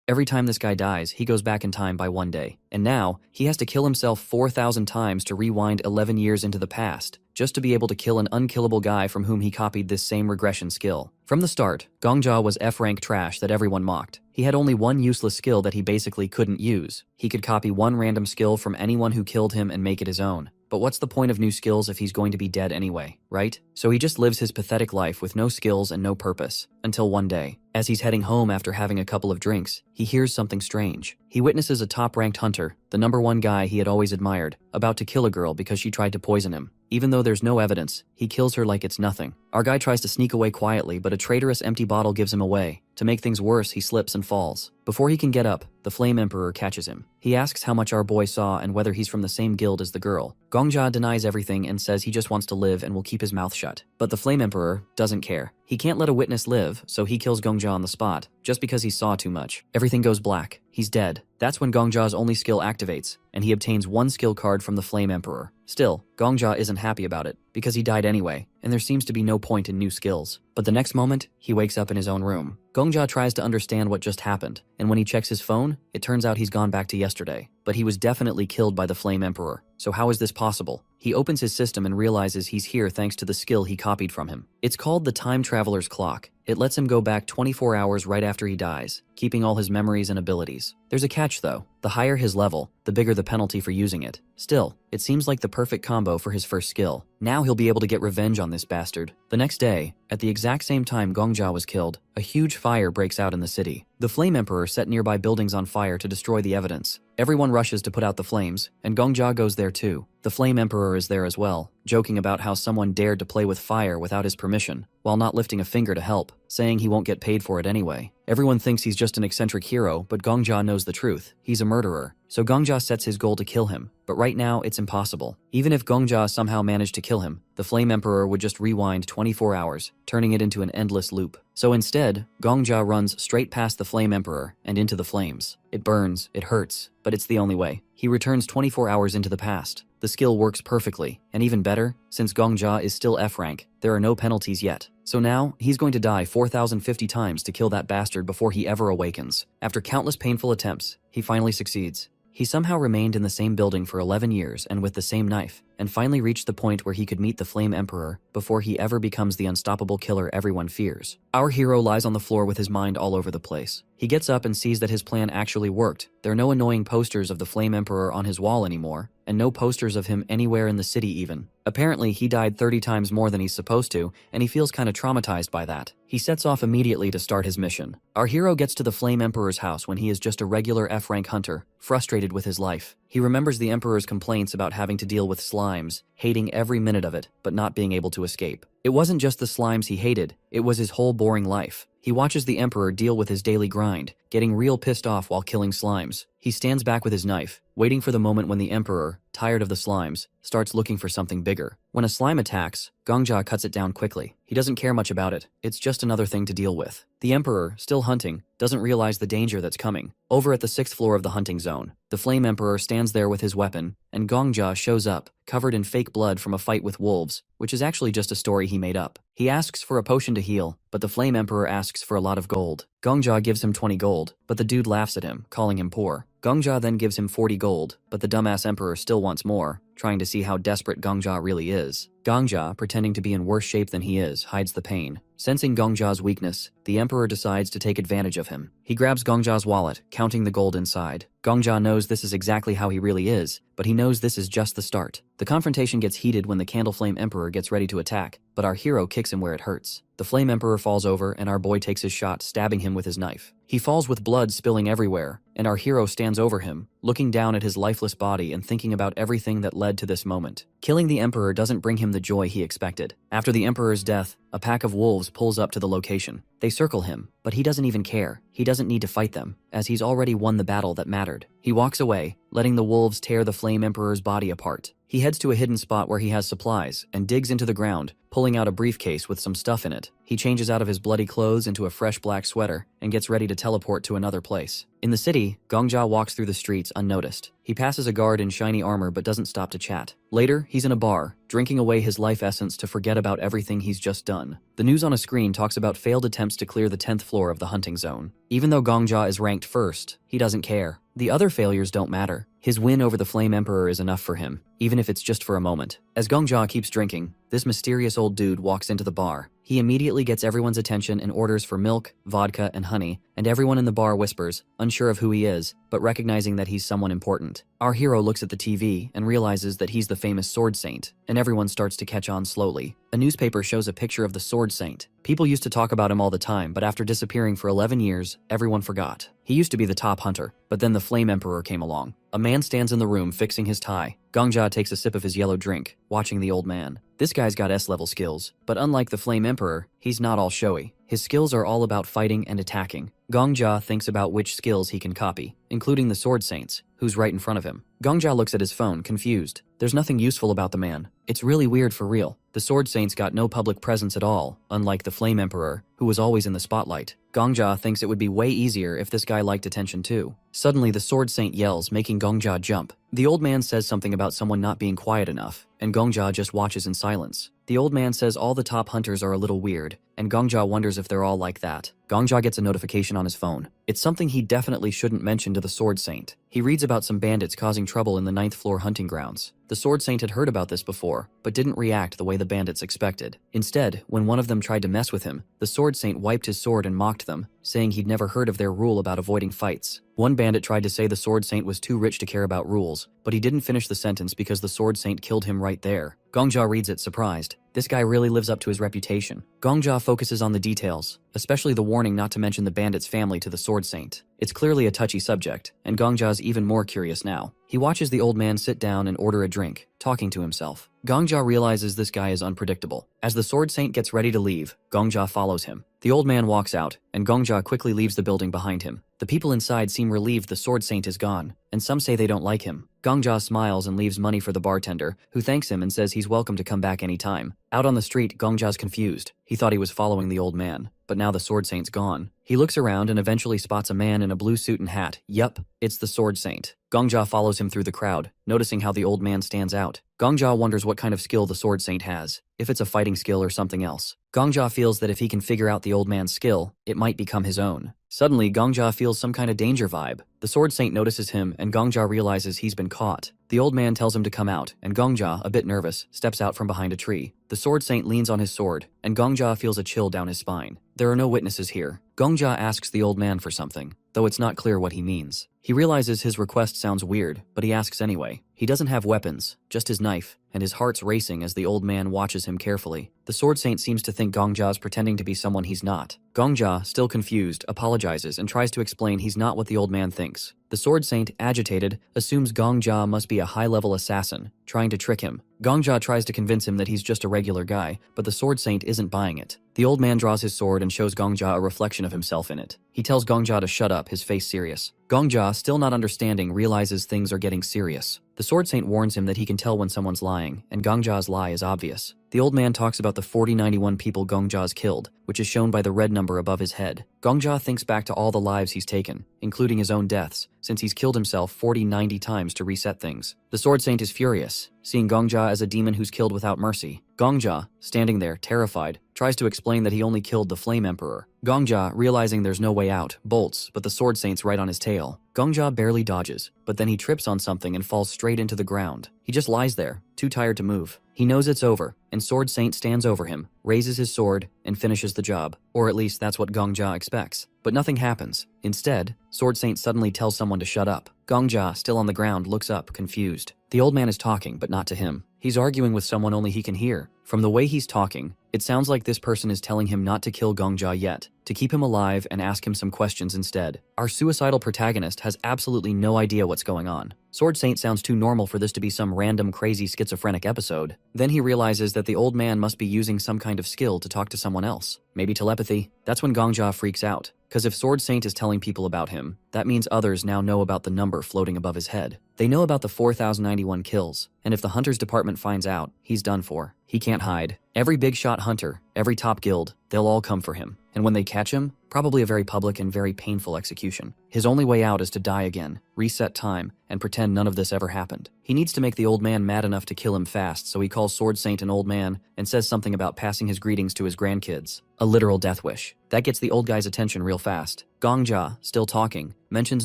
Every time this guy dies, he goes back in time by 1 day. And now, he has to kill himself 4,000 times to rewind 11 years into the past, just to be able to kill an unkillable guy from whom he copied this same regression skill. From the start, Gongja was F-rank trash that everyone mocked. He had only one useless skill that he basically couldn't use. He could copy one random skill from anyone who killed him and make it his own. But what's the point of new skills if he's going to be dead anyway, right? So he just lives his pathetic life with no skills and no purpose. Until one day, as he's heading home after having a couple of drinks, he hears something strange. He witnesses a top-ranked hunter, the #1 guy he had always admired, about to kill a girl because she tried to poison him. Even though there's no evidence, he kills her like it's nothing. Our guy tries to sneak away quietly, but a traitorous empty bottle gives him away. To make things worse, he slips and falls. Before he can get up, the Flame Emperor catches him. He asks how much our boy saw and whether he's from the same guild as the girl. Gongja denies everything and says he just wants to live and will keep his mouth shut. But the Flame Emperor doesn't care. He can't let a witness live, so he kills Gongja on the spot, just because he saw too much. Everything goes black. He's dead. That's when Gongja's only skill activates, and he obtains one skill card from the Flame Emperor. Still, Gongja isn't happy about it, because he died anyway, and there seems to be no point in new skills. But the next moment, he wakes up in his own room. Gongja tries to understand what just happened, and when he checks his phone, it turns out he's gone back to yesterday. But he was definitely killed by the Flame Emperor. So how is this possible? He opens his system and realizes he's here thanks to the skill he copied from him. It's called the Time Traveler's Clock. It lets him go back 24 hours right after he dies, keeping all his memories and abilities. There's a catch though. The higher his level, the bigger the penalty for using it. Still, it seems like the perfect combo for his first skill. Now he'll be able to get revenge on this bastard. The next day, at the exact same time Gongja was killed, a huge fire breaks out in the city. The Flame Emperor set nearby buildings on fire to destroy the evidence. Everyone rushes to put out the flames, and Gongja goes there too. The Flame Emperor is there as well, joking about how someone dared to play with fire without his permission, while not lifting a finger to help, saying he won't get paid for it anyway. Everyone thinks he's just an eccentric hero, but Gongja knows the truth. He's a murderer. So Gongja sets his goal to kill him, but right now it's impossible. Even if Gongja somehow managed to kill him, the Flame Emperor would just rewind 24 hours, turning it into an endless loop. So instead, Gongja runs straight past the Flame Emperor and into the flames. It burns, it hurts, but it's the only way. He returns 24 hours into the past. The skill works perfectly, and even better, since Gongja is still F-rank, there are no penalties yet. So now, he's going to die 4,050 times to kill that bastard before he ever awakens. After countless painful attempts, he finally succeeds. He somehow remained in the same building for 11 years and with the same knife, and finally reached the point where he could meet the Flame Emperor before he ever becomes the unstoppable killer everyone fears. Our hero lies on the floor with his mind all over the place. He gets up and sees that his plan actually worked. There are no annoying posters of the Flame Emperor on his wall anymore, and no posters of him anywhere in the city even. Apparently, he died 30 times more than he's supposed to, and he feels kinda traumatized by that. He sets off immediately to start his mission. Our hero gets to the Flame Emperor's house when he is just a regular F-rank hunter, frustrated with his life. He remembers the Emperor's complaints about having to deal with slimes, hating every minute of it, but not being able to escape. It wasn't just the slimes he hated, it was his whole boring life. He watches the Emperor deal with his daily grind, getting real pissed off while killing slimes. He stands back with his knife, waiting for the moment when the Emperor, tired of the slimes, starts looking for something bigger. When a slime attacks, Gongja cuts it down quickly. He doesn't care much about it, it's just another thing to deal with. The Emperor, still hunting, doesn't realize the danger that's coming. Over at the 6th floor of the hunting zone, the Flame Emperor stands there with his weapon, and Gongja shows up, covered in fake blood from a fight with wolves, which is actually just a story he made up. He asks for a potion to heal, but the Flame Emperor asks for a lot of gold. Gongja gives him 20 gold, but the dude laughs at him, calling him poor. Gongja then gives him 40 gold, but the dumbass Emperor still wants more, trying to see how desperate Gongja really is. Gongja, pretending to be in worse shape than he is, hides the pain. Sensing Gongja's weakness, the Emperor decides to take advantage of him. He grabs Gongja's wallet, counting the gold inside. Gongja knows this is exactly how he really is, but he knows this is just the start. The confrontation gets heated when the Candle Flame Emperor gets ready to attack, but our hero kicks him where it hurts. The Flame Emperor falls over and our boy takes his shot, stabbing him with his knife. He falls with blood spilling everywhere, and our hero stands over him, looking down at his lifeless body and thinking about everything that led to this moment. Killing the Emperor doesn't bring him the joy he expected. After the Emperor's death, a pack of wolves pulls up to the location. They circle him, but he doesn't even care. He doesn't need to fight them, as he's already won the battle that mattered. He walks away, letting the wolves tear the Flame Emperor's body apart. He heads to a hidden spot where he has supplies and digs into the ground, pulling out a briefcase with some stuff in it. He changes out of his bloody clothes into a fresh black sweater and gets ready to teleport to another place. In the city, Gongja walks through the streets unnoticed. He passes a guard in shiny armor but doesn't stop to chat. Later, he's in a bar, drinking away his life essence to forget about everything he's just done. The news on a screen talks about failed attempts to clear the 10th floor of the hunting zone. Even though Gongja is ranked first, he doesn't care. The other failures don't matter. His win over the Flame Emperor is enough for him, even if it's just for a moment. As Gongja keeps drinking, this mysterious old dude walks into the bar. He immediately gets everyone's attention and orders for milk, vodka, and honey, and everyone in the bar whispers, unsure of who he is, but recognizing that he's someone important. Our hero looks at the TV and realizes that he's the famous Sword Saint, and everyone starts to catch on slowly. A newspaper shows a picture of the Sword Saint. People used to talk about him all the time, but after disappearing for 11 years, everyone forgot. He used to be the top hunter, but then the Flame Emperor came along. A man stands in the room fixing his tie. Gongja takes a sip of his yellow drink, watching the old man. This guy's got S-level skills, but unlike the Flame Emperor, he's not all showy. His skills are all about fighting and attacking. Gongja thinks about which skills he can copy, including the Sword Saint's, who's right in front of him. Gongja looks at his phone, confused. There's nothing useful about the man. It's really weird for real. The Sword Saint's got no public presence at all, unlike the Flame Emperor, who was always in the spotlight. Gongja thinks it would be way easier if this guy liked attention too. Suddenly, the Sword Saint yells, making Gongja jump. The old man says something about someone not being quiet enough, and Gongja just watches in silence. The old man says all the top hunters are a little weird, and Gongja wonders if they're all like that. Gongja gets a notification on his phone. It's something he definitely shouldn't mention to the Sword Saint. He reads about some bandits causing trouble in the 9th floor hunting grounds. The Sword Saint had heard about this before, but didn't react the way the bandits expected. Instead, when one of them tried to mess with him, the Sword Saint wiped his sword and mocked them, saying he'd never heard of their rule about avoiding fights. One bandit tried to say the Sword Saint was too rich to care about rules, but he didn't finish the sentence because the Sword Saint killed him right there. Gongja reads it, surprised. This guy really lives up to his reputation. Gongja focuses on the details, especially the warning not to mention the bandit's family to the Sword Saint. It's clearly a touchy subject, and Gongja's even more curious now. He watches the old man sit down and order a drink, talking to himself. Gongja realizes this guy is unpredictable. As the Sword Saint gets ready to leave, Gongja follows him. The old man walks out, and Gongja quickly leaves the building behind him. The people inside seem relieved the Sword Saint is gone, and some say they don't like him. Gongja smiles and leaves money for the bartender, who thanks him and says he's welcome to come back anytime. Out on the street, Gongja's confused. He thought he was following the old man, but now the Sword Saint's gone. He looks around and eventually spots a man in a blue suit and hat. Yup, it's the Sword Saint. Gongja follows him through the crowd, noticing how the old man stands out. Gongja wonders what kind of skill the Sword Saint has, if it's a fighting skill or something else. Gongja feels that if he can figure out the old man's skill, it might become his own. Suddenly, Gongja feels some kind of danger vibe. The Sword Saint notices him, and Gongja realizes he's been caught. The old man tells him to come out, and Gongja, a bit nervous, steps out from behind a tree. The Sword Saint leans on his sword, and Gongja feels a chill down his spine. There are no witnesses here. Gongja asks the old man for something, though it's not clear what he means. He realizes his request sounds weird, but he asks anyway. He doesn't have weapons, just his knife, and his heart's racing as the old man watches him carefully. The Sword Saint seems to think Gongja's pretending to be someone he's not. Gongja, still confused, apologizes and tries to explain he's not what the old man thinks. The Sword Saint, agitated, assumes Gongja must be a high-level assassin, trying to trick him. Gongja tries to convince him that he's just a regular guy, but the Sword Saint isn't buying it. The old man draws his sword and shows Gongja a reflection of himself in it. He tells Gongja to shut up, his face serious. Gongja, still not understanding, realizes things are getting serious. The Sword Saint warns him that he can tell when someone's lying, and Gongja's lie is obvious. The old man talks about the 4091 people Gongja's killed, which is shown by the red number above his head. Gongja thinks back to all the lives he's taken, including his own deaths, since he's killed himself 4090 times to reset things. The Sword Saint is furious, seeing Gongja as a demon who's killed without mercy. Gongja, standing there, terrified, tries to explain that he only killed the Flame Emperor. Gongja, realizing there's no way out, bolts, but the Sword Saint's right on his tail. Gongja barely dodges, but then he trips on something and falls straight into the ground. He just lies there, too tired to move. He knows it's over, and Sword Saint stands over him, raises his sword, and finishes the job. Or at least that's what Gongja expects. But nothing happens. Instead, Sword Saint suddenly tells someone to shut up. Gongja, still on the ground, looks up, confused. The old man is talking, but not to him. He's arguing with someone only he can hear. From the way he's talking, it sounds like this person is telling him not to kill Gongja yet, to keep him alive and ask him some questions instead. Our suicidal protagonist has absolutely no idea what's going on. Sword Saint sounds too normal for this to be some random crazy schizophrenic episode. Then he realizes that the old man must be using some kind of skill to talk to someone else. Maybe telepathy? That's when Gongja freaks out. Because if Sword Saint is telling people about him, that means others now know about the number floating above his head. They know about the 4091 kills, and if the Hunters Department finds out, he's done for. He He can't hide. Every big shot hunter, every top guild, they'll all come for him. And when they catch him, probably a very public and very painful execution. His only way out is to die again, reset time, and pretend none of this ever happened. He needs to make the old man mad enough to kill him fast, so he calls Sword Saint an old man and says something about passing his greetings to his grandkids. A literal death wish. That gets the old guy's attention real fast. Gongja, still talking, mentions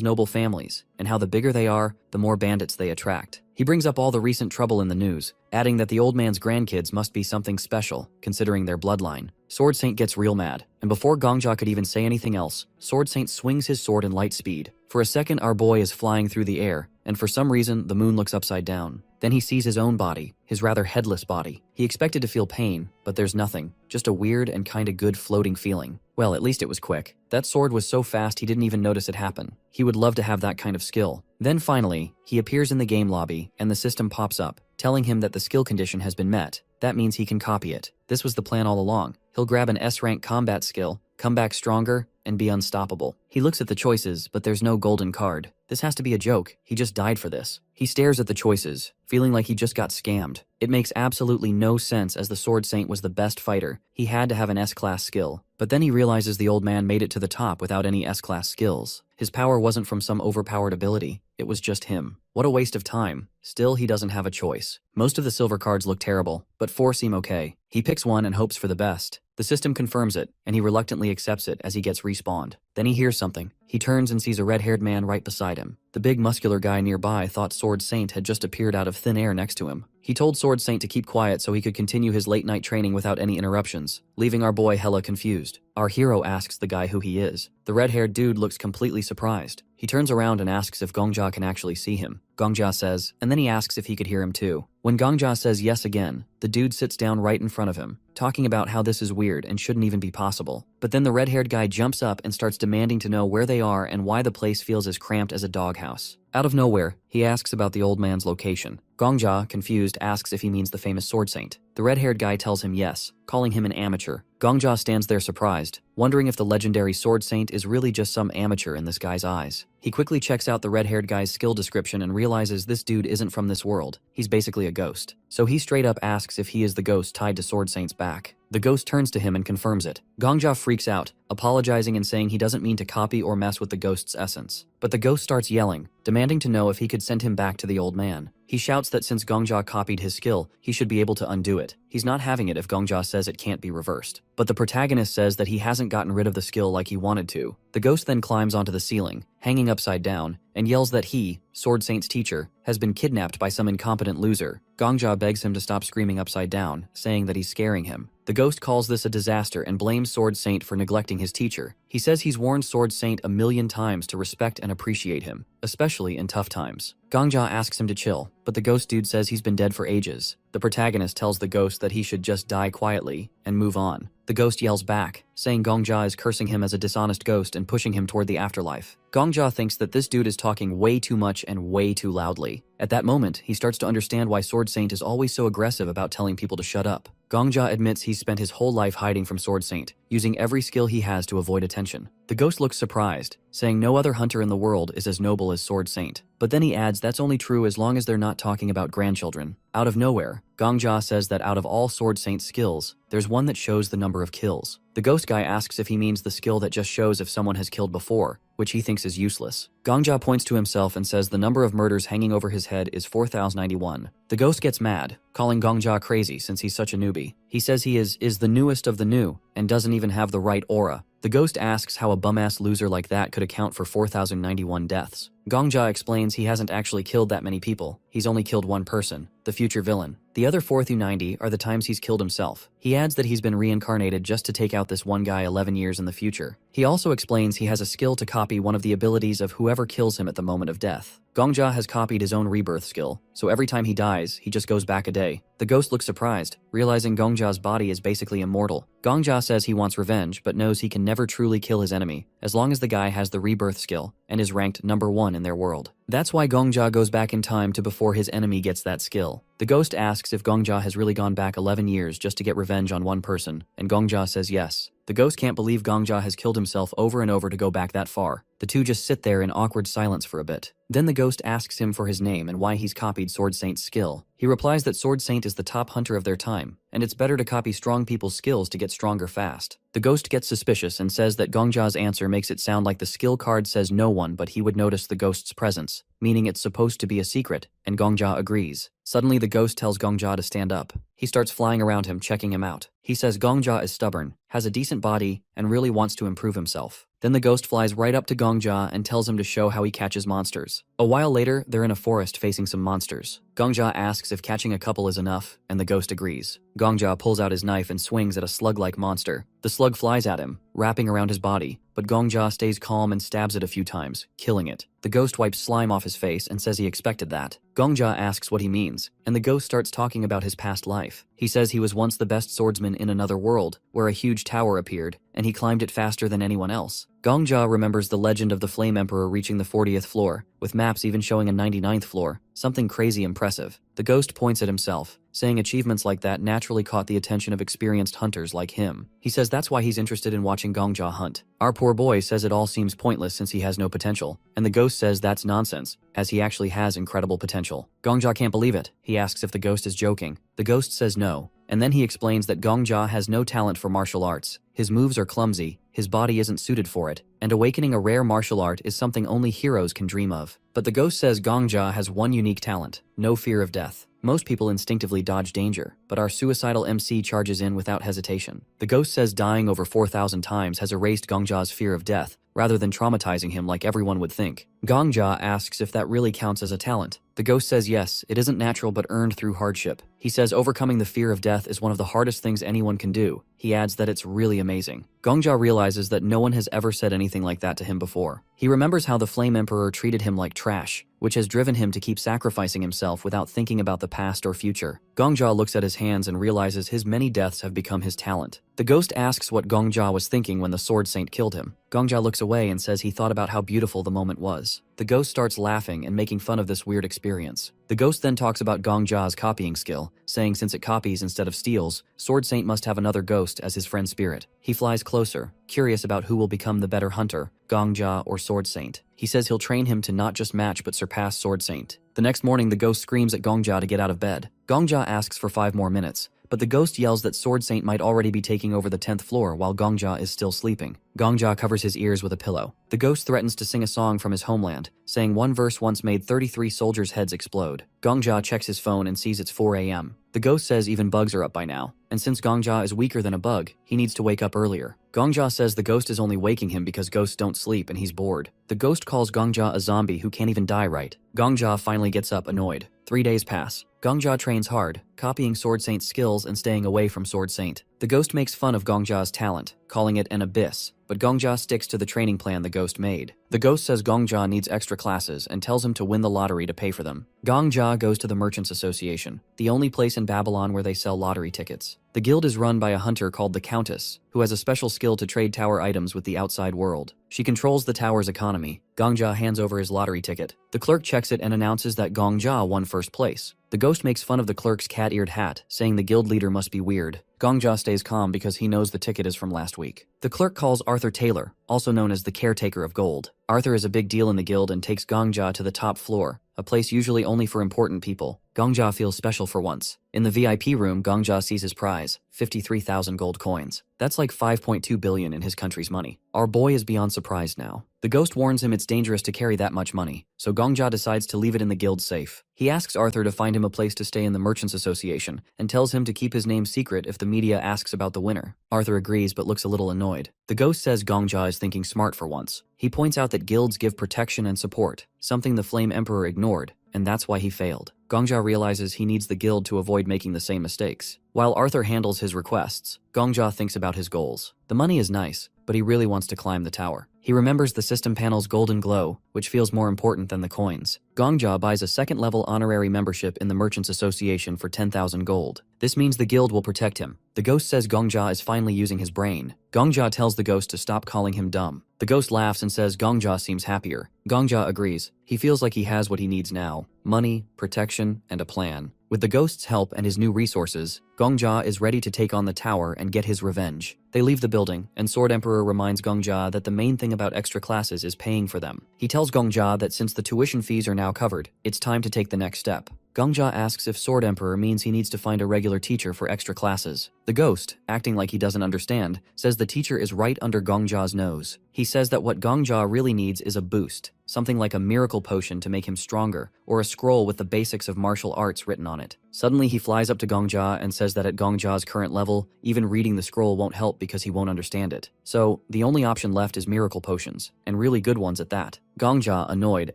noble families, and how the bigger they are, the more bandits they attract. He brings up all the recent trouble in the news, adding that the old man's grandkids must be something special, considering their bloodline. Sword Saint gets real mad, and before Gongja could even say anything else, Sword Saint swings his sword in light speed. For a second, our boy is flying through the air, and for some reason, the moon looks upside down. Then he sees his own body, his rather headless body. He expected to feel pain, but there's nothing, just a weird and kinda good floating feeling. Well, at least it was quick. That sword was so fast he didn't even notice it happen. He would love to have that kind of skill. Then finally, he appears in the game lobby, and the system pops up, telling him that the skill condition has been met. That means he can copy it. This was the plan all along. He'll grab an S-rank combat skill, come back stronger, and be unstoppable. He looks at the choices, but there's no golden card. This has to be a joke. He just died for this. He stares at the choices, feeling like he just got scammed. It makes absolutely no sense, as the Sword Saint was the best fighter. He had to have an S-class skill. But then he realizes the old man made it to the top without any S-class skills. His power wasn't from some overpowered ability. It was just him. What a waste of time. Still, he doesn't have a choice. Most of the silver cards look terrible, but 4 seem okay. He picks one and hopes for the best. The system confirms it, and he reluctantly accepts it as he gets respawned. Then he hears something. He turns and sees a red-haired man right beside him. The big muscular guy nearby thought Sword Saint had just appeared out of thin air next to him. He told Sword Saint to keep quiet so he could continue his late-night training without any interruptions, leaving our boy hella confused. Our hero asks the guy who he is. The red-haired dude looks completely surprised. He turns around and asks if Gongja can actually see him. Gongja says, and then he asks if he could hear him too. When Gongja says yes again, the dude sits down right in front of him, talking about how this is weird and shouldn't even be possible. But then the red-haired guy jumps up and starts demanding to know where they are and why the place feels as cramped as a doghouse. Out of nowhere, he asks about the old man's location. Gongja, confused, asks if he means the famous Sword Saint. The red-haired guy tells him yes, calling him an amateur. Gongja stands there surprised, wondering if the legendary Sword Saint is really just some amateur in this guy's eyes. He quickly checks out the red-haired guy's skill description and realizes this dude isn't from this world. He's basically a ghost. So he straight up asks if he is the ghost tied to Sword Saint's back. The ghost turns to him and confirms it. Gongja freaks out, apologizing and saying he doesn't mean to copy or mess with the ghost's essence. But the ghost starts yelling, demanding to know if he could send him back to the old man. He shouts that since Gongja copied his skill, he should be able to undo it. He's not having it if Gongja says it can't be reversed. But the protagonist says that he hasn't gotten rid of the skill like he wanted to. The ghost then climbs onto the ceiling, hanging upside down, and yells that he, Sword Saint's teacher, has been kidnapped by some incompetent loser. Gongja begs him to stop screaming upside down, saying that he's scaring him. The ghost calls this a disaster and blames Sword Saint for neglecting his teacher. He says he's warned Sword Saint 1,000,000 times to respect and appreciate him, especially in tough times. Gongja asks him to chill, but the ghost dude says he's been dead for ages. The protagonist tells the ghost that he should just die quietly and move on. The ghost yells back, saying Gongja is cursing him as a dishonest ghost and pushing him toward the afterlife. Gongja thinks that this dude is talking way too much and way too loudly. At that moment, he starts to understand why Sword Saint is always so aggressive about telling people to shut up. Gongja admits he's spent his whole life hiding from Sword Saint, using every skill he has to avoid attention. The ghost looks surprised, saying no other hunter in the world is as noble as Sword Saint. But then he adds that's only true as long as they're not talking about grandchildren. Out of nowhere, Gongja says that out of all Sword Saint's skills, there's one that shows the number of kills. The ghost guy asks if he means the skill that just shows if someone has killed before, which he thinks is useless. Gongja points to himself and says the number of murders hanging over his head is 4,091. The ghost gets mad, calling Gongja crazy since he's such a newbie. He says he is the newest of the new and doesn't even have the right aura. The ghost asks how a bum-ass loser like that could account for 4,091 deaths. Gongja explains he hasn't actually killed that many people. He's only killed one person, the future villain. The other 4 through 90 are the times he's killed himself. He adds that he's been reincarnated just to take out this one guy 11 years in the future. He also explains he has a skill to copy one of the abilities of whoever kills him at the moment of death. Gongja has copied his own rebirth skill, so every time he dies, he just goes back a day. The ghost looks surprised, realizing Gongja's body is basically immortal. Gongja says he wants revenge, but knows he can never truly kill his enemy, as long as the guy has the rebirth skill, and is ranked #1 in their world. That's why Gongja goes back in time to before his enemy gets that skill. The ghost asks if Gongja has really gone back 11 years just to get revenge on one person, and Gongja says yes. The ghost can't believe Gongja has killed himself over and over to go back that far. The two just sit there in awkward silence for a bit. Then the ghost asks him for his name and why he's copied Sword Saint's skill. He replies that Sword Saint is the top hunter of their time, and it's better to copy strong people's skills to get stronger fast. The ghost gets suspicious and says that Gongja's answer makes it sound like the skill card says no one but he would notice the ghost's presence, meaning it's supposed to be a secret, and Gongja agrees. Suddenly the ghost tells Gongja to stand up. He starts flying around him, checking him out. He says Gongja is stubborn, has a decent body, and really wants to improve himself. Then the ghost flies right up to Gongja and tells him to show how he catches monsters. A while later, they're in a forest facing some monsters. Gongja asks if catching a couple is enough, and the ghost agrees. Gongja pulls out his knife and swings at a slug-like monster. The slug flies at him, wrapping around his body, but Gongja stays calm and stabs it a few times, killing it. The ghost wipes slime off his face and says he expected that. Gongja asks what he means, and the ghost starts talking about his past life. He says he was once the best swordsman in another world, where a huge tower appeared, and he climbed it faster than anyone else. Gongja remembers the legend of the Flame Emperor reaching the 40th floor, with maps even showing a 99th floor, something crazy impressive. The ghost points at himself, saying achievements like that naturally caught the attention of experienced hunters like him. He says that's why he's interested in watching Gongja hunt. Our poor boy says it all seems pointless since he has no potential, and the ghost says that's nonsense, as he actually has incredible potential. Gongja can't believe it. He asks if the ghost is joking. The ghost says no, and then he explains that Gongja has no talent for martial arts. His moves are clumsy, his body isn't suited for it, and awakening a rare martial art is something only heroes can dream of. But the ghost says Gongja has one unique talent: no fear of death. Most people instinctively dodge danger, but our suicidal MC charges in without hesitation. The ghost says dying over 4,000 times has erased Gongja's fear of death, rather than traumatizing him like everyone would think. Gongja asks if that really counts as a talent. The ghost says yes, it isn't natural but earned through hardship. He says overcoming the fear of death is one of the hardest things anyone can do. He adds that it's really amazing. Gongja realizes that no one has ever said anything like that to him before. He remembers how the Flame Emperor treated him like trash, which has driven him to keep sacrificing himself without thinking about the past or future. Gongja looks at his hands and realizes his many deaths have become his talent. The ghost asks what Gongja was thinking when the Sword Saint killed him. Gongja looks away and says he thought about how beautiful the moment was. The ghost starts laughing and making fun of this weird experience. The ghost then talks about Gongja's copying skill, saying since it copies instead of steals, Sword Saint must have another ghost as his friend spirit. He flies closer, curious about who will become the better hunter, Gongja or Sword Saint. He says he'll train him to not just match but surpass Sword Saint. The next morning, the ghost screams at Gongja to get out of bed. Gongja asks for 5 more minutes, but the ghost yells that Sword Saint might already be taking over the 10th floor while Gongja is still sleeping. Gongja covers his ears with a pillow. The ghost threatens to sing a song from his homeland, saying one verse once made 33 soldiers' heads explode. Gongja checks his phone and sees it's 4 a.m. The ghost says even bugs are up by now, and since Gongja is weaker than a bug, he needs to wake up earlier. Gongja says the ghost is only waking him because ghosts don't sleep and he's bored. The ghost calls Gongja a zombie who can't even die right. Gongja finally gets up annoyed. 3 days pass. Gongja trains hard, copying Sword Saint's skills and staying away from Sword Saint. The ghost makes fun of Gongja's talent, calling it an abyss, but Gongja sticks to the training plan the ghost made. The ghost says Gongja needs extra classes and tells him to win the lottery to pay for them. Gongja goes to the Merchants Association, the only place in Babylon where they sell lottery tickets. The guild is run by a hunter called the Countess, who has a special skill to trade tower items with the outside world. She controls the tower's economy. Gongja hands over his lottery ticket. The clerk checks it and announces that Gongja won first place. The ghost makes fun of the clerk's cat-eared hat, saying the guild leader must be weird. Gongja stays calm because he knows the ticket is from last week. The clerk calls Arthur Taylor, also known as the caretaker of gold. Arthur is a big deal in the guild and takes Gongja to the top floor, a place usually only for important people. Gongja feels special for once. In the VIP room, Gongja sees his prize, 53,000 gold coins. That's like 5.2 billion in his country's money. Our boy is beyond surprised now. The ghost warns him it's dangerous to carry that much money, so Gongja decides to leave it in the guild safe. He asks Arthur to find him a place to stay in the Merchants Association, and tells him to keep his name secret if the media asks about the winner. Arthur agrees but looks a little annoyed. The ghost says Gongja is thinking smart for once. He points out that guilds give protection and support, something the Flame Emperor ignored, and that's why he failed. Gongja realizes he needs the guild to avoid making the same mistakes. While Arthur handles his requests, Gongja thinks about his goals. The money is nice, but he really wants to climb the tower. He remembers the system panel's golden glow, which feels more important than the coins. Gongja buys a second-level honorary membership in the Merchants Association for 10,000 gold. This means the guild will protect him. The ghost says Gongja is finally using his brain. Gongja tells the ghost to stop calling him dumb. The ghost laughs and says Gongja seems happier. Gongja agrees. He feels like he has what he needs now. money, protection, and a plan. With the ghost's help and his new resources, Gongjia is ready to take on the tower and get his revenge. They leave the building, and Sword Emperor reminds Gongjia that the main thing about extra classes is paying for them. He tells Gongjia that since the tuition fees are now covered, it's time to take the next step. Gongjia asks if Sword Emperor means he needs to find a regular teacher for extra classes. The ghost, acting like he doesn't understand, says the teacher is right under Gongjia's nose. He says that what Gongjia really needs is a boost, something like a miracle potion to make him stronger, or a scroll with the basics of martial arts written on it. Suddenly he flies up to Gongjia and says that at Gongjia's current level, even reading the scroll won't help because he won't understand it. So, the only option left is miracle potions, and really good ones at that. Gongjia, annoyed,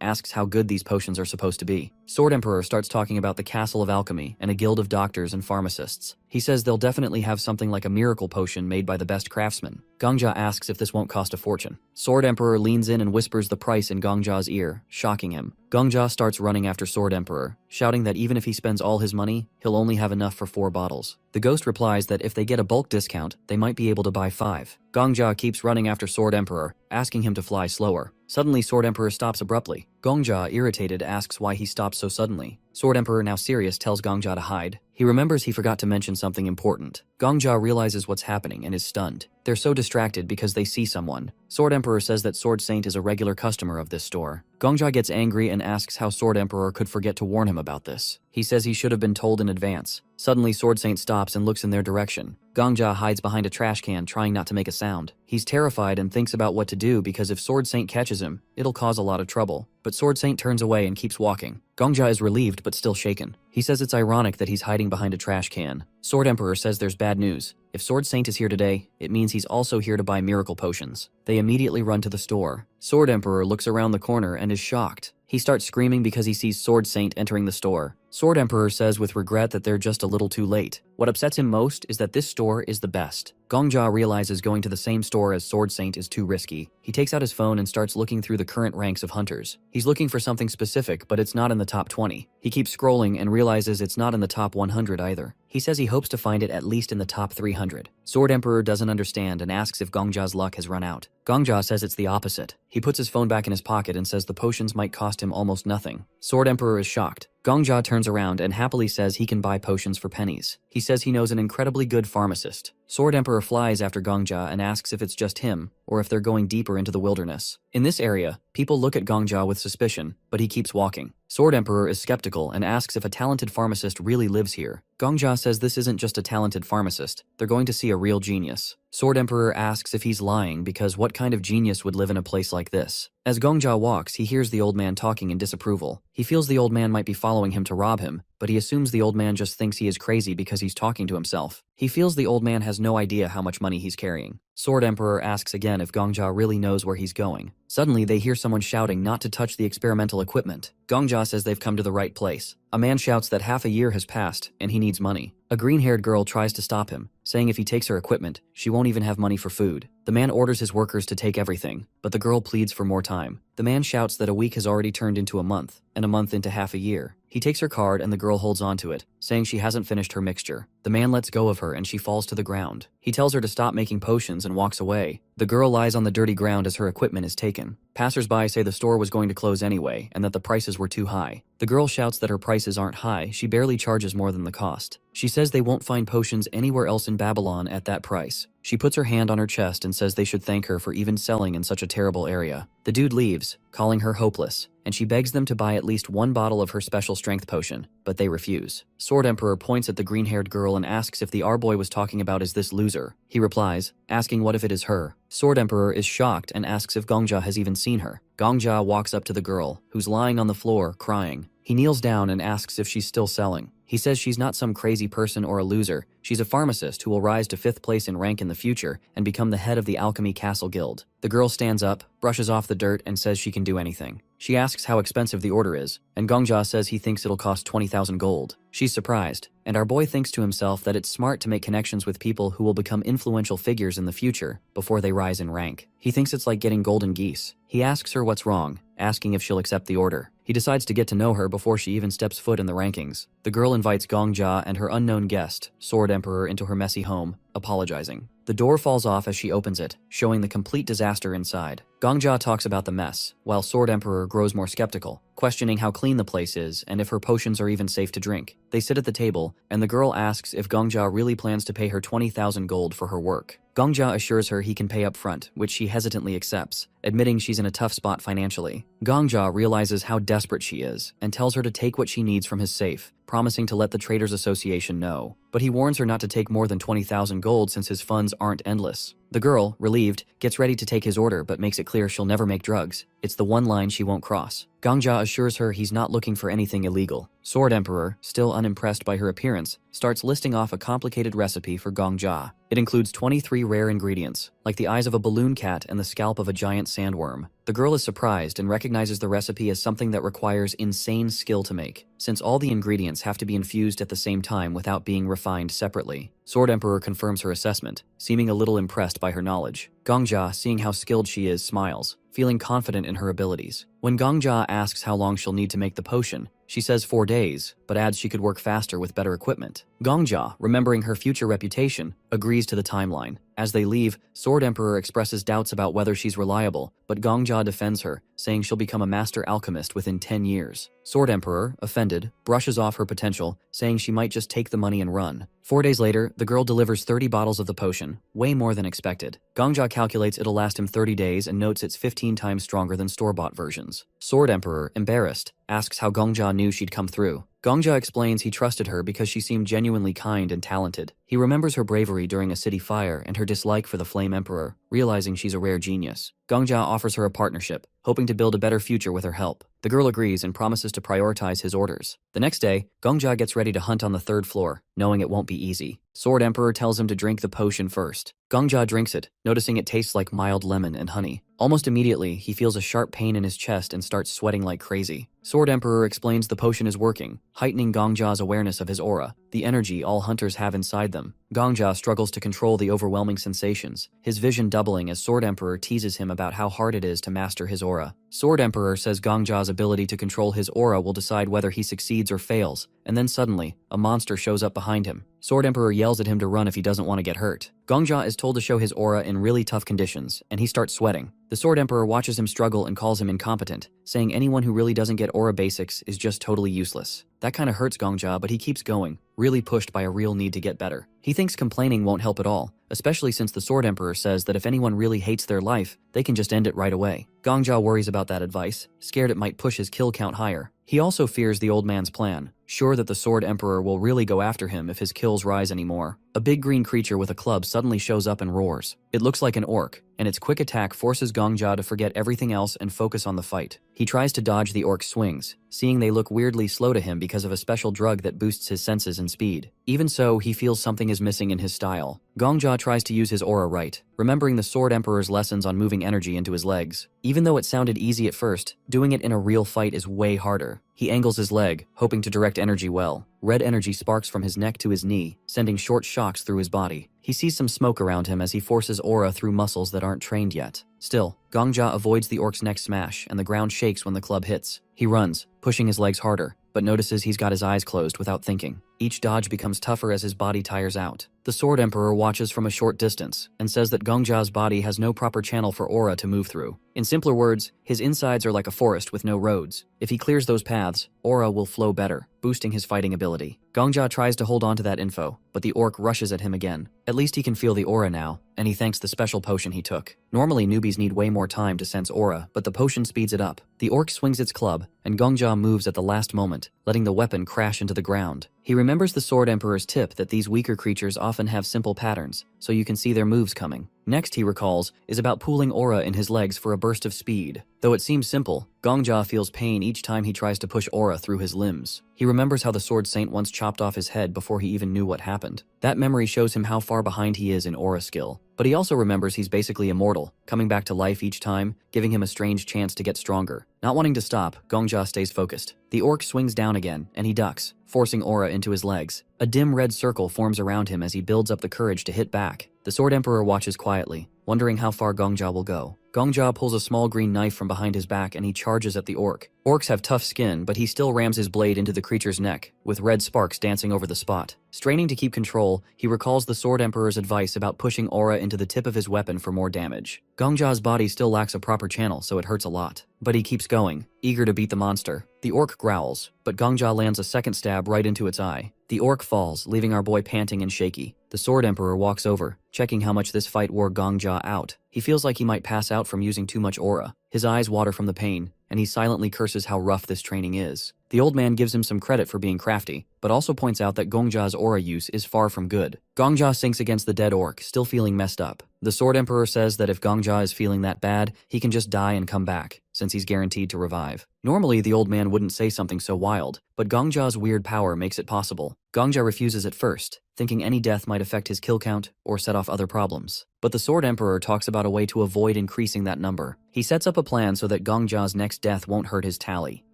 asks how good these potions are supposed to be. Sword Emperor starts talking about the Castle of Alchemy and a guild of doctors and pharmacists. He says they'll definitely have something like a miracle potion made by the best craftsmen. Gongjia asks if this won't cost a fortune. Sword Emperor leans in and whispers the price in Gongjia's ear, shocking him. Gongjia starts running after Sword Emperor, shouting that even if he spends all his money, he'll only have enough for 4 bottles. The ghost replies that if they get a bulk discount, they might be able to buy 5. Gongjia keeps running after Sword Emperor, asking him to fly slower. Suddenly, Sword Emperor stops abruptly. Gongjia, irritated, asks why he stopped so suddenly. Sword Emperor, now serious, tells Gongjia to hide. He remembers he forgot to mention something important. Gongjia realizes what's happening and is stunned. They're so distracted because they see someone. Sword Emperor says that Sword Saint is a regular customer of this store. Gongjia gets angry and asks how Sword Emperor could forget to warn him about this. He says he should have been told in advance. Suddenly, Sword Saint stops and looks in their direction. Gongjia hides behind a trash can, trying not to make a sound. He's terrified and thinks about what to do because if Sword Saint catches him, it'll cause a lot of trouble. But Sword Saint turns away and keeps walking. Gongjia is relieved but still shaken. He says it's ironic that he's hiding behind a trash can. Sword Emperor says there's bad news. If Sword Saint is here today, it means he's also here to buy miracle potions. They immediately run to the store. Sword Emperor looks around the corner and is shocked. He starts screaming because he sees Sword Saint entering the store. Sword Emperor says with regret that they're just a little too late. What upsets him most is that this store is the best. Gongjia realizes going to the same store as Sword Saint is too risky. He takes out his phone and starts looking through the current ranks of hunters. He's looking for something specific, but it's not in the top 20. He keeps scrolling and realizes it's not in the top 100 either. He says he hopes to find it at least in the top 300. Sword Emperor doesn't understand and asks if Gongjia's luck has run out. Gongjia says it's the opposite. He puts his phone back in his pocket and says the potions might cost him almost nothing. Sword Emperor is shocked. Gongjia turns around and happily says he can buy potions for pennies. He says he knows an incredibly good pharmacist. Sword Emperor flies after Gongjia and asks if it's just him, or if they're going deeper into the wilderness. In this area, people look at Gongjia with suspicion, but he keeps walking. Sword Emperor is skeptical and asks if a talented pharmacist really lives here. Gongjia says this isn't just a talented pharmacist, they're going to see a real genius. Sword Emperor asks if he's lying because what kind of genius would live in a place like this? As Gongjia walks, he hears the old man talking in disapproval. He feels the old man might be following him to rob him, but he assumes the old man just thinks he is crazy because he's talking to himself. He feels the old man has no idea how much money he's carrying. Sword Emperor asks again if Gongjia really knows where he's going. Suddenly, they hear someone shouting not to touch the experimental equipment. Gongjia says they've come to the right place. A man shouts that half a year has passed and he needs money. A green-haired girl tries to stop him, saying if he takes her equipment, she won't even have money for food. The man orders his workers to take everything, but the girl pleads for more time. The man shouts that a week has already turned into a month, and a month into half a year. He takes her card and the girl holds onto it, saying she hasn't finished her mixture. The man lets go of her and she falls to the ground. He tells her to stop making potions and walks away. The girl lies on the dirty ground as her equipment is taken. Passers-by say the store was going to close anyway and that the prices were too high. The girl shouts that her prices aren't high, she barely charges more than the cost. She says they won't find potions anywhere else in Babylon at that price. She puts her hand on her chest and says they should thank her for even selling in such a terrible area. The dude leaves, calling her hopeless, and she begs them to buy at least 1 bottle of her special strength potion, but they refuse. Sword Emperor points at the green-haired girl and asks if the R-boy was talking about is this loser. He replies, asking what if it is her. Sword Emperor is shocked and asks if Gongjia has even seen her. Gongjia walks up to the girl, who's lying on the floor, crying. He kneels down and asks if she's still selling. He says she's not some crazy person or a loser. She's a pharmacist who will rise to 5th place in rank in the future and become the head of the Alchemy Castle Guild. The girl stands up, brushes off the dirt, and says she can do anything. She asks how expensive the order is, and Gongjia says he thinks it'll cost 20,000 gold. She's surprised, and our boy thinks to himself that it's smart to make connections with people who will become influential figures in the future before they rise in rank. He thinks it's like getting golden geese. He asks her what's wrong, asking if she'll accept the order. He decides to get to know her before she even steps foot in the rankings. The girl invites Gongjia and her unknown guest, Sword Emperor, into her messy home. apologizing. The door falls off as she opens it, showing the complete disaster inside. Gongja talks about the mess, while Sword Emperor grows more skeptical, questioning how clean the place is and if her potions are even safe to drink. They sit at the table, and the girl asks if Gongja really plans to pay her 20,000 gold for her work. Gongja assures her he can pay up front, which she hesitantly accepts, admitting she's in a tough spot financially. Gongja realizes how desperate she is and tells her to take what she needs from his safe, promising to let the Traders Association know. But he warns her not to take more than 20,000 gold since his funds aren't endless. The girl, relieved, gets ready to take his order but makes it clear she'll never make drugs. It's the one line she won't cross. Gongja assures her he's not looking for anything illegal. Sword Emperor, still unimpressed by her appearance, starts listing off a complicated recipe for Gongja. It includes 23 rare ingredients, like the eyes of a balloon cat and the scalp of a giant sandworm. The girl is surprised and recognizes the recipe as something that requires insane skill to make, since all the ingredients have to be infused at the same time without being refined separately. Sword Emperor confirms her assessment, seeming a little impressed by her knowledge. Gongja, seeing how skilled she is, smiles, feeling confident in her abilities. When Gongja asks how long she'll need to make the potion, she says 4 days, but adds she could work faster with better equipment. Gongja, remembering her future reputation, agrees to the timeline. As they leave, Sword Emperor expresses doubts about whether she's reliable, but Gongja defends her, saying she'll become a master alchemist within 10 years. Sword Emperor, offended, brushes off her potential, saying she might just take the money and run. 4 days later, the girl delivers 30 bottles of the potion, way more than expected. Gongja calculates it'll last him 30 days and notes it's 15 times stronger than store-bought versions. Sword Emperor, embarrassed, asks how Gongja knew she'd come through. Gongja explains he trusted her because she seemed genuinely kind and talented. He remembers her bravery during a city fire and her dislike for the Flame Emperor, realizing she's a rare genius. Gongja offers her a partnership, hoping to build a better future with her help. The girl agrees and promises to prioritize his orders. The next day, Gongja gets ready to hunt on the 3rd floor, knowing it won't be easy. Sword Emperor tells him to drink the potion first. Gongja drinks it, noticing it tastes like mild lemon and honey. Almost immediately, he feels a sharp pain in his chest and starts sweating like crazy. Sword Emperor explains the potion is working, heightening Gongja's awareness of his aura, the energy all hunters have inside them. Gongja struggles to control the overwhelming sensations, his vision doubling as Sword Emperor teases him about how hard it is to master his aura. Sword Emperor says Gongja's ability to control his aura will decide whether he succeeds or fails, and then suddenly, a monster shows up behind him. Sword Emperor yells at him to run if he doesn't want to get hurt. Gongja is told to show his aura in really tough conditions, and he starts sweating. The Sword Emperor watches him struggle and calls him incompetent, saying anyone who really doesn't get aura basics is just totally useless. That kinda hurts Gongja, but he keeps going, really pushed by a real need to get better. He thinks complaining won't help at all, especially since the Sword Emperor says that if anyone really hates their life, they can just end it right away. Gongja worries about that advice, scared it might push his kill count higher. He also fears the old man's plan, sure that the Sword Emperor will really go after him if his kills rise anymore. A big green creature with a club suddenly shows up and roars. It looks like an orc, and its quick attack forces Gongja to forget everything else and focus on the fight. He tries to dodge the orc's swings, seeing they look weirdly slow to him because of a special drug that boosts his senses and speed. Even so, he feels something is missing in his style. Gongja tries to use his aura right, remembering the Sword Emperor's lessons on moving energy into his legs. Even though it sounded easy at first, doing it in a real fight is way harder. He angles his leg, hoping to direct energy well. Red energy sparks from his neck to his knee, sending short shocks through his body. He sees some smoke around him as he forces aura through muscles that aren't trained yet. Still, Gongja avoids the orc's neck smash and the ground shakes when the club hits. He runs, pushing his legs harder, but notices he's got his eyes closed without thinking. Each dodge becomes tougher as his body tires out. The Sword Emperor watches from a short distance and says that Gongja's body has no proper channel for aura to move through. In simpler words, his insides are like a forest with no roads. If he clears those paths, aura will flow better, boosting his fighting ability. Gongja tries to hold on to that info, but the orc rushes at him again. At least he can feel the aura now, and he thanks the special potion he took. Normally newbies need way more time to sense aura, but the potion speeds it up. The orc swings its club, and Gongja moves at the last moment, letting the weapon crash into the ground. He remembers the Sword Emperor's tip that these weaker creatures often have simple patterns, so you can see their moves coming. Next, he recalls, is about pooling aura in his legs for a burst of speed. Though it seems simple, Gongja feels pain each time he tries to push aura through his limbs. He remembers how the Sword Saint once chopped off his head before he even knew what happened. That memory shows him how far behind he is in aura skill. But he also remembers he's basically immortal, coming back to life each time, giving him a strange chance to get stronger. Not wanting to stop, Gongja stays focused. The orc swings down again, and he ducks, forcing aura into his legs. A dim red circle forms around him as he builds up the courage to hit back. The Sword Emperor watches quietly, wondering how far Gongja will go. Gongja pulls a small green knife from behind his back and he charges at the orc. Orcs have tough skin, but he still rams his blade into the creature's neck, with red sparks dancing over the spot. Straining to keep control, he recalls the Sword Emperor's advice about pushing aura into the tip of his weapon for more damage. Gongja's body still lacks a proper channel, so it hurts a lot. But he keeps going, eager to beat the monster. The orc growls, but Gongja lands a second stab right into its eye. The orc falls, leaving our boy panting and shaky. The Sword Emperor walks over, checking how much this fight wore Gongja out. He feels like he might pass out from using too much aura. His eyes water from the pain, and he silently curses how rough this training is. The old man gives him some credit for being crafty, but also points out that Gongja's aura use is far from good. Gongja sinks against the dead orc, still feeling messed up. The Sword Emperor says that if Gongja is feeling that bad, he can just die and come back, since he's guaranteed to revive. Normally, the old man wouldn't say something so wild, but Gongja's weird power makes it possible. Gongja refuses at first, thinking any death might affect his kill count or set off other problems. But the Sword Emperor talks about a way to avoid increasing that number. He sets up a plan so that Gongja's next death won't hurt his tally.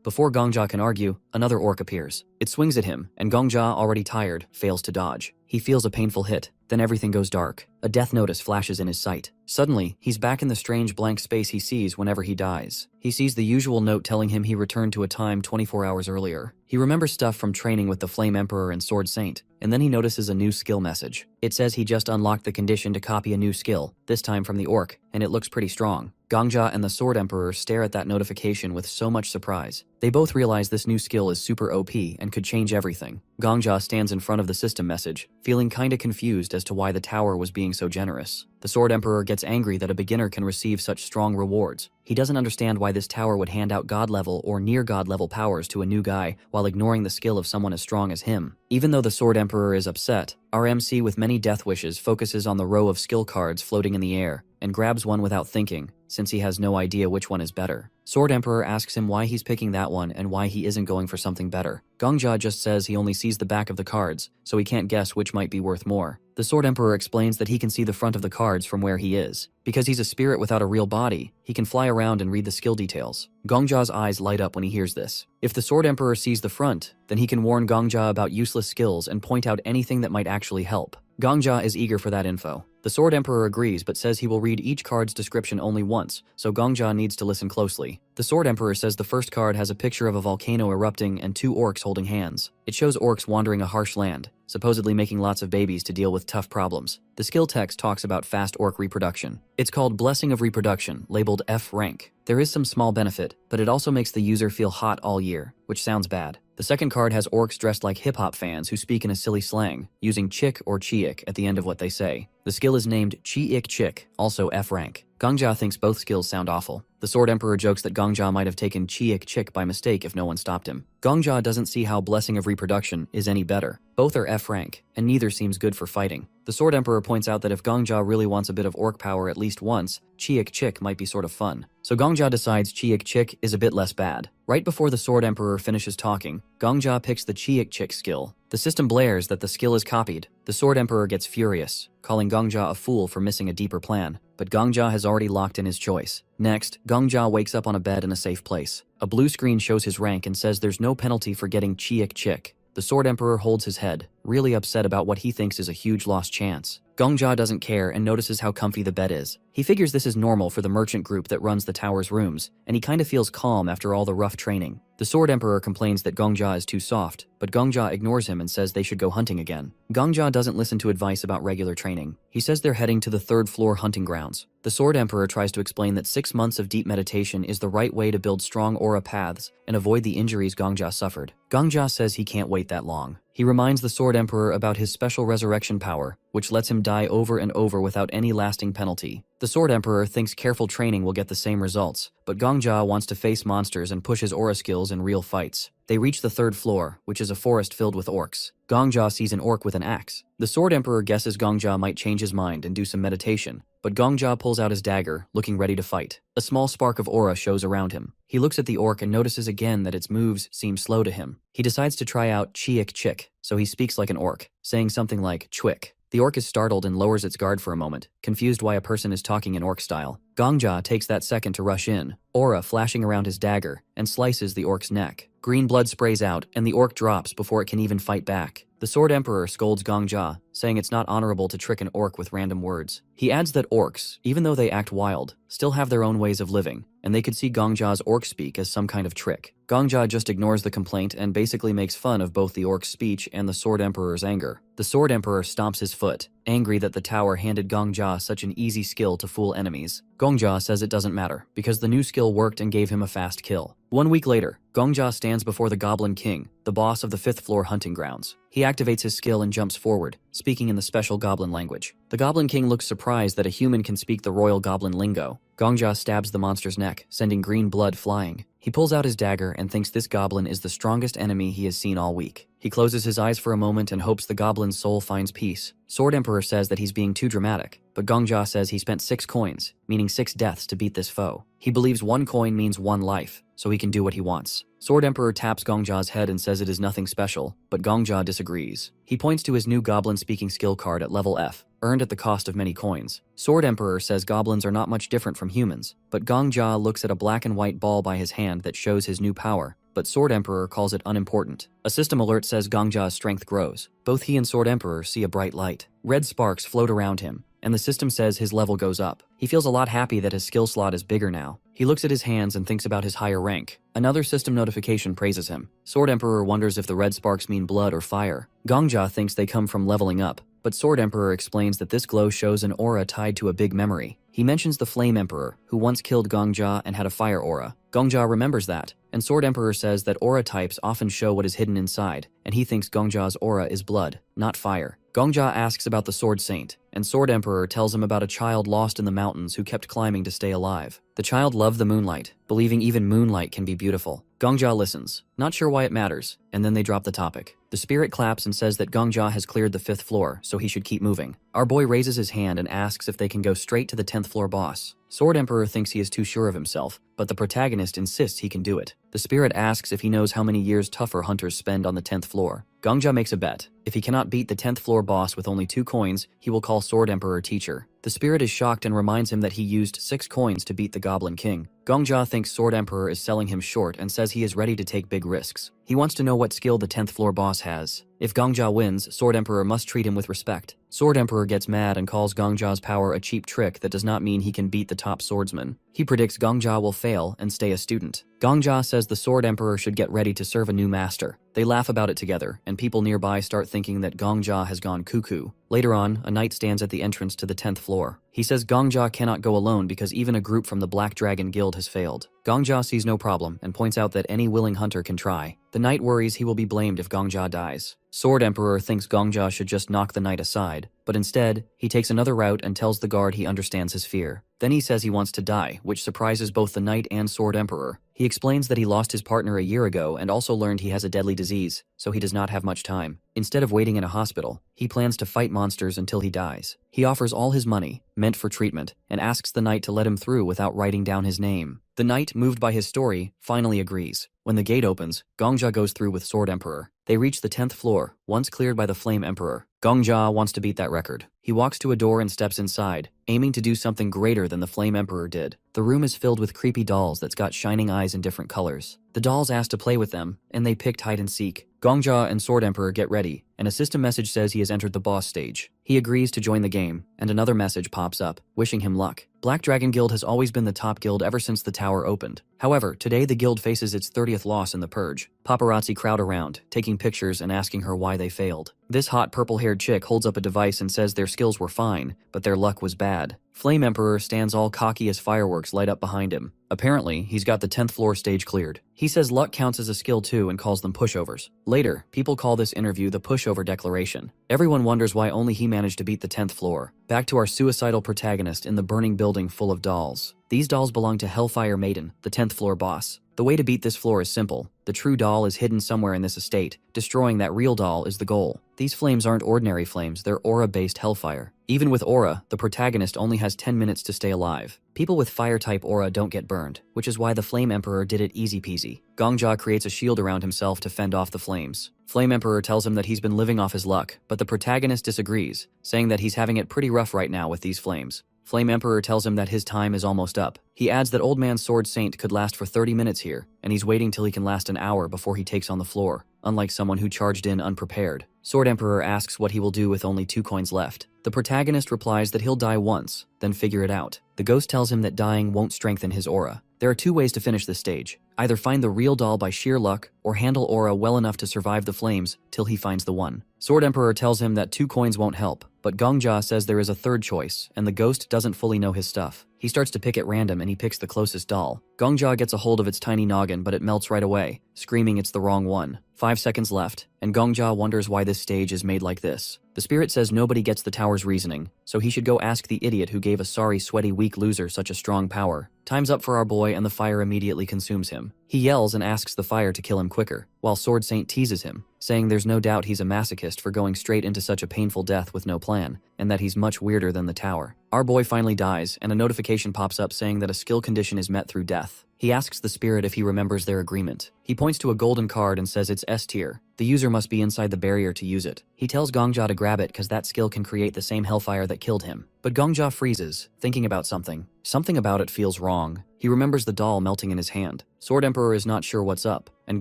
Before Gongja can argue, another orc appears. It swings at him, and Gongja, already tired, fails to dodge. He feels a painful hit, then everything goes dark. A death notice flashes in his sight. Suddenly, he's back in the strange blank space he sees whenever he dies. He sees the usual note telling him he returned to a time 24 hours earlier. He remembers stuff from training with the Flame Emperor and Sword Saint, and then he notices a new skill message. It says he just unlocked the condition to copy a new skill, this time from the orc, and it looks pretty strong. Gongja and the Sword Emperor stare at that notification with so much surprise. They both realize this new skill is super OP and could change everything. Gongja stands in front of the system message, feeling kinda confused as to why the tower was being so generous. The Sword Emperor gets angry that a beginner can receive such strong rewards. He doesn't understand why this tower would hand out god-level or near-god-level powers to a new guy while ignoring the skill of someone as strong as him. Even though the Sword Emperor is upset, our MC with many death wishes focuses on the row of skill cards floating in the air and grabs one without thinking, since he has no idea which one is better. Sword Emperor asks him why he's picking that one and why he isn't going for something better. Gongja just says he only sees the back of the cards, so he can't guess which might be worth more. The Sword Emperor explains that he can see the front of the cards from where he is. Because he's a spirit without a real body, he can fly around and read the skill details. Gongja's eyes light up when he hears this. If the Sword Emperor sees the front, then he can warn Gongja about useless skills and point out anything that might actually help. Gongja is eager for that info. The Sword Emperor agrees but says he will read each card's description only once, so Gongja needs to listen closely. The Sword Emperor says the first card has a picture of a volcano erupting and two orcs holding hands. It shows orcs wandering a harsh land, supposedly making lots of babies to deal with tough problems. The skill text talks about fast orc reproduction. It's called Blessing of Reproduction, labeled F rank. There is some small benefit, but it also makes the user feel hot all year, which sounds bad. The second card has orcs dressed like hip-hop fans who speak in a silly slang, using chick or chiik at the end of what they say. The skill is named Chi-ik Chick, also F rank. Gongja thinks both skills sound awful. The Sword Emperor jokes that Gongja might have taken Chi-ik Chick by mistake if no one stopped him. Gongja doesn't see how Blessing of Reproduction is any better. Both are F rank, and neither seems good for fighting. The Sword Emperor points out that if Gongja really wants a bit of orc power at least once, Chi-ik Chick might be sort of fun. So Gongja decides Chi-ik Chick is a bit less bad. Right before the Sword Emperor finishes talking, Gongja picks the Chi-ik Chick skill. The system blares that the skill is copied. The Sword Emperor gets furious, calling Gongja a fool for missing a deeper plan. But Gongja has already locked in his choice. Next, Gongja wakes up on a bed in a safe place. A blue screen shows his rank and says there's no penalty for getting Chi-ik Chick. The Sword Emperor holds his head, really upset about what he thinks is a huge lost chance. Gongja doesn't care and notices how comfy the bed is. He figures this is normal for the merchant group that runs the tower's rooms, and he kinda feels calm after all the rough training. The Sword Emperor complains that Gongja is too soft, but Gongja ignores him and says they should go hunting again. Gongja doesn't listen to advice about regular training. He says they're heading to the third floor hunting grounds. The Sword Emperor tries to explain that 6 months of deep meditation is the right way to build strong aura paths and avoid the injuries Gongja suffered. Gongja says he can't wait that long. He reminds the Sword Emperor about his special resurrection power, which lets him die over and over without any lasting penalty. The Sword Emperor thinks careful training will get the same results, but Gongja wants to face monsters and push his aura skills in real fights. They reach the third floor, which is a forest filled with orcs. Gongja sees an orc with an axe. The Sword Emperor guesses Gongja might change his mind and do some meditation, but Gongja pulls out his dagger, looking ready to fight. A small spark of aura shows around him. He looks at the orc and notices again that its moves seem slow to him. He decides to try out Chi-ik Chick, so he speaks like an orc, saying something like Chwick. The orc is startled and lowers its guard for a moment, confused why a person is talking in orc style. Gongja takes that second to rush in, aura flashing around his dagger, and slices the orc's neck. Green blood sprays out, and the orc drops before it can even fight back. The Sword Emperor scolds Gongja, saying it's not honorable to trick an orc with random words. He adds that orcs, even though they act wild, still have their own ways of living, and they could see Gongja's orc speak as some kind of trick. Gongja just ignores the complaint and basically makes fun of both the orc's speech and the Sword Emperor's anger. The Sword Emperor stomps his foot, angry that the tower handed Gongja such an easy skill to fool enemies. Gongja says it doesn't matter, because the new skill worked and gave him a fast kill. 1 week later, Gongja stands before the Goblin King, the boss of the 5th floor hunting grounds. He activates his skill and jumps forward, speaking in the special goblin language. The Goblin King looks surprised that a human can speak the royal goblin lingo. Gongja stabs the monster's neck, sending green blood flying. He pulls out his dagger and thinks this goblin is the strongest enemy he has seen all week. He closes his eyes for a moment and hopes the goblin's soul finds peace. Sword Emperor says that he's being too dramatic, but Gongja says he spent 6 coins, meaning 6 deaths to beat this foe. He believes 1 coin means 1 life, so he can do what he wants. Sword Emperor taps Gongja's head and says it is nothing special, but Gongja disagrees. He points to his new goblin speaking skill card at level F, earned at the cost of many coins. Sword Emperor says goblins are not much different from humans, but Gongja looks at a black and white ball by his hand that shows his new power, but Sword Emperor calls it unimportant. A system alert says Gongja's strength grows. Both he and Sword Emperor see a bright light. Red sparks float around him, and the system says his level goes up. He feels a lot happy that his skill slot is bigger now. He looks at his hands and thinks about his higher rank. Another system notification praises him. Sword Emperor wonders if the red sparks mean blood or fire. Gongja thinks they come from leveling up, but Sword Emperor explains that this glow shows an aura tied to a big memory. He mentions the Flame Emperor, who once killed Gongja and had a fire aura. Gongja remembers that, and Sword Emperor says that aura types often show what is hidden inside, and he thinks Gongja's aura is blood, not fire. Gongja asks about the Sword Saint, and Sword Emperor tells him about a child lost in the mountains who kept climbing to stay alive. The child loved the moonlight, believing even moonlight can be beautiful. Gongja listens, not sure why it matters, and then they drop the topic. The spirit claps and says that Gongja has cleared the 5th floor, so he should keep moving. Our boy raises his hand and asks if they can go straight to the 10th floor boss. Sword Emperor thinks he is too sure of himself, but the protagonist insists he can do it. The spirit asks if he knows how many years tougher hunters spend on the 10th floor. Gongja makes a bet. If he cannot beat the 10th floor boss with only 2 coins, he will call Sword Emperor teacher. The spirit is shocked and reminds him that he used 6 coins to beat the Goblin King. Gongja thinks Sword Emperor is selling him short and says he is ready to take big risks. He wants to know what skill the 10th floor boss has. If Gongja wins, Sword Emperor must treat him with respect. Sword Emperor gets mad and calls Gongja's power a cheap trick that does not mean he can beat the top swordsman. He predicts Gongja will fail and stay a student. Gongja says the Sword Emperor should get ready to serve a new master. They laugh about it together, and people nearby start thinking that Gongja has gone cuckoo. Later on, a knight stands at the entrance to the 10th floor. He says Gongja cannot go alone because even a group from the Black Dragon Guild has failed. Gongja sees no problem and points out that any willing hunter can try. The knight worries he will be blamed if Gongja dies. Sword Emperor thinks Gongja should just knock the knight aside, but instead, he takes another route and tells the guard he understands his fear. Then he says he wants to die, which surprises both the knight and Sword Emperor. He explains that he lost his partner a year ago and also learned he has a deadly disease, so he does not have much time. Instead of waiting in a hospital, he plans to fight monsters until he dies. He offers all his money, meant for treatment, and asks the knight to let him through without writing down his name. The knight, moved by his story, finally agrees. When the gate opens, Gongja goes through with Sword Emperor. They reach the 10th floor, once cleared by the Flame Emperor. Gongja wants to beat that record. He walks to a door and steps inside, aiming to do something greater than the Flame Emperor did. The room is filled with creepy dolls that's got shining eyes in different colors. The dolls ask to play with them, and they picked hide and seek. Gongja and Sword Emperor get ready, and a system message says he has entered the boss stage. He agrees to join the game, and another message pops up, wishing him luck. Black Dragon Guild has always been the top guild ever since the tower opened. However, today the guild faces its 30th loss in the purge. Paparazzi crowd around, taking pictures and asking her why they failed. This hot purple-haired chick holds up a device and says their skills were fine, but their luck was bad. Flame Emperor stands all cocky as fireworks light up behind him. Apparently, he's got the 10th floor stage cleared. He says luck counts as a skill too and calls them pushovers. Later, people call this interview the pushover declaration. Everyone wonders why only he managed to beat the 10th floor. Back to our suicidal protagonist in the burning building full of dolls. These dolls belong to Hellfire Maiden, the 10th floor boss. The way to beat this floor is simple. The true doll is hidden somewhere in this estate. Destroying that real doll is the goal. These flames aren't ordinary flames, they're aura-based hellfire. Even with aura, the protagonist only has 10 minutes to stay alive. People with fire-type aura don't get burned, which is why the Flame Emperor did it easy peasy. Gongja creates a shield around himself to fend off the flames. Flame Emperor tells him that he's been living off his luck, but the protagonist disagrees, saying that he's having it pretty rough right now with these flames. Flame Emperor tells him that his time is almost up. He adds that Old Man Sword Saint could last for 30 minutes here, and he's waiting till he can last an hour before he takes on the floor, unlike someone who charged in unprepared. Sword Emperor asks what he will do with only 2 coins left. The protagonist replies that he'll die once, then figure it out. The ghost tells him that dying won't strengthen his aura. There are 2 ways to finish this stage. Either find the real doll by sheer luck, or handle aura well enough to survive the flames till he finds the one. Sword Emperor tells him that 2 coins won't help, but Gongja says there is a third choice, and the ghost doesn't fully know his stuff. He starts to pick at random and he picks the closest doll. Gongja gets a hold of its tiny noggin, but it melts right away, screaming it's the wrong one. 5 seconds left, and Gongja wonders why this stage is made like this. The spirit says nobody gets the tower's reasoning, so he should go ask the idiot who gave a sorry, sweaty, weak loser such a strong power. Time's up for our boy, and the fire immediately consumes him. He yells and asks the fire to kill him quicker, while Sword Saint teases him, saying there's no doubt he's a masochist for going straight into such a painful death with no plan, and that he's much weirder than the tower. Our boy finally dies, and a notification pops up saying that a skill condition is met through death. He asks the spirit if he remembers their agreement. He points to a golden card and says it's S tier. The user must be inside the barrier to use it. He tells Gongja to grab it because that skill can create the same hellfire that killed him. But Gongja freezes, thinking about something. Something about it feels wrong. He remembers the doll melting in his hand. Sword Emperor is not sure what's up, and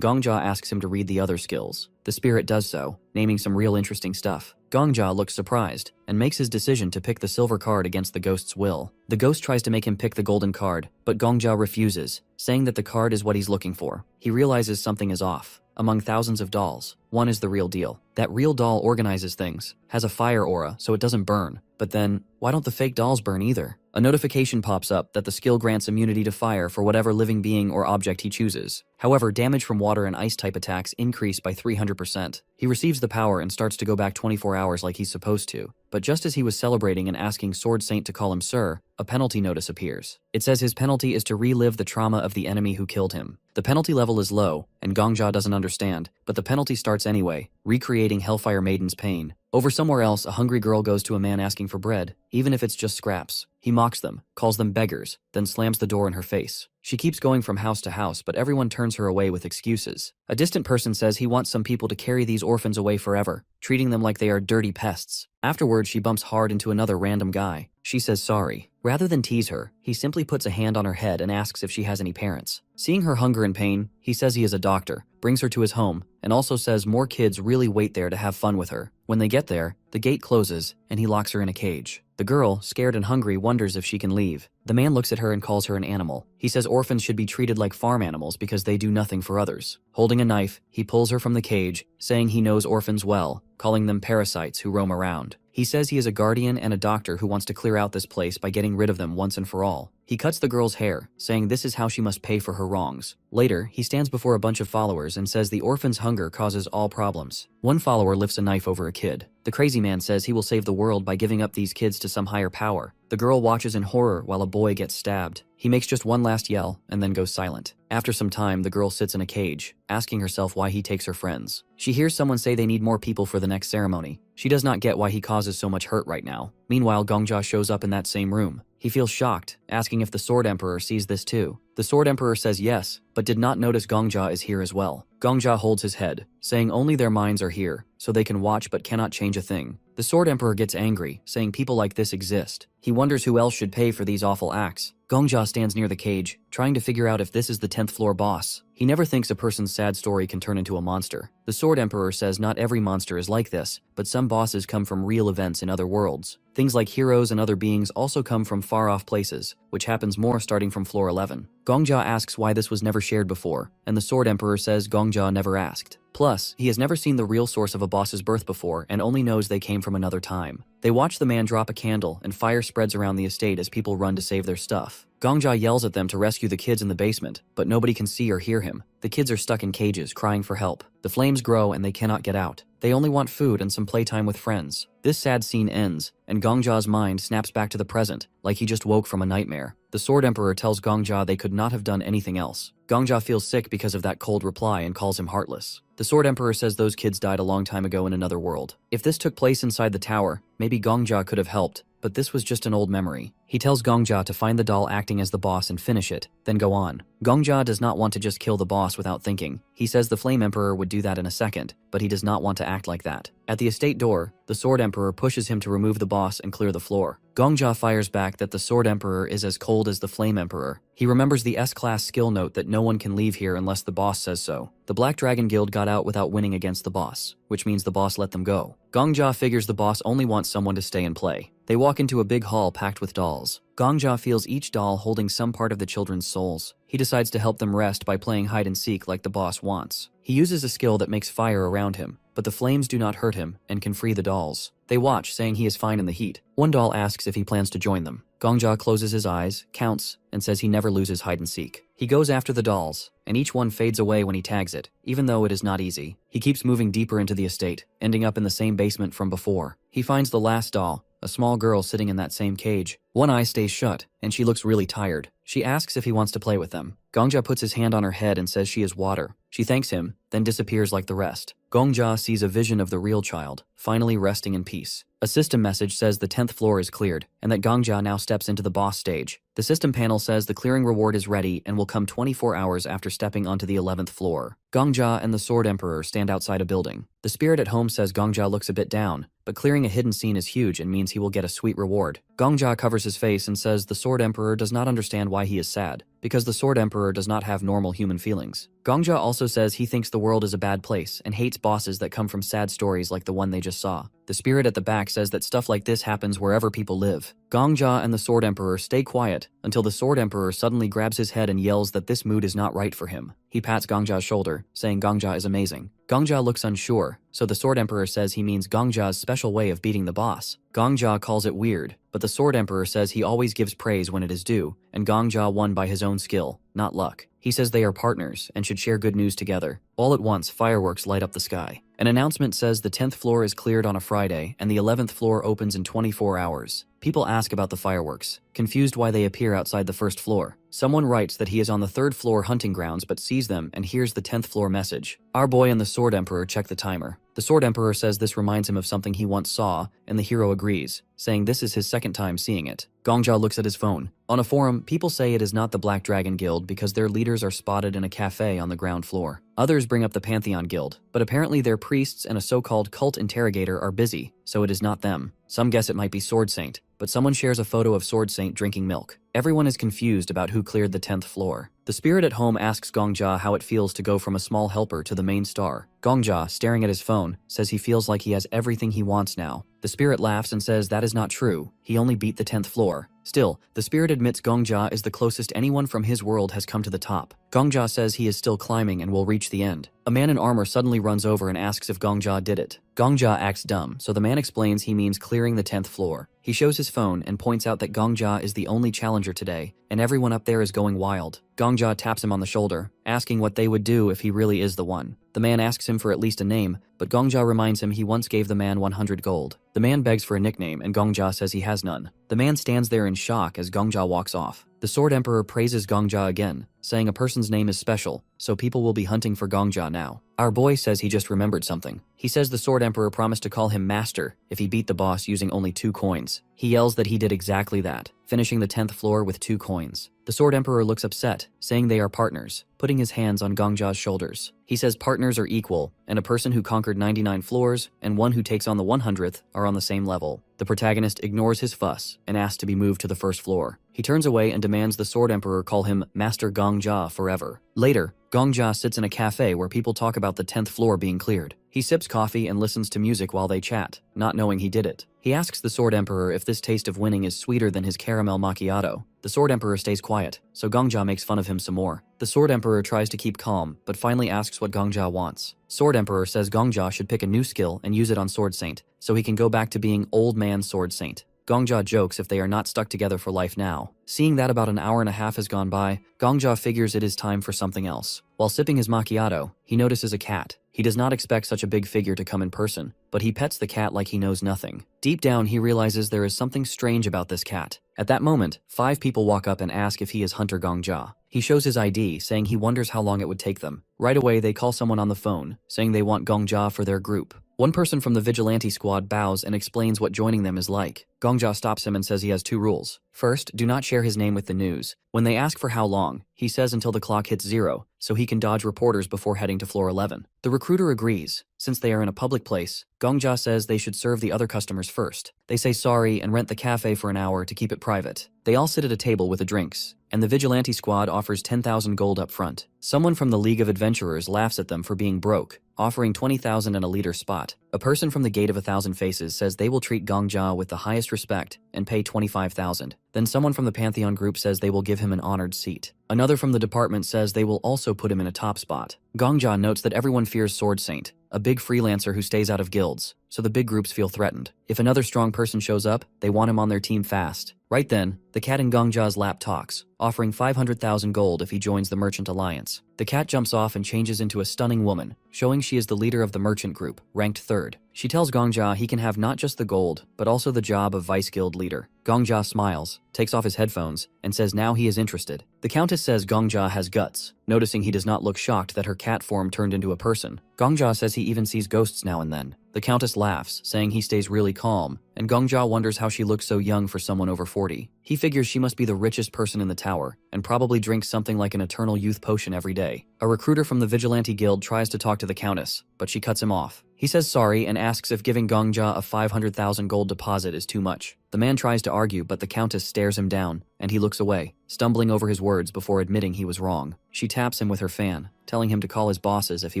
Gongja asks him to read the other skills. The spirit does so, naming some real interesting stuff. Gongja looks surprised, and makes his decision to pick the silver card against the ghost's will. The ghost tries to make him pick the golden card, but Gongja refuses, saying that the card is what he's looking for. He realizes something is off. Among thousands of dolls, one is the real deal. That real doll organizes things, has a fire aura so it doesn't burn. But then, why don't the fake dolls burn either? A notification pops up that the skill grants immunity to fire for whatever living being or object he chooses. However, damage from water and ice type attacks increase by 300%. He receives the power and starts to go back 24 hours like he's supposed to. But just as he was celebrating and asking Sword Saint to call him sir, a penalty notice appears. It says his penalty is to relive the trauma of the enemy who killed him. The penalty level is low, and Gongja doesn't understand, but the penalty starts anyway, recreating Hellfire Maiden's pain. Over somewhere else, a hungry girl goes to a man asking for bread, even if it's just scraps. He mocks them, calls them beggars, then slams the door in her face. She keeps going from house to house, but everyone turns her away with excuses. A distant person says he wants some people to carry these orphans away forever, treating them like they are dirty pests. Afterwards, she bumps hard into another random guy. She says sorry. Rather than tease her, he simply puts a hand on her head and asks if she has any parents. Seeing her hunger and pain, he says he is a doctor, brings her to his home, and also says more kids really wait there to have fun with her. When they get there, the gate closes, and he locks her in a cage. The girl, scared and hungry, wonders if she can leave. The man looks at her and calls her an animal. He says orphans should be treated like farm animals because they do nothing for others. Holding a knife, he pulls her from the cage, saying he knows orphans well, calling them parasites who roam around. He says he is a guardian and a doctor who wants to clear out this place by getting rid of them once and for all. He cuts the girl's hair, saying this is how she must pay for her wrongs. Later, he stands before a bunch of followers and says the orphan's hunger causes all problems. One follower lifts a knife over a kid. The crazy man says he will save the world by giving up these kids to some higher power. The girl watches in horror while a boy gets stabbed. He makes just one last yell and then goes silent. After some time, the girl sits in a cage, asking herself why he takes her friends. She hears someone say they need more people for the next ceremony. She does not get why he causes so much hurt right now. Meanwhile, Gongja shows up in that same room. He feels shocked, asking if the Sword Emperor sees this too. The Sword Emperor says yes, but did not notice Gongja is here as well. Gongja holds his head, saying only their minds are here, so they can watch but cannot change a thing. The Sword Emperor gets angry, saying people like this exist. He wonders who else should pay for these awful acts. Gongja stands near the cage, trying to figure out if this is the 10th floor boss. He never thinks a person's sad story can turn into a monster. The Sword Emperor says not every monster is like this, but some bosses come from real events in other worlds. Things like heroes and other beings also come from far-off places, which happens more starting from floor 11. Gongja asks why this was never shared before, and the Sword Emperor says Gongja never asked. Plus, he has never seen the real source of a boss's birth before and only knows they came from another time. They watch the man drop a candle and fire spreads around the estate as people run to save their stuff. Gongja yells at them to rescue the kids in the basement, but nobody can see or hear him. The kids are stuck in cages, crying for help. The flames grow and they cannot get out. They only want food and some playtime with friends. This sad scene ends, and Gongja's mind snaps back to the present, like he just woke from a nightmare. The Sword Emperor tells Gongja they could not have done anything else. Gongja feels sick because of that cold reply and calls him heartless. The Sword Emperor says those kids died a long time ago in another world. If this took place inside the tower, maybe Gongja could have helped, but this was just an old memory. He tells Gongjia to find the doll acting as the boss and finish it, then go on. Gongjia does not want to just kill the boss without thinking. He says the Flame Emperor would do that in a second, but he does not want to act like that. At the estate door, the Sword Emperor pushes him to remove the boss and clear the floor. Gongjia fires back that the Sword Emperor is as cold as the Flame Emperor. He remembers the S-class skill note that no one can leave here unless the boss says so. The Black Dragon Guild got out without winning against the boss, which means the boss let them go. Gongjia figures the boss only wants someone to stay and play. They walk into a big hall packed with dolls. Gongjia feels each doll holding some part of the children's souls. He decides to help them rest by playing hide and seek like the boss wants. He uses a skill that makes fire around him, but the flames do not hurt him and can free the dolls. They watch, saying he is fine in the heat. One doll asks if he plans to join them. Gongjia closes his eyes, counts, and says he never loses hide and seek. He goes after the dolls, and each one fades away when he tags it, even though it is not easy. He keeps moving deeper into the estate, ending up in the same basement from before. He finds the last doll, a small girl sitting in that same cage. One eye stays shut, and she looks really tired. She asks if he wants to play with them. Gongjia puts his hand on her head and says she is water. She thanks him, then disappears like the rest. Gongjia sees a vision of the real child, finally resting in peace. A system message says the 10th floor is cleared, and that Gongjia now steps into the boss stage. The system panel says the clearing reward is ready and will come 24 hours after stepping onto the 11th floor. Gongjia and the Sword Emperor stand outside a building. The spirit at home says Gongjia looks a bit down, but clearing a hidden scene is huge and means he will get a sweet reward. Gongjia covers his face and says the Sword Emperor does not understand why he is sad, because the Sword Emperor does not have normal human feelings. Gongjia also says he thinks the world is a bad place and hates bosses that come from sad stories like the one they just saw. The spirit at the back says that stuff like this happens wherever people live. Gongjia and the Sword Emperor stay quiet until the Sword Emperor suddenly grabs his head and yells that this mood is not right for him. He pats Gongjia's shoulder, saying Gongjia is amazing. Gongjia looks unsure, so the Sword Emperor says he means Gongjia's special way of beating the boss. Gongjia calls it weird, but the Sword Emperor says he always gives praise when it is due, and Gongjia won by his own skill, not luck. He says they are partners and should share good news together. All at once, fireworks light up the sky. An announcement says the 10th floor is cleared on a Friday and the 11th floor opens in 24 hours. People ask about the fireworks, confused why they appear outside the first floor. Someone writes that he is on the 3rd floor hunting grounds but sees them and hears the 10th floor message. Our boy and the Sword Emperor check the timer. The Sword Emperor says this reminds him of something he once saw, and the hero agrees, saying this is his second time seeing it. Gongjia looks at his phone. On a forum, people say it is not the Black Dragon Guild because their leaders are spotted in a cafe on the ground floor. Others bring up the Pantheon Guild, but apparently their priests and a so-called cult interrogator are busy, so it is not them. Some guess it might be Sword Saint, but someone shares a photo of Sword Saint drinking milk. Everyone is confused about who cleared the 10th floor. The spirit at home asks Gongjia how it feels to go from a small helper to the main star. Gongjia, staring at his phone, says he feels like he has everything he wants now. The spirit laughs and says that is not true. He only beat the 10th floor. Still, the spirit admits Gongjia is the closest anyone from his world has come to the top. Gongjia says he is still climbing and will reach the end. A man in armor suddenly runs over and asks if Gongjia did it. Gongjia acts dumb, so the man explains he means clearing the 10th floor. He shows his phone and points out that Gongjia is the only challenger today, and everyone up there is going wild. Gongjia taps him on the shoulder, asking what they would do if he really is the one. The man asks him for at least a name, but Gongjia reminds him he once gave the man 100 gold. The man begs for a nickname and Gongjia says he has none. The man stands there in shock as Gongjia walks off. The Sword Emperor praises Gongjia again, saying a person's name is special, so people will be hunting for Gongjia now. Our boy says he just remembered something. He says the Sword Emperor promised to call him Master if he beat the boss using only 2 coins. He yells that he did exactly that, finishing the 10th floor with 2 coins. The Sword Emperor looks upset, saying they are partners, putting his hands on Gongjia's shoulders. He says partners are equal, and a person who conquered 99 floors and one who takes on the 100th are on the same level. The protagonist ignores his fuss and asks to be moved to the first floor. He turns away and demands the Sword Emperor call him Master Gongjia forever. Later, Gongjia sits in a cafe where people talk about the 10th floor being cleared. He sips coffee and listens to music while they chat, not knowing he did it. He asks the Sword Emperor if this taste of winning is sweeter than his caramel macchiato. The Sword Emperor stays quiet, so Gongjia makes fun of him some more. The Sword Emperor tries to keep calm, but finally asks what Gongjia wants. Sword Emperor says Gongjia should pick a new skill and use it on Sword Saint, so he can go back to being Old Man Sword Saint. Gongjia jokes if they are not stuck together for life now. Seeing that about an hour and a half has gone by, Gongjia figures it is time for something else. While sipping his macchiato, he notices a cat. He does not expect such a big figure to come in person, but he pets the cat like he knows nothing. Deep down, he realizes there is something strange about this cat. At that moment, 5 people walk up and ask if he is Hunter Gongjia. He shows his ID, saying he wonders how long it would take them. Right away, they call someone on the phone, saying they want Gongjia for their group. One person from the vigilante squad bows and explains what joining them is like. Gongjia stops him and says he has 2 rules. First, do not share his name with the news. When they ask for how long, he says until the clock hits 0, so he can dodge reporters before heading to floor 11. The recruiter agrees. Since they are in a public place, Gongjia says they should serve the other customers first. They say sorry and rent the cafe for an hour to keep it private. They all sit at a table with the drinks, and the vigilante squad offers 10,000 gold up front. Someone from the League of Adventurers laughs at them for being broke, offering 20,000 and a leader spot. A person from the Gate of 1,000 Faces says they will treat Gongjia with the highest respect and pay 25,000. Then someone from the Pantheon group says they will give him an honored seat. Another from the department says they will also put him in a top spot. Gongjia notes that everyone fears Sword Saint, a big freelancer who stays out of guilds, so the big groups feel threatened. If another strong person shows up, they want him on their team fast. Right then, the cat in Gongjia's lap talks, offering 500,000 gold if he joins the Merchant Alliance. The cat jumps off and changes into a stunning woman, showing she is the leader of the merchant group, ranked 3rd. She tells Gongjia he can have not just the gold, but also the job of vice guild leader. Gongjia smiles, takes off his headphones, and says now he is interested. The countess says Gongjia has guts, noticing he does not look shocked that her cat form turned into a person. Gongjia says he even sees ghosts now and then. The countess laughs, saying he stays really calm, and Gongjia wonders how she looks so young for someone over 40. He figures she must be the richest person in the tower, and probably drinks something like an eternal youth potion every day. A recruiter from the Vigilante Guild tries to talk to the countess, but she cuts him off. He says sorry and asks if giving Gongjia a 500,000 gold deposit is too much. The man tries to argue, but the countess stares him down, and he looks away, stumbling over his words before admitting he was wrong. She taps him with her fan, telling him to call his bosses if he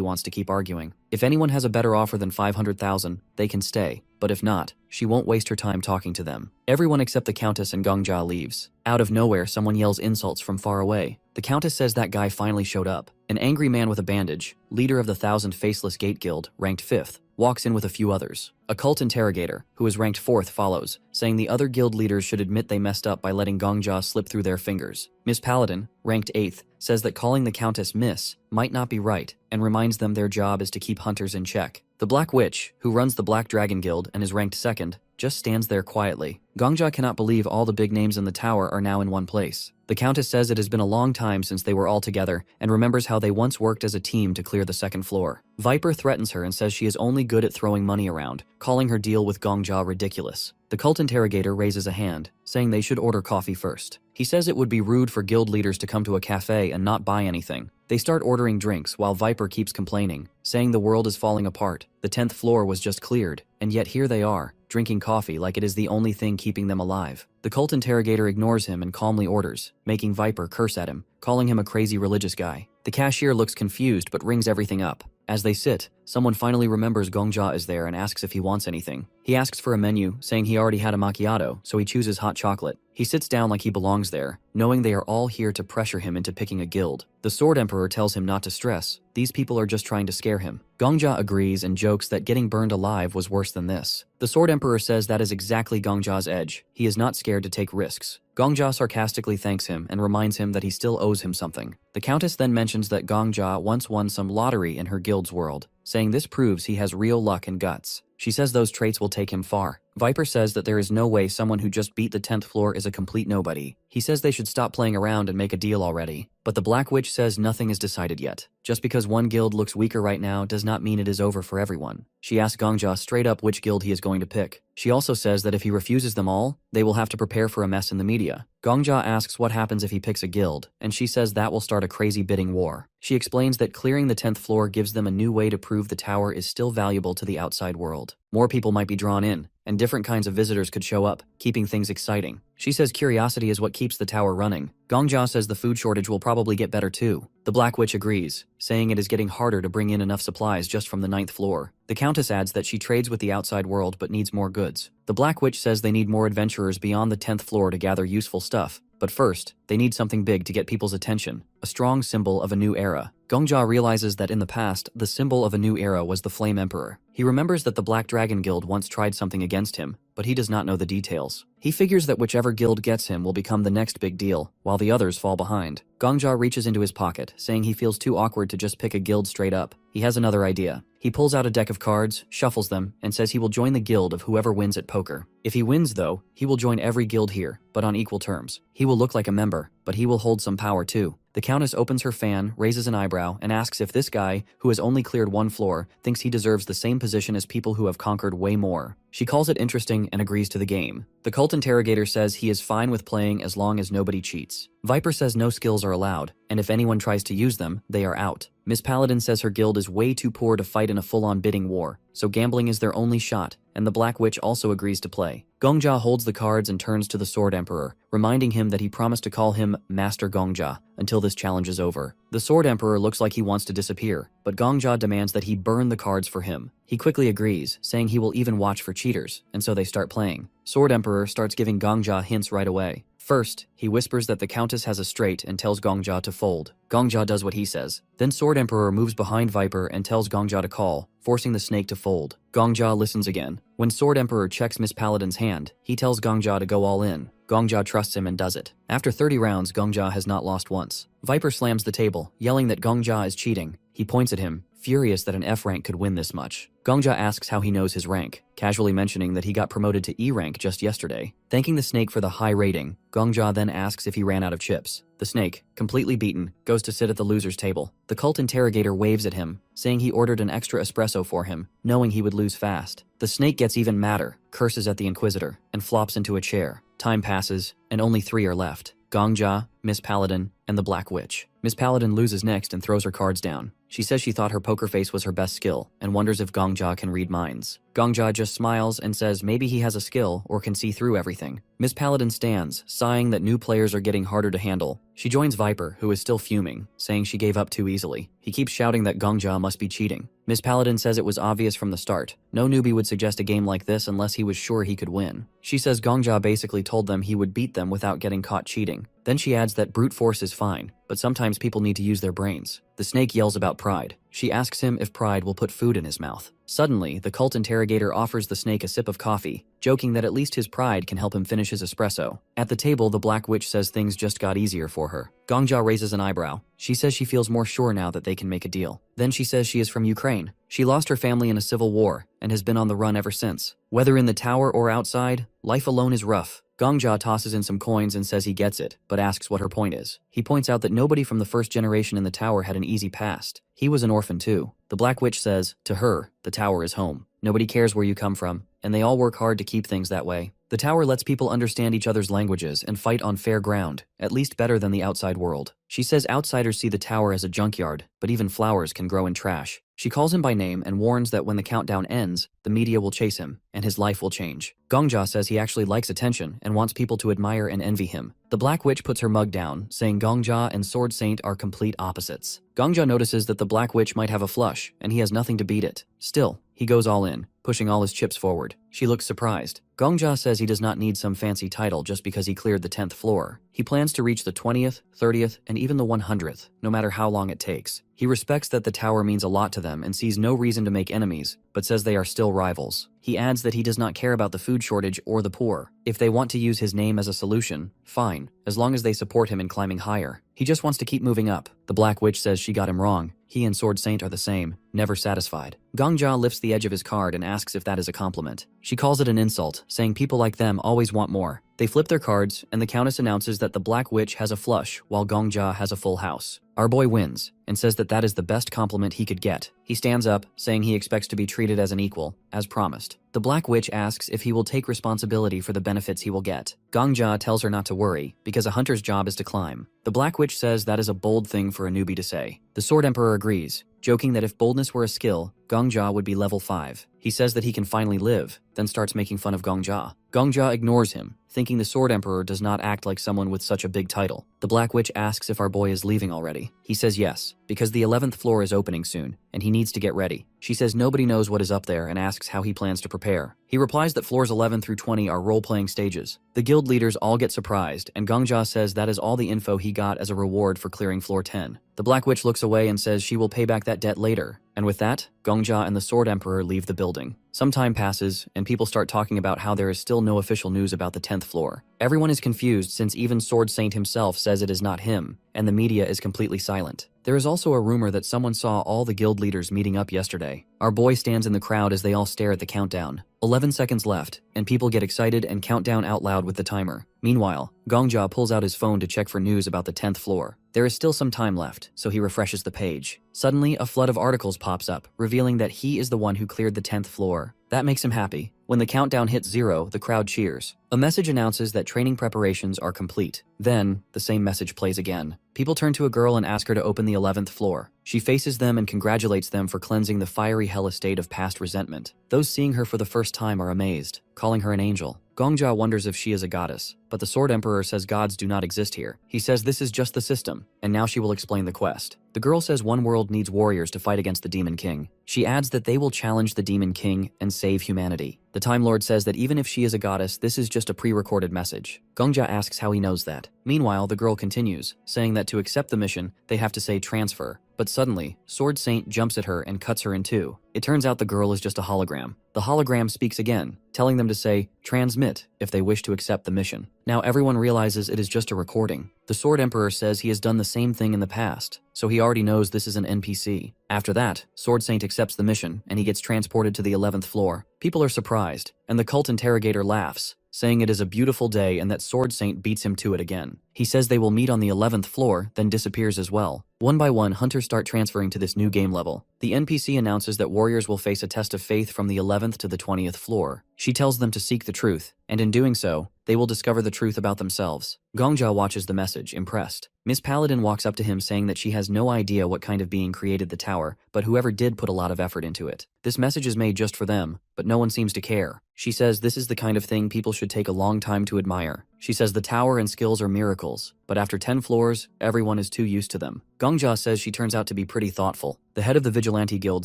wants to keep arguing. If anyone has a better offer than 500,000, they can stay, but if not, she won't waste her time talking to them. Everyone except the countess and Gongjia leaves. Out of nowhere, someone yells insults from far away. The countess says that guy finally showed up. An angry man with a bandage, leader of the 1,000 Faceless Gate Guild, ranked 5th, walks in with a few others. A cult interrogator, who is ranked 4th, follows, saying the other guild leaders should admit they messed up by letting Gongjia slip through their fingers. Miss Paladin, ranked 8th, says that calling the countess Miss might not be right, and reminds them their job is to keep hunters in check. The Black Witch, who runs the Black Dragon Guild and is ranked 2nd, just stands there quietly. Gongjia cannot believe all the big names in the tower are now in one place. The countess says it has been a long time since they were all together, and remembers how they once worked as a team to clear the 2nd floor. Viper threatens her and says she is only good at throwing money around, calling her deal with Gongjia ridiculous. The cult interrogator raises a hand, saying they should order coffee first. He says it would be rude for guild leaders to come to a cafe and not buy anything. They start ordering drinks while Viper keeps complaining, saying the world is falling apart. The 10th floor was just cleared, and yet here they are, drinking coffee like it is the only thing keeping them alive. The cult interrogator ignores him and calmly orders, making Viper curse at him, calling him a crazy religious guy. The cashier looks confused but rings everything up. As they sit, someone finally remembers Gongjia is there and asks if he wants anything. He asks for a menu, saying he already had a macchiato, so he chooses hot chocolate. He sits down like he belongs there, knowing they are all here to pressure him into picking a guild. The Sword Emperor tells him not to stress. These people are just trying to scare him. Gongjia agrees and jokes that getting burned alive was worse than this. The Sword Emperor says that is exactly Gongjia's edge. He is not scared to take risks. Gongjia sarcastically thanks him and reminds him that he still owes him something. The Countess then mentions that Gongjia once won some lottery in her guild's world, saying this proves he has real luck and guts. She says those traits will take him far. Viper says that there is no way someone who just beat the 10th floor is a complete nobody. He says they should stop playing around and make a deal already. But the Black Witch says nothing is decided yet. Just because one guild looks weaker right now does not mean it is over for everyone. She asks Gongjia straight up which guild he is going to pick. She also says that if he refuses them all, they will have to prepare for a mess in the media. Gongjia asks what happens if he picks a guild, and she says that will start a crazy bidding war. She explains that clearing the 10th floor gives them a new way to prove the tower is still valuable to the outside world. More people might be drawn in, and different kinds of visitors could show up, keeping things exciting. She says curiosity is what keeps the tower running. Gongjia says the food shortage will probably get better too. The Black Witch agrees, saying it is getting harder to bring in enough supplies just from the 9th floor. The Countess adds that she trades with the outside world but needs more goods. The Black Witch says they need more adventurers beyond the 10th floor to gather useful stuff. But first, they need something big to get people's attention, a strong symbol of a new era. Gongjia realizes that in the past, the symbol of a new era was the Flame Emperor. He remembers that the Black Dragon Guild once tried something against him, but he does not know the details. He figures that whichever guild gets him will become the next big deal, while the others fall behind. Gongjia reaches into his pocket, saying he feels too awkward to just pick a guild straight up. He has another idea. He pulls out a deck of cards, shuffles them, and says he will join the guild of whoever wins at poker. If he wins though, he will join every guild here, but on equal terms. He will look like a member, but he will hold some power too. The Countess opens her fan, raises an eyebrow, and asks if this guy, who has only cleared 1 floor, thinks he deserves the same position as people who have conquered way more. She calls it interesting and agrees to the game. The cult interrogator says he is fine with playing as long as nobody cheats. Viper says no skills are allowed, and if anyone tries to use them, they are out. Miss Paladin says her guild is way too poor to fight in a full-on bidding war, so gambling is their only shot, and the Black Witch also agrees to play. Gongja holds the cards and turns to the Sword Emperor, reminding him that he promised to call him Master Gongja until this challenge is over. The Sword Emperor looks like he wants to disappear, but Gongja demands that he burn the cards for him. He quickly agrees, saying he will even watch for cheaters, and so they start playing. Sword Emperor starts giving Gongja hints right away. First, he whispers that the Countess has a straight and tells Gongja to fold. Gongja does what he says. Then Sword Emperor moves behind Viper and tells Gongja to call, forcing the snake to fold. Gongja listens again. When Sword Emperor checks Miss Paladin's hand, he tells Gongja to go all in. Gongja trusts him and does it. After 30 rounds, Gongja has not lost once. Viper slams the table, yelling that Gongja is cheating. He points at him, furious that an F rank could win this much. Gongja asks how he knows his rank, casually mentioning that he got promoted to E rank just yesterday. Thanking the snake for the high rating, Gongja then asks if he ran out of chips. The snake, completely beaten, goes to sit at the loser's table. The cult interrogator waves at him, saying he ordered an extra espresso for him, knowing he would lose fast. The snake gets even madder, curses at the Inquisitor, and flops into a chair. Time passes, and only 3 are left. Gongja, Miss Paladin, and the Black Witch. Miss Paladin loses next and throws her cards down. She says she thought her poker face was her best skill, and wonders if Gongja can read minds. Gongja just smiles and says maybe he has a skill or can see through everything. Miss Paladin stands, sighing that new players are getting harder to handle. She joins Viper, who is still fuming, saying she gave up too easily. He keeps shouting that Gongja must be cheating. Miss Paladin says it was obvious from the start. No newbie would suggest a game like this unless he was sure he could win. She says Gongja basically told them he would beat them without getting caught cheating. Then she adds that brute force is fine, but sometimes people need to use their brains. The snake yells about pride. She asks him if pride will put food in his mouth. Suddenly, the cult interrogator offers the snake a sip of coffee, joking that at least his pride can help him finish his espresso. At the table, the Black Witch says things just got easier for her. Gongja raises an eyebrow. She says she feels more sure now that they can make a deal. Then she says she is from Ukraine. She lost her family in a civil war and has been on the run ever since. Whether in the tower or outside, life alone is rough. Gongja tosses in some coins and says he gets it, but asks what her point is. He points out that nobody from the first generation in the tower had an easy past. He was an orphan too. The Black Witch says, to her, the tower is home. Nobody cares where you come from, and they all work hard to keep things that way. The tower lets people understand each other's languages and fight on fair ground, at least better than the outside world. She says outsiders see the tower as a junkyard, but even flowers can grow in trash. She calls him by name and warns that when the countdown ends, the media will chase him, and his life will change. Gongja says he actually likes attention and wants people to admire and envy him. The Black Witch puts her mug down, saying Gongja and Sword Saint are complete opposites. Gongja notices that the Black Witch might have a flush, and he has nothing to beat it. Still, he goes all in, pushing all his chips forward. She looks surprised. Gongja says he does not need some fancy title just because he cleared the 10th floor. He plans to reach the 20th, 30th, and even the 100th, no matter how long it takes. He respects that the tower means a lot to them and sees no reason to make enemies, but says they are still rivals. He adds that he does not care about the food shortage or the poor. If they want to use his name as a solution, fine, as long as they support him in climbing higher. He just wants to keep moving up. The Black Witch says she got him wrong. He and Sword Saint are the same, never satisfied. Gongja lifts the edge of his card and asks if that is a compliment. She calls it an insult, saying people like them always want more. They flip their cards, and the Countess announces that the Black Witch has a flush, while Gongja has a full house. Our boy wins, and says that that is the best compliment he could get. He stands up, saying he expects to be treated as an equal, as promised. The Black Witch asks if he will take responsibility for the benefits he will get. Gongja tells her not to worry, because a hunter's job is to climb. The Black Witch says that is a bold thing for a newbie to say. The Sword Emperor agrees, joking that if boldness were a skill, Gongja would be level 5. He says that he can finally live, then starts making fun of Gongja. Gongja ignores him, thinking the Sword Emperor does not act like someone with such a big title. The Black Witch asks if our boy is leaving already. He says yes, because the 11th floor is opening soon, and he needs to get ready. She says nobody knows what is up there and asks how he plans to prepare. He replies that floors 11 through 20 are role-playing stages. The guild leaders all get surprised, and Gongja says that is all the info he got as a reward for clearing floor 10. The Black Witch looks away and says she will pay back that debt later. And with that, Gongja and the Sword Emperor leave the building. Some time passes, and people start talking about how there is still no official news about the 10th floor. Everyone is confused since even Sword Saint himself says it is not him, and the media is completely silent. There is also a rumor that someone saw all the guild leaders meeting up yesterday. Our boy stands in the crowd as they all stare at the countdown. 11 seconds left, and people get excited and count down out loud with the timer. Meanwhile, Gongja pulls out his phone to check for news about the 10th floor. There is still some time left, so he refreshes the page. Suddenly, a flood of articles pops up, revealing that he is the one who cleared the 10th floor. That makes him happy. When the countdown hits 0, the crowd cheers. A message announces that training preparations are complete. Then, the same message plays again. People turn to a girl and ask her to open the 11th floor. She faces them and congratulates them for cleansing the fiery hell estate of past resentment. Those seeing her for the first time are amazed, calling her an angel. Gongja wonders if she is a goddess, but the Sword Emperor says gods do not exist here. He says this is just the system, and now she will explain the quest. The girl says one world needs warriors to fight against the Demon King. She adds that they will challenge the Demon King and save humanity. The Time Lord says that even if she is a goddess, this is just a pre-recorded message. Gongja asks how he knows that. Meanwhile, the girl continues, saying that to accept the mission, they have to say transfer. But suddenly, Sword Saint jumps at her and cuts her in two. It turns out the girl is just a hologram. The hologram speaks again, telling them to say, transmit, if they wish to accept the mission. Now everyone realizes it is just a recording. The Sword Emperor says he has done the same thing in the past, so he already knows this is an NPC. After that, Sword Saint accepts the mission, and he gets transported to the 11th floor. People are surprised, and the cult interrogator laughs, saying it is a beautiful day and that Sword Saint beats him to it again. He says they will meet on the 11th floor, then disappears as well. One by one, hunters start transferring to this new game level. The NPC announces that warriors will face a test of faith from the 11th to the 20th floor. She tells them to seek the truth, and in doing so, they will discover the truth about themselves. Gongja watches the message, impressed. Miss Paladin walks up to him saying that she has no idea what kind of being created the tower, but whoever did put a lot of effort into it. This message is made just for them, but no one seems to care. She says this is the kind of thing people should take a long time to admire. She says the tower and skills are miracles, but after 10 floors, everyone is too used to them. Gongja says she turns out to be pretty thoughtful. The head of the Vigilante Guild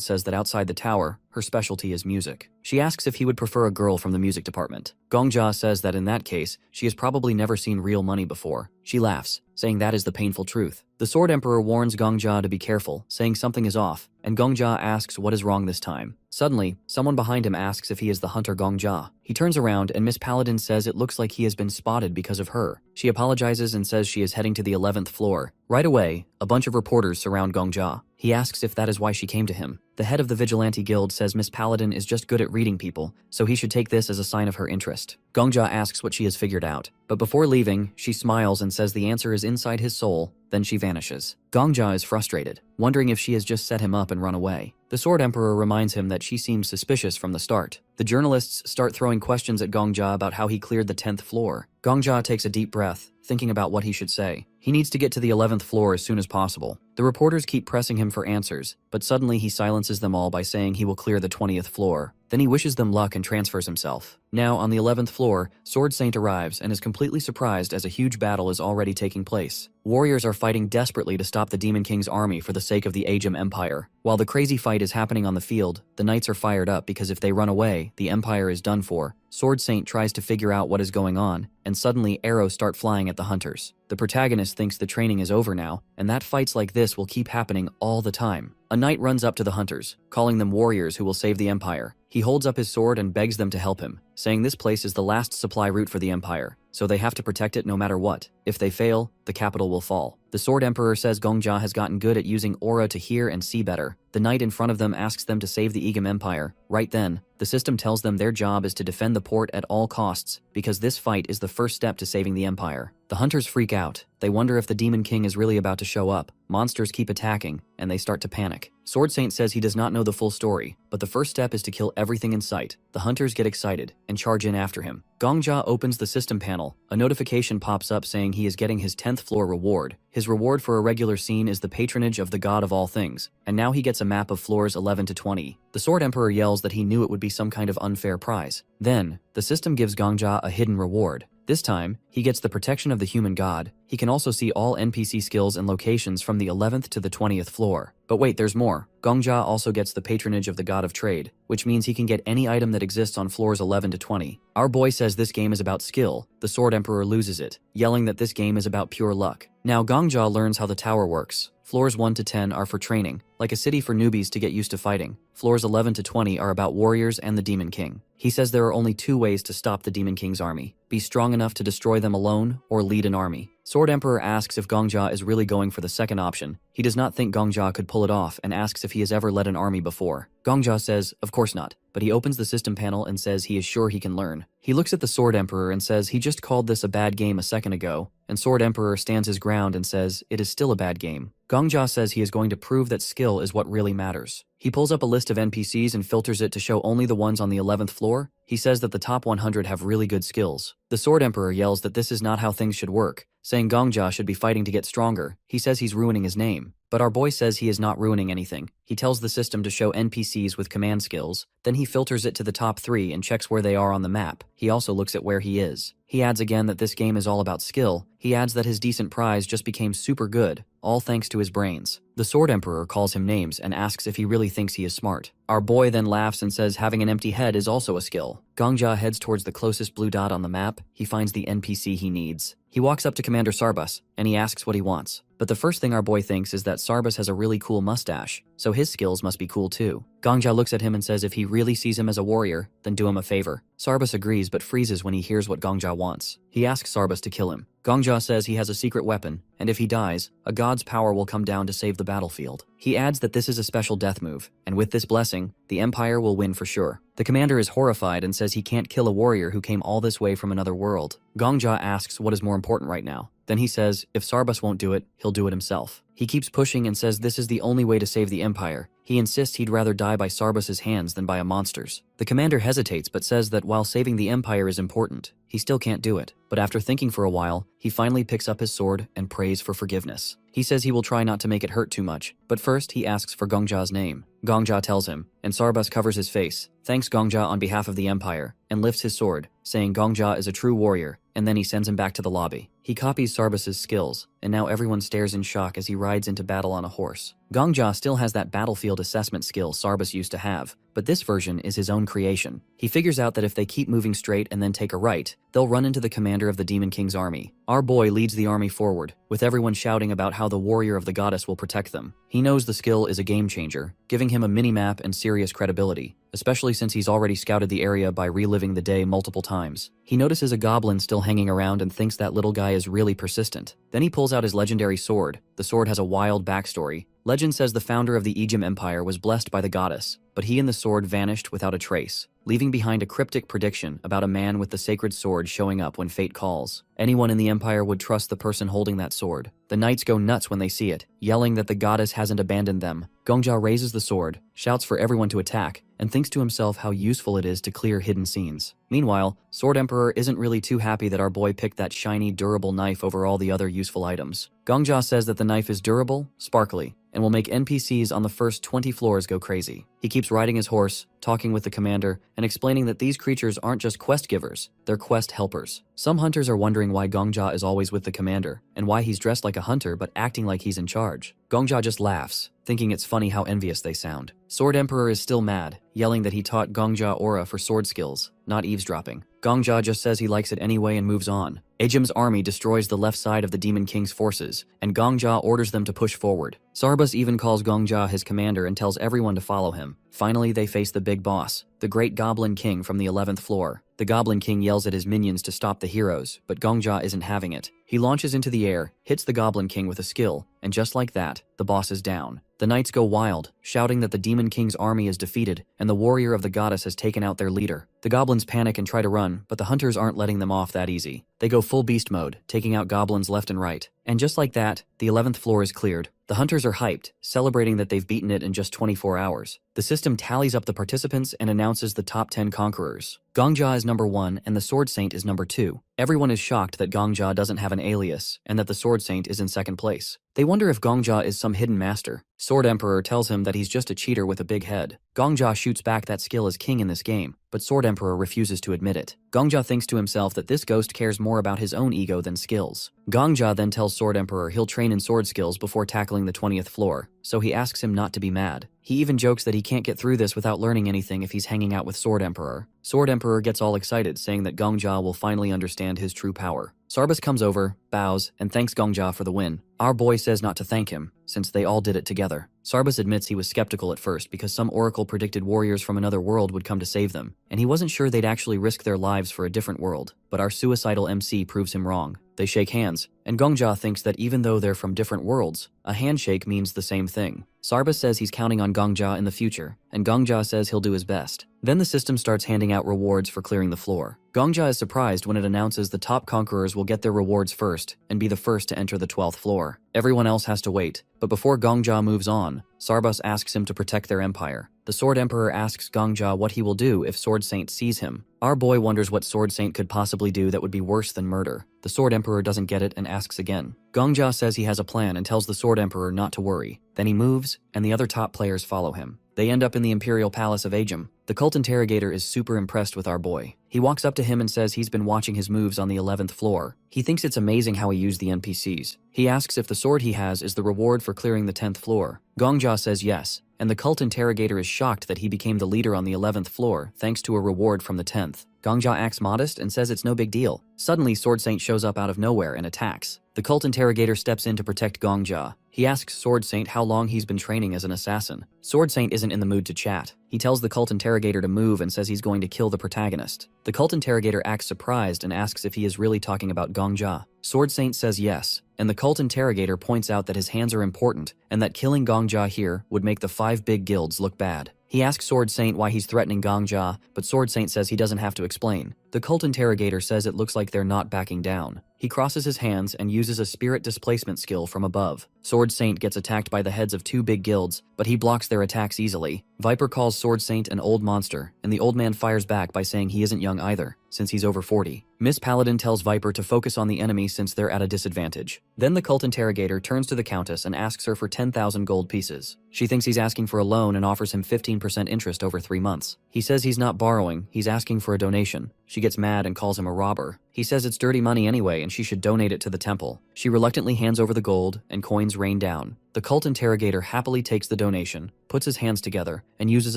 says that outside the tower, her specialty is music. She asks if he would prefer a girl from the music department. Gongja says that in that case, she has probably never seen real money before. She laughs, saying that is the painful truth. The Sword Emperor warns Gongja to be careful, saying something is off, and Gongja asks what is wrong this time. Suddenly, someone behind him asks if he is the hunter Gongja. He turns around and Miss Paladin says it looks like he has been spotted because of her. She apologizes and says she is heading to the 11th floor. Right away, a bunch of reporters surround Gongja. He asks if that is why she came to him. The head of the Vigilante Guild says Miss Paladin is just good at reading people, so he should take this as a sign of her interest. Gongja asks what she has figured out, but before leaving, she smiles and says the answer is inside his soul, then she vanishes. Gongja is frustrated, wondering if she has just set him up and run away. The Sword Emperor reminds him that she seems suspicious from the start. The journalists start throwing questions at Gongja about how he cleared the 10th floor. Gongja takes a deep breath, thinking about what he should say. He needs to get to the 11th floor as soon as possible. The reporters keep pressing him for answers, but suddenly he silences them all by saying he will clear the 20th floor. Then he wishes them luck and transfers himself. Now, on the 11th floor, Sword Saint arrives and is completely surprised as a huge battle is already taking place. Warriors are fighting desperately to stop the Demon King's army for the sake of the Ajum Empire. While the crazy fight is happening on the field, the knights are fired up because if they run away, the Empire is done for. Sword Saint tries to figure out what is going on, and suddenly arrows start flying at the hunters. The protagonist thinks the training is over now, and that fights like this will keep happening all the time. A knight runs up to the hunters, calling them warriors who will save the Empire. He holds up his sword and begs them to help him, saying this place is the last supply route for the Empire, so they have to protect it no matter what. If they fail, the capital will fall. The Sword Emperor says Gongja has gotten good at using aura to hear and see better. The knight in front of them asks them to save the Ajum Empire. Right then, the system tells them their job is to defend the port at all costs, because this fight is the first step to saving the Empire. The hunters freak out. They wonder if the Demon King is really about to show up. Monsters keep attacking, and they start to panic. Sword Saint says he does not know the full story, but the first step is to kill everything in sight. The hunters get excited and charge in after him. Gongja opens the system panel. A notification pops up saying he is getting his 10th floor reward. His reward for a regular scene is the patronage of the god of all things, and now he gets a map of floors 11 to 20. The Sword Emperor yells that he knew it would be some kind of unfair prize. Then, the system gives Gongja a hidden reward. This time, he gets the protection of the human god. He can also see all NPC skills and locations from the 11th to the 20th floor. But wait, there's more. Gongja also gets the patronage of the god of trade, which means he can get any item that exists on floors 11 to 20. Our boy says this game is about skill. The Sword Emperor loses it, yelling that this game is about pure luck. Now Gongja learns how the tower works. Floors 1 to 10 are for training, like a city for newbies to get used to fighting. Floors 11 to 20 are about warriors and the Demon King. He says there are only two ways to stop the Demon King's army: be strong enough to destroy them alone, or lead an army. Sword Emperor asks if Gongja is really going for the second option. He does not think Gongja could pull it off and asks if he has ever led an army before. Gongja says, of course not. but he opens the system panel and says he is sure he can learn. He looks at the Sword Emperor and says he just called this a bad game a second ago, and Sword Emperor stands his ground and says it is still a bad game. Gongja says he is going to prove that skill is what really matters. He pulls up a list of NPCs and filters it to show only the ones on the 11th floor. He says that the top 100 have really good skills. The Sword Emperor yells that this is not how things should work, saying Gongja should be fighting to get stronger. He says he's ruining his name. But our boy says he is not ruining anything. He tells the system to show NPCs with command skills, then he filters it to the top 3 and checks where they are on the map. He also looks at where he is. He adds again that this game is all about skill. He adds that his decent prize just became super good, all thanks to his brains. The Sword Emperor calls him names and asks if he really thinks he is smart. Our boy then laughs and says having an empty head is also a skill. Gongja heads towards the closest blue dot on the map. He finds the NPC he needs. He walks up to Commander Sarbus, and he asks what he wants. But the first thing our boy thinks is that Sarbus has a really cool mustache, so his skills must be cool too. Gongja looks at him and says if he really sees him as a warrior, then do him a favor. Sarbus agrees but freezes when he hears what Gongja wants. He asks Sarbus to kill him. Gongja says he has a secret weapon, and if he dies, a god's power will come down to save the battlefield. He adds that this is a special death move, and with this blessing, the Empire will win for sure. The commander is horrified and says he can't kill a warrior who came all this way from another world. Gongja asks what is more important right now. Then he says if Sarbus won't do it, he'll do it himself. He keeps pushing and says this is the only way to save the Empire. He insists he'd rather die by Sarbus's hands than by a monster's. The commander hesitates but says that while saving the Empire is important, he still can't do it. But after thinking for a while, he finally picks up his sword and prays for forgiveness. He says he will try not to make it hurt too much, but first he asks for Gongja's name. Gongja tells him, and Sarbus covers his face, thanks Gongja on behalf of the Empire, and lifts his sword, saying Gongja is a true warrior, and then he sends him back to the lobby. He copies Sarbus's skills, and now everyone stares in shock as he rides into battle on a horse. Gongja still has that battlefield assessment skill Sarbus used to have, but this version is his own creation. He figures out that if they keep moving straight and then take a right, they'll run into the commander of the Demon King's army. Our boy leads the army forward, with everyone shouting about how the warrior of the goddess will protect them. He knows the skill is a game changer, giving him a mini-map and serious credibility, especially since he's already scouted the area by reliving the day multiple times. He notices a goblin still hanging around and thinks that little guy is really persistent. Then he pulls out his legendary sword. The sword has a wild backstory. Legend says the founder of the Ejim Empire was blessed by the goddess, but he and the sword vanished without a trace, leaving behind a cryptic prediction about a man with the sacred sword showing up when fate calls. Anyone in the Empire would trust the person holding that sword. The knights go nuts when they see it, yelling that the goddess hasn't abandoned them. Gongja raises the sword, shouts for everyone to attack, and thinks to himself how useful it is to clear hidden scenes. Meanwhile, Sword Emperor isn't really too happy that our boy picked that shiny, durable knife over all the other useful items. Gongja says that the knife is durable, sparkly, and will make NPCs on the first 20 floors go crazy. He keeps riding his horse, talking with the commander, and explaining that these creatures aren't just quest givers, they're quest helpers. Some hunters are wondering why Gongja is always with the commander, and why he's dressed like a hunter but acting like he's in charge. Gongja just laughs, thinking it's funny how envious they sound. Sword Emperor is still mad, yelling that he taught Gongja aura for sword skills, not eavesdropping. Gongja just says he likes it anyway and moves on. Ejim's army destroys the left side of the Demon King's forces, and Gongja orders them to push forward. Sarbus even calls Gongja his commander and tells everyone to follow him. Finally, they face the big boss, the Great Goblin King from the 11th floor. The Goblin King yells at his minions to stop the heroes, but Gongja isn't having it. He launches into the air, hits the Goblin King with a skill, and just like that, the boss is down. The knights go wild, shouting that the Demon King's army is defeated, and the warrior of the goddess has taken out their leader. The goblins panic and try to run, but the hunters aren't letting them off that easy. They go full beast mode, taking out goblins left and right. And just like that, the 11th floor is cleared. The hunters are hyped, celebrating that they've beaten it in just 24 hours. The system tallies up the participants and announces the top 10 conquerors. Gongja is number 1 and the Sword Saint is number 2. Everyone is shocked that Gongja doesn't have an alias and that the Sword Saint is in second place. They wonder if Gongja is some hidden master. Sword Emperor tells him that he's just a cheater with a big head. Gongja shoots back that skill is king in this game, but Sword Emperor refuses to admit it. Gongja thinks to himself that this ghost cares more about his own ego than skills. Gongja then tells Sword Emperor he'll train in sword skills before tackling the 20th floor, so he asks him not to be mad. He even jokes that he can't get through this without learning anything if he's hanging out with Sword Emperor. Sword Emperor gets all excited, saying that Gongja will finally understand his true power. Sarbus comes over, bows, and thanks Gongja for the win. Our boy says not to thank him, since they all did it together. Sarbus admits he was skeptical at first because some oracle predicted warriors from another world would come to save them, and he wasn't sure they'd actually risk their lives for a different world, but our suicidal MC proves him wrong. They shake hands, and Gongja thinks that even though they're from different worlds, a handshake means the same thing. Sarba says he's counting on Gongja in the future, and Gongja says he'll do his best. Then the system starts handing out rewards for clearing the floor. Gongja is surprised when it announces the top conquerors will get their rewards first and be the first to enter the 12th floor. Everyone else has to wait, but before Gongja moves on, Sarbas asks him to protect their empire. The Sword Emperor asks Gongja what he will do if Sword Saint sees him. Our boy wonders what Sword Saint could possibly do that would be worse than murder. The Sword Emperor doesn't get it and asks again. Gongja says he has a plan and tells the Sword Emperor not to worry. Then he moves, and the other top players follow him. They end up in the Imperial Palace of Ajum. The cult interrogator is super impressed with our boy. He walks up to him and says he's been watching his moves on the 11th floor. He thinks it's amazing how he used the NPCs. He asks if the sword he has is the reward for clearing the 10th floor. Gongja says yes, and the cult interrogator is shocked that he became the leader on the 11th floor thanks to a reward from the 10th. Gongja acts modest and says it's no big deal. Suddenly, Sword Saint shows up out of nowhere and attacks. The cult interrogator steps in to protect Gongja. He asks Sword Saint how long he's been training as an assassin. Sword Saint isn't in the mood to chat. He tells the cult interrogator to move and says he's going to kill the protagonist. The cult interrogator acts surprised and asks if he is really talking about Gongja. Sword Saint says yes, and the cult interrogator points out that his hands are important and that killing Gongja here would make the 5 big guilds look bad. He asks Sword Saint why he's threatening Gongja, but Sword Saint says he doesn't have to explain. The cult interrogator says it looks like they're not backing down. He crosses his hands and uses a spirit displacement skill from above. Sword Saint gets attacked by the heads of 2 big guilds, but he blocks their attacks easily. Viper calls Sword Saint an old monster, and the old man fires back by saying he isn't young either, since he's over 40. Miss Paladin tells Viper to focus on the enemy since they're at a disadvantage. Then the cult interrogator turns to the Countess and asks her for 10,000 gold pieces. She thinks he's asking for a loan and offers him 15% interest over 3 months. He says he's not borrowing, he's asking for a donation. She gets mad and calls him a robber. He says it's dirty money anyway and she should donate it to the temple. She reluctantly hands over the gold and coins rain down. The cult interrogator happily takes the donation, puts his hands together, and uses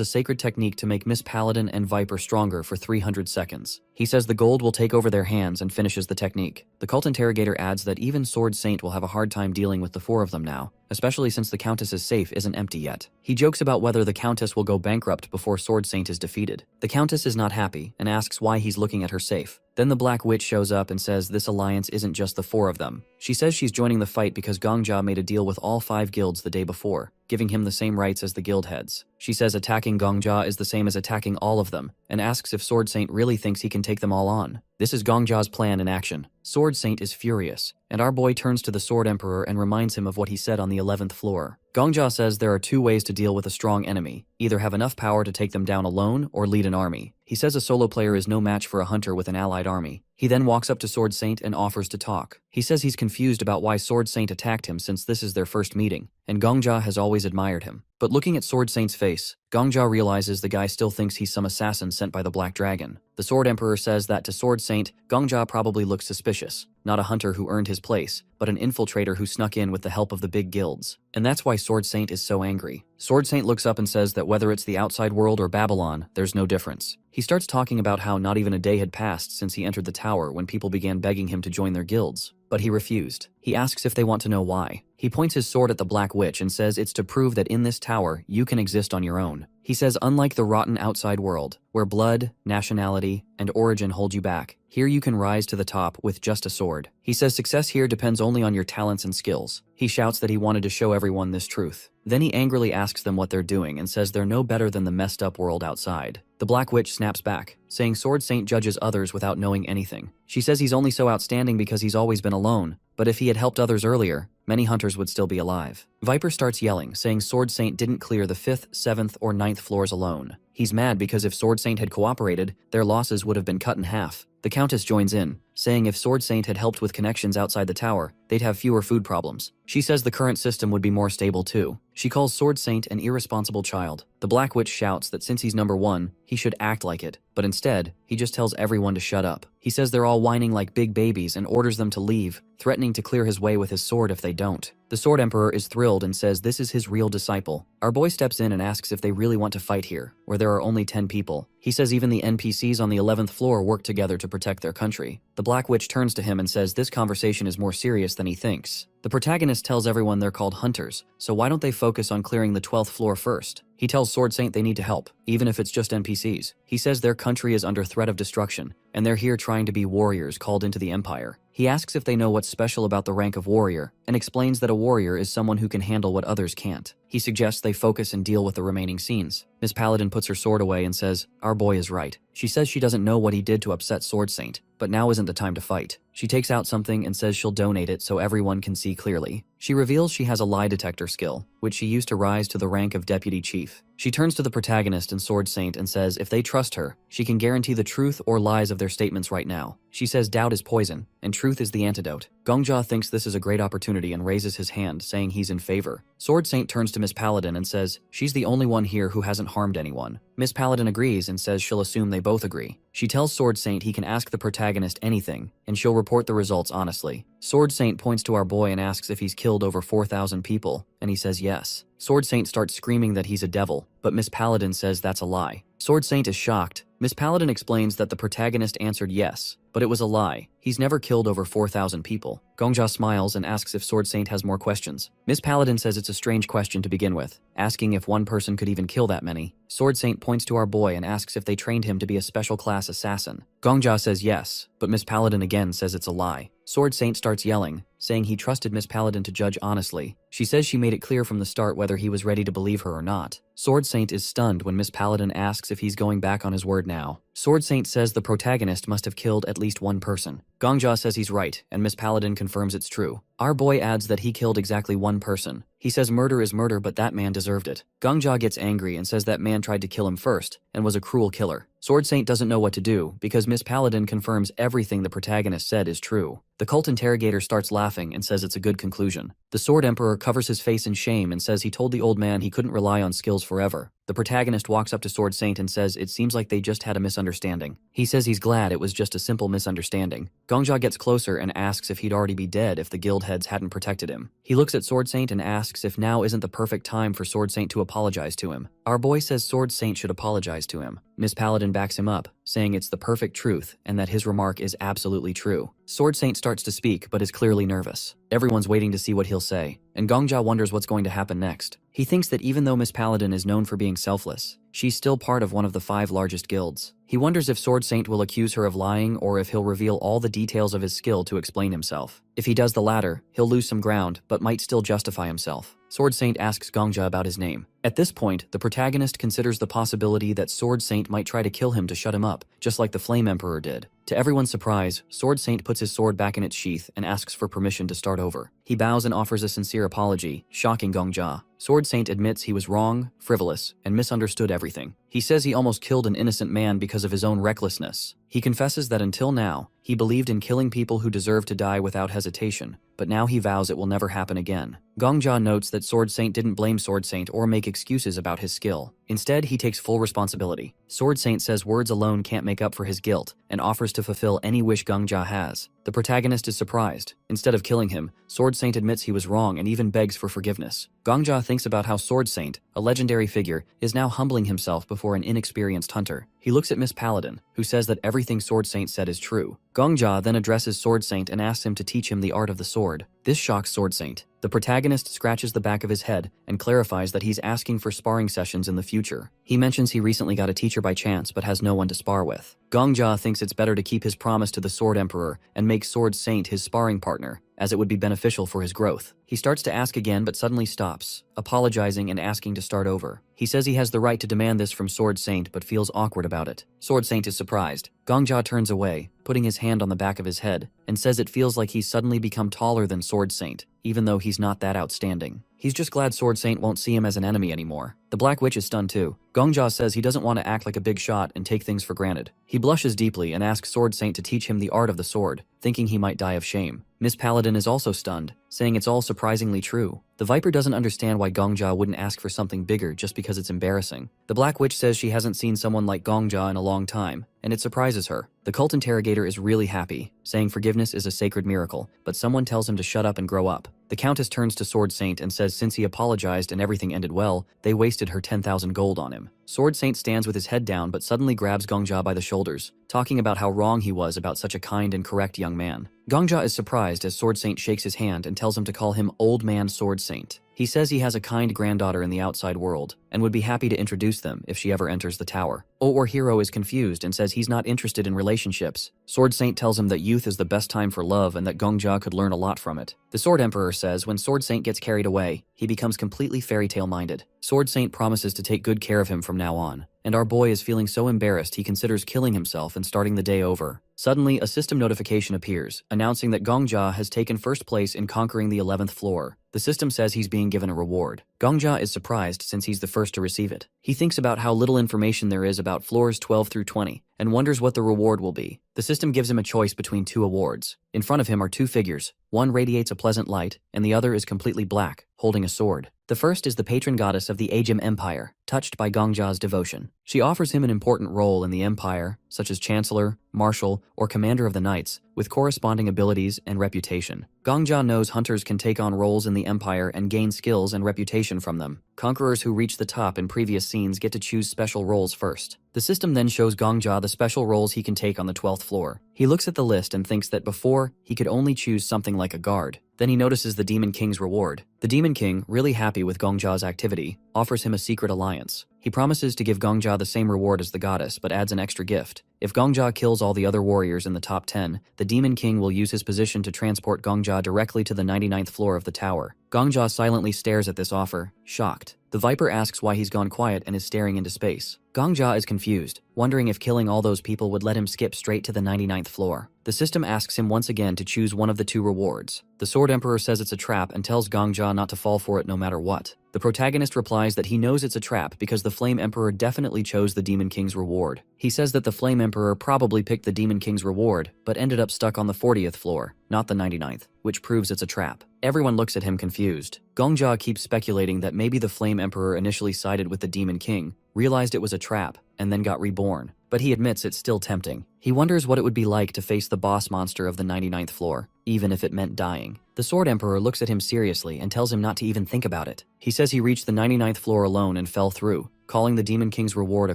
a sacred technique to make Miss Paladin and Viper stronger for 300 seconds. He says the gold will take over their hands and finishes the technique. The cult interrogator adds that even Sword Saint will have a hard time dealing with the 4 of them now, especially since the Countess's safe isn't empty yet. He jokes about whether the Countess will go bankrupt before Sword Saint is defeated. The Countess is not happy and asks why he's looking at her safe. Then the Black Witch shows up and says this alliance isn't just the 4 of them. She says she's joining the fight because Gongja made a deal with all 5 guilds the day before, giving him the same rights as the guild heads. She says attacking Gongja is the same as attacking all of them, and asks if Sword Saint really thinks he can take them all on. This is Gongja's plan in action. Sword Saint is furious, and our boy turns to the Sword Emperor and reminds him of what he said on the 11th floor. Gongja says there are 2 ways to deal with a strong enemy, either have enough power to take them down alone or lead an army. He says a solo player is no match for a hunter with an allied army. He then walks up to Sword Saint and offers to talk. He says he's confused about why Sword Saint attacked him since this is their first meeting, and Gongja has always admired him. But looking at Sword Saint's face, Gongja realizes the guy still thinks he's some assassin sent by the Black Dragon. The Sword Emperor says that to Sword Saint, Gongja probably looks suspicious. Not a hunter who earned his place, but an infiltrator who snuck in with the help of the big guilds. And that's why Sword Saint is so angry. Sword Saint looks up and says that whether it's the outside world or Babylon, there's no difference. He starts talking about how not even a day had passed since he entered the tower when people began begging him to join their guilds. But he refused. He asks if they want to know why. He points his sword at the Black Witch and says it's to prove that in this tower, you can exist on your own. He says unlike the rotten outside world, where blood, nationality, and origin hold you back, here you can rise to the top with just a sword. He says success here depends only on your talents and skills. He shouts that he wanted to show everyone this truth. Then he angrily asks them what they're doing and says they're no better than the messed up world outside. The Black Witch snaps back, saying Sword Saint judges others without knowing anything. She says he's only so outstanding because he's always been alone, but if he had helped others earlier, many hunters would still be alive. Viper starts yelling, saying Sword Saint didn't clear the 5th, 7th, or 9th floors alone. He's mad because if Sword Saint had cooperated, their losses would have been cut in half. The Countess joins in, saying if Sword Saint had helped with connections outside the tower, they'd have fewer food problems. She says the current system would be more stable too. She calls Sword Saint an irresponsible child. The Black Witch shouts that since he's number 1, he should act like it, but instead, he just tells everyone to shut up. He says they're all whining like big babies and orders them to leave, threatening to clear his way with his sword if they don't. The Sword Emperor is thrilled and says this is his real disciple. Our boy steps in and asks if they really want to fight here, where there are only 10 people. He says even the NPCs on the 11th floor work together to protect their country. The Black Witch turns to him and says this conversation is more serious than he thinks. The protagonist tells everyone they're called hunters, so why don't they focus on clearing the 12th floor first? He tells Sword Saint they need to help, even if it's just NPCs. He says their country is under threat of destruction, and they're here trying to be warriors called into the Empire. He asks if they know what's special about the rank of warrior, and explains that a warrior is someone who can handle what others can't. He suggests they focus and deal with the remaining scenes. Miss Paladin puts her sword away and says, "Our boy is right." She says she doesn't know what he did to upset Sword Saint, but now isn't the time to fight. She takes out something and says she'll donate it so everyone can see clearly. She reveals she has a lie detector skill, which she used to rise to the rank of Deputy Chief. She turns to the protagonist and Sword Saint and says if they trust her, she can guarantee the truth or lies of their statements right now. She says doubt is poison, and truth is the antidote. Gongja thinks this is a great opportunity and raises his hand, saying he's in favor. Sword Saint turns to Miss Paladin and says she's the only one here who hasn't harmed anyone. Miss Paladin agrees and says she'll assume they both agree. She tells Sword Saint he can ask the protagonist anything, and she'll report the results honestly. Sword Saint points to our boy and asks if he's killed over 4,000 people, and he says yes. Sword Saint starts screaming that he's a devil, but Miss Paladin says that's a lie. Sword Saint is shocked. Miss Paladin explains that the protagonist answered yes, but it was a lie. He's never killed over 4,000 people. Gongja smiles and asks if Sword Saint has more questions. Miss Paladin says it's a strange question to begin with, asking if one person could even kill that many. Sword Saint points to our boy and asks if they trained him to be a special class assassin. Gongja says yes, but Miss Paladin again says it's a lie. Sword Saint starts yelling, saying he trusted Miss Paladin to judge honestly. She says she made it clear from the start whether he was ready to believe her or not. Sword Saint is stunned when Miss Paladin asks if he's going back on his word now. Sword Saint says the protagonist must have killed at least one person. Gongja says he's right, and Miss Paladin confirms it's true. Our boy adds that he killed exactly one person. He says murder is murder, but that man deserved it. Gongja gets angry and says that man tried to kill him first, and was a cruel killer. Sword Saint doesn't know what to do, because Miss Paladin confirms everything the protagonist said is true. The cult interrogator starts laughing and says it's a good conclusion. The Sword Emperor covers his face in shame and says he told the old man he couldn't rely on skills forever. The protagonist walks up to Sword Saint and says it seems like they just had a misunderstanding. He says he's glad it was just a simple misunderstanding. Gongja gets closer and asks if he'd already be dead if the guild heads hadn't protected him. He looks at Sword Saint and asks if now isn't the perfect time for Sword Saint to apologize to him. Our boy says Sword Saint should apologize to him. Miss Paladin backs him up, saying it's the perfect truth and that his remark is absolutely true. Sword Saint starts to speak but is clearly nervous. Everyone's waiting to see what he'll say, and Gongja wonders what's going to happen next. He thinks that even though Miss Paladin is known for being selfless, she's still part of one of the 5 largest guilds. He wonders if Sword Saint will accuse her of lying or if he'll reveal all the details of his skill to explain himself. If he does the latter, he'll lose some ground, but might still justify himself. Sword Saint asks Gongja about his name. At this point, the protagonist considers the possibility that Sword Saint might try to kill him to shut him up, just like the Flame Emperor did. To everyone's surprise, Sword Saint puts his sword back in its sheath and asks for permission to start over. He bows and offers a sincere apology, shocking Gongja. Sword Saint admits he was wrong, frivolous, and misunderstood everything. He says he almost killed an innocent man because of his own recklessness. He confesses that until now, he believed in killing people who deserved to die without hesitation, but now he vows it will never happen again. Gongja notes that Sword Saint didn't blame Sword Saint or make excuses about his skill. Instead, he takes full responsibility. Sword Saint says words alone can't make up for his guilt, and offers to fulfill any wish Gongja has. The protagonist is surprised. Instead of killing him, Sword Saint admits he was wrong and even begs for forgiveness. Gongja thinks about how Sword Saint, a legendary figure, is now humbling himself before an inexperienced hunter. He looks at Miss Paladin, who says that everything Sword Saint said is true. Gongja then addresses Sword Saint and asks him to teach him the art of the sword. This shocks Sword Saint. The protagonist scratches the back of his head and clarifies that he's asking for sparring sessions in the future. He mentions he recently got a teacher by chance but has no one to spar with. Gongja thinks it's better to keep his promise to the Sword Emperor and make Sword Saint his sparring partner, as it would be beneficial for his growth. He starts to ask again but suddenly stops, apologizing and asking to start over. He says he has the right to demand this from Sword Saint but feels awkward about it. Sword Saint is surprised. Gongja turns away, putting his hand on the back of his head, and says it feels like he's suddenly become taller than Sword Saint, even though he's not that outstanding. He's just glad Sword Saint won't see him as an enemy anymore. The Black Witch is stunned too. Gongja says he doesn't want to act like a big shot and take things for granted. He blushes deeply and asks Sword Saint to teach him the art of the sword, thinking he might die of shame. Miss Paladin is also stunned, saying it's all surprisingly true. The Viper doesn't understand why Gongja wouldn't ask for something bigger just because it's embarrassing. The Black Witch says she hasn't seen someone like Gongja in a long time, and it surprises her. The cult interrogator is really happy, saying forgiveness is a sacred miracle, but someone tells him to shut up and grow up. The Countess turns to Sword Saint and says since he apologized and everything ended well, they wasted her 10,000 gold on him. Sword Saint stands with his head down but suddenly grabs Gongja by the shoulders, talking about how wrong he was about such a kind and correct young man. Gongja is surprised as Sword Saint shakes his hand and tells him to call him Old Man Sword Saint. He says he has a kind granddaughter in the outside world and would be happy to introduce them if she ever enters the tower. Our hero is confused and says he's not interested in relationships. Sword Saint tells him that youth is the best time for love and that Gongja could learn a lot from it. The Sword Emperor says when Sword Saint gets carried away, he becomes completely fairy tale minded. Sword Saint promises to take good care of him from now on, and our boy is feeling so embarrassed he considers killing himself and starting the day over. Suddenly, a system notification appears, announcing that Gongja has taken first place in conquering the 11th floor. The system says he's being given a reward. Gongja is surprised since he's the first to receive it. He thinks about how little information there is about floors 12 through 20 and wonders what the reward will be. The system gives him a choice between two awards. In front of him are two figures. One radiates a pleasant light, and the other is completely black, holding a sword. The first is the patron goddess of the Ajim Empire, touched by Gongja's devotion. She offers him an important role in the empire, such as chancellor, marshal, or commander of the knights, with corresponding abilities and reputation. Gongja knows hunters can take on roles in the empire and gain skills and reputation from them. Conquerors who reach the top in previous scenes get to choose special roles first. The system then shows Gongja the special roles he can take on the 12th floor. He looks at the list and thinks that before, he could only choose something like a guard. Then he notices the Demon King's reward. The Demon King, really happy with Gongja's activity, offers him a secret alliance. He promises to give Gongja the same reward as the goddess, but adds an extra gift. If Gongja kills all the other warriors in the top 10, the Demon King will use his position to transport Gongja directly to the 99th floor of the tower. Gongja silently stares at this offer, shocked. The Viper asks why he's gone quiet and is staring into space. Gongja is confused, wondering if killing all those people would let him skip straight to the 99th floor. The system asks him once again to choose one of the two rewards. The Sword Emperor says it's a trap and tells Gongja not to fall for it no matter what. The protagonist replies that he knows it's a trap because the Flame Emperor definitely chose the Demon King's reward. He says that the Flame Emperor probably picked the Demon King's reward, but ended up stuck on the 40th floor, not the 99th, which proves it's a trap. Everyone looks at him confused. Gongja keeps speculating that maybe the Flame Emperor initially sided with the Demon King, realized it was a trap, and then got reborn. But he admits it's still tempting. He wonders what it would be like to face the boss monster of the 99th floor, even if it meant dying. The Sword Emperor looks at him seriously and tells him not to even think about it. He says he reached the 99th floor alone and fell through, calling the Demon King's reward a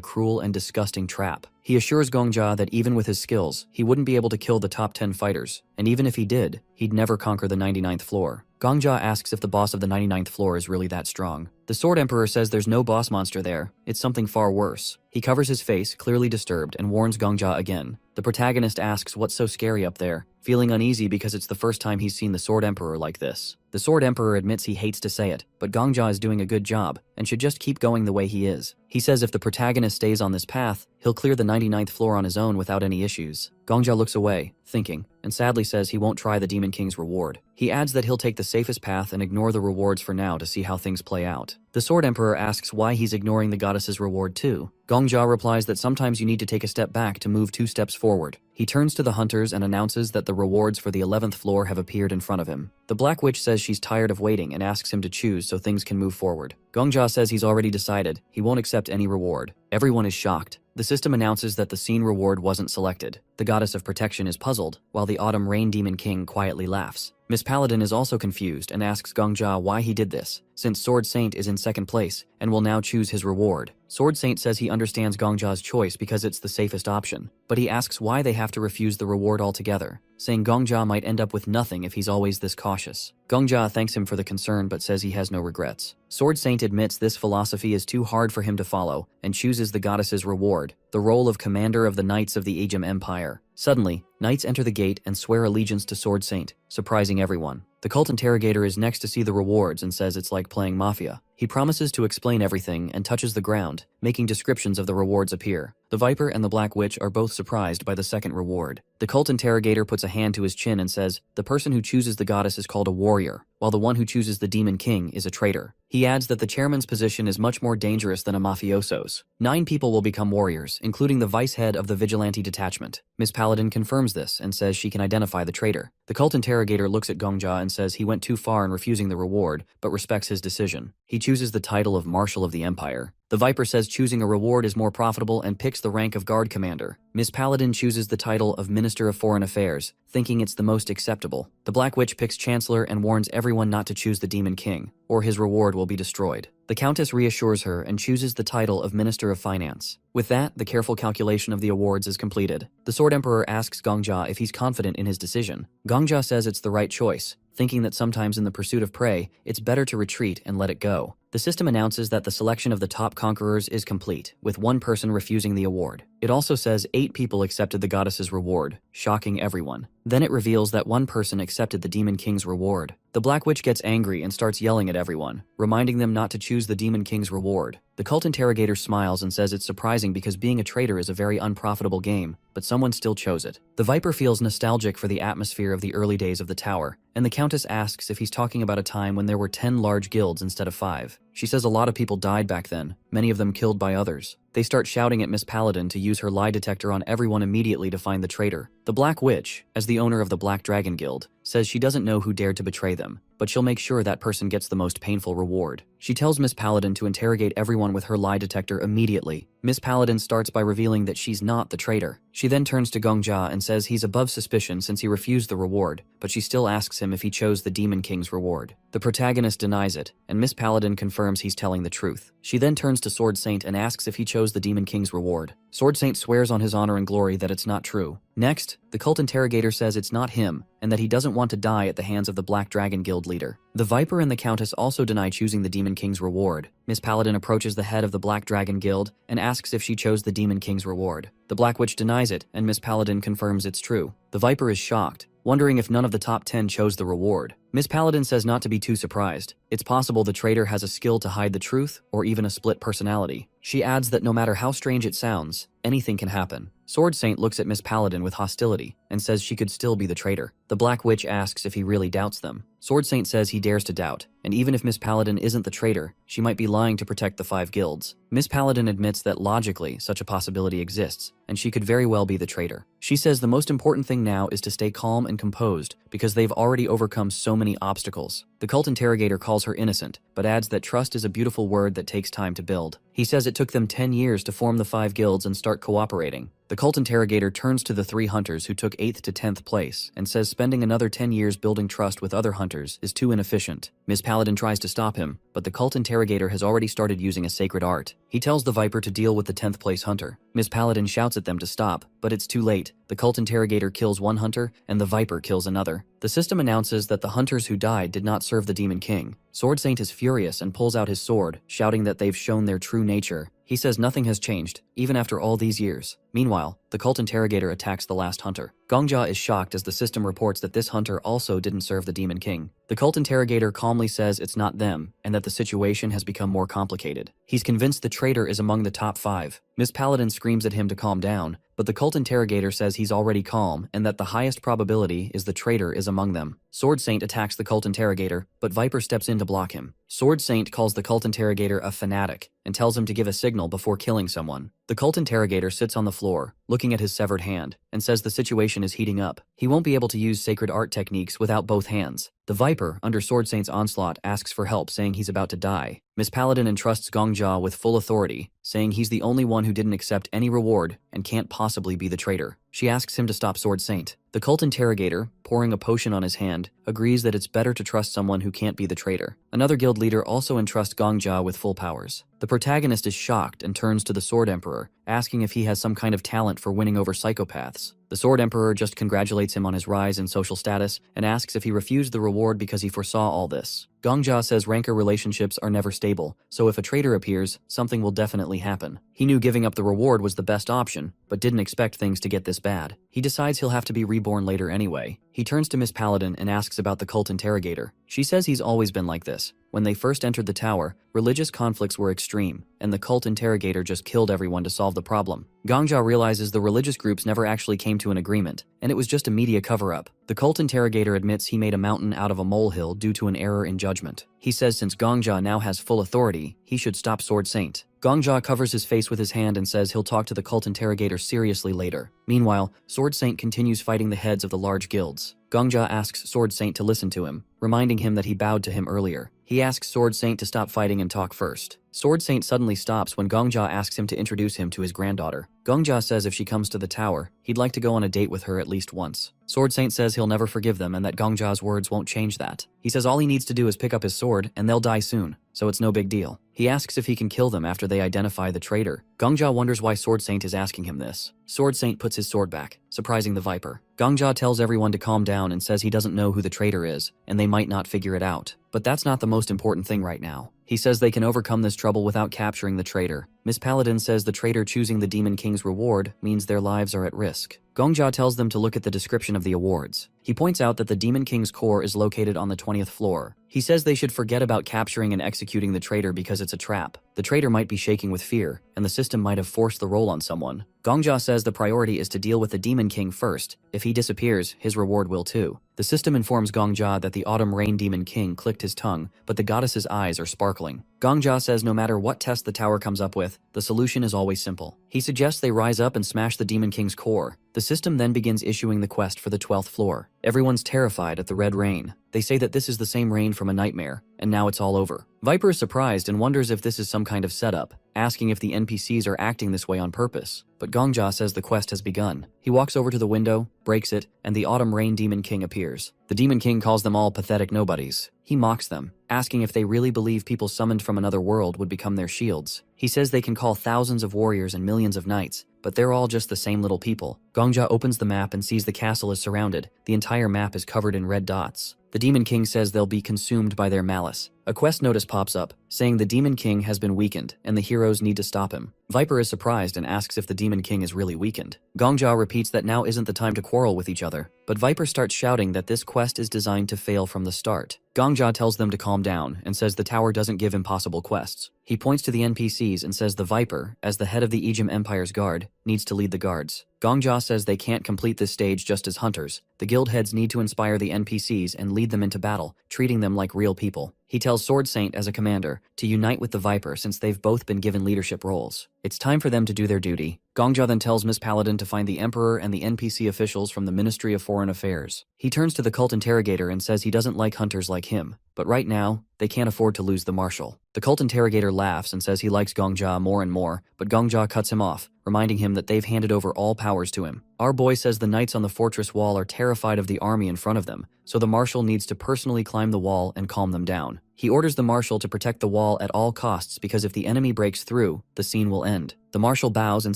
cruel and disgusting trap. He assures Gongja that even with his skills, he wouldn't be able to kill the top 10 fighters, and even if he did, he'd never conquer the 99th floor. Gongja asks if the boss of the 99th floor is really that strong. The Sword Emperor says there's no boss monster there, it's something far worse. He covers his face, clearly disturbed, and warns Gongja again. The protagonist asks what's so scary up there, feeling uneasy because it's the first time he's seen the Sword Emperor like this. The Sword Emperor admits he hates to say it, but Gongja is doing a good job, and should just keep going the way he is. He says if the protagonist stays on this path, he'll clear the 99th floor on his own without any issues. Gongja looks away, thinking, and sadly says he won't try the Demon King's reward. He adds that he'll take the safest path and ignore the rewards for now to see how things play out. The Sword Emperor asks why he's ignoring the goddess's reward too. Gongja replies that sometimes you need to take a step back to move 2 steps forward. He turns to the hunters and announces that the rewards for the 11th floor have appeared in front of him. The Black Witch says she's tired of waiting and asks him to choose so things can move forward. Gongja says he's already decided, he won't accept any reward. Everyone is shocked. The system announces that the scene reward wasn't selected. The goddess of protection is puzzled, while the Autumn Rain Demon King quietly laughs. Miss Paladin is also confused and asks Gongja why he did this, since Sword Saint is in second place and will now choose his reward. Sword Saint says he understands Gongja's choice because it's the safest option, but he asks why they have to refuse the reward altogether, saying Gongja might end up with nothing if he's always this cautious. Gongja thanks him for the concern but says he has no regrets. Sword Saint admits this philosophy is too hard for him to follow and chooses the goddess's reward, the role of commander of the Knights of the Ajim Empire. Suddenly, knights enter the gate and swear allegiance to Sword Saint, surprising everyone. The cult interrogator is next to see the rewards and says it's like playing Mafia. He promises to explain everything and touches the ground, making descriptions of the rewards appear. The Viper and the Black Witch are both surprised by the second reward. The cult interrogator puts a hand to his chin and says, the person who chooses the goddess is called a warrior, while the one who chooses the Demon King is a traitor. He adds that the chairman's position is much more dangerous than a mafioso's. 9 people will become warriors, including the vice head of the vigilante detachment. Miss Paladin confirms this and says she can identify the traitor. The cult interrogator looks at Gongja and says he went too far in refusing the reward, but respects his decision. He chooses the title of Marshal of the Empire, The Viper says choosing a reward is more profitable and picks the rank of Guard Commander. Miss Paladin chooses the title of Minister of Foreign Affairs, thinking it's the most acceptable. The Black Witch picks Chancellor and warns everyone not to choose the Demon King, or his reward will be destroyed. The Countess reassures her and chooses the title of Minister of Finance. With that, the careful calculation of the awards is completed. The Sword Emperor asks Gongjia if he's confident in his decision. Gongjia says it's the right choice, thinking that sometimes in the pursuit of prey, it's better to retreat and let it go. The system announces that the selection of the top conquerors is complete, with one person refusing the award. It also says 8 people accepted the goddess's reward, shocking everyone. Then it reveals that one person accepted the Demon King's reward. The Black Witch gets angry and starts yelling at everyone, reminding them not to choose the Demon King's reward. The cult interrogator smiles and says it's surprising because being a traitor is a very unprofitable game, but someone still chose it. The Viper feels nostalgic for the atmosphere of the early days of the tower, and the Countess asks if he's talking about a time when there were 10 large guilds instead of 5. She says a lot of people died back then, many of them killed by others. They start shouting at Miss Paladin to use her lie detector on everyone immediately to find the traitor. The Black Witch, as the owner of the Black Dragon Guild, says she doesn't know who dared to betray them, but she'll make sure that person gets the most painful reward. She tells Miss Paladin to interrogate everyone with her lie detector immediately. Miss Paladin starts by revealing that she's not the traitor. She then turns to Gongjia and says he's above suspicion since he refused the reward, but she still asks him if he chose the Demon King's reward. The protagonist denies it, and Miss Paladin confirms he's telling the truth. She then turns to Sword Saint and asks if he chose the Demon King's reward. Sword Saint swears on his honor and glory that it's not true. Next, the cult interrogator says it's not him, and that he doesn't want to die at the hands of the Black Dragon Guild leader. The Viper and the Countess also deny choosing the Demon King's reward. Miss Paladin approaches the head of the Black Dragon Guild and asks if she chose the Demon King's reward. The Black Witch denies it, and Miss Paladin confirms it's true. The Viper is shocked, wondering if none of the top 10 chose the reward. Miss Paladin says not to be too surprised. It's possible the traitor has a skill to hide the truth, or even a split personality. She adds that no matter how strange it sounds, anything can happen. Sword Saint looks at Miss Paladin with hostility and says she could still be the traitor. The Black Witch asks if he really doubts them. Sword Saint says he dares to doubt, and even if Miss Paladin isn't the traitor, she might be lying to protect the 5 guilds. Miss Paladin admits that logically such a possibility exists, and she could very well be the traitor. She says the most important thing now is to stay calm and composed because they've already overcome so many obstacles. The cult interrogator calls her innocent, but adds that trust is a beautiful word that takes time to build. He says it took them 10 years to form the 5 guilds and start cooperating. The cult interrogator turns to the 3 hunters who took 8th to 10th place and says spending another 10 years building trust with other hunters is too inefficient. Miss Paladin tries to stop him, but the cult interrogator has already started using a sacred art. He tells the Viper to deal with the 10th place hunter. Miss Paladin shouts at them to stop, but it's too late. The cult interrogator kills one hunter, and the Viper kills another. The system announces that the hunters who died did not serve the Demon King. Sword Saint is furious and pulls out his sword, shouting that they've shown their true nature. He says nothing has changed, even after all these years. Meanwhile, the cult interrogator attacks the last hunter. Gongjia is shocked as the system reports that this hunter also didn't serve the Demon King. The cult interrogator calmly says it's not them, and that the situation has become more complicated. He's convinced the traitor is among the top 5. Miss Paladin screams at him to calm down, but the cult interrogator says he's already calm and that the highest probability is the traitor is among them. Sword Saint attacks the cult interrogator, but Viper steps in to block him. Sword Saint calls the cult interrogator a fanatic and tells him to give a signal before killing someone. The cult interrogator sits on the floor, looking at his severed hand, and says the situation is heating up. He won't be able to use sacred art techniques without both hands. The Viper, under Sword Saint's onslaught, asks for help, saying he's about to die. Miss Paladin entrusts Gongjia with full authority, saying he's the only one who didn't accept any reward and can't possibly be the traitor. She asks him to stop Sword Saint. The cult interrogator, pouring a potion on his hand, agrees that it's better to trust someone who can't be the traitor. Another guild leader also entrusts Gongjia with full powers. The protagonist is shocked and turns to the Sword Emperor, asking if he has some kind of talent for winning over psychopaths. The Sword Emperor just congratulates him on his rise in social status and asks if he refused the reward because he foresaw all this. Gongjia says rancor relationships are never stable, so if a traitor appears, something will definitely happen. He knew giving up the reward was the best option, but didn't expect things to get this bad. He decides he'll have to be reborn later anyway. He turns to Miss Paladin and asks about the cult interrogator. She says he's always been like this. When they first entered the tower, religious conflicts were extreme, and the cult interrogator just killed everyone to solve the problem. Gongjia realizes the religious groups never actually came to an agreement, and it was just a media cover-up. The cult interrogator admits he made a mountain out of a molehill due to an error in judgment. He says since Gongjia now has full authority, he should stop Sword Saint. Gongjia covers his face with his hand and says he'll talk to the cult interrogator seriously later. Meanwhile, Sword Saint continues fighting the heads of the large guilds. Gongjia asks Sword Saint to listen to him, reminding him that he bowed to him earlier. He asks Sword Saint to stop fighting and talk first. Sword Saint suddenly stops when Gongja asks him to introduce him to his granddaughter. Gongja says if she comes to the tower, he'd like to go on a date with her at least once. Sword Saint says he'll never forgive them and that Gongja's words won't change that. He says all he needs to do is pick up his sword and they'll die soon, so it's no big deal. He asks if he can kill them after they identify the traitor. Gongja wonders why Sword Saint is asking him this. Sword Saint puts his sword back, surprising the Viper. Gongja tells everyone to calm down and says he doesn't know who the traitor is, and they might not figure it out. But that's not the most important thing right now. He says they can overcome this trouble without capturing the traitor. Miss Paladin says the traitor choosing the Demon King's reward means their lives are at risk. Gongja tells them to look at the description of the awards. He points out that the Demon King's core is located on the 20th floor. He says they should forget about capturing and executing the traitor because it's a trap. The traitor might be shaking with fear, and the system might have forced the role on someone. Gongja says the priority is to deal with the Demon King first. If he disappears, his reward will too. The system informs Gongja that the Autumn Rain Demon King clicked his tongue, but the goddess's eyes are sparkling. Gongja says no matter what test the tower comes up with, the solution is always simple. He suggests they rise up and smash the Demon King's core. The system then begins issuing the quest for the 12th floor. Everyone's terrified at the red rain. They say that this is the same rain from a nightmare, and now it's all over. Viper is surprised and wonders if this is some kind of setup, asking if the NPCs are acting this way on purpose. But Gongja says the quest has begun. He walks over to the window, breaks it, and the Autumn Rain Demon King appears. The Demon King calls them all pathetic nobodies. He mocks them, asking if they really believe people summoned from another world would become their shields. He says they can call thousands of warriors and millions of knights, but they're all just the same little people. Gongja opens the map and sees the castle is surrounded. The entire map is covered in red dots. The Demon King says they'll be consumed by their malice. A quest notice pops up, saying the Demon King has been weakened and the heroes need to stop him. Viper is surprised and asks if the Demon King is really weakened. Gongja repeats that now isn't the time to quarrel with each other, but Viper starts shouting that this quest is designed to fail from the start. Gongja tells them to calm down and says the tower doesn't give impossible quests. He points to the NPCs and says the Viper, as the head of the Ejim Empire's guard, needs to lead the guards. Gongja says they can't complete this stage just as hunters. The guild heads need to inspire the NPCs and lead them into battle, treating them like real people. He tells Sword Saint as a commander to unite with the Viper since they've both been given leadership roles. It's time for them to do their duty. Gongja then tells Miss Paladin to find the Emperor and the NPC officials from the Ministry of Foreign Affairs. He turns to the cult interrogator and says he doesn't like hunters like him, but right now, they can't afford to lose the marshal. The cult interrogator laughs and says he likes Gongja more and more, but Gongja cuts him off, reminding him that they've handed over all powers to him. Our boy says the knights on the fortress wall are terrified of the army in front of them, so the marshal needs to personally climb the wall and calm them down. He orders the marshal to protect the wall at all costs because if the enemy breaks through, the scene will end. The marshal bows and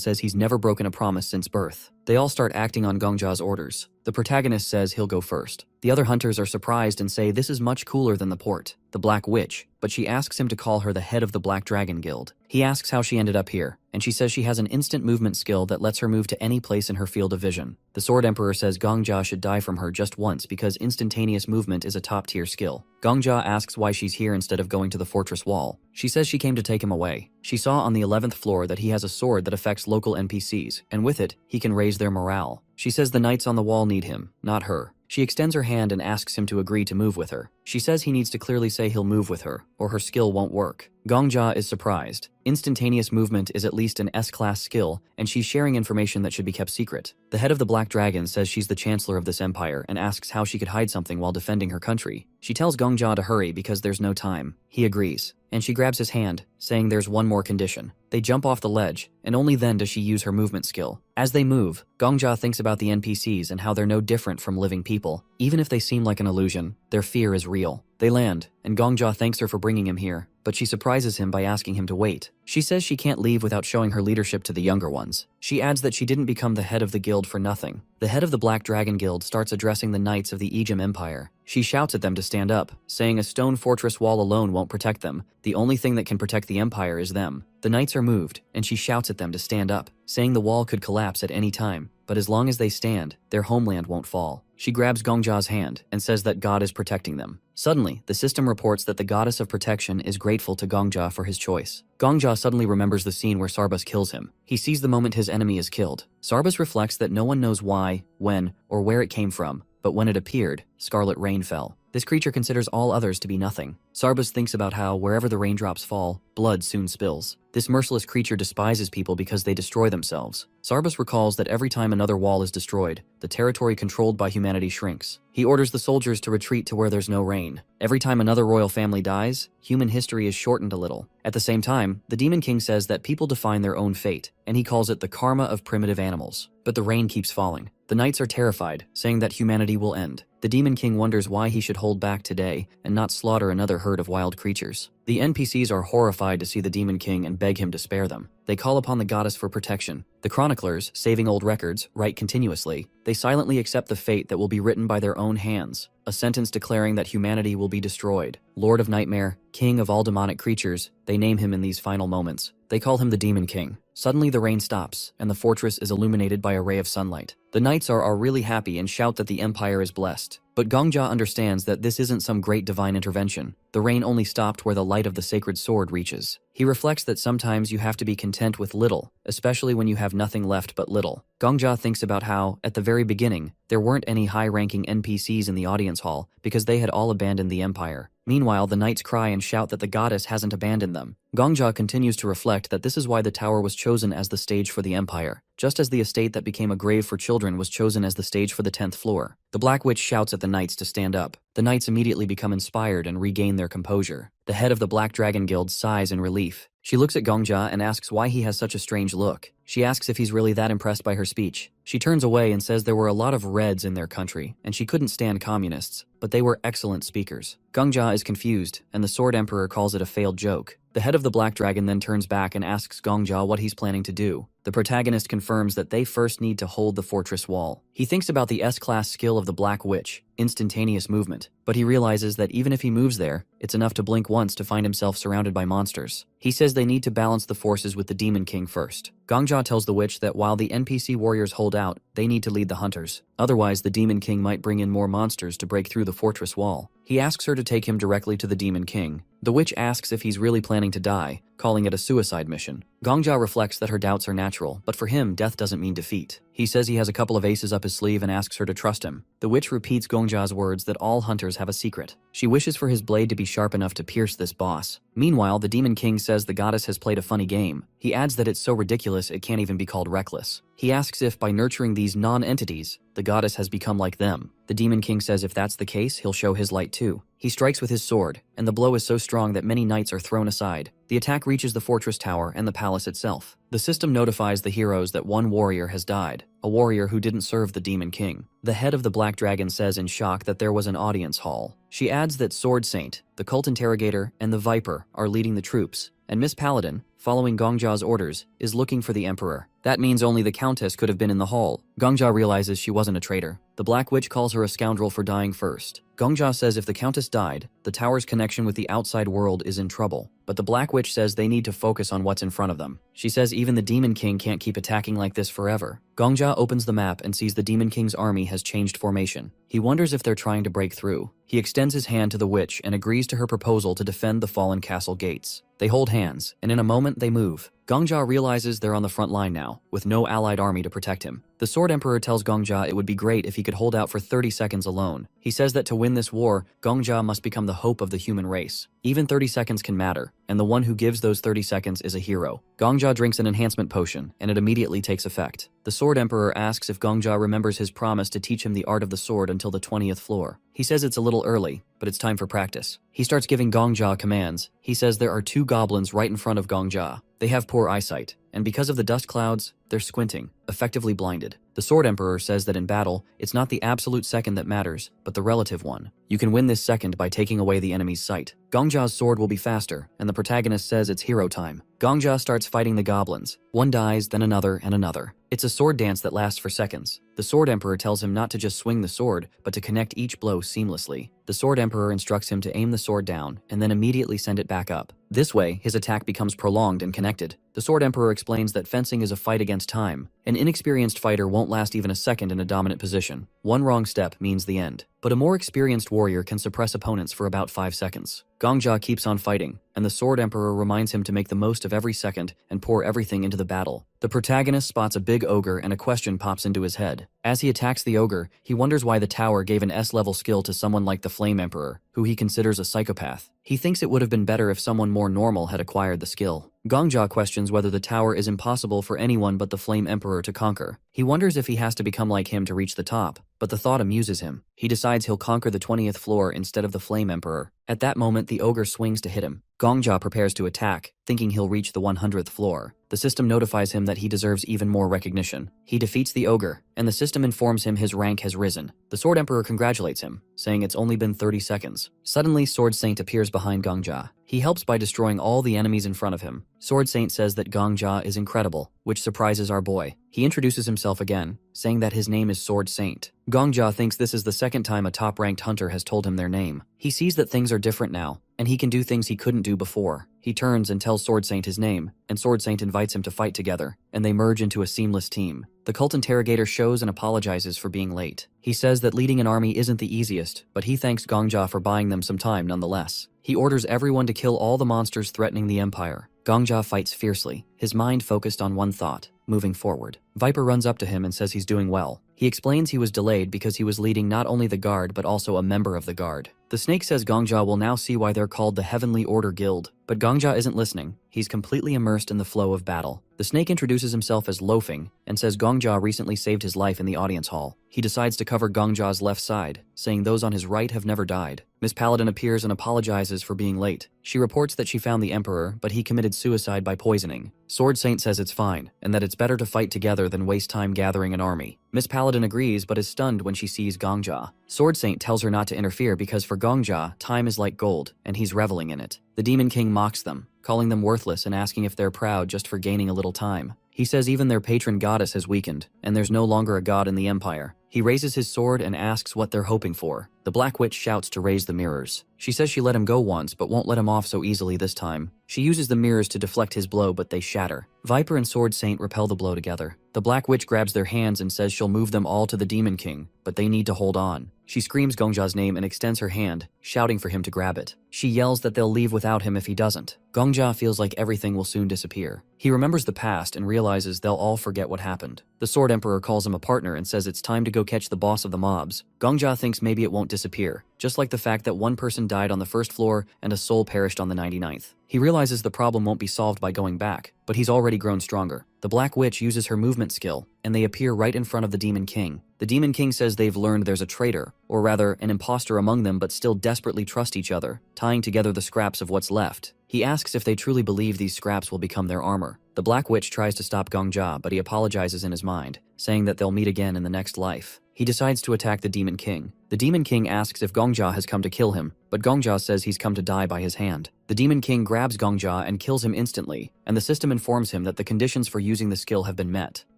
says he's never broken a promise since birth. They all start acting on Gongja's orders. The protagonist says he'll go first. The other hunters are surprised and say this is much cooler than the port, the Black Witch, but she asks him to call her the head of the Black Dragon Guild. He asks how she ended up here, and she says she has an instant movement skill that lets her move to any place in her field of vision. The Sword Emperor says Gongja should die from her just once because instantaneous movement is a top-tier skill. Gongja asks why she's here instead of going to the fortress wall. She says she came to take him away. She saw on the 11th floor that he has a sword that affects local NPCs, and with it, he can raise their morale. She says the knights on the wall need him, not her. She extends her hand and asks him to agree to move with her. She says he needs to clearly say he'll move with her, or her skill won't work. Gongja is surprised. Instantaneous movement is at least an S-class skill, and she's sharing information that should be kept secret. The head of the Black Dragon says she's the chancellor of this empire and asks how she could hide something while defending her country. She tells Gongja to hurry because there's no time. He agrees, and she grabs his hand, saying there's one more condition. They jump off the ledge, and only then does she use her movement skill. As they move, Gongja thinks about the NPCs and how they're no different from living people. Even if they seem like an illusion, their fear is real. They land, and Gongja thanks her for bringing him here, but she surprises him by asking him to wait. She says she can't leave without showing her leadership to the younger ones. She adds that she didn't become the head of the guild for nothing. The head of the Black Dragon Guild starts addressing the knights of the Ejim Empire. She shouts at them to stand up, saying a stone fortress wall alone won't protect them. The only thing that can protect the empire is them. The knights are moved, and she shouts at them to stand up, saying the wall could collapse at any time, but as long as they stand, their homeland won't fall. She grabs Gongja's hand and says that God is protecting them. Suddenly, the system reports that the goddess of protection is grateful to Gongja for his choice. Gongja suddenly remembers the scene where Sarbus kills him. He sees the moment his enemy is killed. Sarbus reflects that no one knows why, when, or where it came from, but when it appeared, scarlet rain fell. This creature considers all others to be nothing. Sarbus thinks about how, wherever the raindrops fall, blood soon spills. This merciless creature despises people because they destroy themselves. Sarbus recalls that every time another wall is destroyed, the territory controlled by humanity shrinks. He orders the soldiers to retreat to where there's no rain. Every time another royal family dies, human history is shortened a little. At the same time, the Demon King says that people define their own fate, and he calls it the karma of primitive animals. But the rain keeps falling. The knights are terrified, saying that humanity will end. The Demon King wonders why he should hold back today and not slaughter another herd of wild creatures. The NPCs are horrified to see the Demon King and beg him to spare them. They call upon the goddess for protection. The chroniclers, saving old records, write continuously. They silently accept the fate that will be written by their own hands, a sentence declaring that humanity will be destroyed. Lord of Nightmare, king of all demonic creatures, they name him in these final moments. They call him the Demon King. Suddenly the rain stops, and the fortress is illuminated by a ray of sunlight. The knights are really happy and shout that the empire is blessed. But Gongja understands that this isn't some great divine intervention. The rain only stopped where the light of the sacred sword reaches. He reflects that sometimes you have to be content with little, especially when you have nothing left but little. Gongja thinks about how, at the very beginning, there weren't any high-ranking NPCs in the audience hall because they had all abandoned the empire. Meanwhile, the knights cry and shout that the goddess hasn't abandoned them. Gongja continues to reflect that this is why the tower was chosen as the stage for the empire, just as the estate that became a grave for children was chosen as the stage for the 10th floor. The Black Witch shouts at the knights to stand up. The knights immediately become inspired and regain their composure. The head of the Black Dragon Guild sighs in relief. She looks at Gongja and asks why he has such a strange look. She asks if he's really that impressed by her speech. She turns away and says there were a lot of Reds in their country, and she couldn't stand communists, but they were excellent speakers. Gongja is confused, and the Sword Emperor calls it a failed joke. The head of the Black Dragon then turns back and asks Gongja what he's planning to do. The protagonist confirms that they first need to hold the fortress wall. He thinks about the S-class skill of the Black Witch, instantaneous movement, but he realizes that even if he moves there, it's enough to blink once to find himself surrounded by monsters. He says they need to balance the forces with the Demon King first. Gongja tells the witch that while the NPC warriors hold out, they need to lead the hunters. Otherwise, the Demon King might bring in more monsters to break through the fortress wall. He asks her to take him directly to the Demon King. The witch asks if he's really planning to die, calling it a suicide mission. Gongja reflects that her doubts are natural, but for him, death doesn't mean defeat. He says he has a couple of aces up his sleeve and asks her to trust him. The witch repeats Gongja's words that all hunters have a secret. She wishes for his blade to be sharp enough to pierce this boss. Meanwhile, the Demon King says the goddess has played a funny game. He adds that it's so ridiculous it can't even be called reckless. He asks if, by nurturing these non-entities, the goddess has become like them. The Demon King says if that's the case, he'll show his light too. He strikes with his sword, and the blow is so strong that many knights are thrown aside. The attack reaches the fortress tower and the palace itself. The system notifies the heroes that one warrior has died, a warrior who didn't serve the Demon King. The head of the Black Dragon says in shock that there was an audience hall. She adds that Sword Saint, the cult interrogator, and the Viper are leading the troops, and Miss Paladin, following Gongja's orders, is looking for the Emperor. That means only the Countess could have been in the hall. Gongja realizes she wasn't a traitor. The Black Witch calls her a scoundrel for dying first. Gongja says if the Countess died, the tower's connection with the outside world is in trouble. But the Black Witch says they need to focus on what's in front of them. She says even the Demon King can't keep attacking like this forever. Gongja opens the map and sees the Demon King's army has changed formation. He wonders if they're trying to break through. He extends his hand to the witch and agrees to her proposal to defend the fallen castle gates. They hold hands, and in a moment they move. Gongja realizes they're on the front line now, with no allied army to protect him. The Sword Emperor tells Gongja it would be great if he could hold out for 30 seconds alone. He says that to win this war, Gongja must become the hope of the human race. Even 30 seconds can matter, and the one who gives those 30 seconds is a hero. Gongja drinks an enhancement potion, and it immediately takes effect. The Sword Emperor asks if Gongja remembers his promise to teach him the art of the sword until the 20th floor. He says it's a little early, but it's time for practice. He starts giving Gongja commands. He says there are 2 goblins right in front of Gongja. They have poor eyesight, and because of the dust clouds, they're squinting, effectively blinded. The Sword Emperor says that in battle, it's not the absolute second that matters, but the relative one. You can win this second by taking away the enemy's sight. Gongja's sword will be faster, and the protagonist says it's hero time. Gongja starts fighting the goblins. One dies, then another, and another. It's a sword dance that lasts for seconds. The Sword Emperor tells him not to just swing the sword, but to connect each blow seamlessly. The Sword Emperor instructs him to aim the sword down, and then immediately send it back up. This way, his attack becomes prolonged and connected. The Sword Emperor explains that fencing is a fight against time. An inexperienced fighter won't last even a second in a dominant position. One wrong step means the end. But a more experienced warrior can suppress opponents for about 5 seconds. Gongja keeps on fighting, and the Sword Emperor reminds him to make the most of every second and pour everything into the battle. The protagonist spots a big ogre and a question pops into his head. As he attacks the ogre, he wonders why the tower gave an S-level skill to someone like the Flame Emperor, who he considers a psychopath. He thinks it would have been better if someone more normal had acquired the skill. Gongja questions whether the tower is impossible for anyone but the Flame Emperor to conquer. He wonders if he has to become like him to reach the top, but the thought amuses him. He decides he'll conquer the 20th floor instead of the Flame Emperor. At that moment, the ogre swings to hit him. Gongja prepares to attack, thinking he'll reach the 100th floor. The system notifies him that he deserves even more recognition. He defeats the ogre, and the system informs him his rank has risen. The Sword Emperor congratulates him, saying it's only been 30 seconds. Suddenly, Sword Saint appears behind Gongja. He helps by destroying all the enemies in front of him. Sword Saint says that Gongja is incredible, which surprises our boy. He introduces himself again, saying that his name is Sword Saint. Gongja thinks this is the second time a top-ranked hunter has told him their name. He sees that things are different now, and he can do things he couldn't do before. He turns and tells Sword Saint his name, and Sword Saint invites him to fight together, and they merge into a seamless team. The cult interrogator shows and apologizes for being late. He says that leading an army isn't the easiest, but he thanks Gongja for buying them some time nonetheless. He orders everyone to kill all the monsters threatening the Empire. Gongja fights fiercely, his mind focused on one thought: moving forward. Viper runs up to him and says he's doing well. He explains he was delayed because he was leading not only the guard but also a member of the guard. The snake says Gongja will now see why they're called the Heavenly Order Guild, but Gongja isn't listening. He's completely immersed in the flow of battle. The snake introduces himself as Loafing and says Gongja recently saved his life in the audience hall. He decides to cover Gongja's left side, saying those on his right have never died. Miss Paladin appears and apologizes for being late. She reports that she found the Emperor, but he committed suicide by poisoning. Sword Saint says it's fine, and that it's better to fight together than waste time gathering an army. Miss Paladin agrees but is stunned when she sees Gongja. Sword Saint tells her not to interfere because for Gongja, time is like gold, and he's reveling in it. The Demon King mocks them, calling them worthless and asking if they're proud just for gaining a little time. He says even their patron goddess has weakened, and there's no longer a god in the Empire. He raises his sword and asks what they're hoping for. The Black Witch shouts to raise the mirrors. She says she let him go once, but won't let him off so easily this time. She uses the mirrors to deflect his blow, but they shatter. Viper and Sword Saint repel the blow together. The Black Witch grabs their hands and says she'll move them all to the Demon King, but they need to hold on. She screams Gongja's name and extends her hand, shouting for him to grab it. She yells that they'll leave without him if he doesn't. Gongja feels like everything will soon disappear. He remembers the past and realizes they'll all forget what happened. The Sword Emperor calls him a partner and says it's time to go catch the boss of the mobs. Gongja thinks maybe it won't disappear, just like the fact that one person died on the first floor and a soul perished on the 99th. He realizes the problem won't be solved by going back, but he's already grown stronger. The Black Witch uses her movement skill, and they appear right in front of the Demon King. The Demon King says they've learned there's a traitor, or rather, an imposter among them but still desperately trust each other, tying together the scraps of what's left. He asks if they truly believe these scraps will become their armor. The Black Witch tries to stop Gongja, but he apologizes in his mind, saying that they'll meet again in the next life. He decides to attack the Demon King. The Demon King asks if Gongja has come to kill him, but Gongja says he's come to die by his hand. The Demon King grabs Gongja and kills him instantly, and the system informs him that the conditions for using the skill have been met.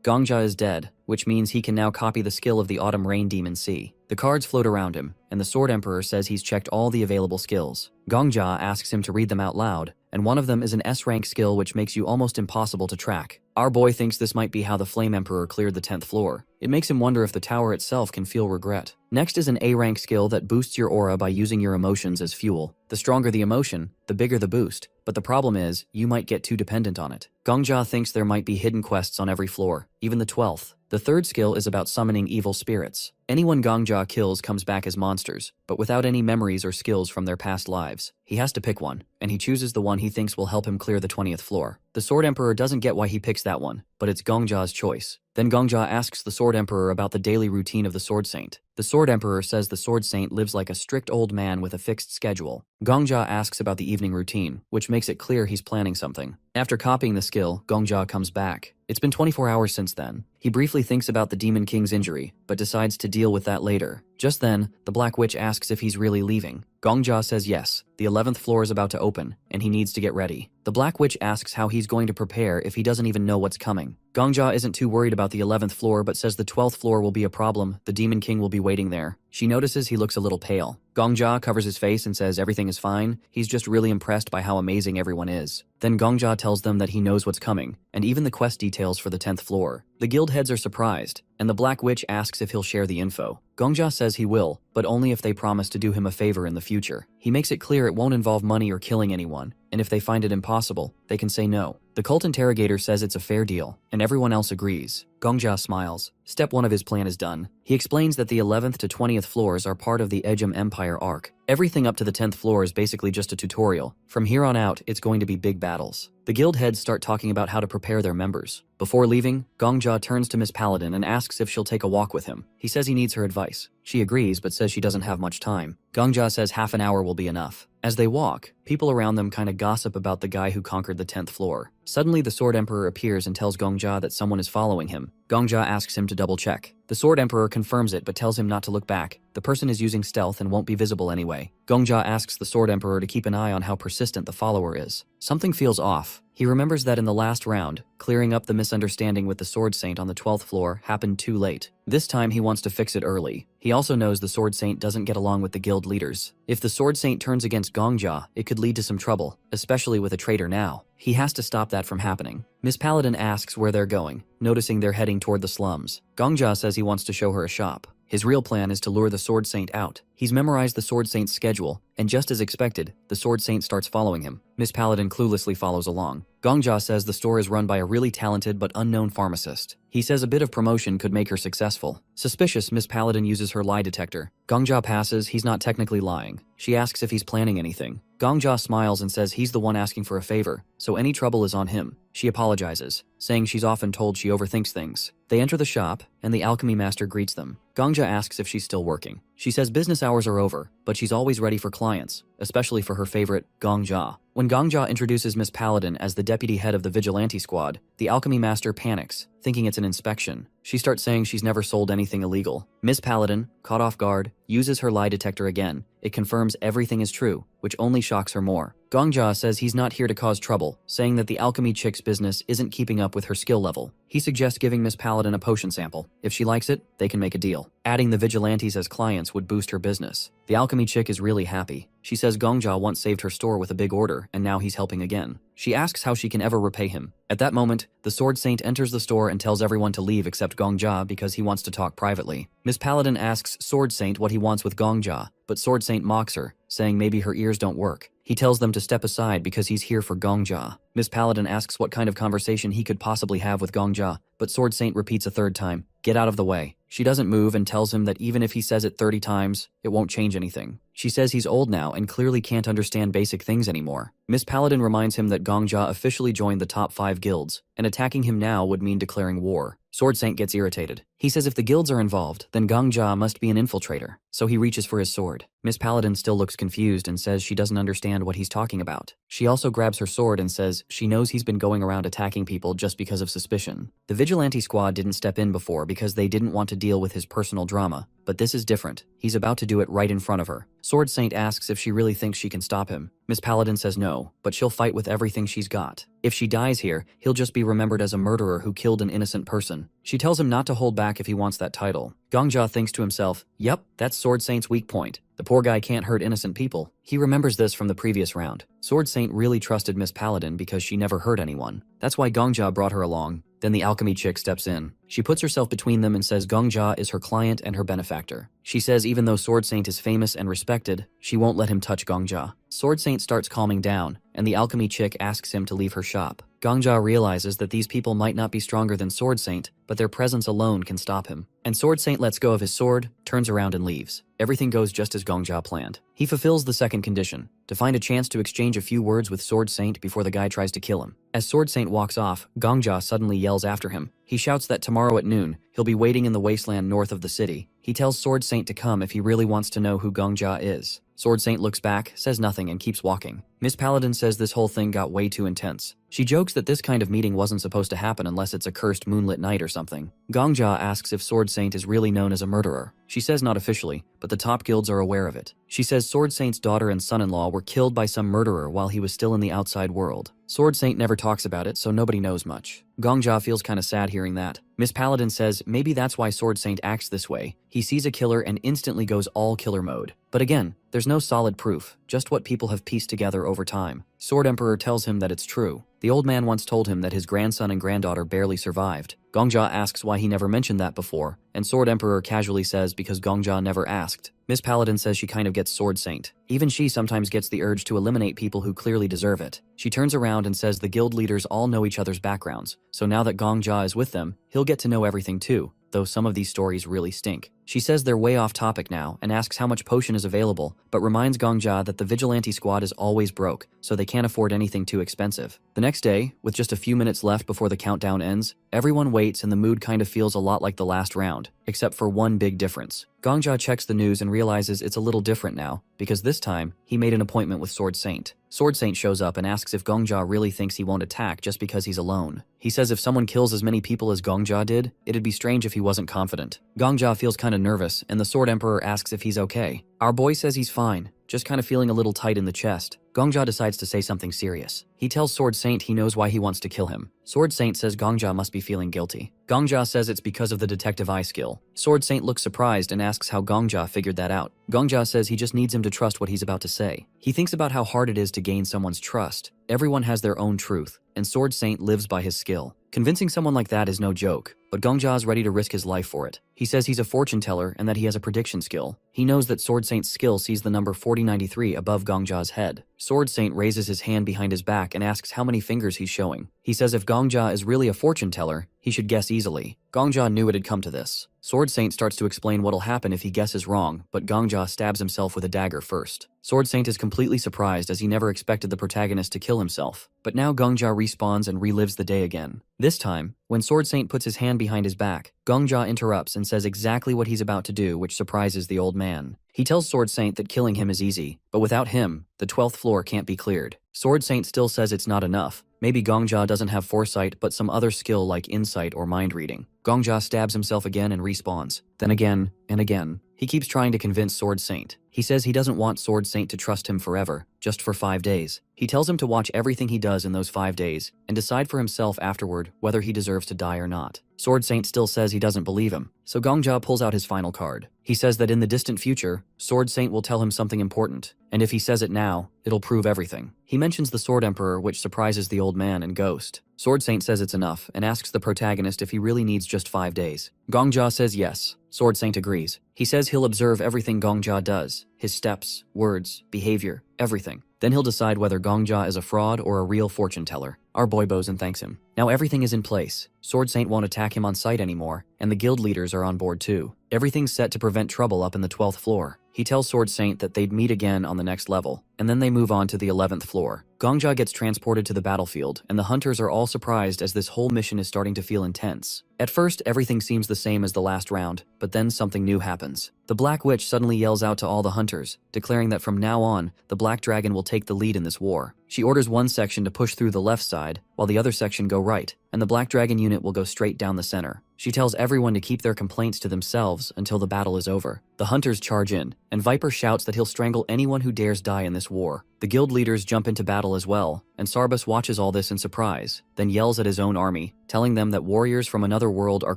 Gongja is dead, which means he can now copy the skill of the Autumn Rain Demon Sea. The cards float around him, and the Sword Emperor says he's checked all the available skills. Gongja asks him to read them out loud, and one of them is an S-rank skill which makes you almost impossible to track. Our boy thinks this might be how the Flame Emperor cleared the 10th floor. It makes him wonder if the tower itself can feel regret. Next is an A-rank skill that boosts your aura by using your emotions as fuel. The stronger the emotion, the bigger the boost, but the problem is, you might get too dependent on it. Gongja thinks there might be hidden quests on every floor, even the 12th. The third skill is about summoning evil spirits. Anyone Gongja kills comes back as monsters, but without any memories or skills from their past lives. He has to pick one, and he chooses the one he thinks will help him clear the 20th floor. The Sword Emperor doesn't get why he picks that one, but it's Gongja's choice. Then Gongja asks the Sword Emperor about the daily routine of the Sword Saint. The Sword Emperor says the Sword Saint lives like a strict old man with a fixed schedule. Gongja asks about the evening routine, which makes it clear he's planning something. After copying the skill, Gongja comes back. It's been 24 hours since then. He briefly thinks about the Demon King's injury, but decides to deal with that later. Just then, the Black Witch asks if he's really leaving. Gongja says yes, the 11th floor is about to open, and he needs to get ready. The Black Witch asks how he's going to prepare if he doesn't even know what's coming. Gongja isn't too worried about the 11th floor but says the 12th floor will be a problem, the Demon King will be waiting there. She notices he looks a little pale. Gongja covers his face and says everything is fine, he's just really impressed by how amazing everyone is. Then Gongja tells them that he knows what's coming, and even the quest details for the 10th floor. The guild heads are surprised, and the Black Witch asks if he'll share the info. Gongja says he will, but only if they promise to do him a favor in the future. He makes it clear it won't involve money or killing anyone, and if they find it impossible, they can say no. The The cult interrogator says it's a fair deal, and everyone else agrees. Gongjia smiles. Step 1 of his plan is done. He explains that the 11th to 20th floors are part of the Ejim Empire arc. Everything up to the 10th floor is basically just a tutorial. From here on out, it's going to be big battles. The guild heads start talking about how to prepare their members. Before leaving, Gongjia turns to Miss Paladin and asks if she'll take a walk with him. He says he needs her advice. She agrees, but says she doesn't have much time. Gongjia says half an hour will be enough. As they walk, people around them kinda gossip about the guy who conquered the 10th floor. Suddenly, the Sword Emperor appears and tells Gongjia that someone is following him. Gongjia asks him to double check. The Sword Emperor confirms it but tells him not to look back. The person is using stealth and won't be visible anyway. Gongjia asks the Sword Emperor to keep an eye on how persistent the follower is. Something feels off. He remembers that in the last round, clearing up the misunderstanding with the Sword Saint on the 12th floor happened too late. This time he wants to fix it early. He also knows the Sword Saint doesn't get along with the guild leaders. If the Sword Saint turns against Gongjia, it could lead to some trouble, especially with a traitor now. He has to stop that from happening. Miss Paladin asks where they're going, noticing they're heading toward the slums. Gongjia says he wants to show her a shop. His real plan is to lure the Sword Saint out. He's memorized the Sword Saint's schedule, and just as expected, the Sword Saint starts following him. Miss Paladin cluelessly follows along. Gongjia says the store is run by a really talented but unknown pharmacist. He says a bit of promotion could make her successful. Suspicious, Miss Paladin uses her lie detector. Gongjia passes, he's not technically lying. She asks if he's planning anything. Gongjia smiles and says he's the one asking for a favor, so any trouble is on him. She apologizes, saying she's often told she overthinks things. They enter the shop, and the alchemy master greets them. Gongjia asks if she's still working. She says business hours are over, but she's always ready for clients, especially for her favorite, Gongjia. When Gongjia introduces Miss Paladin as the deputy head of the vigilante squad, the alchemy master panics, thinking it's an inspection. She starts saying she's never sold anything illegal. Miss Paladin, caught off guard, uses her lie detector again. It confirms everything is true, which only shocks her more. Gongjia says he's not here to cause trouble, saying that the alchemy chick's business isn't keeping up with her skill level. He suggests giving Miss Paladin a potion sample. If she likes it, they can make a deal. Adding the vigilantes as clients would boost her business. The alchemy chick is really happy. She says Gongjia once saved her store with a big order, and now he's helping again. She asks how she can ever repay him. At that moment, the Sword Saint enters the store and tells everyone to leave except Gongjia because he wants to talk privately. Miss Paladin asks Sword Saint what he wants with Gongjia, but Sword Saint mocks her, saying maybe her ears don't work. He tells them to step aside because he's here for Gongjia. Miss Paladin asks what kind of conversation he could possibly have with Gongjia, but Sword Saint repeats a third time, "Get out of the way." She doesn't move and tells him that even if he says it 30 times, it won't change anything. She says he's old now and clearly can't understand basic things anymore. Miss Paladin reminds him that Gongjia officially joined the top 5 guilds, and attacking him now would mean declaring war. Sword Saint gets irritated. He says if the guilds are involved, then Gongjia must be an infiltrator, so he reaches for his sword. Miss Paladin still looks confused and says she doesn't understand what he's talking about. She also grabs her sword and says she knows he's been going around attacking people just because of suspicion. The vigilante squad didn't step in before because they didn't want to deal with his personal drama, but this is different. He's about to do it right in front of her. Sword Saint asks if she really thinks she can stop him. Miss Paladin says no, but she'll fight with everything she's got. If she dies here, he'll just be remembered as a murderer who killed an innocent person. She tells him not to hold back if he wants that title. Gongjia thinks to himself, yep, that's Sword Saint's weak point. The poor guy can't hurt innocent people. He remembers this from the previous round. Sword Saint really trusted Miss Paladin because she never hurt anyone. That's why Gongjia brought her along. Then the alchemy chick steps in. She puts herself between them and says Gongjia is her client and her benefactor. She says even though Sword Saint is famous and respected, she won't let him touch Gongjia. Sword Saint starts calming down, and the alchemy chick asks him to leave her shop. Gongjia realizes that these people might not be stronger than Sword Saint, but their presence alone can stop him. And Sword Saint lets go of his sword, turns around and leaves. Everything goes just as Gongjia planned. He fulfills the second condition, to find a chance to exchange a few words with Sword Saint before the guy tries to kill him. As Sword Saint walks off, Gongjia suddenly yells after him. He shouts that tomorrow at noon, he'll be waiting in the wasteland north of the city. He tells Sword Saint to come if he really wants to know who Gongjia is. Sword Saint looks back, says nothing, and keeps walking. Miss Paladin says this whole thing got way too intense. She jokes that this kind of meeting wasn't supposed to happen unless it's a cursed moonlit night or something. Gongjia asks if Sword Saint is really known as a murderer. She says not officially, but the top guilds are aware of it. She says Sword Saint's daughter and son-in-law were killed by some murderer while he was still in the outside world. Sword Saint never talks about it, so nobody knows much. Gongjia feels kinda sad hearing that. Miss Paladin says maybe that's why Sword Saint acts this way. He sees a killer and instantly goes all killer mode. But again, there's no solid proof, just what people have pieced together over time. Sword Emperor tells him that it's true. The old man once told him that his grandson and granddaughter barely survived. Gongja asks why he never mentioned that before, and Sword Emperor casually says because Gongja never asked. Miss Paladin says she kind of gets Sword Saint. Even she sometimes gets the urge to eliminate people who clearly deserve it. She turns around and says the guild leaders all know each other's backgrounds, so now that Gongja is with them, he'll get to know everything too, though some of these stories really stink. She says they're way off topic now and asks how much potion is available, but reminds Gongja that the vigilante squad is always broke, so they can't afford anything too expensive. The next day, with just a few minutes left before the countdown ends, everyone waits and the mood kind of feels a lot like the last round, except for one big difference. Gongja checks the news and realizes it's a little different now, because this time, he made an appointment with Sword Saint. Sword Saint shows up and asks if Gongja really thinks he won't attack just because he's alone. He says if someone kills as many people as Gongja did, it'd be strange if he wasn't confident. Gongja feels kinda nervous, and the Sword Emperor asks if he's okay. Our boy says he's fine, just kinda feeling a little tight in the chest. Gongja decides to say something serious. He tells Sword Saint he knows why he wants to kill him. Sword Saint says Gongja must be feeling guilty. Gongja says it's because of the detective eye skill. Sword Saint looks surprised and asks how Gongja figured that out. Gongja says he just needs him to trust what he's about to say. He thinks about how hard it is to gain someone's trust. Everyone has their own truth, and Sword Saint lives by his skill. Convincing someone like that is no joke, but Gongja is ready to risk his life for it. He says he's a fortune teller and that he has a prediction skill. He knows that Sword Saint's skill sees the number 4093 above Gongja's head. Sword Saint raises his hand behind his back and asks how many fingers he's showing. He says if Gongja is really a fortune teller, he should guess easily. Gongja knew it had come to this. Sword Saint starts to explain what'll happen if he guesses wrong, but Gongja stabs himself with a dagger first. Sword Saint is completely surprised as he never expected the protagonist to kill himself. But now Gongja respawns and relives the day again. This time, when Sword Saint puts his hand behind his back, Gongja interrupts and says exactly what he's about to do, which surprises the old man. He tells Sword Saint that killing him is easy, but without him, the 12th floor can't be cleared. Sword Saint still says it's not enough. Maybe Gongja doesn't have foresight, but some other skill like insight or mind reading. Gongja stabs himself again and respawns. Then again, and again. He keeps trying to convince Sword Saint. He says he doesn't want Sword Saint to trust him forever, just for 5 days. He tells him to watch everything he does in those 5 days, and decide for himself afterward whether he deserves to die or not. Sword Saint still says he doesn't believe him, so Gongja pulls out his final card. He says that in the distant future, Sword Saint will tell him something important, and if he says it now, it'll prove everything. He mentions the Sword Emperor, which surprises the old man and Ghost. Sword Saint says it's enough, and asks the protagonist if he really needs just 5 days. Gongja says yes. Sword Saint agrees. He says he'll observe everything Gongja does, his steps, words, behavior, everything. Then he'll decide whether Gongja is a fraud or a real fortune teller. Our boy bows and thanks him. Now everything is in place. Sword Saint won't attack him on sight anymore, and the guild leaders are on board too. Everything's set to prevent trouble up in the 12th floor. He tells Sword Saint that they'd meet again on the next level, and then they move on to the 11th floor. Gongja gets transported to the battlefield, and the hunters are all surprised as this whole mission is starting to feel intense. At first, everything seems the same as the last round, but then something new happens. The Black Witch suddenly yells out to all the hunters, declaring that from now on, the Black Dragon will take the lead in this war. She orders one section to push through the left side, while the other section go right, and the Black Dragon unit will go straight down the center. She tells everyone to keep their complaints to themselves until the battle is over. The hunters charge in, and Viper shouts that he'll strangle anyone who dares die in this war. The guild leaders jump into battle as well, and Sarbus watches all this in surprise, then yells at his own army, telling them that warriors from another world are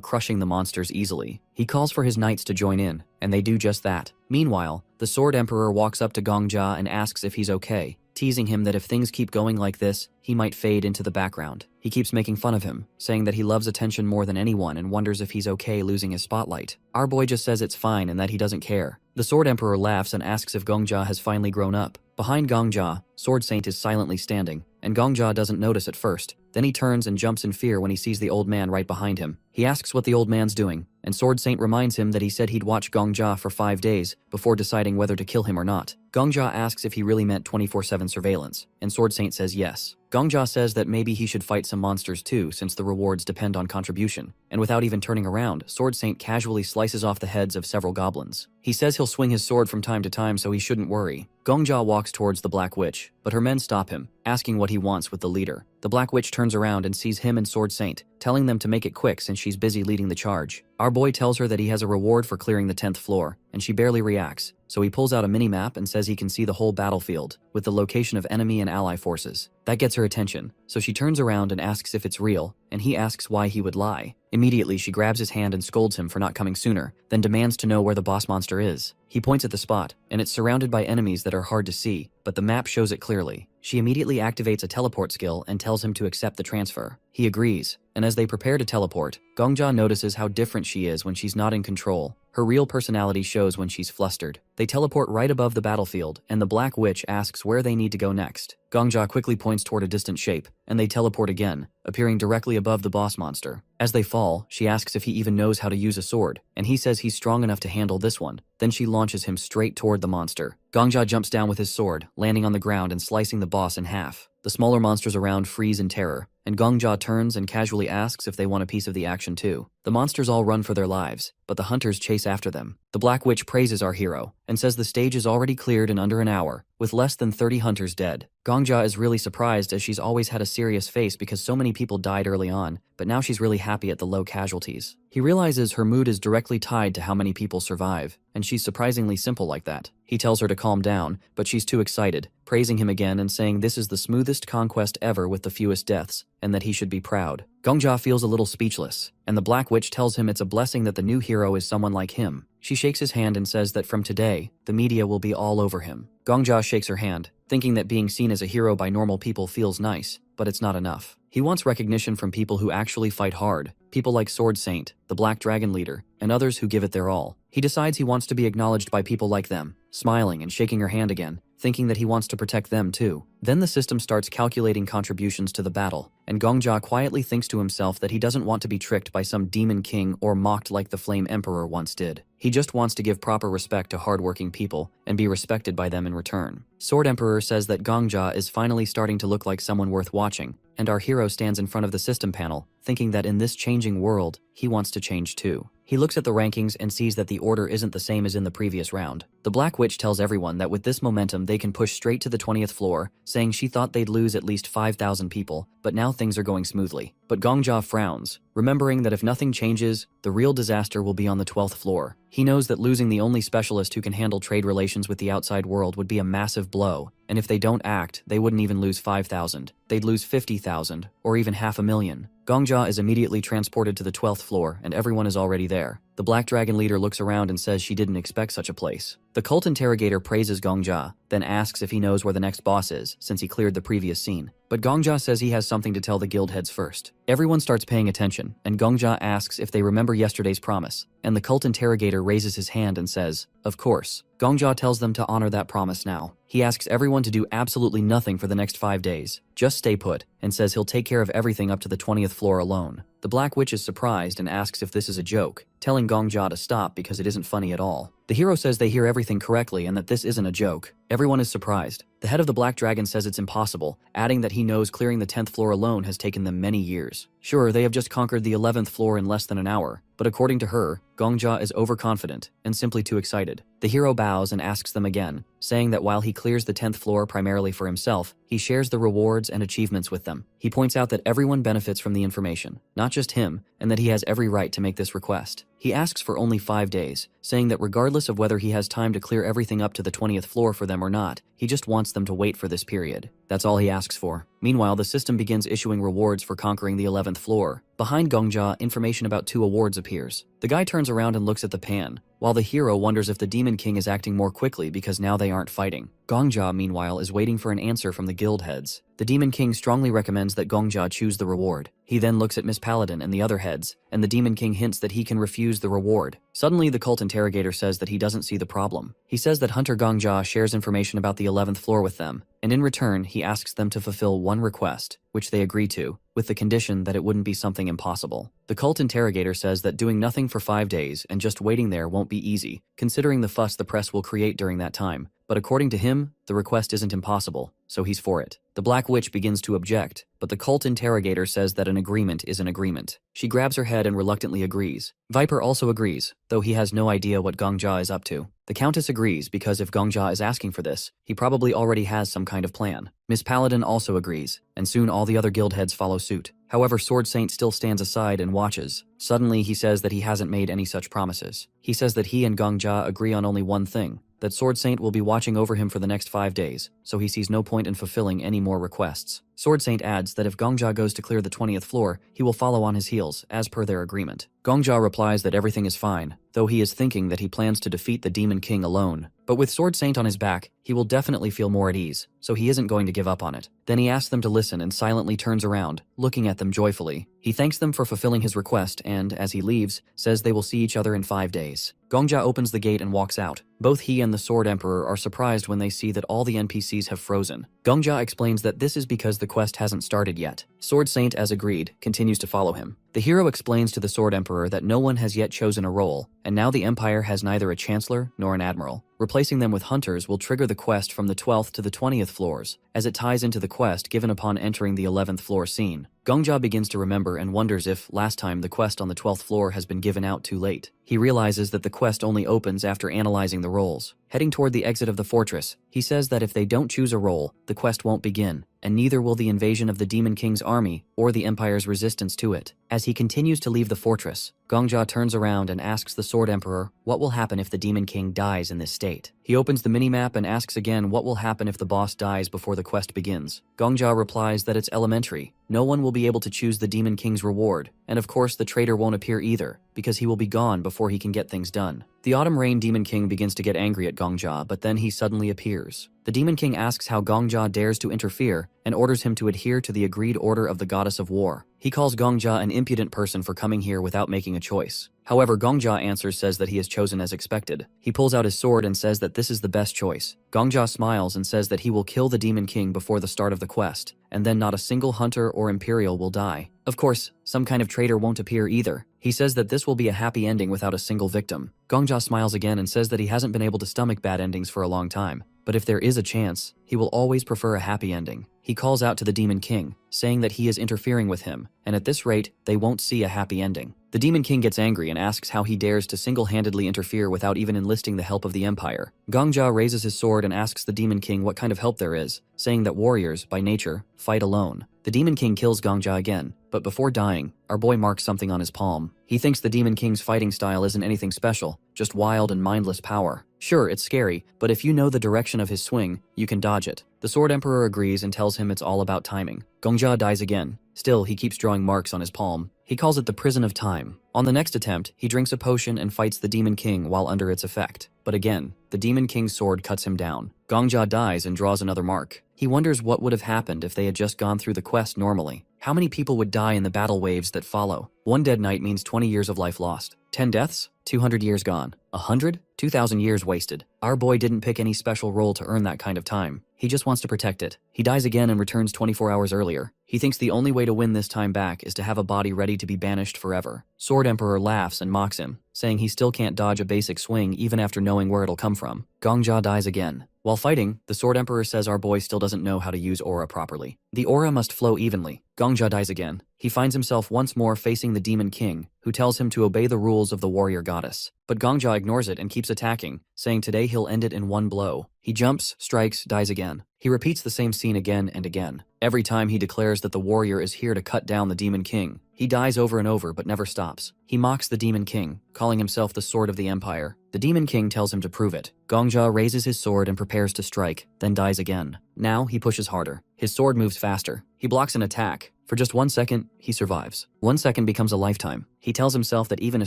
crushing the monsters easily. He calls for his knights to join in, and they do just that. Meanwhile, the Sword Emperor walks up to Gongja and asks if he's okay, teasing him that if things keep going like this, he might fade into the background. He keeps making fun of him, saying that he loves attention more than anyone and wonders if he's okay losing his spotlight. Our boy just says it's fine and that he doesn't care. The Sword Emperor laughs and asks if Gongja has finally grown up. Behind Gongja, Sword Saint is silently standing, and Gongja doesn't notice at first. Then he turns and jumps in fear when he sees the old man right behind him. He asks what the old man's doing, and Sword Saint reminds him that he said he'd watch Gongja for 5 days before deciding whether to kill him or not. Gongja asks if he really meant 24/7 surveillance, and Sword Saint says yes. Gongja says that maybe he should fight some monsters too, since the rewards depend on contribution, and without even turning around, Sword Saint casually slices off the heads of several goblins. He says he'll swing his sword from time to time so he shouldn't worry. Gongja walks towards the Black Witch, but her men stop him, asking what he wants with the leader. The Black Witch turns around and sees him and Sword Saint, telling them to make it quick since she's busy leading the charge. Our boy tells her that he has a reward for clearing the 10th floor, and she barely reacts, so he pulls out a mini-map and says he can see the whole battlefield, with the location of enemy and ally forces. That gets her attention, so she turns around and asks if it's real, and he asks why he would lie. Immediately, she grabs his hand and scolds him for not coming sooner, then demands to know where the boss monster is. He points at the spot, and it's surrounded by enemies that are hard to see, but the map shows it clearly. She immediately activates a teleport skill and tells him to accept the transfer. He agrees, and as they prepare to teleport, Gongja notices how different she is when she's not in control. Her real personality shows when she's flustered. They teleport right above the battlefield, and the Black Witch asks where they need to go next. Gongja quickly points toward a distant shape, and they teleport again, appearing directly above the boss monster. As they fall, she asks if he even knows how to use a sword, and he says he's strong enough to handle this one. Then she launches him straight toward the monster. Gongja jumps down with his sword, landing on the ground and slicing the boss in half. The smaller monsters around freeze in terror, and Gongja turns and casually asks if they want a piece of the action too. The monsters all run for their lives, but the hunters chase after them. The Black Witch praises our hero, and says the stage is already cleared in under an hour, with less than 30 hunters dead. Gongja is really surprised as she's always had a serious face because so many people died early on, but now she's really happy at the low casualties. He realizes her mood is directly tied to how many people survive, and she's surprisingly simple like that. He tells her to calm down, but she's too excited, praising him again and saying this is the smoothest conquest ever with the fewest deaths, and that he should be proud. Gongja feels a little speechless, and the Black Witch tells him it's a blessing that the new hero is someone like him. She shakes his hand and says that from today, the media will be all over him. Gongja shakes her hand, thinking that being seen as a hero by normal people feels nice, but it's not enough. He wants recognition from people who actually fight hard, people like Sword Saint, the Black Dragon leader, and others who give it their all. He decides he wants to be acknowledged by people like them, smiling and shaking her hand again, thinking that he wants to protect them too. Then the system starts calculating contributions to the battle, and Gongja quietly thinks to himself that he doesn't want to be tricked by some demon king or mocked like the Flame Emperor once did. He just wants to give proper respect to hardworking people and be respected by them in return. Sword Emperor says that Gongja is finally starting to look like someone worth watching, and our hero stands in front of the system panel, thinking that in this changing world, he wants to change too. He looks at the rankings and sees that the order isn't the same as in the previous round. The Black Witch tells everyone that with this momentum they can push straight to the 20th floor, saying she thought they'd lose at least 5,000 people, but now things are going smoothly. But Gongja frowns, remembering that if nothing changes, the real disaster will be on the 12th floor. He knows that losing the only specialist who can handle trade relations with the outside world would be a massive blow, and if they don't act, they wouldn't even lose 5,000. They'd lose 50,000, or even 500,000. Gongja is immediately transported to the 12th floor, and everyone is already there. The Black Dragon leader looks around and says she didn't expect such a place. The cult interrogator praises Gongja, then asks if he knows where the next boss is, since he cleared the previous scene. But Gongja says he has something to tell the guild heads first. Everyone starts paying attention, and Gongja asks if they remember yesterday's promise, and the cult interrogator raises his hand and says, of course. Gongja tells them to honor that promise now. He asks everyone to do absolutely nothing for the next 5 days. Just stay put, and says he'll take care of everything up to the 20th floor alone. The Black Witch is surprised and asks if this is a joke, telling Gongja to stop because it isn't funny at all. The hero says they hear everything correctly and that this isn't a joke. Everyone is surprised. The head of the Black Dragon says it's impossible, adding that he knows clearing the 10th floor alone has taken them many years. Sure, they have just conquered the 11th floor in less than an hour, but according to her, Gongja is overconfident and simply too excited. The hero bows and asks them again, saying that while he clears the 10th floor primarily for himself, he shares the rewards and achievements with them. He points out that everyone benefits from the information, not just him, and that he has every right to make this request. He asks for only 5 days, saying that regardless of whether he has time to clear everything up to the 20th floor for them or not, he just wants them to wait for this period. That's all he asks for. Meanwhile, the system begins issuing rewards for conquering the 11th floor. Behind Gongja, information about 2 awards appears. The guy turns around and looks at the pan, while the hero wonders if the Demon King is acting more quickly because now they aren't fighting. Gongja, meanwhile, is waiting for an answer from the guild heads. The Demon King strongly recommends that Gongja choose the reward. He then looks at Miss Paladin and the other heads, and the Demon King hints that he can refuse the reward. Suddenly, the cult interrogator says that he doesn't see the problem. He says that Hunter Gongja shares information about the 11th floor with them, and in return, he asks them to fulfill one request, which they agree to, with the condition that it wouldn't be something impossible. The cult interrogator says that doing nothing for 5 days and just waiting there won't be easy, considering the fuss the press will create during that time. But according to him, the request isn't impossible, so he's for it. The Black Witch begins to object, but the cult interrogator says that an agreement is an agreement. She grabs her head and reluctantly agrees. Viper also agrees, though he has no idea what Gongja is up to. The Countess agrees because if Gongja is asking for this, he probably already has some kind of plan. Miss Paladin also agrees, and soon all the other guild heads follow suit. However, Sword Saint still stands aside and watches. Suddenly, he says that he hasn't made any such promises. He says that he and Gongja agree on only one thing, that Sword Saint will be watching over him for the next 5 days, so he sees no point in fulfilling any more requests. Sword Saint adds that if Gongja goes to clear the 20th floor, he will follow on his heels, as per their agreement. Gongja replies that everything is fine, though he is thinking that he plans to defeat the Demon King alone. But with Sword Saint on his back, he will definitely feel more at ease, so he isn't going to give up on it. Then he asks them to listen and silently turns around, looking at them joyfully. He thanks them for fulfilling his request and, as he leaves, says they will see each other in 5 days. Gongja opens the gate and walks out. Both he and the Sword Emperor are surprised when they see that all the NPCs have frozen. Gongja explains that this is because the quest hasn't started yet. Sword Saint, as agreed, continues to follow him. The hero explains to the Sword Emperor that no one has yet chosen a role, and now the Empire has neither a Chancellor nor an Admiral. Replacing them with hunters will trigger the quest from the 12th to the 20th floors, as it ties into the quest given upon entering the 11th floor scene. Gongja begins to remember and wonders if, last time, the quest on the 12th floor has been given out too late. He realizes that the quest only opens after analyzing the roles. Heading toward the exit of the fortress, he says that if they don't choose a role, the quest won't begin, and neither will the invasion of the Demon King's army or the Empire's resistance to it. As he continues to leave the fortress, Gongja turns around and asks the Sword Emperor what will happen if the Demon King dies in this state. He opens the minimap and asks again what will happen if the boss dies before the quest begins. Gongja replies that it's elementary. No one will be able to choose the Demon King's reward, and of course the traitor won't appear either, because he will be gone before he can get things done. The Autumn Rain Demon King begins to get angry at Gongja, but then he suddenly appears. The Demon King asks how Gongja dares to interfere and orders him to adhere to the agreed order of the Goddess of War. He calls Gongja an impudent person for coming here without making a choice. However, Gongja answers says that he has chosen as expected. He pulls out his sword and says that this is the best choice. Gongja smiles and says that he will kill the Demon King before the start of the quest, and then not a single hunter or Imperial will die. Of course, some kind of traitor won't appear either. He says that this will be a happy ending without a single victim. Gongja smiles again and says that he hasn't been able to stomach bad endings for a long time, but if there is a chance, he will always prefer a happy ending. He calls out to the Demon King, saying that he is interfering with him, and at this rate, they won't see a happy ending. The Demon King gets angry and asks how he dares to single-handedly interfere without even enlisting the help of the Empire. Gongja raises his sword and asks the Demon King what kind of help there is, saying that warriors, by nature, fight alone. The Demon King kills Gongja again, but before dying, our boy marks something on his palm. He thinks the Demon King's fighting style isn't anything special, just wild and mindless power. Sure, it's scary, but if you know the direction of his swing, you can dodge it. The Sword Emperor agrees and tells him it's all about timing. Gongja dies again. Still, he keeps drawing marks on his palm. He calls it the Prison of Time. On the next attempt, he drinks a potion and fights the Demon King while under its effect. But again, the Demon King's sword cuts him down. Gongja dies and draws another mark. He wonders what would have happened if they had just gone through the quest normally. How many people would die in the battle waves that follow? 1 dead knight means 20 years of life lost. 10 deaths? 200 years gone. 100? 2,000 years wasted. Our boy didn't pick any special role to earn that kind of time. He just wants to protect it. He dies again and returns 24 hours earlier. He thinks the only way to win this time back is to have a body ready to be banished forever. Sword Emperor laughs and mocks him, saying he still can't dodge a basic swing even after knowing where it'll come from. Gongja dies again. While fighting, the Sword Emperor says our boy still doesn't know how to use aura properly. The aura must flow evenly. Gongja dies again. He finds himself once more facing the Demon King, who tells him to obey the rules of the warrior goddess. But Gongja ignores it and keeps attacking, saying today he'll end it in one blow. He jumps, strikes, dies again. He repeats the same scene again and again. Every time he declares that the warrior is here to cut down the Demon King. He dies over and over but never stops. He mocks the Demon King, calling himself the Sword of the Empire. The Demon King tells him to prove it. Gongja raises his sword and prepares to strike, then dies again. Now he pushes harder. His sword moves faster. He blocks an attack. For just 1 second, he survives. 1 second becomes a lifetime. He tells himself that even a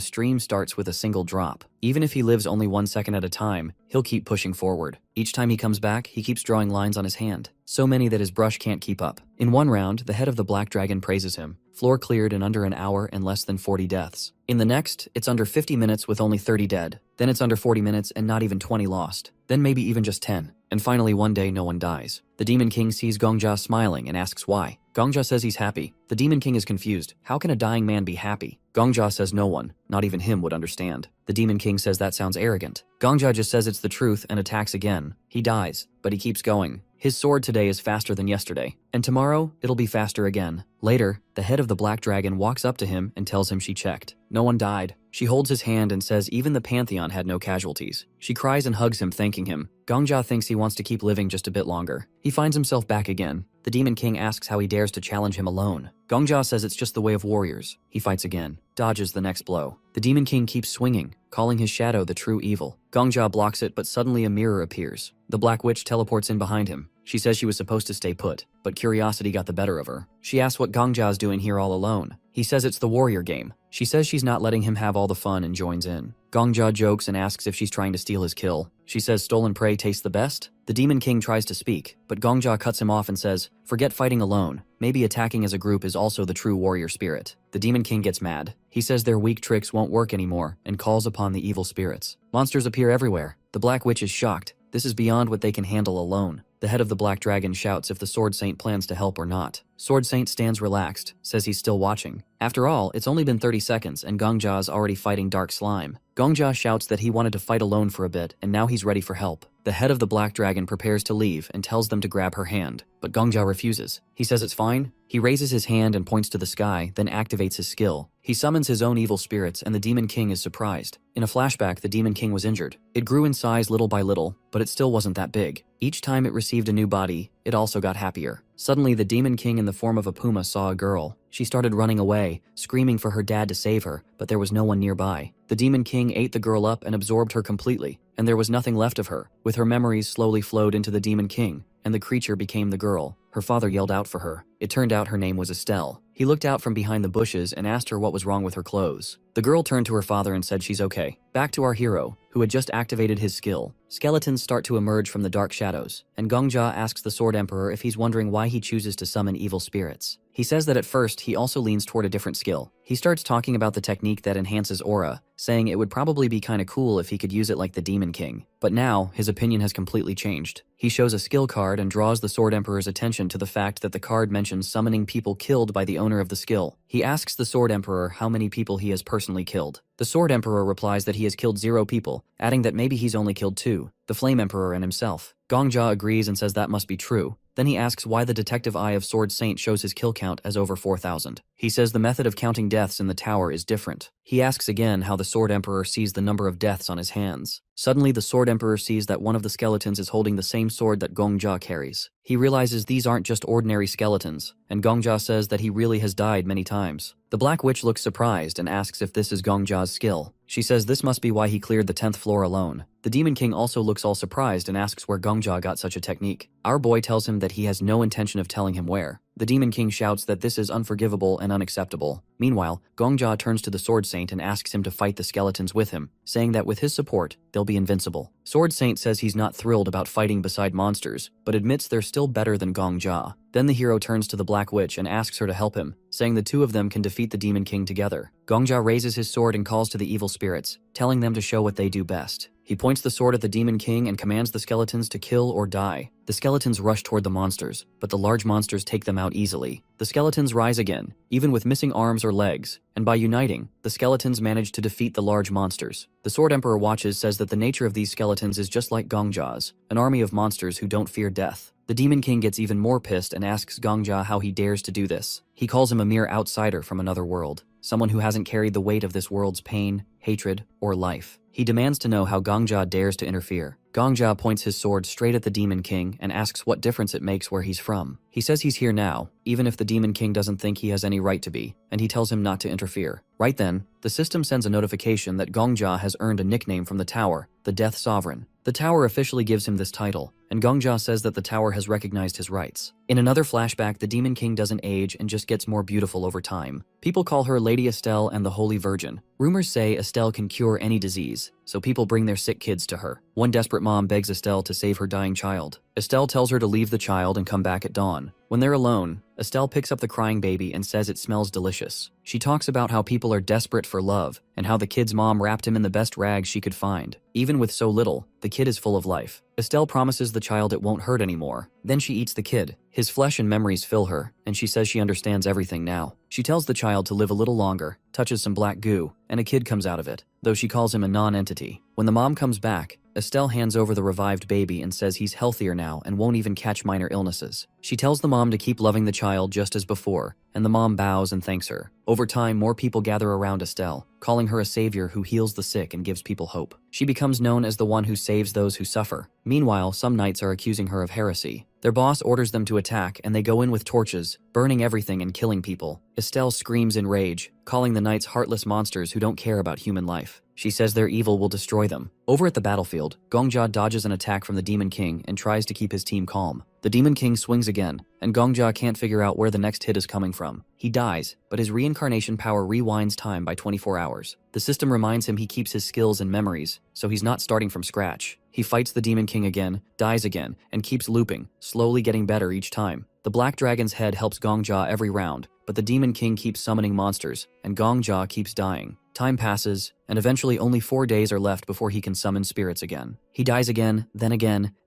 stream starts with a single drop. Even if he lives only 1 second at a time, he'll keep pushing forward. Each time he comes back, he keeps drawing lines on his hand. So many that his brush can't keep up. In one round, the head of the Black Dragon praises him. Floor cleared in under an hour and less than 40 deaths. In the next, it's under 50 minutes with only 30 dead. Then it's under 40 minutes and not even 20 lost. Then maybe even just 10. And finally one day no one dies. The Demon King sees Gongja smiling and asks why. Gongja says he's happy. The Demon King is confused. How can a dying man be happy? Gongja says no one, not even him, would understand. The Demon King says that sounds arrogant. Gongja just says it's the truth and attacks again. He dies, but he keeps going. His sword today is faster than yesterday, and tomorrow it'll be faster again. Later, the head of the Black Dragon walks up to him and tells him she checked. No one died. She holds his hand and says even the Pantheon had no casualties. She cries and hugs him, thanking him. Gongja thinks he wants to keep living just a bit longer. He finds himself back again. The The Demon King asks how he dares to challenge him alone. Gongja says it's just the way of warriors. He fights again, dodges the next blow. The Demon King keeps swinging, calling his shadow the true evil. Gongja blocks it, but suddenly a mirror appears. The Black Witch teleports in behind him. She says she was supposed to stay put, but curiosity got the better of her. She asks what Gongja's doing here all alone. He says it's the warrior game. She says she's not letting him have all the fun and joins in. Gongja jokes and asks if she's trying to steal his kill. She says stolen prey tastes the best. The Demon King tries to speak, but Gongja cuts him off and says, "Forget fighting alone. Maybe attacking as a group is also the true warrior spirit." The Demon King gets mad. He says their weak tricks won't work anymore and calls upon the evil spirits. Monsters appear everywhere. The Black Witch is shocked. This is beyond what they can handle alone. The head of the Black Dragon shouts if the Sword Saint plans to help or not. Sword Saint stands relaxed, says he's still watching. After all, it's only been 30 seconds and Gongja's already fighting Dark Slime. Gongja shouts that he wanted to fight alone for a bit and now he's ready for help. The head of the Black Dragon prepares to leave and tells them to grab her hand, but Gongja refuses. He says it's fine. He raises his hand and points to the sky, then activates his skill. He summons his own evil spirits and the Demon King is surprised. In a flashback, the Demon King was injured. It grew in size little by little, but it still wasn't that big. Each time it received a new body, it also got happier. Suddenly, the Demon King in the form of a puma saw a girl. She started running away, screaming for her dad to save her, but there was no one nearby. The Demon King ate the girl up and absorbed her completely, and there was nothing left of her. With her memories slowly flowed into the Demon King, and the creature became the girl. Her father yelled out for her. It turned out her name was Estelle. He looked out from behind the bushes and asked her what was wrong with her clothes. The girl turned to her father and said she's okay. Back to our hero, who had just activated his skill. Skeletons start to emerge from the dark shadows, and Gongja asks the Sword Emperor if he's wondering why he chooses to summon evil spirits. He says that at first he also leans toward a different skill. He starts talking about the technique that enhances aura, saying it would probably be kinda cool if he could use it like the Demon King. But now, his opinion has completely changed. He shows a skill card and draws the Sword Emperor's attention to the fact that the card mentions summoning people killed by the owner of the skill. He asks the Sword Emperor how many people he has personally killed. The Sword Emperor replies that he has killed 0 people, adding that maybe he's only killed 2, the Flame Emperor and himself. Gongja agrees and says that must be true. Then he asks why the detective eye of Sword Saint shows his kill count as over 4,000. He says the method of counting deaths in the tower is different. He asks again how the Sword Emperor sees the number of deaths on his hands. Suddenly, the Sword Emperor sees that one of the skeletons is holding the same sword that Gongja carries. He realizes these aren't just ordinary skeletons, and Gongja says that he really has died many times. The Black Witch looks surprised and asks if this is Gongja's skill. She says this must be why he cleared the 10th floor alone. The Demon King also looks all surprised and asks where Gongja got such a technique. Our boy tells him that he has no intention of telling him where. The Demon King shouts that this is unforgivable and unacceptable. Meanwhile, Gongja turns to the Sword Saint and asks him to fight the skeletons with him, saying that with his support, they'll be invincible. Sword Saint says he's not thrilled about fighting beside monsters, but admits they're still better than Gongja. Then the hero turns to the Black Witch and asks her to help him, saying the two of them can defeat the Demon King together. Gongja raises his sword and calls to the evil spirits, telling them to show what they do best. He points the sword at the Demon King and commands the skeletons to kill or die. The skeletons rush toward the monsters, but the large monsters take them out easily. The skeletons rise again, even with missing arms or legs, and by uniting, the skeletons manage to defeat the large monsters. The Sword Emperor watches says that the nature of these skeletons is just like Gongja's, an army of monsters who don't fear death. The Demon King gets even more pissed and asks Gongja how he dares to do this. He calls him a mere outsider from another world, someone who hasn't carried the weight of this world's pain, hatred, or life. He demands to know how Gongja dares to interfere. Gongja points his sword straight at the Demon King and asks what difference it makes where he's from. He says he's here now, even if the Demon King doesn't think he has any right to be, and he tells him not to interfere. Right then, the system sends a notification that Gongja has earned a nickname from the tower, the Death Sovereign. The tower officially gives him this title, and Gongja says that the tower has recognized his rights. In another flashback, the Demon King doesn't age and just gets more beautiful over time. People call her Lady Estelle and the Holy Virgin. Rumors say Estelle can cure any disease, so people bring their sick kids to her. One desperate mom begs Estelle to save her dying child. Estelle tells her to leave the child and come back at dawn. When they're alone, Estelle picks up the crying baby and says it smells delicious. She talks about how people are desperate for love and how the kid's mom wrapped him in the best rags she could find. Even with so little, the kid is full of life. Estelle promises the child it won't hurt anymore. Then she eats the kid. His flesh and memories fill her, and she says she understands everything now. She tells the child to live a little longer, touches some black goo, and a kid comes out of it, though she calls him a non-entity. When the mom comes back, Estelle hands over the revived baby and says he's healthier now and won't even catch minor illnesses. She tells the mom to keep loving the child just as before, and the mom bows and thanks her. Over time, more people gather around Estelle, calling her a savior who heals the sick and gives people hope. She becomes known as the one who saves those who suffer. Meanwhile, some knights are accusing her of heresy. Their boss orders them to attack, and they go in with torches, burning everything and killing people. Estelle screams in rage, calling the knights heartless monsters who don't care about human life. She says their evil will destroy them. Over at the battlefield, Gongjia dodges an attack from the Demon King and tries to keep his team calm. The Demon King swings again, and Gongjia can't figure out where the next hit is coming from. He dies, but his reincarnation power rewinds time by 24 hours. The system reminds him he keeps his skills and memories, so he's not starting from scratch. He fights the Demon King again, dies again, and keeps looping, slowly getting better each time. The Black Dragon's head helps Gongjia every round, but the Demon King keeps summoning monsters, and Gongjia keeps dying. Time passes, and eventually only 4 days are left before he can summon spirits again. He dies again,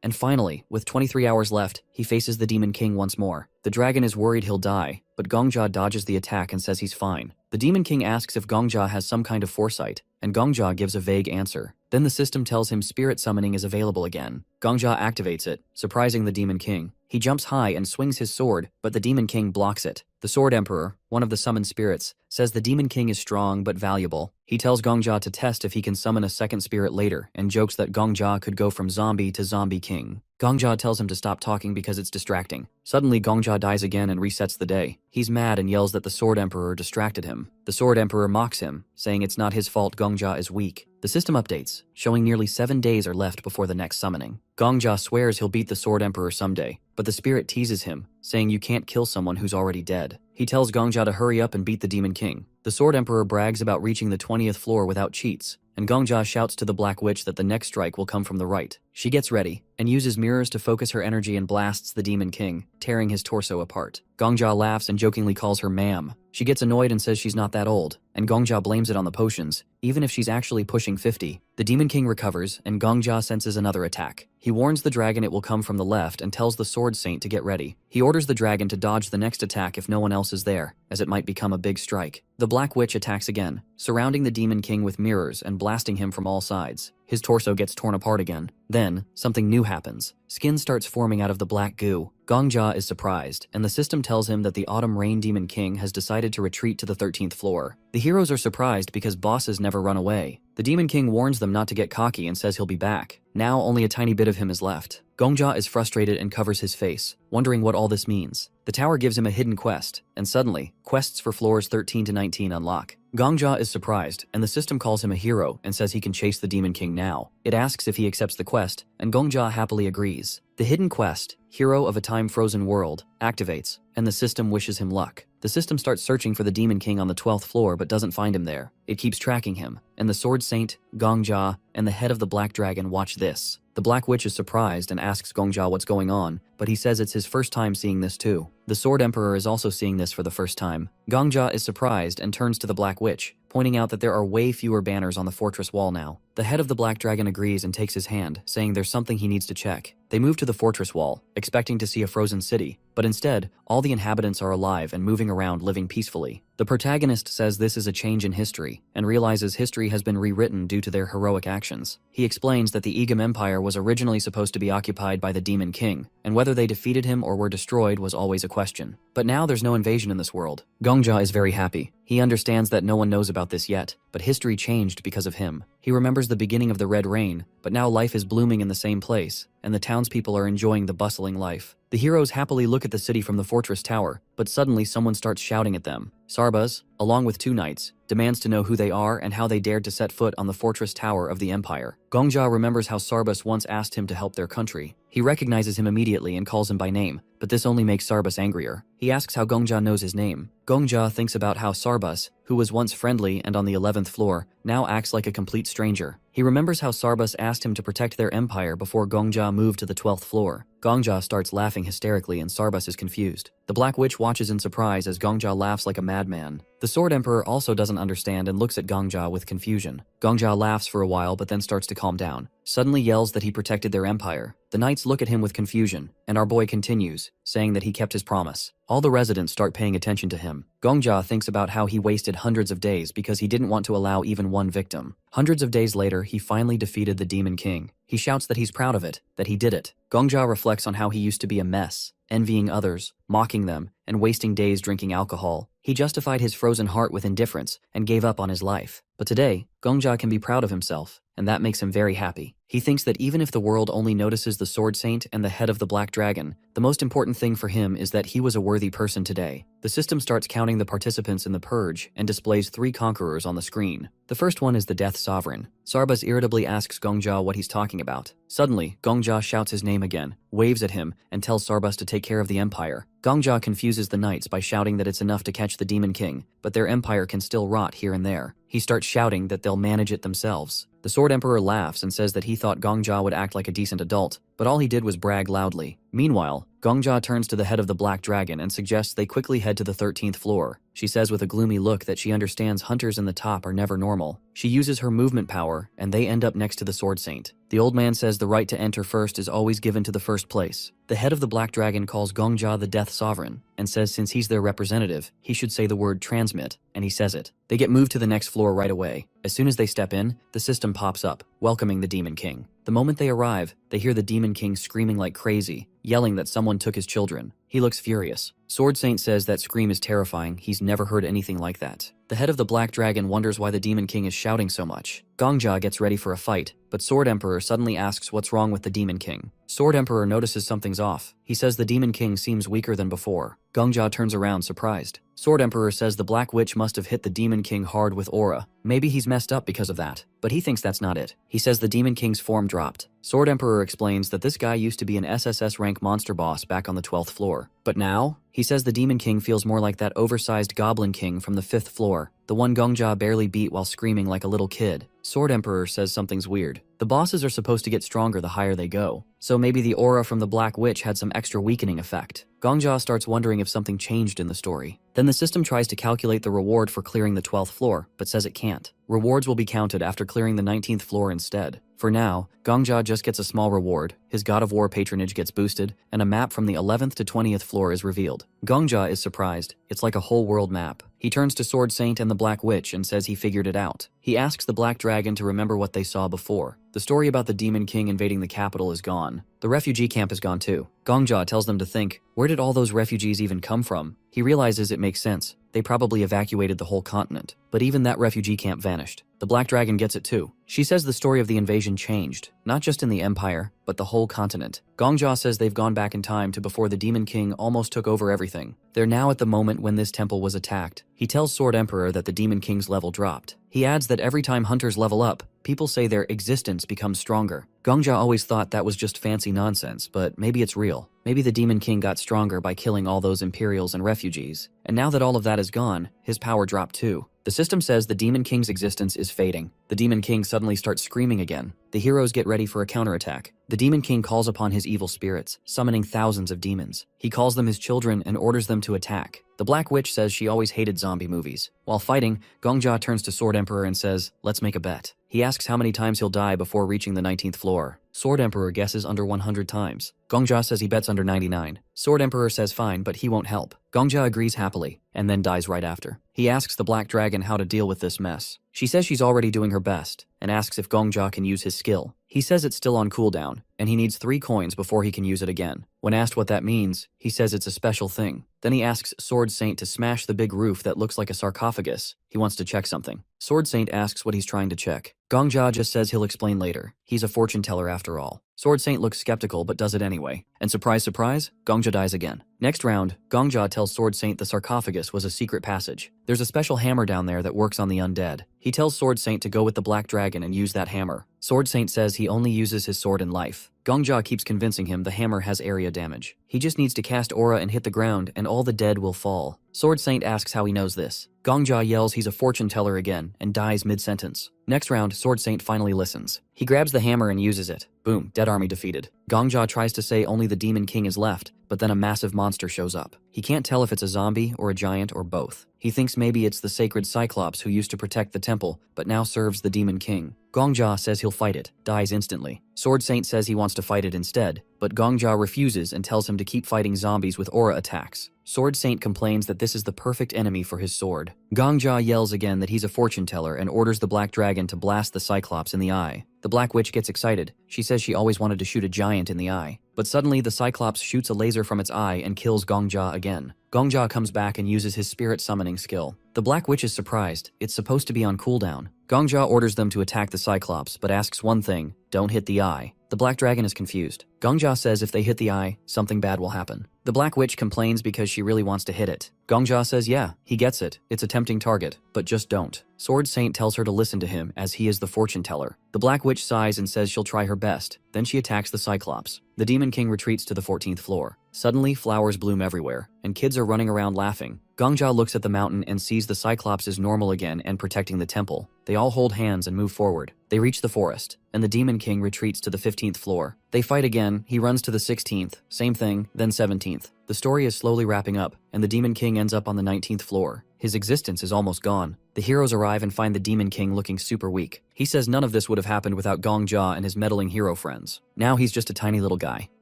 and finally, with 23 hours left, he faces the Demon King once more. The dragon is worried he'll die, but Gongjia dodges the attack and says he's fine. The Demon King asks if Gongjia has some kind of foresight, and Gongjia gives a vague answer. Then the system tells him spirit summoning is available again. Gongjia activates it, surprising the Demon King. He jumps high and swings his sword, but the Demon King blocks it. The Sword Emperor, one of the summoned spirits, says the Demon King is strong but valuable. He tells Gongjia to test if he can summon a second spirit later, and jokes that Gongjia could go from zombie to zombie king. Gongjia tells him to stop talking because it's distracting. Suddenly, Gongjia dies again and resets the day. He's mad and yells that the Sword Emperor distracted him. The Sword Emperor mocks him, saying it's not his fault Gongjia is weak. The system updates, showing nearly 7 days are left before the next summoning. Gongjia swears he'll beat the Sword Emperor someday, but the spirit teases him, saying you can't kill someone who's already dead. He tells Gongjia to hurry up and beat the Demon King. The Sword Emperor brags about reaching the 20th floor without cheats, and Gongjia shouts to the Black Witch that the next strike will come from the right. She gets ready, and uses mirrors to focus her energy and blasts the Demon King, tearing his torso apart. Gongjia laughs and jokingly calls her ma'am. She gets annoyed and says she's not that old, and Gongjia blames it on the potions, even if she's actually pushing 50. The Demon King recovers, and Gongjia senses another attack. He warns the dragon it will come from the left and tells the Sword Saint to get ready. He orders the dragon to dodge the next attack if no one else is there, as it might become a big strike. The Black Witch attacks again, surrounding the Demon King with mirrors and blasting him from all sides. His torso gets torn apart again. Then, something new happens. Skin starts forming out of the black goo. Gongjia is surprised, and the system tells him that the Autumn Rain Demon King has decided to retreat to the 13th floor. The heroes are surprised because bosses never run away. The Demon King warns them not to get cocky and says he'll be back. Now only a tiny bit of him is left. Gongjia is frustrated and covers his face, wondering what all this means. The tower gives him a hidden quest, and suddenly, quests for floors 13 to 19 unlock. Gongjia is surprised, and the system calls him a hero and says he can chase the Demon King now. It asks if he accepts the quest, and Gongjia happily agrees. The hidden quest, Hero of a Time-Frozen World, activates, and the system wishes him luck. The system starts searching for the Demon King on the 12th floor but doesn't find him there. It keeps tracking him, and the Sword Saint, Gongjia, and the head of the Black Dragon watch this. The Black Witch is surprised and asks Gongjia what's going on, but he says it's his first time seeing this too. The Sword Emperor is also seeing this for the first time. Gongjia is surprised and turns to the Black Witch, pointing out that there are way fewer banners on the fortress wall now. The head of the Black Dragon agrees and takes his hand, saying there's something he needs to check. They move to the fortress wall, expecting to see a frozen city, but instead, all the inhabitants are alive and moving around living peacefully. The protagonist says this is a change in history, and realizes history has been rewritten due to their heroic actions. He explains that the Egum Empire was originally supposed to be occupied by the Demon King, and whether they defeated him or were destroyed was always a question. But now there's no invasion in this world. Gongjia is very happy. He understands that no one knows about this yet, but history changed because of him. He remembers the beginning of the Red Rain, but now life is blooming in the same place, and the townspeople are enjoying the bustling life. The heroes happily look at the city from the fortress tower, but suddenly someone starts shouting at them. Sarbaz, along with 2 knights, demands to know who they are and how they dared to set foot on the fortress tower of the empire. Gongjia remembers how Sarbaz once asked him to help their country. He recognizes him immediately and calls him by name, but this only makes Sarbaz angrier. He asks how Gongjia knows his name. Gongjia thinks about how Sarbaz, who was once friendly and on the 11th floor, now acts like a complete stranger. He remembers how Sarbaz asked him to protect their empire before Gongjia moved to the 12th floor. Gongjia starts laughing hysterically and Sarbaz is confused. The Black Witch watches in surprise as Gongjia laughs like a madman. The Sword Emperor also doesn't understand and looks at Gongjia with confusion. Gongjia laughs for a while but then starts to calm down. Suddenly yells that he protected their empire. The knights look at him with confusion, and our boy continues, saying that he kept his promise. All the residents start paying attention to him. Gongjia thinks about how he wasted hundreds of days because he didn't want to allow even one victim. Hundreds of days later, he finally defeated the Demon King. He shouts that he's proud of it, that he did it. Gongja reflects on how he used to be a mess, envying others, mocking them, and wasting days drinking alcohol. He justified his frozen heart with indifference and gave up on his life. But today, Gongja can be proud of himself, and that makes him very happy. He thinks that even if the world only notices the Sword Saint and the head of the Black Dragon, the most important thing for him is that he was a worthy person today. The system starts counting the participants in the purge and displays 3 conquerors on the screen. The first one is the Death Sovereign. Sarbas irritably asks Gongja what he's talking about. Suddenly, Gongja shouts his name again, waves at him, and tells Sarbas to take care of the Empire. Gongja confuses the knights by shouting that it's enough to catch the Demon King, but their empire can still rot here and there. He starts shouting that they'll manage it themselves. The Sword Emperor laughs and says that he thought Gongja would act like a decent adult, but all he did was brag loudly. Meanwhile, Gongja turns to the head of the Black Dragon and suggests they quickly head to the 13th floor. She says with a gloomy look that she understands hunters in the top are never normal. She uses her movement power, and they end up next to the Sword Saint. The old man says the right to enter first is always given to the first place. The head of the Black Dragon calls Gongja the Death Sovereign, and says since he's their representative, he should say the word transmit, and he says it. They get moved to the next floor right away. As soon as they step in, the system pops up, welcoming the Demon King. The moment they arrive, they hear the Demon King screaming like crazy, yelling that someone took his children. He looks furious. Sword Saint says that scream is terrifying, he's never heard anything like that. The head of the Black Dragon wonders why the Demon King is shouting so much. Gongja gets ready for a fight, but Sword Emperor suddenly asks what's wrong with the Demon King. Sword Emperor notices something's off. He says the Demon King seems weaker than before. Gongja turns around surprised. Sword Emperor says the Black Witch must have hit the Demon King hard with aura. Maybe he's messed up because of that, but he thinks that's not it. He says the Demon King's form dropped. Sword Emperor explains that this guy used to be an SSS rank monster boss back on the 12th floor. But now, he says the Demon King feels more like that oversized Goblin King from the 5th floor, the one Gongja barely beat while screaming like a little kid. Sword Emperor says something's weird. The bosses are supposed to get stronger the higher they go, so maybe the aura from the Black Witch had some extra weakening effect. Gongja starts wondering if something changed in the story. Then the system tries to calculate the reward for clearing the 12th floor, but says it can't. Rewards will be counted after clearing the 19th floor instead. For now, Gongja just gets a small reward, his God of War patronage gets boosted, and a map from the 11th to 20th floor is revealed. Gongja is surprised. It's like a whole world map. He turns to Sword Saint and the Black Witch and says he figured it out. He asks the Black Dragon to remember what they saw before. The story about the Demon King invading the capital is gone. The refugee camp is gone too. Gongja tells them to think, where did all those refugees even come from? He realizes it makes sense. They probably evacuated the whole continent. But even that refugee camp vanished. The Black Dragon gets it too. She says the story of the invasion changed, not just in the Empire, but the whole continent. Gongja says they've gone back in time to before the Demon King almost took over everything. They're now at the moment when this temple was attacked. He tells Sword Emperor that the Demon King's level dropped. He adds that every time hunters level up, people say their existence becomes stronger. Gongja always thought that was just fancy nonsense, but maybe it's real. Maybe the Demon King got stronger by killing all those Imperials and refugees. And now that all of that is gone, his power dropped too. The system says the Demon King's existence is fading. The Demon King suddenly starts screaming again. The heroes get ready for a counterattack. The Demon King calls upon his evil spirits, summoning thousands of demons. He calls them his children and orders them to attack. The Black Witch says she always hated zombie movies. While fighting, Gongja turns to Sword Emperor and says, let's make a bet. He asks how many times he'll die before reaching the 19th floor. Sword Emperor guesses under 100 times. Gongja says he bets under 99. Sword Emperor says fine, but he won't help. Gongja agrees happily, and then dies right after. He asks the Black Dragon how to deal with this mess. She says she's already doing her best, and asks if Gongja can use his skill. He says it's still on cooldown, and he needs 3 coins before he can use it again. When asked what that means, he says it's a special thing. Then he asks Sword Saint to smash the big roof that looks like a sarcophagus. He wants to check something. Sword Saint asks what he's trying to check. Gongja just says he'll explain later. He's a fortune teller after all. Sword Saint looks skeptical but does it anyway. And surprise, surprise, Gongja dies again. Next round, Gongja tells Sword Saint the sarcophagus was a secret passage. There's a special hammer down there that works on the undead. He tells Sword Saint to go with the Black Dragon and use that hammer. Sword Saint says he only uses his sword in life. Gongja keeps convincing him the hammer has area damage. He just needs to cast aura and hit the ground and all the dead will fall. Sword Saint asks how he knows this. Gongja yells he's a fortune teller again and dies mid-sentence. Next round, Sword Saint finally listens. He grabs the hammer and uses it. Boom, dead army defeated. Gongja tries to say only the Demon King is left, but then a massive monster shows up. He can't tell if it's a zombie or a giant or both. He thinks maybe it's the sacred Cyclops who used to protect the temple, but now serves the Demon King. Gongja says he'll fight it, dies instantly. Sword Saint says he wants to fight it instead, but Gongja refuses and tells him to keep fighting zombies with aura attacks. Sword Saint complains that this is the perfect enemy for his sword. Gongja yells again that he's a fortune teller and orders the Black Dragon to blast the Cyclops in the eye. The Black Witch gets excited. She says she always wanted to shoot a giant in the eye. But suddenly the Cyclops shoots a laser from its eye and kills Gongja again. Gongja comes back and uses his spirit summoning skill. The Black Witch is surprised. It's supposed to be on cooldown. Gongja orders them to attack the Cyclops, but asks one thing: don't hit the eye. The Black Dragon is confused. Gongja says if they hit the eye, something bad will happen. The Black Witch complains because she really wants to hit it. Gongja says yeah, he gets it. It's a tempting target, but just don't. Sword Saint tells her to listen to him as he is the fortune teller. The Black Witch sighs and says she'll try her best. Then she attacks the Cyclops. The Demon King retreats to the 14th floor. Suddenly, flowers bloom everywhere, and kids are running around laughing. Gongja looks at the mountain and sees the Cyclops is normal again and protecting the temple. They all hold hands and move forward. They reach the forest, and the Demon King retreats to the 15th floor. They fight again. He runs to the 16th, same thing, then 17th. The story is slowly wrapping up, and the Demon King ends up on the 19th floor. His existence is almost gone. The heroes arrive and find the Demon King looking super weak. He says none of this would have happened without Gongja and his meddling hero friends. Now he's just a tiny little guy.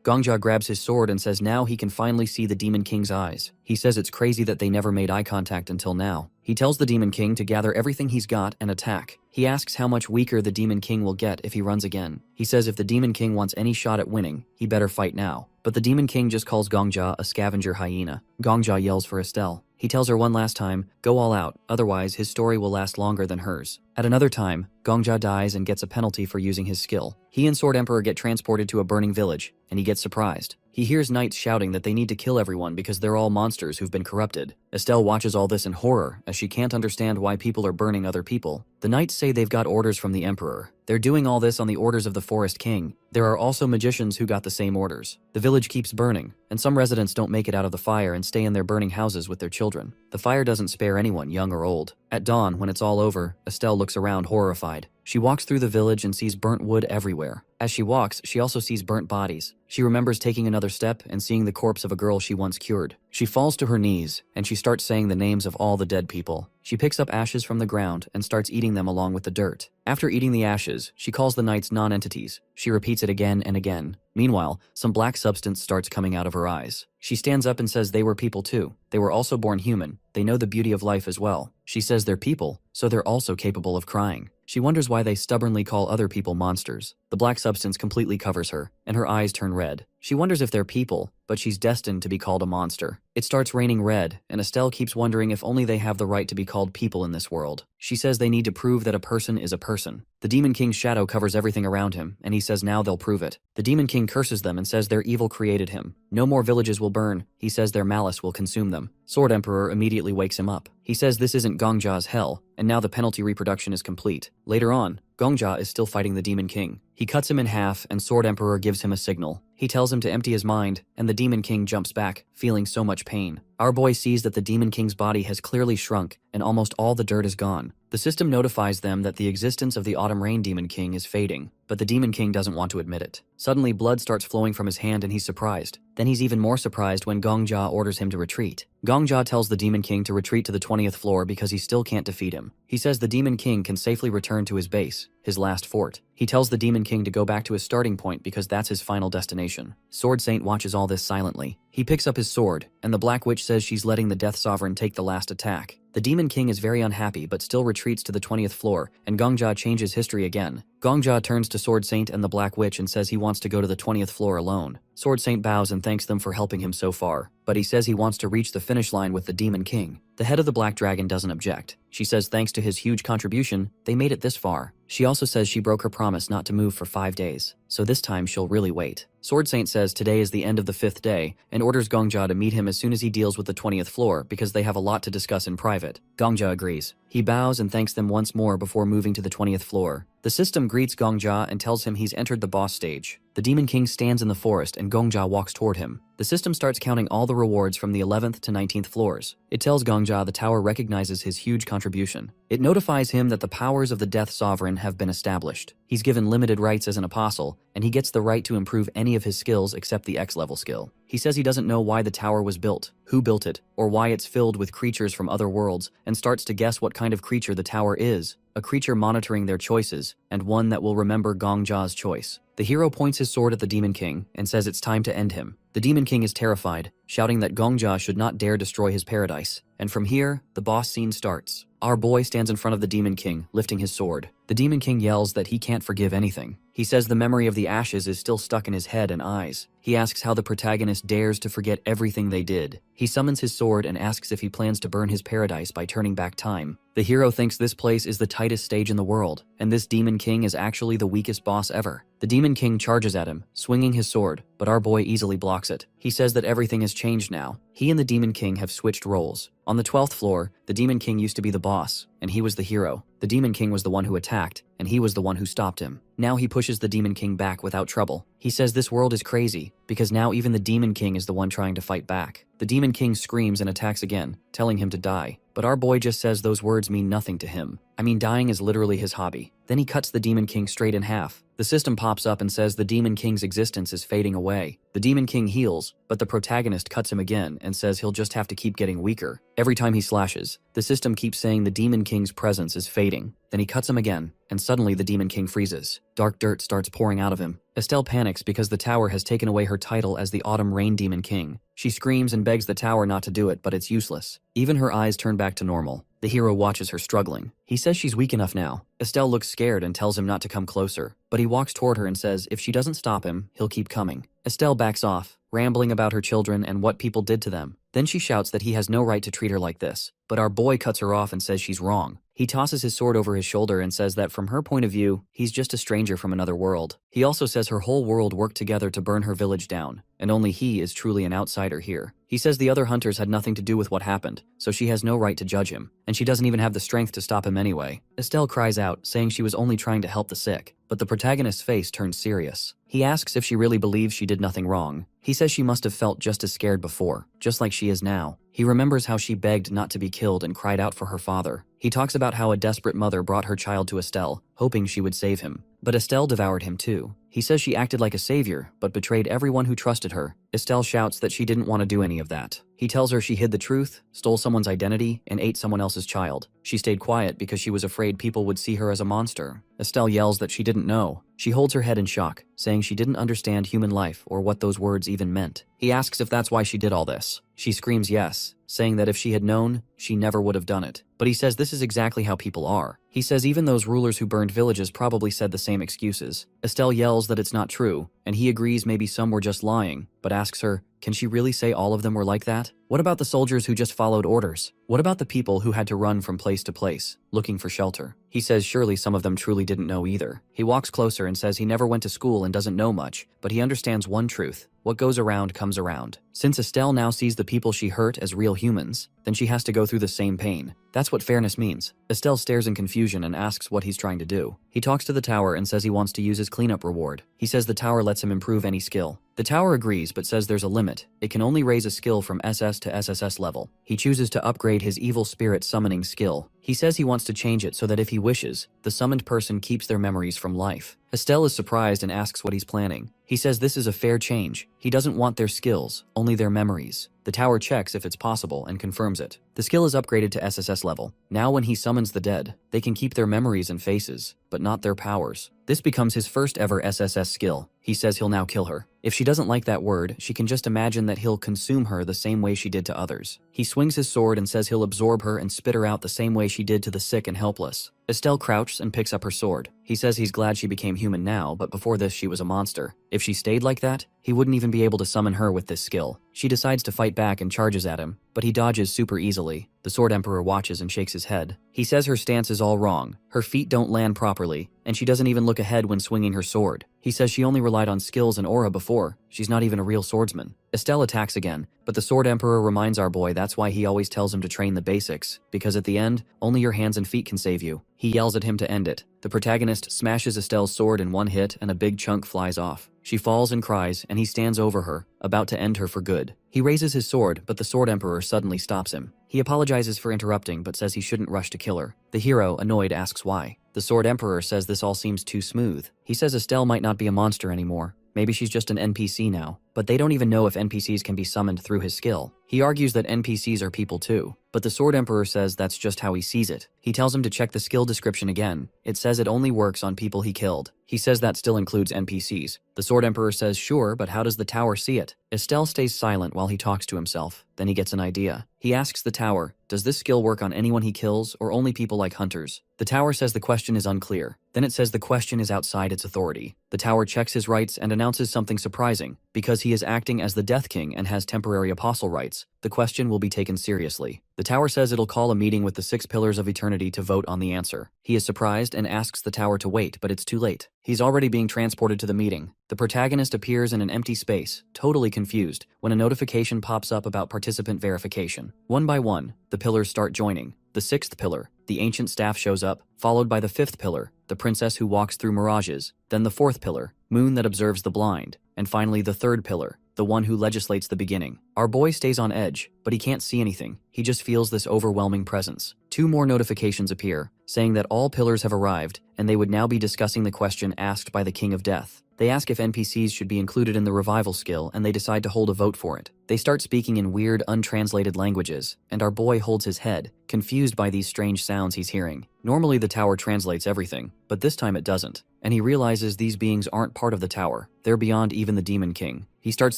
Gongja grabs his sword and says now he can finally see the Demon King's eyes. He says it's crazy that they never made eye contact until now. He tells the Demon King to gather everything he's got and attack. He asks how much weaker the Demon King will get if he runs again. He says if the Demon King wants any shot at winning, he better fight now. But the Demon King just calls Gongja a scavenger hyena. Gongja yells for Estelle. He tells her one last time, go all out, otherwise his story will last longer than hers. At another time, Gongja dies and gets a penalty for using his skill. He and Sword Emperor get transported to a burning village, and he gets surprised. He hears knights shouting that they need to kill everyone because they're all monsters who've been corrupted. Estelle watches all this in horror as she can't understand why people are burning other people. The knights say they've got orders from the emperor. They're doing all this on the orders of the Forest King. There are also magicians who got the same orders. The village keeps burning, and some residents don't make it out of the fire and stay in their burning houses with their children. The fire doesn't spare anyone, young or old. At dawn, when it's all over, Estelle looks around horrified. She walks through the village and sees burnt wood everywhere. As she walks, she also sees burnt bodies. She remembers taking another step and seeing the corpse of a girl she once cured. She falls to her knees, and she starts saying the names of all the dead people. She picks up ashes from the ground and starts eating them along with the dirt. After eating the ashes, she calls the knights non-entities. She repeats it again and again. Meanwhile, some black substance starts coming out of her eyes. She stands up and says they were people too. They were also born human. They know the beauty of life as well. She says they're people, so they're also capable of crying. She wonders why they stubbornly call other people monsters. The black substance completely covers her, and her eyes turn red. She wonders if they're people, but she's destined to be called a monster. It starts raining red, and Estelle keeps wondering if only they have the right to be called people in this world. She says they need to prove that a person is a person. The Demon King's shadow covers everything around him, and he says now they'll prove it. The Demon King curses them and says their evil created him. No more villages will burn. He says their malice will consume them. Sword Emperor immediately wakes him up. He says this isn't Gongja's hell, and now the penalty reproduction is complete. Later on, Gongja is still fighting the Demon King. He cuts him in half, and Sword Emperor gives him a signal. He tells him to empty his mind, and the Demon King jumps back, feeling so much pain. Our boy sees that the Demon King's body has clearly shrunk, and almost all the dirt is gone. The system notifies them that the existence of the Autumn Rain Demon King is fading, but the Demon King doesn't want to admit it. Suddenly, blood starts flowing from his hand and he's surprised. Then he's even more surprised when Gongja orders him to retreat. Gongja tells the Demon King to retreat to the 20th floor because he still can't defeat him. He says the Demon King can safely return to his base, his last fort. He tells the Demon King to go back to his starting point because that's his final destination. Sword Saint watches all this silently. He picks up his sword, and the Black Witch says she's letting the Death Sovereign take the last attack. The Demon King is very unhappy but still retreats to the 20th floor, and Gongja changes history again. Gongja turns to Sword Saint and the Black Witch and says he wants to go to the 20th floor alone. Sword Saint bows and thanks them for helping him so far, but he says he wants to reach the finish line with the Demon King. The head of the Black Dragon doesn't object. She says thanks to his huge contribution, they made it this far. She also says she broke her promise not to move for 5 days, so this time she'll really wait. Sword Saint says today is the end of the 5th day, and orders Gongja to meet him as soon as he deals with the 20th floor because they have a lot to discuss in private. Gongja agrees. He bows and thanks them once more before moving to the 20th floor. The system greets Gongja and tells him he's entered the boss stage. The Demon King stands in the forest and Gongja walks toward him. The system starts counting all the rewards from the 11th to 19th floors. It tells Gongja the tower recognizes his huge contribution. It notifies him that the powers of the Death Sovereign have been established. He's given limited rights as an apostle, and he gets the right to improve any of his skills except the X-level skill. He says he doesn't know why the tower was built, who built it, or why it's filled with creatures from other worlds, and starts to guess what kind of creature the tower is. A creature monitoring their choices, and one that will remember Gongja's choice. The hero points his sword at the Demon King and says it's time to end him. The Demon King is terrified, shouting that Gongja should not dare destroy his paradise. And from here, the boss scene starts. Our boy stands in front of the Demon King, lifting his sword. The Demon King yells that he can't forgive anything. He says the memory of the ashes is still stuck in his head and eyes. He asks how the protagonist dares to forget everything they did. He summons his sword and asks if he plans to burn his paradise by turning back time. The hero thinks this place is the tightest stage in the world, and this Demon King is actually the weakest boss ever. The Demon King charges at him, swinging his sword, but our boy easily blocks it. He says that everything has changed now. He and the Demon King have switched roles. On the 12th floor, the Demon King used to be the boss, and he was the hero. The Demon King was the one who attacked, and he was the one who stopped him. Now he pushes the Demon King back without trouble. He says this world is crazy, because now even the Demon King is the one trying to fight back. The Demon King screams and attacks again, telling him to die. But our boy just says those words mean nothing to him. I mean, dying is literally his hobby. Then he cuts the Demon King straight in half. The system pops up and says the Demon King's existence is fading away. The Demon King heals, but the protagonist cuts him again and says he'll just have to keep getting weaker. Every time he slashes, the system keeps saying the Demon King's presence is fading. Then he cuts him again, and suddenly the Demon King freezes. Dark dirt starts pouring out of him. Estelle panics because the tower has taken away her title as the Autumn Rain Demon King. She screams and begs the tower not to do it, but it's useless. Even her eyes turn back to normal. The hero watches her struggling. He says she's weak enough now. Estelle looks scared and tells him not to come closer, but he walks toward her and says if she doesn't stop him, he'll keep coming. Estelle backs off, rambling about her children and what people did to them. Then she shouts that he has no right to treat her like this, but our boy cuts her off and says she's wrong. He tosses his sword over his shoulder and says that from her point of view, he's just a stranger from another world. He also says her whole world worked together to burn her village down, and only he is truly an outsider here. He says the other hunters had nothing to do with what happened, so she has no right to judge him, and she doesn't even have the strength to stop him anyway. Estelle cries out, saying she was only trying to help the sick, but the protagonist's face turns serious. He asks if she really believes she did nothing wrong. He says she must have felt just as scared before, just like she is now. He remembers how she begged not to be killed and cried out for her father. He talks about how a desperate mother brought her child to Estelle, hoping she would save him. But Estelle devoured him too. He says she acted like a savior, but betrayed everyone who trusted her. Estelle shouts that she didn't want to do any of that. He tells her she hid the truth, stole someone's identity, and ate someone else's child. She stayed quiet because she was afraid people would see her as a monster. Estelle yells that she didn't know. She holds her head in shock, saying she didn't understand human life or what those words even meant. He asks if that's why she did all this. She screams yes, saying that if she had known, she never would have done it. But he says this is exactly how people are. He says even those rulers who burned villages probably said the same excuses. Estelle yells that it's not true, and he agrees maybe some were just lying, but asks her, can she really say all of them were like that? What about the soldiers who just followed orders? What about the people who had to run from place to place, looking for shelter? He says surely some of them truly didn't know either. He walks closer and says he never went to school and doesn't know much, but he understands one truth. What goes around comes around. Since Estelle now sees the people she hurt as real humans, then she has to go through the same pain. That's what fairness means. Estelle stares in confusion and asks what he's trying to do. He talks to the tower and says he wants to use his cleanup reward. He says the tower lets him improve any skill. The tower agrees but says there's a limit. It can only raise a skill from SS to SSS level. He chooses to upgrade his evil spirit summoning skill. He says he wants to change it so that if he wishes, the summoned person keeps their memories from life. Estelle is surprised and asks what he's planning. He says this is a fair change. He doesn't want their skills, only their memories. The tower checks if it's possible and confirms it. The skill is upgraded to SSS level. Now when he summons the dead, they can keep their memories and faces, but not their powers. This becomes his first ever SSS skill. He says he'll now kill her. If she doesn't like that word, she can just imagine that he'll consume her the same way she did to others. He swings his sword and says he'll absorb her and spit her out the same way she did to the sick and helpless. Estelle crouches and picks up her sword. He says he's glad she became human now, but before this she was a monster. If she stayed like that, he wouldn't even be able to summon her with this skill. She decides to fight back and charges at him, but he dodges super easily. The Sword Emperor watches and shakes his head. He says her stance is all wrong. Her feet don't land properly, and she doesn't even look ahead when swinging her sword. He says she only relied on skills and aura before. She's not even a real swordsman. Estelle attacks again, but the Sword Emperor reminds our boy that's why he always tells him to train the basics, because at the end, only your hands and feet can save you. He yells at him to end it. The protagonist smashes Estelle's sword in one hit and a big chunk flies off. She falls and cries, and he stands over her, about to end her for good. He raises his sword, but the Sword Emperor suddenly stops him. He apologizes for interrupting, but says he shouldn't rush to kill her. The hero, annoyed, asks why. The Sword Emperor says this all seems too smooth. He says Estelle might not be a monster anymore. Maybe she's just an NPC now. but they don't even know if NPCs can be summoned through his skill. He argues that NPCs are people too, but the Sword Emperor says that's just how he sees it. He tells him to check the skill description again. It says it only works on people he killed. He says that still includes NPCs. The Sword Emperor says sure, but how does the tower see it? Estelle stays silent while he talks to himself. Then he gets an idea. He asks the tower, does this skill work on anyone he kills or only people like hunters? The tower says the question is unclear. Then it says the question is outside its authority. The tower checks his rights and announces something surprising. Because he is acting as the Death King and has temporary apostle rights, the question will be taken seriously. The tower says it'll call a meeting with the 6 pillars of eternity to vote on the answer. He is surprised and asks the tower to wait, but it's too late. He's already being transported to the meeting. The protagonist appears in an empty space, totally confused, when a notification pops up about participant verification. One by one, the pillars start joining. The 6th pillar, the ancient staff, shows up, followed by the 5th pillar, the princess who walks through mirages, then the 4th pillar, moon that observes the blind, and finally the 3rd pillar, the one who legislates the beginning. Our boy stays on edge, but he can't see anything. He just feels this overwhelming presence. 2 more notifications appear, saying that all pillars have arrived, and they would now be discussing the question asked by the King of Death. They ask if NPCs should be included in the revival skill, and they decide to hold a vote for it. They start speaking in weird, untranslated languages, and our boy holds his head, confused by these strange sounds he's hearing. Normally the tower translates everything, but this time it doesn't, and he realizes these beings aren't part of the tower. They're beyond even the Demon King. He starts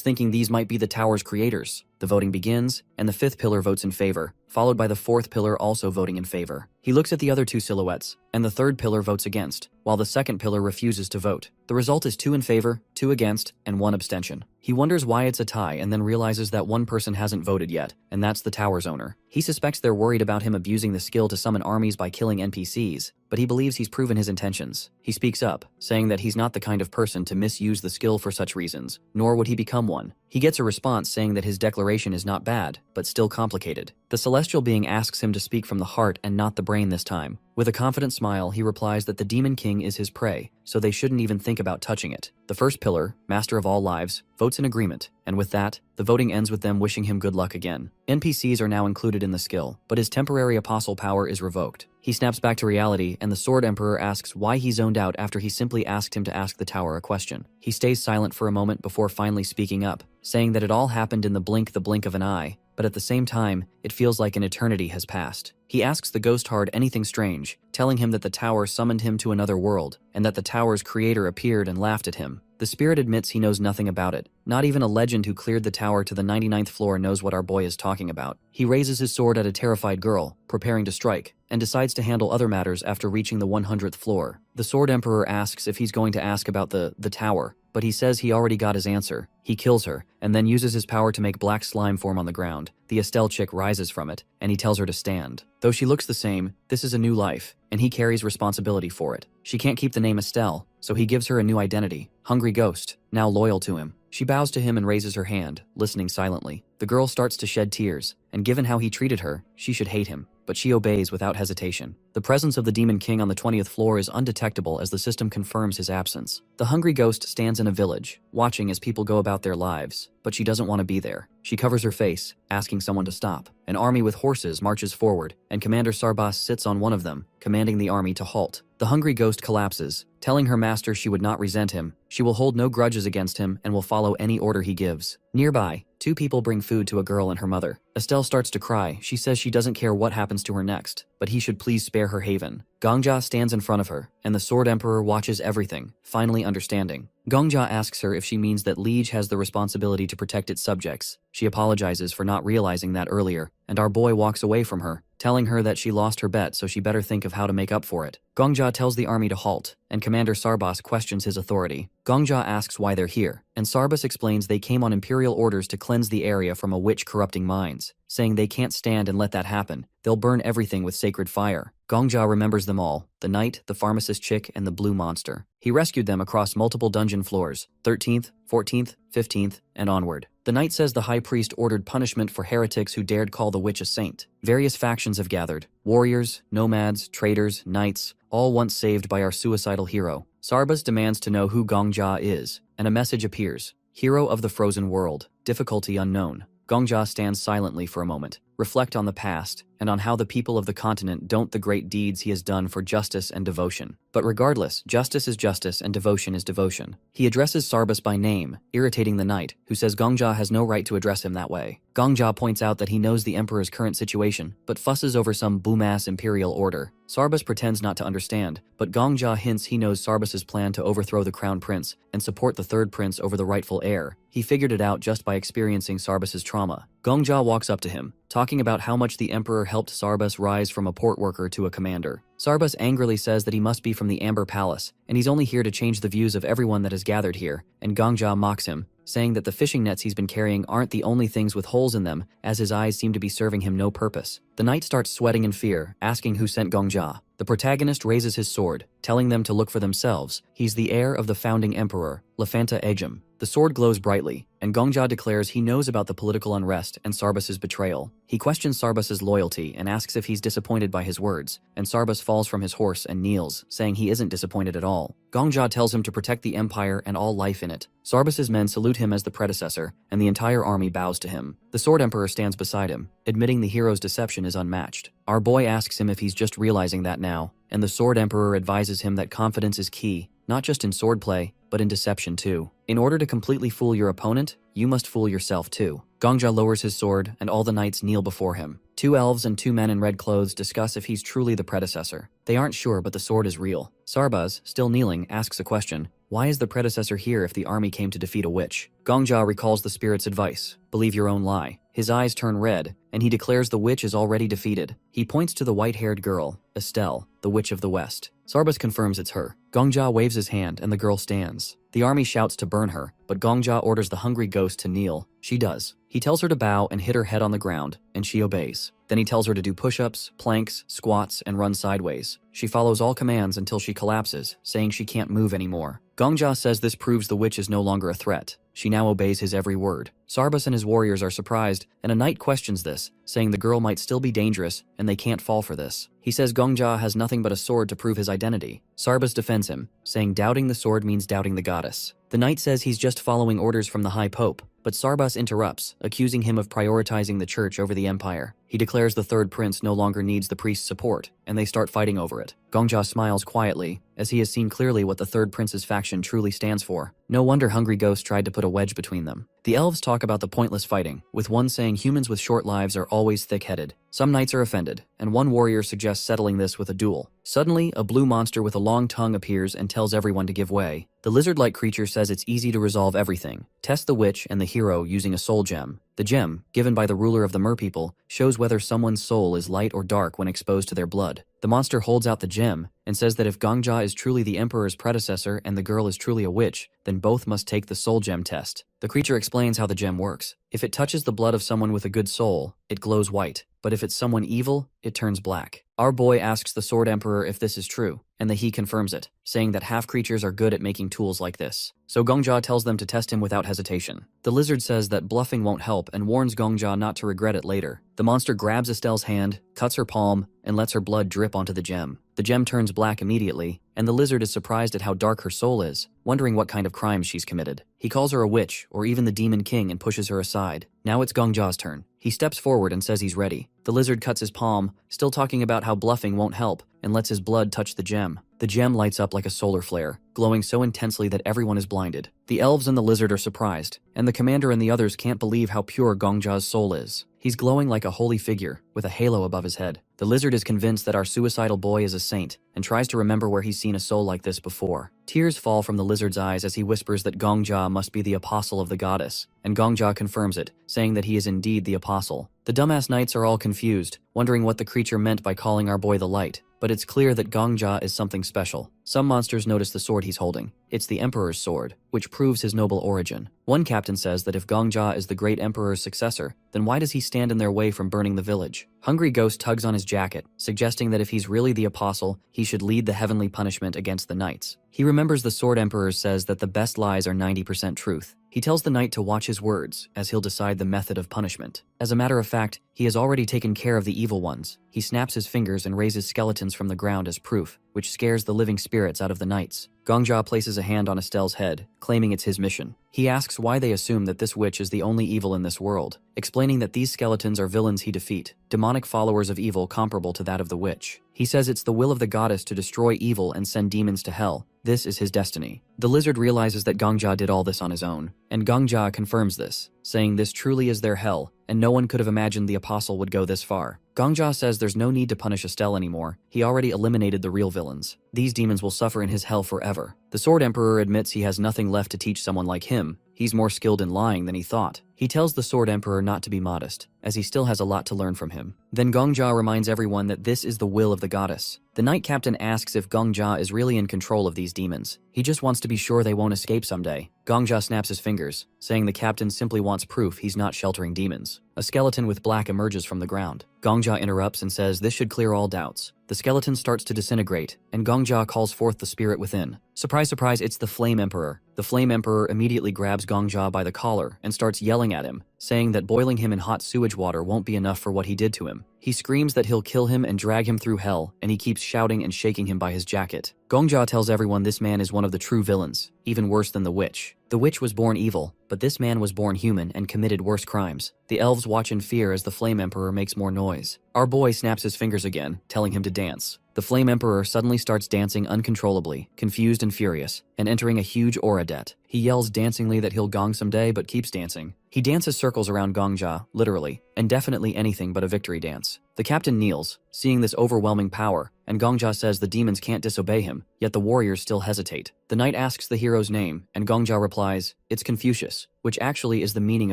thinking these might be the tower's creators. The voting begins, and the 5th pillar votes in favor, followed by the 4th pillar also voting in favor. He looks at the other 2 silhouettes, and the 3rd pillar votes against, while the 2nd pillar refuses to vote. The result is 2 in favor, 2 against, and 1 abstention. He wonders why it's a tie and then realizes that one person hasn't voted yet, and that's the tower's owner. He suspects they're worried about him abusing the skill to summon armies by killing NPCs, but he believes he's proven his intentions. He speaks up, saying that he's not the kind of person to misuse the skill for such reasons, nor would he become one. He gets a response saying that his declaration is not bad, but still complicated. The celestial being asks him to speak from the heart and not the brain this time. With a confident smile, he replies that the Demon King is his prey, so they shouldn't even think about touching it. The 1st pillar, Master of All Lives, votes in agreement, and with that, the voting ends with them wishing him good luck again. NPCs are now included in the skill, but his temporary apostle power is revoked. He snaps back to reality, and the Sword Emperor asks why he zoned out after he simply asked him to ask the tower a question. He stays silent for a moment before finally speaking up, saying that it all happened in the blink of an eye, but at the same time, it feels like an eternity has passed. He asks the Ghost Heart anything strange, telling him that the tower summoned him to another world, and that the tower's creator appeared and laughed at him. The spirit admits he knows nothing about it. Not even a legend who cleared the tower to the 99th floor knows what our boy is talking about. He raises his sword at a terrified girl, preparing to strike, and decides to handle other matters after reaching the 100th floor. The Sword Emperor asks if he's going to ask about the tower, but he says he already got his answer. He kills her, and then uses his power to make black slime form on the ground. The Estelle chick rises from it, and he tells her to stand. Though she looks the same, this is a new life, and he carries responsibility for it. She can't keep the name Estelle, so he gives her a new identity, Hungry Ghost, now loyal to him. She bows to him and raises her hand, listening silently. The girl starts to shed tears, and given how he treated her, she should hate him, but she obeys without hesitation. The presence of the Demon King on the 20th floor is undetectable as the system confirms his absence. The Hungry Ghost stands in a village, watching as people go about their lives, but she doesn't want to be there. She covers her face, asking someone to stop. An army with horses marches forward, and Commander Sarbas sits on one of them, commanding the army to halt. The Hungry Ghost collapses, telling her master she would not resent him. She will hold no grudges against him and will follow any order he gives. Nearby, 2 people bring food to a girl and her mother. Estelle starts to cry. She says she doesn't care what happens to her next, but he should please spare her haven. Gongja stands in front of her, and the Sword Emperor watches everything, finally understanding. Gongja asks her if she means that Liege has the responsibility to protect its subjects. She apologizes for not realizing that earlier, and our boy walks away from her, telling her that she lost her bet so she better think of how to make up for it. Gongja tells the army to halt, and Commander Sarbas questions his authority. Gongja asks why they're here, and Sarbas explains they came on Imperial orders to cleanse the area from a witch corrupting minds, saying they can't stand and let that happen. They'll burn everything with sacred fire. Gongja remembers them all, the knight, the pharmacist chick, and the blue monster. He rescued them across multiple dungeon floors, 13th, 14th, 15th, and onward. The knight says the high priest ordered punishment for heretics who dared call the witch a saint. Various factions have gathered. Warriors, nomads, traders, knights, all once saved by our suicidal hero. Sarbas demands to know who Gongja is, and a message appears. Hero of the frozen world, difficulty unknown. Gongja stands silently for a moment, reflect on the past, and on how the people of the continent don't the great deeds he has done for justice and devotion. But regardless, justice is justice and devotion is devotion. He addresses Sarbas by name, irritating the knight, who says Gongja has no right to address him that way. Gongja points out that he knows the emperor's current situation, but fusses over some boom-ass imperial order. Sarbas pretends not to understand, but Gongja hints he knows Sarbas's plan to overthrow the crown prince and support the third prince over the rightful heir. He figured it out just by experiencing Sarbas's trauma. Gongja walks up to him, talking about how much the emperor helped Sarbas rise from a port worker to a commander. Sarbas angrily says that he must be from the Amber Palace, and he's only here to change the views of everyone that has gathered here, and Gongja mocks him, saying that the fishing nets he's been carrying aren't the only things with holes in them, as his eyes seem to be serving him no purpose. The knight starts sweating in fear, asking who sent Gongja. The protagonist raises his sword, telling them to look for themselves. He's the heir of the founding emperor, Lafanta Ejim. The sword glows brightly, and Gongja declares he knows about the political unrest and Sarbas's betrayal. He questions Sarbas's loyalty and asks if he's disappointed by his words, and Sarbas falls from his horse and kneels, saying he isn't disappointed at all. Gongja tells him to protect the empire and all life in it. Sarbas's men salute him as the predecessor, and the entire army bows to him. The Sword Emperor stands beside him, admitting the hero's deception is unmatched. Our boy asks him if he's just realizing that now, and the Sword Emperor advises him that confidence is key, not just in swordplay, but in deception too. In order to completely fool your opponent, you must fool yourself too. Gongja lowers his sword, and all the knights kneel before him. 2 elves and 2 men in red clothes discuss if he's truly the predecessor. They aren't sure, but the sword is real. Sarbas, still kneeling, asks a question. Why is the predecessor here if the army came to defeat a witch? Gongja recalls the spirit's advice. Believe your own lie. His eyes turn red, and he declares the witch is already defeated. He points to the white-haired girl, Estelle, the witch of the West. Sarbas confirms it's her. Gongja waves his hand, and the girl stands. The army shouts to burn her, but Gongja orders the hungry ghost to kneel. She does. He tells her to bow and hit her head on the ground, and she obeys. Then he tells her to do push-ups, planks, squats, and run sideways. She follows all commands until she collapses, saying she can't move anymore. Gongja says this proves the witch is no longer a threat. She now obeys his every word. Sarbas and his warriors are surprised, and a knight questions this, saying the girl might still be dangerous, and they can't fall for this. He says Gongja has nothing but a sword to prove his identity. Sarbas defends him, saying doubting the sword means doubting the goddess. The knight says he's just following orders from the High Pope, but Sarbas interrupts, accusing him of prioritizing the church over the empire. He declares the third prince no longer needs the priest's support, and they start fighting over it. Gongja smiles quietly, as he has seen clearly what the third prince's faction truly stands for. No wonder Hungry Ghost tried to put a wedge between them. The elves talk about the pointless fighting, with one saying humans with short lives are always thick-headed. Some knights are offended, and one warrior suggests settling this with a duel. Suddenly, a blue monster with a long tongue appears and tells everyone to give way. The lizard-like creature says it's easy to resolve everything. Test the witch and the hero using a soul gem. The gem, given by the ruler of the merpeople, shows whether someone's soul is light or dark when exposed to their blood. The monster holds out the gem and says that if Gongja is truly the emperor's predecessor and the girl is truly a witch, then both must take the soul gem test. The creature explains how the gem works. If it touches the blood of someone with a good soul, it glows white, but if it's someone evil, it turns black. Our boy asks the Sword Emperor if this is true, and he confirms it, saying that half-creatures are good at making tools like this. So Gongja tells them to test him without hesitation. The lizard says that bluffing won't help and warns Gongja not to regret it later. The monster grabs Estelle's hand, cuts her palm, and lets her blood drip onto the gem. The gem turns black immediately, and the lizard is surprised at how dark her soul is, wondering what kind of crimes she's committed. He calls her a witch, or even the Demon King, and pushes her aside. Now it's Gongja's turn. He steps forward and says he's ready. The lizard cuts his palm, still talking about how bluffing won't help, and lets his blood touch the gem. The gem lights up like a solar flare, glowing so intensely that everyone is blinded. The elves and the lizard are surprised, and the commander and the others can't believe how pure Gongja's soul is. He's glowing like a holy figure, with a halo above his head. The lizard is convinced that our suicidal boy is a saint, and tries to remember where he's seen a soul like this before. Tears fall from the lizard's eyes as he whispers that Gongja must be the apostle of the goddess, and Gongja confirms it, saying that he is indeed the apostle. The dumbass knights are all confused, wondering what the creature meant by calling our boy the light, but it's clear that Gongja is something special. Some monsters notice the sword he's holding. It's the Emperor's sword, which proves his noble origin. One captain says that if Gongja is the great Emperor's successor, then why does he stand in their way from burning the village? Hungry Ghost tugs on his jacket, suggesting that if he's really the apostle, he should lead the heavenly punishment against the knights. He remembers the Sword Emperor says that the best lies are 90% truth. He tells the knight to watch his words, as he'll decide the method of punishment. As a matter of fact, He has already taken care of the evil ones. He snaps his fingers and raises skeletons from the ground as proof, which scares the living spirits out of the knights. Gongja places a hand on Estelle's head, claiming it's his mission. He asks why they assume that this witch is the only evil in this world, explaining that these skeletons are villains he defeat, demonic followers of evil comparable to that of the witch. He says it's the will of the goddess to destroy evil and send demons to hell. This is his destiny. The lizard realizes that Gongja did all this on his own, and Gongja confirms this, saying this truly is their hell, and no one could have imagined the apostle would go this far. Gongja says there's no need to punish Estelle anymore. He already eliminated the real villains. These demons will suffer in his hell forever. The Sword Emperor admits he has nothing left to teach someone like him. He's more skilled in lying than he thought. He tells the Sword Emperor not to be modest, as he still has a lot to learn from him. Then Gongja reminds everyone that this is the will of the goddess. The Knight Captain asks if Gongja is really in control of these demons. He just wants to be sure they won't escape someday. Gongja snaps his fingers, saying the captain simply wants proof he's not sheltering demons. A skeleton with black emerges from the ground. Gongja interrupts and says this should clear all doubts. The skeleton starts to disintegrate, and Gongja calls forth the spirit within. Surprise, surprise, it's the Flame Emperor. The Flame Emperor immediately grabs Gongja by the collar and starts yelling at him, saying that boiling him in hot sewage water won't be enough for what he did to him. He screams that he'll kill him and drag him through hell, and he keeps shouting and shaking him by his jacket. Gongja tells everyone this man is one of the true villains, even worse than the witch. The witch was born evil, but this man was born human and committed worse crimes. The elves watch in fear as the Flame Emperor makes more noise. Our boy snaps his fingers again, telling him to dance. The Flame Emperor suddenly starts dancing uncontrollably, confused and furious, and entering a huge aura debt. He yells dancingly that he'll gong someday, but keeps dancing. He dances circles around Gongja, literally, and definitely anything but a victory dance. The captain kneels, seeing this overwhelming power, and Gongja says the demons can't disobey him, yet the warriors still hesitate. The knight asks the hero's name, and Gongja replies, "It's Confucius," which actually is the meaning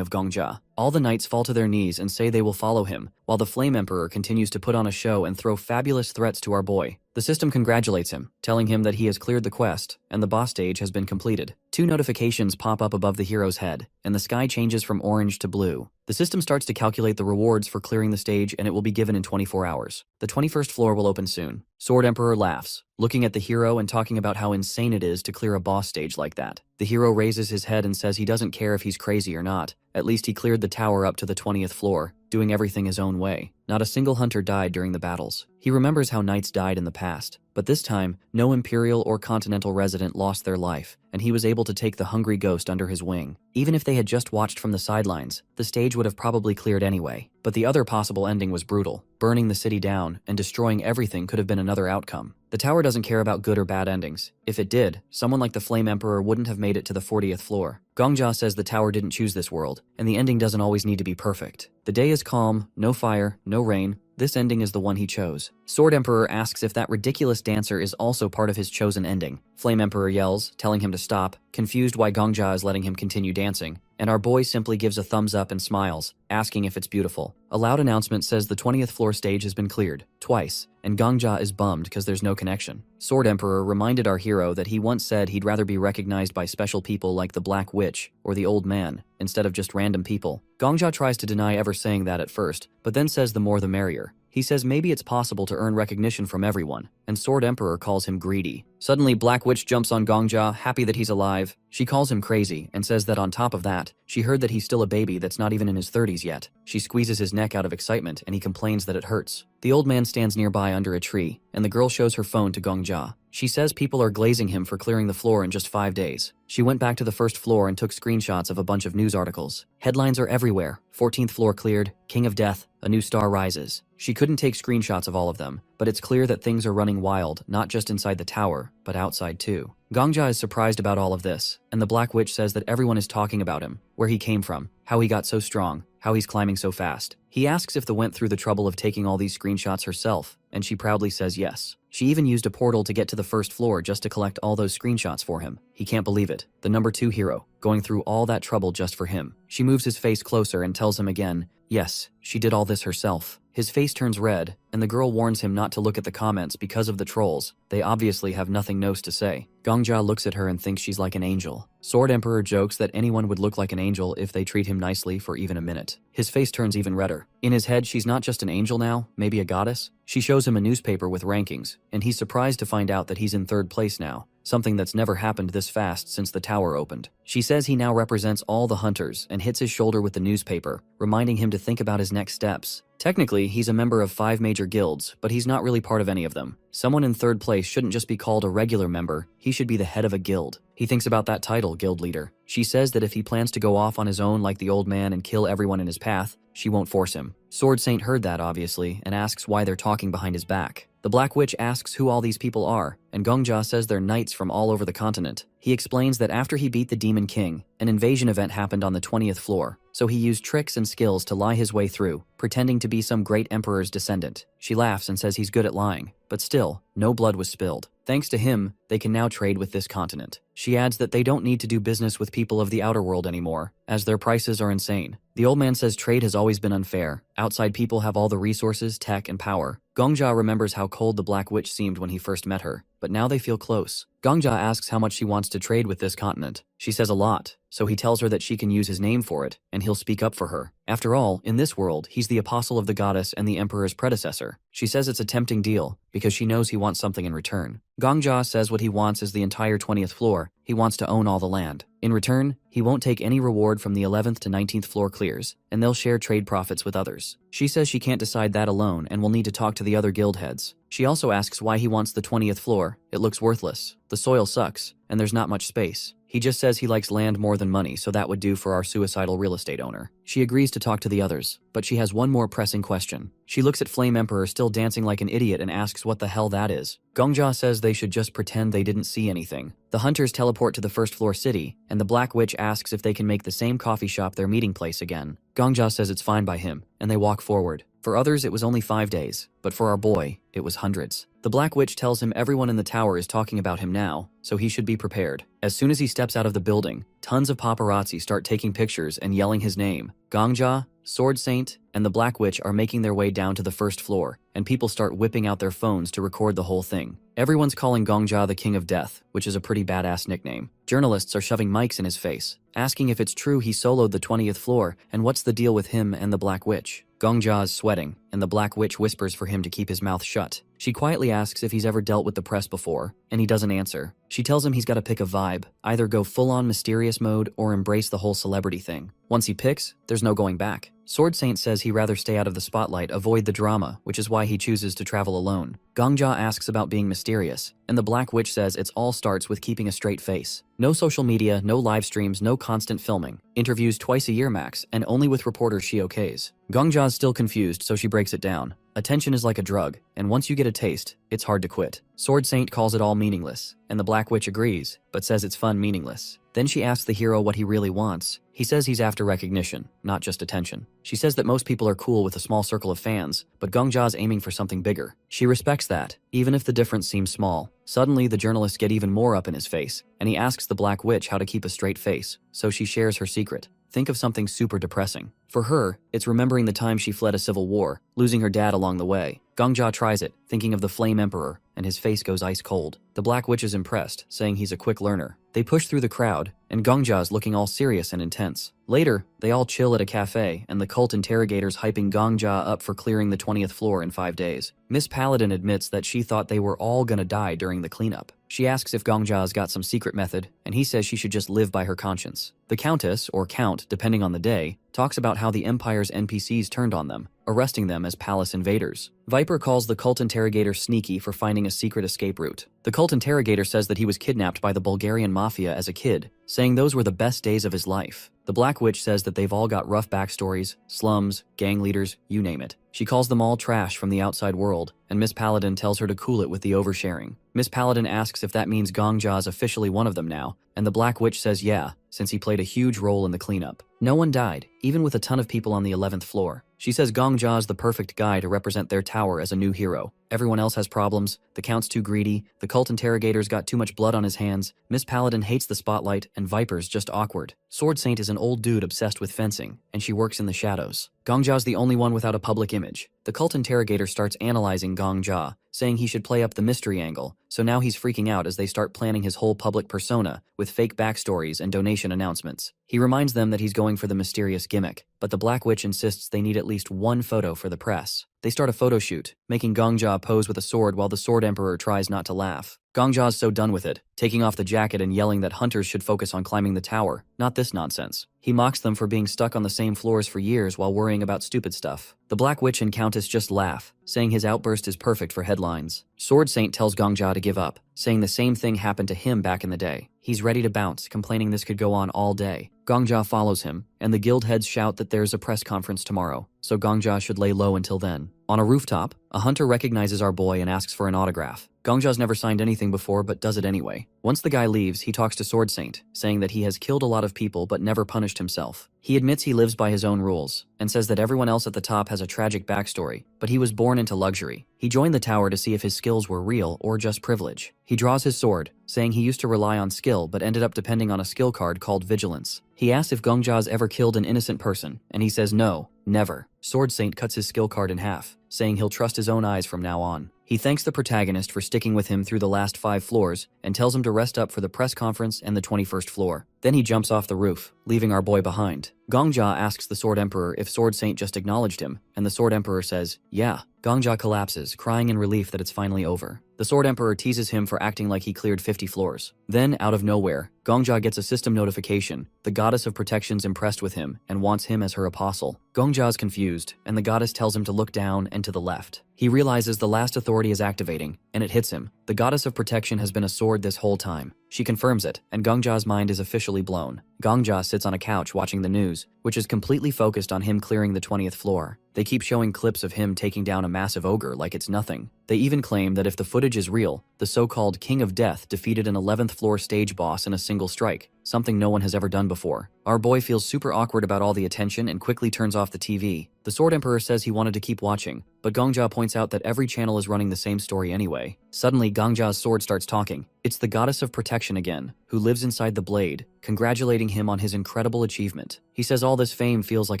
of Gongja. All the knights fall to their knees and say they will follow him, while the Flame Emperor continues to put on a show and throw fabulous threats to our boy. The system congratulates him, telling him that he has cleared the quest, and the boss stage has been completed. 2 notifications pop up above the hero's head, and the sky changes from orange to blue. The system starts to calculate the rewards for clearing the stage, and it will be given in 24 hours. The 21st floor will open soon. Sword Emperor laughs, looking at the hero and talking about how insane it is to clear a boss stage like that. The hero raises his head and says he doesn't care if he's crazy or not. At least he cleared the tower up to the 20th floor, doing everything his own way. Not a single hunter died during the battles. He remembers how knights died in the past, but this time, no imperial or continental resident lost their life, and he was able to take the hungry ghost under his wing. Even if they had just watched from the sidelines, the stage would have probably cleared anyway. But the other possible ending was brutal. Burning the city down and destroying everything could have been another outcome. The tower doesn't care about good or bad endings. If it did, someone like the Flame Emperor wouldn't have made it to the 40th floor. Gongja says the tower didn't choose this world, and the ending doesn't always need to be perfect. The day is calm, no fire, no rain. This ending is the one he chose. Sword Emperor asks if that ridiculous dancer is also part of his chosen ending. Flame Emperor yells, telling him to stop, confused why Gongja is letting him continue dancing. And our boy simply gives a thumbs up and smiles, asking if it's beautiful. A loud announcement says the 20th floor stage has been cleared, twice, and Gongja is bummed because there's no connection. Sword Emperor reminded our hero that he once said he'd rather be recognized by special people like the Black Witch or the Old Man, instead of just random people. Gongja tries to deny ever saying that at first, but then says the more the merrier. He says maybe it's possible to earn recognition from everyone, and Sword Emperor calls him greedy. Suddenly, Black Witch jumps on Gongja, happy that he's alive. She calls him crazy and says that on top of that, she heard that he's still a baby that's not even in his 30s yet. She squeezes his neck out of excitement and he complains that it hurts. The old man stands nearby under a tree, and the girl shows her phone to Gongja. She says people are glazing him for clearing the floor in just 5 days. She went back to the first floor and took screenshots of a bunch of news articles. Headlines are everywhere. 14th floor cleared, King of Death, a new star rises. She couldn't take screenshots of all of them, but it's clear that things are running wild, not just inside the tower, but outside too. Gongja is surprised about all of this, and the Black Witch says that everyone is talking about him, where he came from, how he got so strong, how he's climbing so fast. He asks if the went through the trouble of taking all these screenshots herself, and she proudly says yes. She even used a portal to get to the first floor just to collect all those screenshots for him. He can't believe it. The number 2 hero, going through all that trouble just for him. She moves his face closer and tells him again, yes, she did all this herself. His face turns red, and the girl warns him not to look at the comments because of the trolls. They obviously have nothing nice to say. Gongja looks at her and thinks she's like an angel. Sword Emperor jokes that anyone would look like an angel if they treat him nicely for even a minute. His face turns even redder. In his head, she's not just an angel now, maybe a goddess. She shows him a newspaper with rankings, and he's surprised to find out that he's in 3rd place now, something that's never happened this fast since the tower opened. She says he now represents all the hunters and hits his shoulder with the newspaper, reminding him to think about his next steps. Technically, he's a member of 5 major guilds, but he's not really part of any of them. Someone in 3rd place shouldn't just be called a regular member, he should be the head of a guild. He thinks about that title, guild leader. She says that if he plans to go off on his own like the old man and kill everyone in his path, she won't force him. Sword Saint heard that, obviously, and asks why they're talking behind his back. The Black Witch asks who all these people are, and Gongja says they're knights from all over the continent. He explains that after he beat the Demon King, an invasion event happened on the 20th floor, so he used tricks and skills to lie his way through, pretending to be some great emperor's descendant. She laughs and says he's good at lying, but still, no blood was spilled. Thanks to him, they can now trade with this continent. She adds that they don't need to do business with people of the outer world anymore, as their prices are insane. The old man says trade has always been unfair. Outside people have all the resources, tech, and power. Gongja remembers how cold the Black Witch seemed when he first met her, but now they feel close. Gongja asks how much she wants to trade with this continent. She says a lot, so he tells her that she can use his name for it, and he'll speak up for her. After all, in this world, he's the apostle of the goddess and the emperor's predecessor. She says it's a tempting deal, because she knows he wants something in return. Gongja says what he wants is the entire 20th floor. He wants to own all the land. In return, he won't take any reward from the 11th to 19th floor clears, and they'll share trade profits with others. She says she can't decide that alone and will need to talk to the other guild heads. She also asks why he wants the 20th floor. It looks worthless. The soil sucks, and there's not much space. He just says he likes land more than money, so that would do for our suicidal real estate owner. She agrees to talk to the others, but she has one more pressing question. She looks at Flame Emperor still dancing like an idiot and asks what the hell that is. Gongja says they should just pretend they didn't see anything. The hunters teleport to the 1st floor city, and the Black Witch asks if they can make the same coffee shop their meeting place again. Gongja says it's fine by him, and they walk forward. For others, it was only 5 days, but for our boy, it was hundreds. The Black Witch tells him everyone in the tower is talking about him now, so he should be prepared. As soon as he steps out of the building, tons of paparazzi start taking pictures and yelling his name. Gongja, Sword Saint, and the Black Witch are making their way down to the 1st floor, and people start whipping out their phones to record the whole thing. Everyone's calling Gongja the King of Death, which is a pretty badass nickname. Journalists are shoving mics in his face, asking if it's true he soloed the 20th floor and what's the deal with him and the Black Witch. Gongja is sweating, and the Black Witch whispers for him to keep his mouth shut. She quietly asks if he's ever dealt with the press before, and he doesn't answer. She tells him he's got to pick a vibe, either go full-on mysterious mode or embrace the whole celebrity thing. Once he picks, there's no going back. Sword Saint says he'd rather stay out of the spotlight, avoid the drama, which is why he chooses to travel alone. Gongja asks about being mysterious, and the Black Witch says it all starts with keeping a straight face. No social media, no live streams, no constant filming. Interviews twice a year max, and only with reporters she okays. Gongja's still confused, so she breaks it down. Attention is like a drug, and once you get a taste, it's hard to quit. Sword Saint calls it all meaningless, and the Black Witch agrees, but says it's fun meaningless. Then she asks the hero what he really wants. He says he's after recognition, not just attention. She says that most people are cool with a small circle of fans, but Gongja's aiming for something bigger. She respects that, even if the difference seems small. Suddenly, the journalists get even more up in his face, and he asks the Black Witch how to keep a straight face, so she shares her secret. Think of something super depressing. For her, it's remembering the time she fled a civil war, losing her dad along the way. Gongja tries it, thinking of the Flame Emperor, and his face goes ice cold. The Black Witch is impressed, saying he's a quick learner. They push through the crowd, and Gongja's looking all serious and intense. Later, they all chill at a cafe, and the cult interrogator's hyping Gongja up for clearing the 20th floor in 5 days. Miss Paladin admits that she thought they were all gonna die during the cleanup. She asks if Gongja's got some secret method, and he says she should just live by her conscience. The Countess, or Count, depending on the day, talks about how the Empire's NPCs turned on them, arresting them as palace invaders. Viper calls the cult interrogator sneaky for finding a secret escape route. The cult interrogator says that he was kidnapped by the Bulgarian mafia as a kid, saying those were the best days of his life. The Black Witch says that they've all got rough backstories, slums, gang leaders, you name it. She calls them all trash from the outside world, and Miss Paladin tells her to cool it with the oversharing. Miss Paladin asks if that means Gongja's officially one of them now, and the Black Witch says yeah, since he played a huge role in the cleanup. No one died, even with a ton of people on the 11th floor. She says Gongja's the perfect guy to represent their tower as a new hero. Everyone else has problems, the Count's too greedy, the cult interrogator's got too much blood on his hands, Miss Paladin hates the spotlight, and Viper's just awkward. Sword Saint is an old dude obsessed with fencing, and she works in the shadows. Gongja's the only one without a public image. The cult interrogator starts analyzing Gongja, saying he should play up the mystery angle, so now he's freaking out as they start planning his whole public persona with fake backstories and donation announcements. He reminds them that he's going for the mysterious gimmick, but the Black Witch insists they need at least one photo for the press. They start a photo shoot, making Gongja pose with a sword while the Sword Emperor tries not to laugh. Gongja's so done with it, taking off the jacket and yelling that hunters should focus on climbing the tower, not this nonsense. He mocks them for being stuck on the same floors for years while worrying about stupid stuff. The Black Witch and Countess just laugh, saying his outburst is perfect for headlines. Sword Saint tells Gongja to give up, saying the same thing happened to him back in the day. He's ready to bounce, complaining this could go on all day. Gongja follows him, and the guild heads shout that there's a press conference tomorrow, so Gongja should lay low until then. On a rooftop, a hunter recognizes our boy and asks for an autograph. Gongja's never signed anything before but does it anyway. Once the guy leaves, he talks to Sword Saint, saying that he has killed a lot of people but never punished himself. He admits he lives by his own rules, and says that everyone else at the top has a tragic backstory, but he was born into luxury. He joined the tower to see if his skills were real or just privilege. He draws his sword, saying he used to rely on skill but ended up depending on a skill card called Vigilance. He asks if Gongja's ever killed an innocent person, and he says no, never. Sword Saint cuts his skill card in half, saying he'll trust his own eyes from now on. He thanks the protagonist for sticking with him through the last 5 floors and tells him to rest up for the press conference and the 21st floor. Then he jumps off the roof, leaving our boy behind. Gongja asks the Sword Emperor if Sword Saint just acknowledged him, and the Sword Emperor says, yeah. Gongja collapses, crying in relief that it's finally over. The Sword Emperor teases him for acting like he cleared 50 floors. Then, out of nowhere, Gongja gets a system notification. The goddess of protection's impressed with him and wants him as her apostle. Gongja's confused, and the goddess tells him to look down and to the left. He realizes the last authority is activating, and it hits him. The goddess of protection has been a sword this whole time. She confirms it, and Gongja's mind is officially blown. Gongja sits on a couch watching the news, which is completely focused on him clearing the 20th floor. They keep showing clips of him taking down a massive ogre like it's nothing. They even claim that if the footage is real, the so-called King of Death defeated an 11th floor stage boss in a single strike, something no one has ever done before. Our boy feels super awkward about all the attention and quickly turns off the TV. The Sword Emperor says he wanted to keep watching, but Gongja points out that every channel is running the same story anyway. Suddenly, Gongja's sword starts talking. It's the goddess of protection again, who lives inside the blade, congratulating him on his incredible achievement. He says all this fame feels like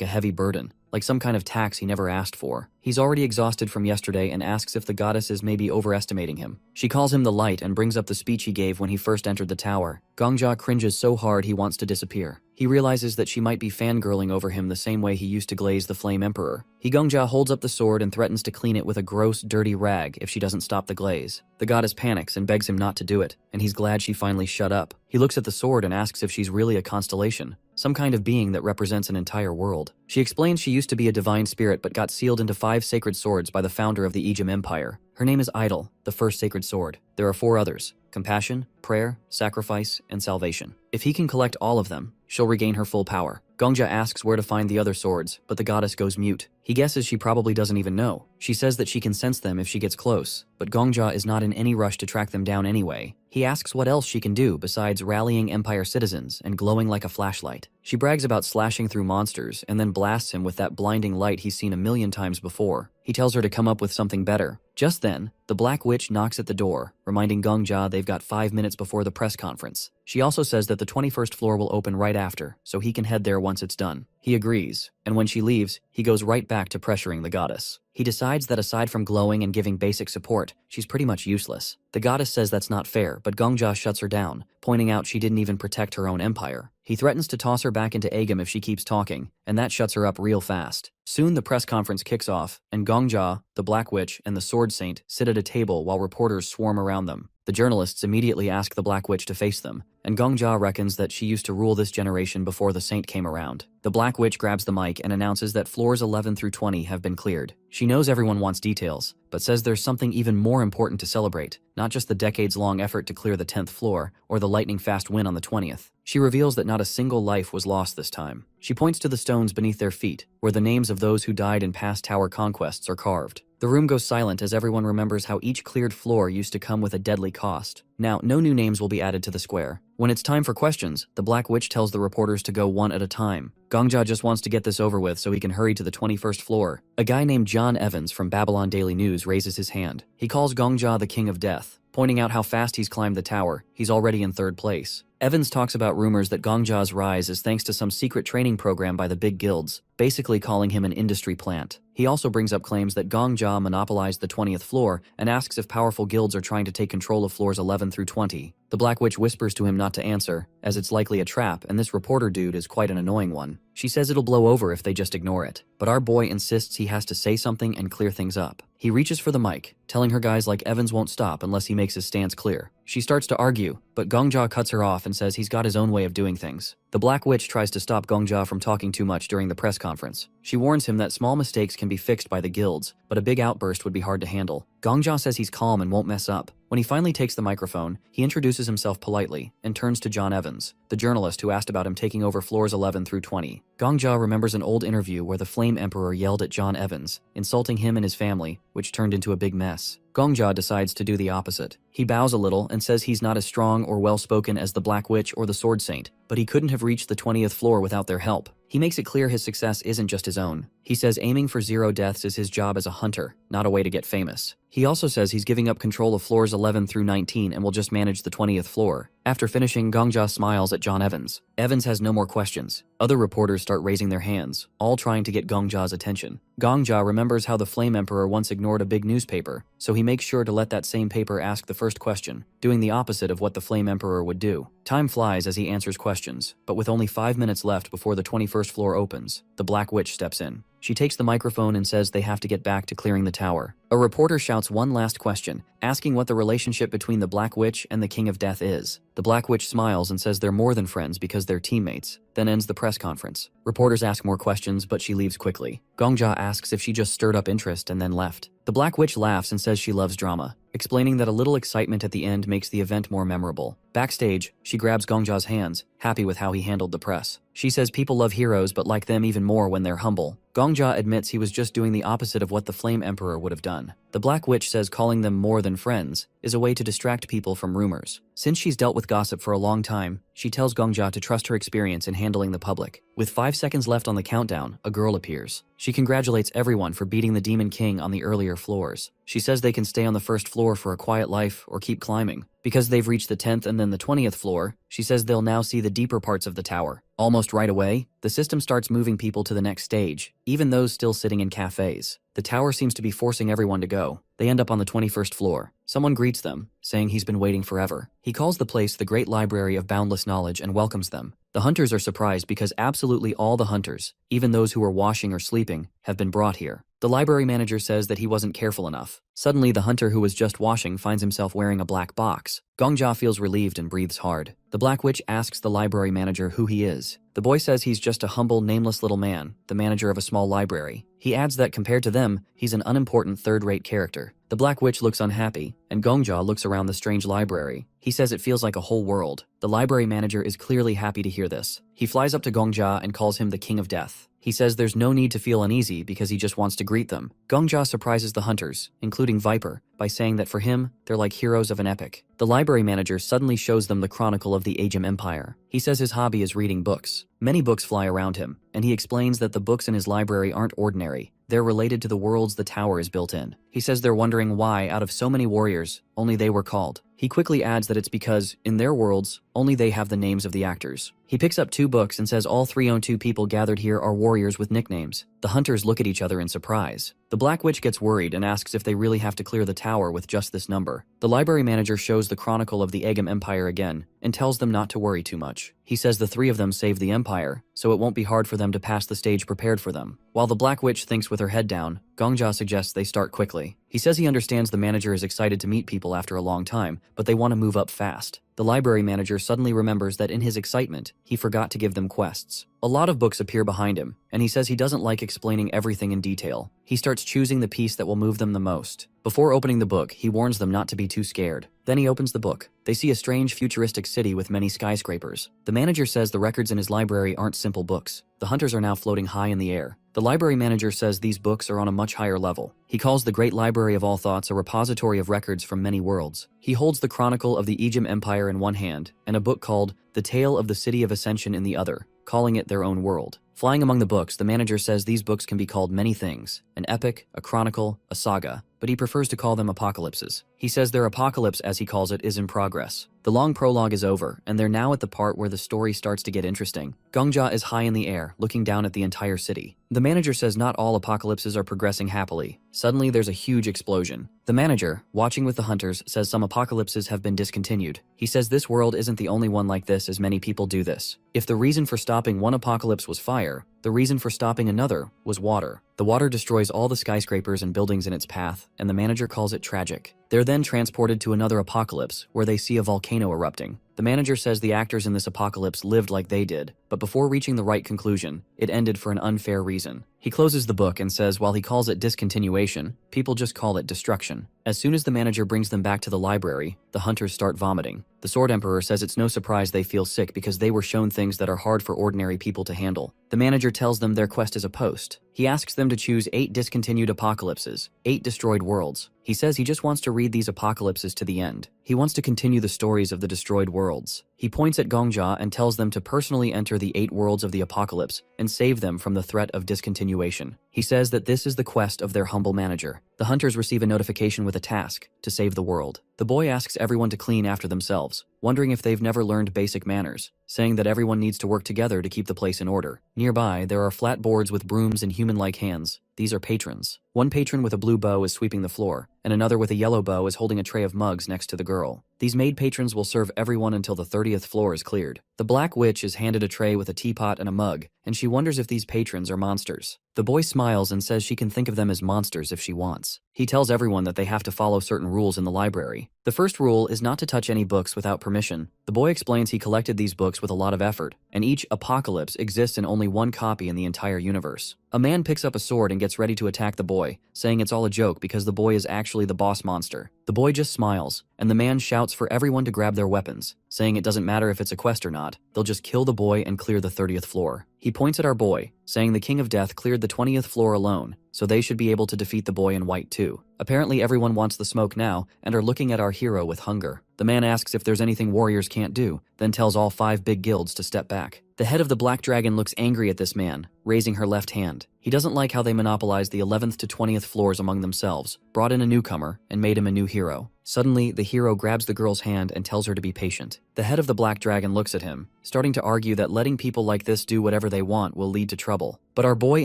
a heavy burden, like some kind of tax he never asked for. He's already exhausted from yesterday and asks if the goddess is maybe overestimating him. She calls him the light and brings up the speech he gave when he first entered the tower. Gongja cringes so hard he wants to disappear. He realizes that she might be fangirling over him the same way he used to glaze the Flame Emperor. Gongja holds up the sword and threatens to clean it with a gross, dirty rag if she doesn't stop the glaze. The goddess panics and begs him not to do it, and he's glad she finally shut up. He looks at the sword and asks if she's really a constellation, some kind of being that represents an entire world. She explains she used to be a divine spirit but got sealed into 5 sacred swords by the founder of the Ejim Empire. Her name is Idol, the first sacred sword. There are 4 others: compassion, prayer, sacrifice, and salvation. If he can collect all of them, she'll regain her full power. Gongja asks where to find the other swords, but the goddess goes mute. He guesses she probably doesn't even know. She says that she can sense them if she gets close, but Gongja is not in any rush to track them down anyway. He asks what else she can do besides rallying Empire citizens and glowing like a flashlight. She brags about slashing through monsters and then blasts him with that blinding light he's seen a million times before. He tells her to come up with something better. Just then, the Black Witch knocks at the door, reminding Gongja they've got 5 minutes before the press conference. She also says that the 21st floor will open right after, so he can head there once it's done. He agrees, and when she leaves, he goes right back to pressuring the goddess. He decides that aside from glowing and giving basic support, she's pretty much useless. The goddess says that's not fair, but Gongja shuts her down, pointing out she didn't even protect her own empire. He threatens to toss her back into Agam if she keeps talking, and that shuts her up real fast. Soon the press conference kicks off, and Gongja, the Black Witch, and the Sword Saint sit at a table while reporters swarm around them. The journalists immediately ask the Black Witch to face them, and Gongja reckons that she used to rule this generation before the Saint came around. The Black Witch grabs the mic and announces that floors 11 through 20 have been cleared. She knows everyone wants details, but says there's something even more important to celebrate, not just the decades-long effort to clear the 10th floor or the lightning-fast win on the 20th. She reveals that not a single life was lost this time. She points to the stones beneath their feet, where the names of those who died in past tower conquests are carved. The room goes silent as everyone remembers how each cleared floor used to come with a deadly cost. Now, no new names will be added to the square. When it's time for questions, the Black Witch tells the reporters to go one at a time. Gongja just wants to get this over with so he can hurry to the 21st floor. A guy named John Evans from Babylon Daily News raises his hand. He calls Gongja the King of Death, pointing out how fast he's climbed the tower. He's already in 3rd place. Evans talks about rumors that Gongja's rise is thanks to some secret training program by the big guilds, basically calling him an industry plant. He also brings up claims that Gongja monopolized the 20th floor and asks if powerful guilds are trying to take control of floors 11 through 20. The Black Witch whispers to him not to answer, as it's likely a trap, and this reporter dude is quite an annoying one. She says it'll blow over if they just ignore it, but our boy insists he has to say something and clear things up. He reaches for the mic, telling her guys like Evans won't stop unless he makes his stance clear. She starts to argue, but Gongja cuts her off and says he's got his own way of doing things. The Black Witch tries to stop Gongja from talking too much during the press conference. She warns him that small mistakes can be fixed by the guilds, but a big outburst would be hard to handle. Gongja says he's calm and won't mess up. When he finally takes the microphone, he introduces himself politely and turns to John Evans, the journalist who asked about him taking over floors 11 through 20. Gongja remembers an old interview where the Flame Emperor yelled at John Evans, insulting him and his family, which turned into a big mess. Gongja decides to do the opposite. He bows a little and says he's not as strong or well-spoken as the Black Witch or the Sword Saint, but he couldn't have reached the 20th floor without their help. He makes it clear his success isn't just his own. He says aiming for 0 deaths is his job as a hunter, not a way to get famous. He also says he's giving up control of floors 11 through 19 and will just manage the 20th floor. After finishing, Gongja smiles at John Evans. Evans has no more questions. Other reporters start raising their hands, all trying to get Gongja's attention. Gongja remembers how the Flame Emperor once ignored a big newspaper, so he makes sure to let that same paper ask the first question, doing the opposite of what the Flame Emperor would do. Time flies as he answers questions, but with only 5 minutes left before the 21st floor opens, the Black Witch steps in. She takes the microphone and says they have to get back to clearing the tower. A reporter shouts one last question, asking what the relationship between the Black Witch and the King of Death is. The Black Witch smiles and says they're more than friends because they're teammates, then ends the press conference. Reporters ask more questions, but she leaves quickly. Gongja asks if she just stirred up interest and then left. The Black Witch laughs and says she loves drama, explaining that a little excitement at the end makes the event more memorable. Backstage, she grabs Gongja's hands, happy with how he handled the press. She says people love heroes but like them even more when they're humble. Gongja admits he was just doing the opposite of what the Flame Emperor would have done. The Black Witch says calling them more than friends is a way to distract people from rumors. Since she's dealt with gossip for a long time, she tells Gongja to trust her experience in handling the public. With 5 seconds left on the countdown, a girl appears. She congratulates everyone for beating the Demon King on the earlier floors. She says they can stay on the first floor for a quiet life or keep climbing. Because they've reached the 10th and then the 20th floor, she says they'll now see the deeper parts of the tower. Almost right away, the system starts moving people to the next stage, even those still sitting in cafes. The tower seems to be forcing everyone to go. They end up on the 21st floor. Someone greets them, saying he's been waiting forever. He calls the place the Great Library of Boundless Knowledge and welcomes them. The hunters are surprised because absolutely all the hunters, even those who are washing or sleeping, have been brought here. The library manager says that he wasn't careful enough. Suddenly, the hunter who was just washing finds himself wearing a black box. Gongja feels relieved and breathes hard. The Black Witch asks the library manager who he is. The boy says he's just a humble, nameless little man, the manager of a small library. He adds that compared to them, he's an unimportant third-rate character. The Black Witch looks unhappy, and Gongja looks around the strange library. He says it feels like a whole world. The library manager is clearly happy to hear this. He flies up to Gongja and calls him the King of Death. He says there's no need to feel uneasy because he just wants to greet them. Gongja surprises the hunters, including Viper, by saying that for him, they're like heroes of an epic. The library manager suddenly shows them the chronicle of the Agem Empire. He says his hobby is reading books. Many books fly around him, and he explains that the books in his library aren't ordinary. They're related to the worlds the tower is built in. He says they're wondering why, out of so many warriors, only they were called. He quickly adds that it's because, in their worlds, only they have the names of the actors. He picks up 2 books and says all 302 people gathered here are warriors with nicknames. The hunters look at each other in surprise. The Black Witch gets worried and asks if they really have to clear the tower with just this number. The library manager shows the chronicle of the Agem Empire again and tells them not to worry too much. He says the 3 of them saved the empire, so it won't be hard for them to pass the stage prepared for them. While the Black Witch thinks with her head down, Gongja suggests they start quickly. He says he understands the manager is excited to meet people after a long time, but they want to move up fast. The library manager suddenly remembers that in his excitement, he forgot to give them quests. A lot of books appear behind him, and he says he doesn't like explaining everything in detail. He starts choosing the piece that will move them the most. Before opening the book, he warns them not to be too scared. Then he opens the book. They see a strange futuristic city with many skyscrapers. The manager says the records in his library aren't simple books. The hunters are now floating high in the air. The library manager says these books are on a much higher level. He calls the Great Library of All Thoughts a repository of records from many worlds. He holds the chronicle of the Agem Empire in one hand and a book called The Tale of the City of Ascension in the other, calling it their own world. Flying among the books, the manager says these books can be called many things: an epic, a chronicle, a saga. but he prefers to call them apocalypses. He says their apocalypse, as he calls it, is in progress. The long prologue is over, and they're now at the part where the story starts to get interesting. Gongja is high in the air, looking down at the entire city. The manager says not all apocalypses are progressing happily. Suddenly, there's a huge explosion. The manager, watching with the hunters, says some apocalypses have been discontinued. He says this world isn't the only one like this, as many people do this. If the reason for stopping one apocalypse was fire, the reason for stopping another was water. The water destroys all the skyscrapers and buildings in its path, and the manager calls it tragic. They're then transported to another apocalypse, where they see a volcano erupting. The manager says the actors in this apocalypse lived like they did, but before reaching the right conclusion, it ended for an unfair reason. He closes the book and says while he calls it discontinuation, people just call it destruction. As soon as the manager brings them back to the library, the hunters start vomiting. The Sword Emperor says it's no surprise they feel sick because they were shown things that are hard for ordinary people to handle. The manager tells them their quest is a post. He asks them to choose 8 discontinued apocalypses, 8 destroyed worlds. He says he just wants to read these apocalypses to the end. He wants to continue the stories of the destroyed worlds. He points at Gongja and tells them to personally enter the 8 worlds of the apocalypse and save them from the threat of discontinuation. He says that this is the quest of their humble manager. The hunters receive a notification with a task to save the world. The boy asks everyone to clean after themselves, wondering if they've never learned basic manners, saying that everyone needs to work together to keep the place in order. Nearby, there are flat boards with brooms and human-like hands. These are patrons. One patron with a blue bow is sweeping the floor, and another with a yellow bow is holding a tray of mugs next to the girl. These maid patrons will serve everyone until the 30th floor is cleared. The Black Witch is handed a tray with a teapot and a mug, and she wonders if these patrons are monsters. The boy smiles and says she can think of them as monsters if she wants. He tells everyone that they have to follow certain rules in the library. The first rule is not to touch any books without permission. The boy explains he collected these books with a lot of effort, and each apocalypse exists in only one copy in the entire universe. A man picks up a sword and gets ready to attack the boy, saying it's all a joke because the boy is actually the boss monster. The boy just smiles, and the man shouts for everyone to grab their weapons, saying it doesn't matter if it's a quest or not, they'll just kill the boy and clear the 30th floor. He points at our boy, saying the King of Death cleared the 20th floor alone, so they should be able to defeat the boy in white too. Apparently everyone wants the smoke now and are looking at our hero with hunger. The man asks if there's anything warriors can't do, then tells all 5 big guilds to step back. The head of the Black Dragon looks angry at this man, raising her left hand. He doesn't like how they monopolized the 11th to 20th floors among themselves, brought in a newcomer, and made him a new hero. Suddenly, the hero grabs the girl's hand and tells her to be patient. The head of the Black Dragon looks at him, starting to argue that letting people like this do whatever they want will lead to trouble. But our boy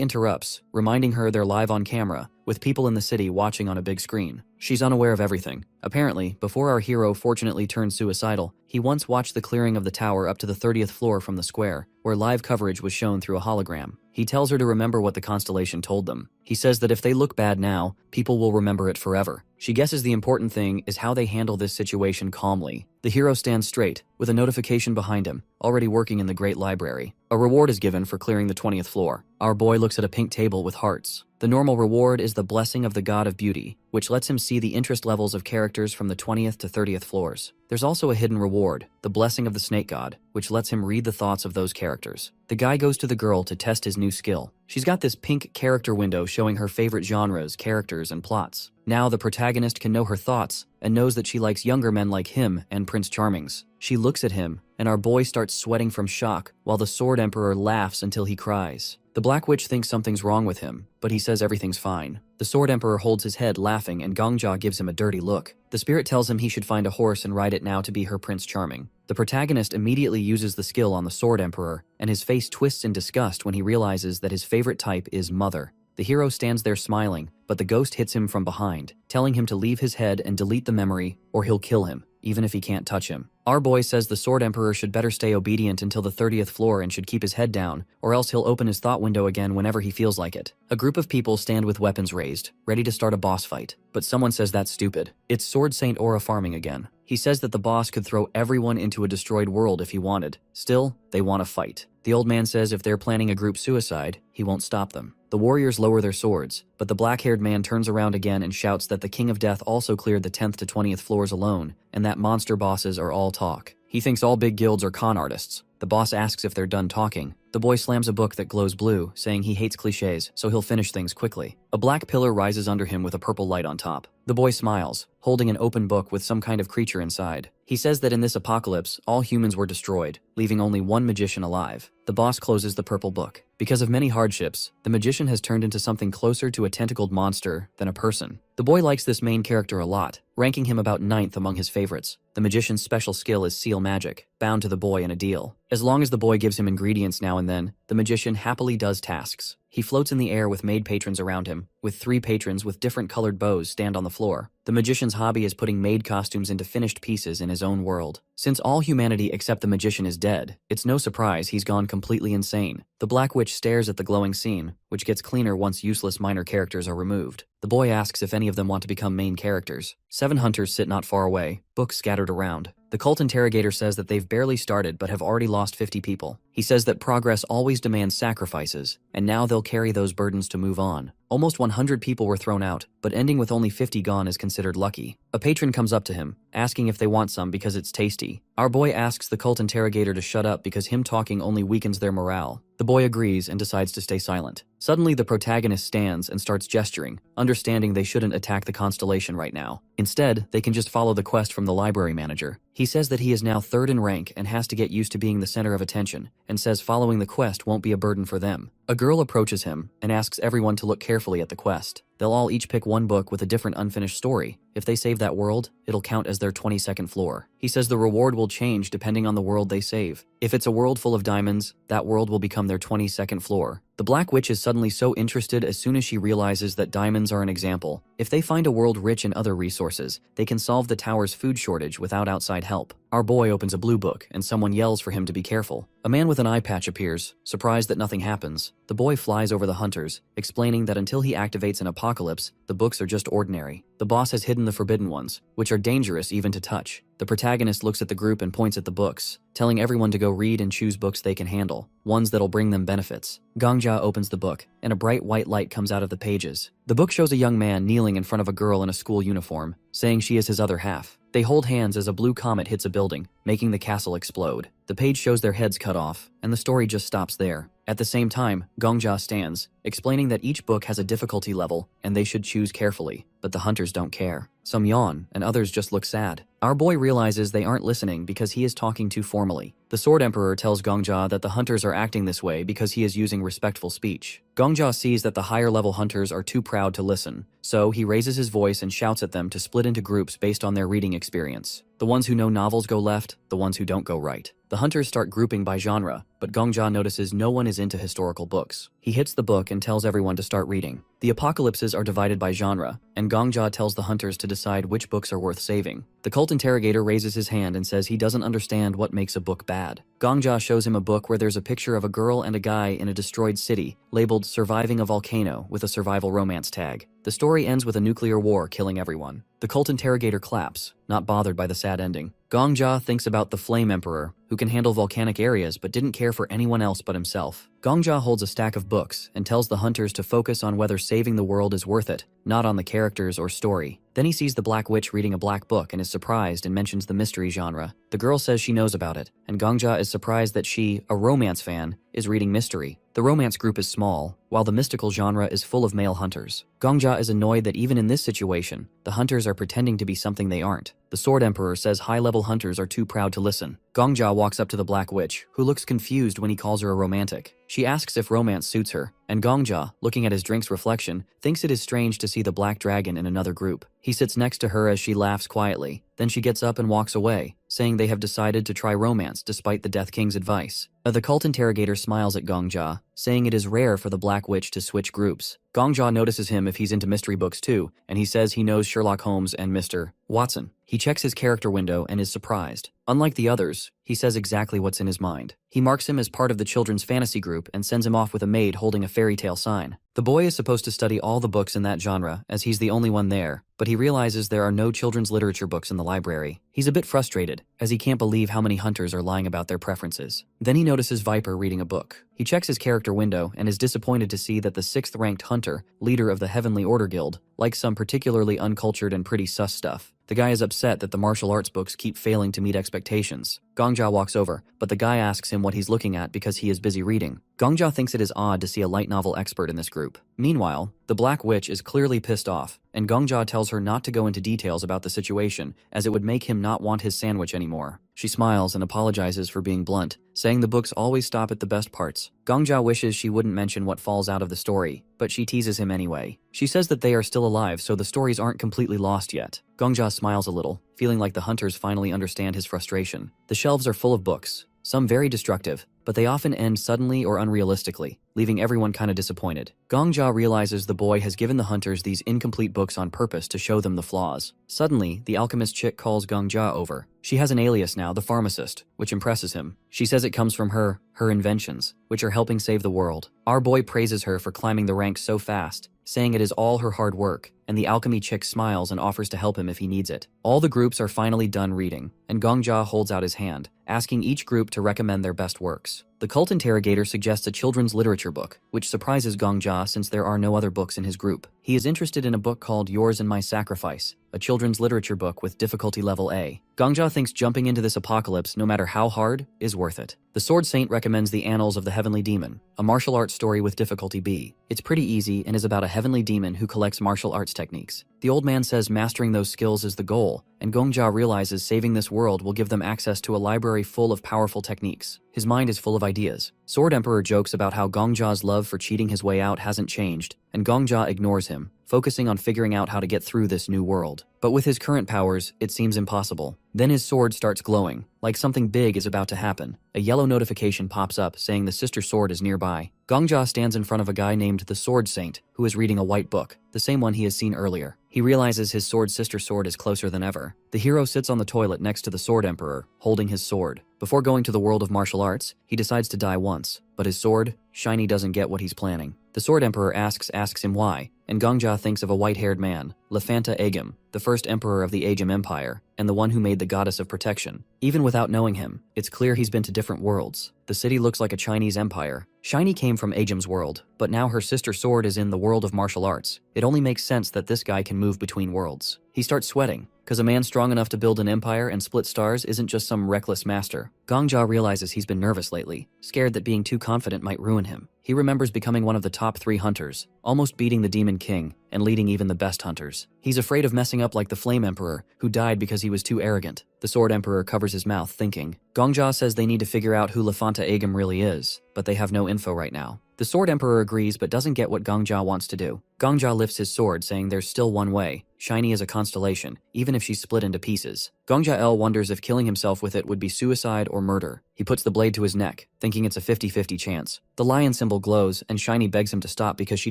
interrupts, reminding her they're live on camera, with people in the city watching on a big screen. She's unaware of everything. Apparently, before our hero fortunately turned suicidal, he once watched the clearing of the tower up to the 30th floor from the square, where live coverage was shown through a hologram. He tells her to remember what the constellation told them. He says that if they look bad now, people will remember it forever. She guesses the important thing is how they handle this situation calmly. The hero stands straight, with a notification behind him, already working in the Great Library. A reward is given for clearing the 20th floor. Our boy looks at a pink table with hearts. The normal reward is the Blessing of the God of Beauty, which lets him see the interest levels of characters from the 20th to 30th floors. There's also a hidden reward, the Blessing of the Snake God, which lets him read the thoughts of those characters. The guy goes to the girl to test his new skill. She's got this pink character window showing her favorite genres, characters, and plots. Now the protagonist can know her thoughts and knows that she likes younger men like him and Prince Charmings. She looks at him, and our boy starts sweating from shock, while the Sword Emperor laughs until he cries. The Black Witch thinks something's wrong with him, but he says everything's fine. The Sword Emperor holds his head laughing, and Gongja gives him a dirty look. The spirit tells him he should find a horse and ride it now to be her Prince Charming. The protagonist immediately uses the skill on the Sword Emperor, and his face twists in disgust when he realizes that his favorite type is Mother. The hero stands there smiling, but the ghost hits him from behind, telling him to leave his head and delete the memory, or he'll kill him, even if he can't touch him. Our boy says the Sword Emperor should better stay obedient until the 30th floor and should keep his head down, or else he'll open his thought window again whenever he feels like it. A group of people stand with weapons raised, ready to start a boss fight, but someone says that's stupid. It's Sword Saint Aura farming again. He says that the boss could throw everyone into a destroyed world if he wanted. Still, they want to fight. The old man says if they're planning a group suicide, he won't stop them. The warriors lower their swords, but the black-haired man turns around again and shouts that the King of Death also cleared the 10th to 20th floors alone, and that monster bosses are all talk. He thinks all big guilds are con artists. The boss asks if they're done talking. The boy slams a book that glows blue, saying he hates cliches, so he'll finish things quickly. A black pillar rises under him with a purple light on top. The boy smiles, holding an open book with some kind of creature inside. He says that in this apocalypse, all humans were destroyed, leaving only one magician alive. The boss closes the purple book. Because of many hardships, the magician has turned into something closer to a tentacled monster than a person. The boy likes this main character a lot, ranking him about 9th among his favorites. The magician's special skill is seal magic, bound to the boy in a deal. As long as the boy gives him ingredients now and then, the magician happily does tasks. He floats in the air with maid patrons around him, with 3 patrons with different colored bows stand on the floor. The magician's hobby is putting maid costumes into finished pieces in his own world. Since all humanity except the magician is dead, it's no surprise he's gone completely insane. The Black Witch stares at the glowing scene, which gets cleaner once useless minor characters are removed. The boy asks if any of them want to become main characters. 7 hunters sit not far away, books scattered around. The cult interrogator says that they've barely started but have already lost 50 people. He says that progress always demands sacrifices, and now they'll carry those burdens to move on. Almost 100 people were thrown out, but ending with only 50 gone is considered lucky. A patron comes up to him, asking if they want some because it's tasty. Our boy asks the cult interrogator to shut up because him talking only weakens their morale. The boy agrees and decides to stay silent. Suddenly, the protagonist stands and starts gesturing, understanding they shouldn't attack the constellation right now. Instead, they can just follow the quest from the library manager. He says that he is now 3rd in rank and has to get used to being the center of attention, and says following the quest won't be a burden for them. A girl approaches him and asks everyone to look carefully at the quest. They'll all each pick one book with a different unfinished story. If they save that world, it'll count as their 22nd floor. He says the reward will change depending on the world they save. If it's a world full of diamonds, that world will become their 22nd floor. The Black Witch is suddenly so interested as soon as she realizes that diamonds are an example. If they find a world rich in other resources, they can solve the tower's food shortage without outside help. Our boy opens a blue book and someone yells for him to be careful. A man with an eye patch appears, surprised that nothing happens. The boy flies over the hunters, explaining that until he activates an apocalypse, the books are just ordinary. The boss has hidden the forbidden ones, which are dangerous even to touch. The protagonist looks at the group and points at the books, telling everyone to go read and choose books they can handle, ones that'll bring them benefits. Gongja opens the book, and a bright white light comes out of the pages. The book shows a young man kneeling in front of a girl in a school uniform, saying she is his other half. They hold hands as a blue comet hits a building, making the castle explode. The page shows their heads cut off, and the story just stops there. At the same time, Gongja stands, explaining that each book has a difficulty level, and they should choose carefully, but the hunters don't care. Some yawn, and others just look sad. Our boy realizes they aren't listening because he is talking too formally. The Sword Emperor tells Gongja that the hunters are acting this way because he is using respectful speech. Gongja sees that the higher-level hunters are too proud to listen, so he raises his voice and shouts at them to split into groups based on their reading experience. The ones who know novels go left, the ones who don't go right. The hunters start grouping by genre, but Gongja notices no one is into historical books. He hits the book and tells everyone to start reading. The apocalypses are divided by genre, and Gongja tells the hunters to decide which books are worth saving. The cult interrogator raises his hand and says he doesn't understand what makes a book bad. Gongja shows him a book where there's a picture of a girl and a guy in a destroyed city, labeled Surviving a Volcano with a survival romance tag. The story ends with a nuclear war killing everyone. The cult interrogator claps, not bothered by the sad ending. Gongja thinks about the Flame Emperor, who can handle volcanic areas but didn't care for anyone else but himself. Gongja holds a stack of books and tells the hunters to focus on whether saving the world is worth it, not on the characters or story. Then he sees the Black Witch reading a black book and is surprised and mentions the mystery genre. The girl says she knows about it, and Gongja is surprised that she, a romance fan, is reading mystery. The romance group is small, while the mystical genre is full of male hunters. Gongja is annoyed that even in this situation, the hunters are pretending to be something they aren't. The Sword Emperor says high-level hunters are too proud to listen. Gongja walks up to the Black Witch, who looks confused when he calls her a romantic. She asks if romance suits her, and Gongja, looking at his drink's reflection, thinks it is strange to see the Black Dragon in another group. He sits next to her as she laughs quietly. Then she gets up and walks away, saying they have decided to try romance despite the Death King's advice. The cult interrogator smiles at Gongja, saying it is rare for the Black Witch to switch groups. Gongja notices him if he's into mystery books too, and he says he knows Sherlock Holmes and Mr. Watson. He checks his character window and is surprised. Unlike the others, he says exactly what's in his mind. He marks him as part of the children's fantasy group and sends him off with a maid holding a fairy tale sign. The boy is supposed to study all the books in that genre, as he's the only one there, but he realizes there are no children's literature books in the library. He's a bit frustrated, as he can't believe how many hunters are lying about their preferences. Then he notices Viper reading a book. He checks his character window and is disappointed to see that the 6th-ranked hunter, leader of the Heavenly Order Guild, likes some particularly uncultured and pretty sus stuff. The guy is upset that the martial arts books keep failing to meet expectations. Gongjia walks over, but the guy asks him what he's looking at because he is busy reading. Gongjia thinks it is odd to see a light novel expert in this group. Meanwhile, the Black Witch is clearly pissed off, and Gongjia tells her not to go into details about the situation as it would make him not want his sandwich anymore. She smiles and apologizes for being blunt, saying the books always stop at the best parts. Gongjia wishes she wouldn't mention what falls out of the story, but she teases him anyway. She says that they are still alive, so the stories aren't completely lost yet. Gongjia smiles a little, feeling like the hunters finally understand his frustration. The shelves are full of books, some very destructive, but they often end suddenly or unrealistically, leaving everyone kinda disappointed. Gongjia realizes the boy has given the hunters these incomplete books on purpose to show them the flaws. Suddenly, the alchemist chick calls Gongjia over. She has an alias now, the pharmacist, which impresses him. She says it comes from her inventions, which are helping save the world. Our boy praises her for climbing the ranks so fast, saying it is all her hard work, and the alchemy chick smiles and offers to help him if he needs it. All the groups are finally done reading, and Gongjia holds out his hand, asking each group to recommend their best works. The cult interrogator suggests a children's literature book, which surprises Gongjia since there are no other books in his group. He is interested in a book called Yours and My Sacrifice, a children's literature book with difficulty level A. Gongjia thinks jumping into this apocalypse, no matter how hard, is worth it. The Sword Saint recommends The Annals of the Heavenly Demon, a martial arts story with difficulty B. It's pretty easy and is about a heavenly demon who collects martial arts techniques. The old man says mastering those skills is the goal, and Gongjia realizes saving this world will give them access to a library full of powerful techniques. His mind is full of ideas. Sword Emperor jokes about how Gongjia's love for cheating his way out hasn't changed, and Gongjia ignores him, focusing on figuring out how to get through this new world. But with his current powers, it seems impossible. Then his sword starts glowing, like something big is about to happen. A yellow notification pops up saying the sister sword is nearby. Gongjia stands in front of a guy named the Sword Saint, who is reading a white book, the same one he has seen earlier. He realizes his sword's sister sword is closer than ever. The hero sits on the toilet next to the Sword Emperor, holding his sword. Before going to the world of martial arts, he decides to die once, but his sword, Shiny, doesn't get what he's planning. The Sword Emperor asks him why, and Gongjia thinks of a white-haired man, Lefanta Agam, the first emperor of the Agam Empire, and the one who made the goddess of protection. Even without knowing him, it's clear he's been to different worlds. The city looks like a Chinese empire. Shiny came from Agam's world, but now her sister sword is in the world of martial arts. It only makes sense that this guy can move between worlds. He starts sweating, because a man strong enough to build an empire and split stars isn't just some reckless master. Gongjia realizes he's been nervous lately, scared that being too confident might ruin him. He remembers becoming one of the top 3 hunters, almost beating the Demon King, and leading even the best hunters. He's afraid of messing up like the Flame Emperor, who died because he was too arrogant. The Sword Emperor covers his mouth, thinking. Gongjia says they need to figure out who Lefanta Agam really is, but they have no info right now. The Sword Emperor agrees but doesn't get what Gongjia wants to do. Gongjia lifts his sword, saying there's still one way. Shiny is a constellation, even if she's split into pieces. Gongjia wonders if killing himself with it would be suicide or murder. He puts the blade to his neck, thinking it's a 50-50 chance. The lion symbol glows, and Shiny begs him to stop because she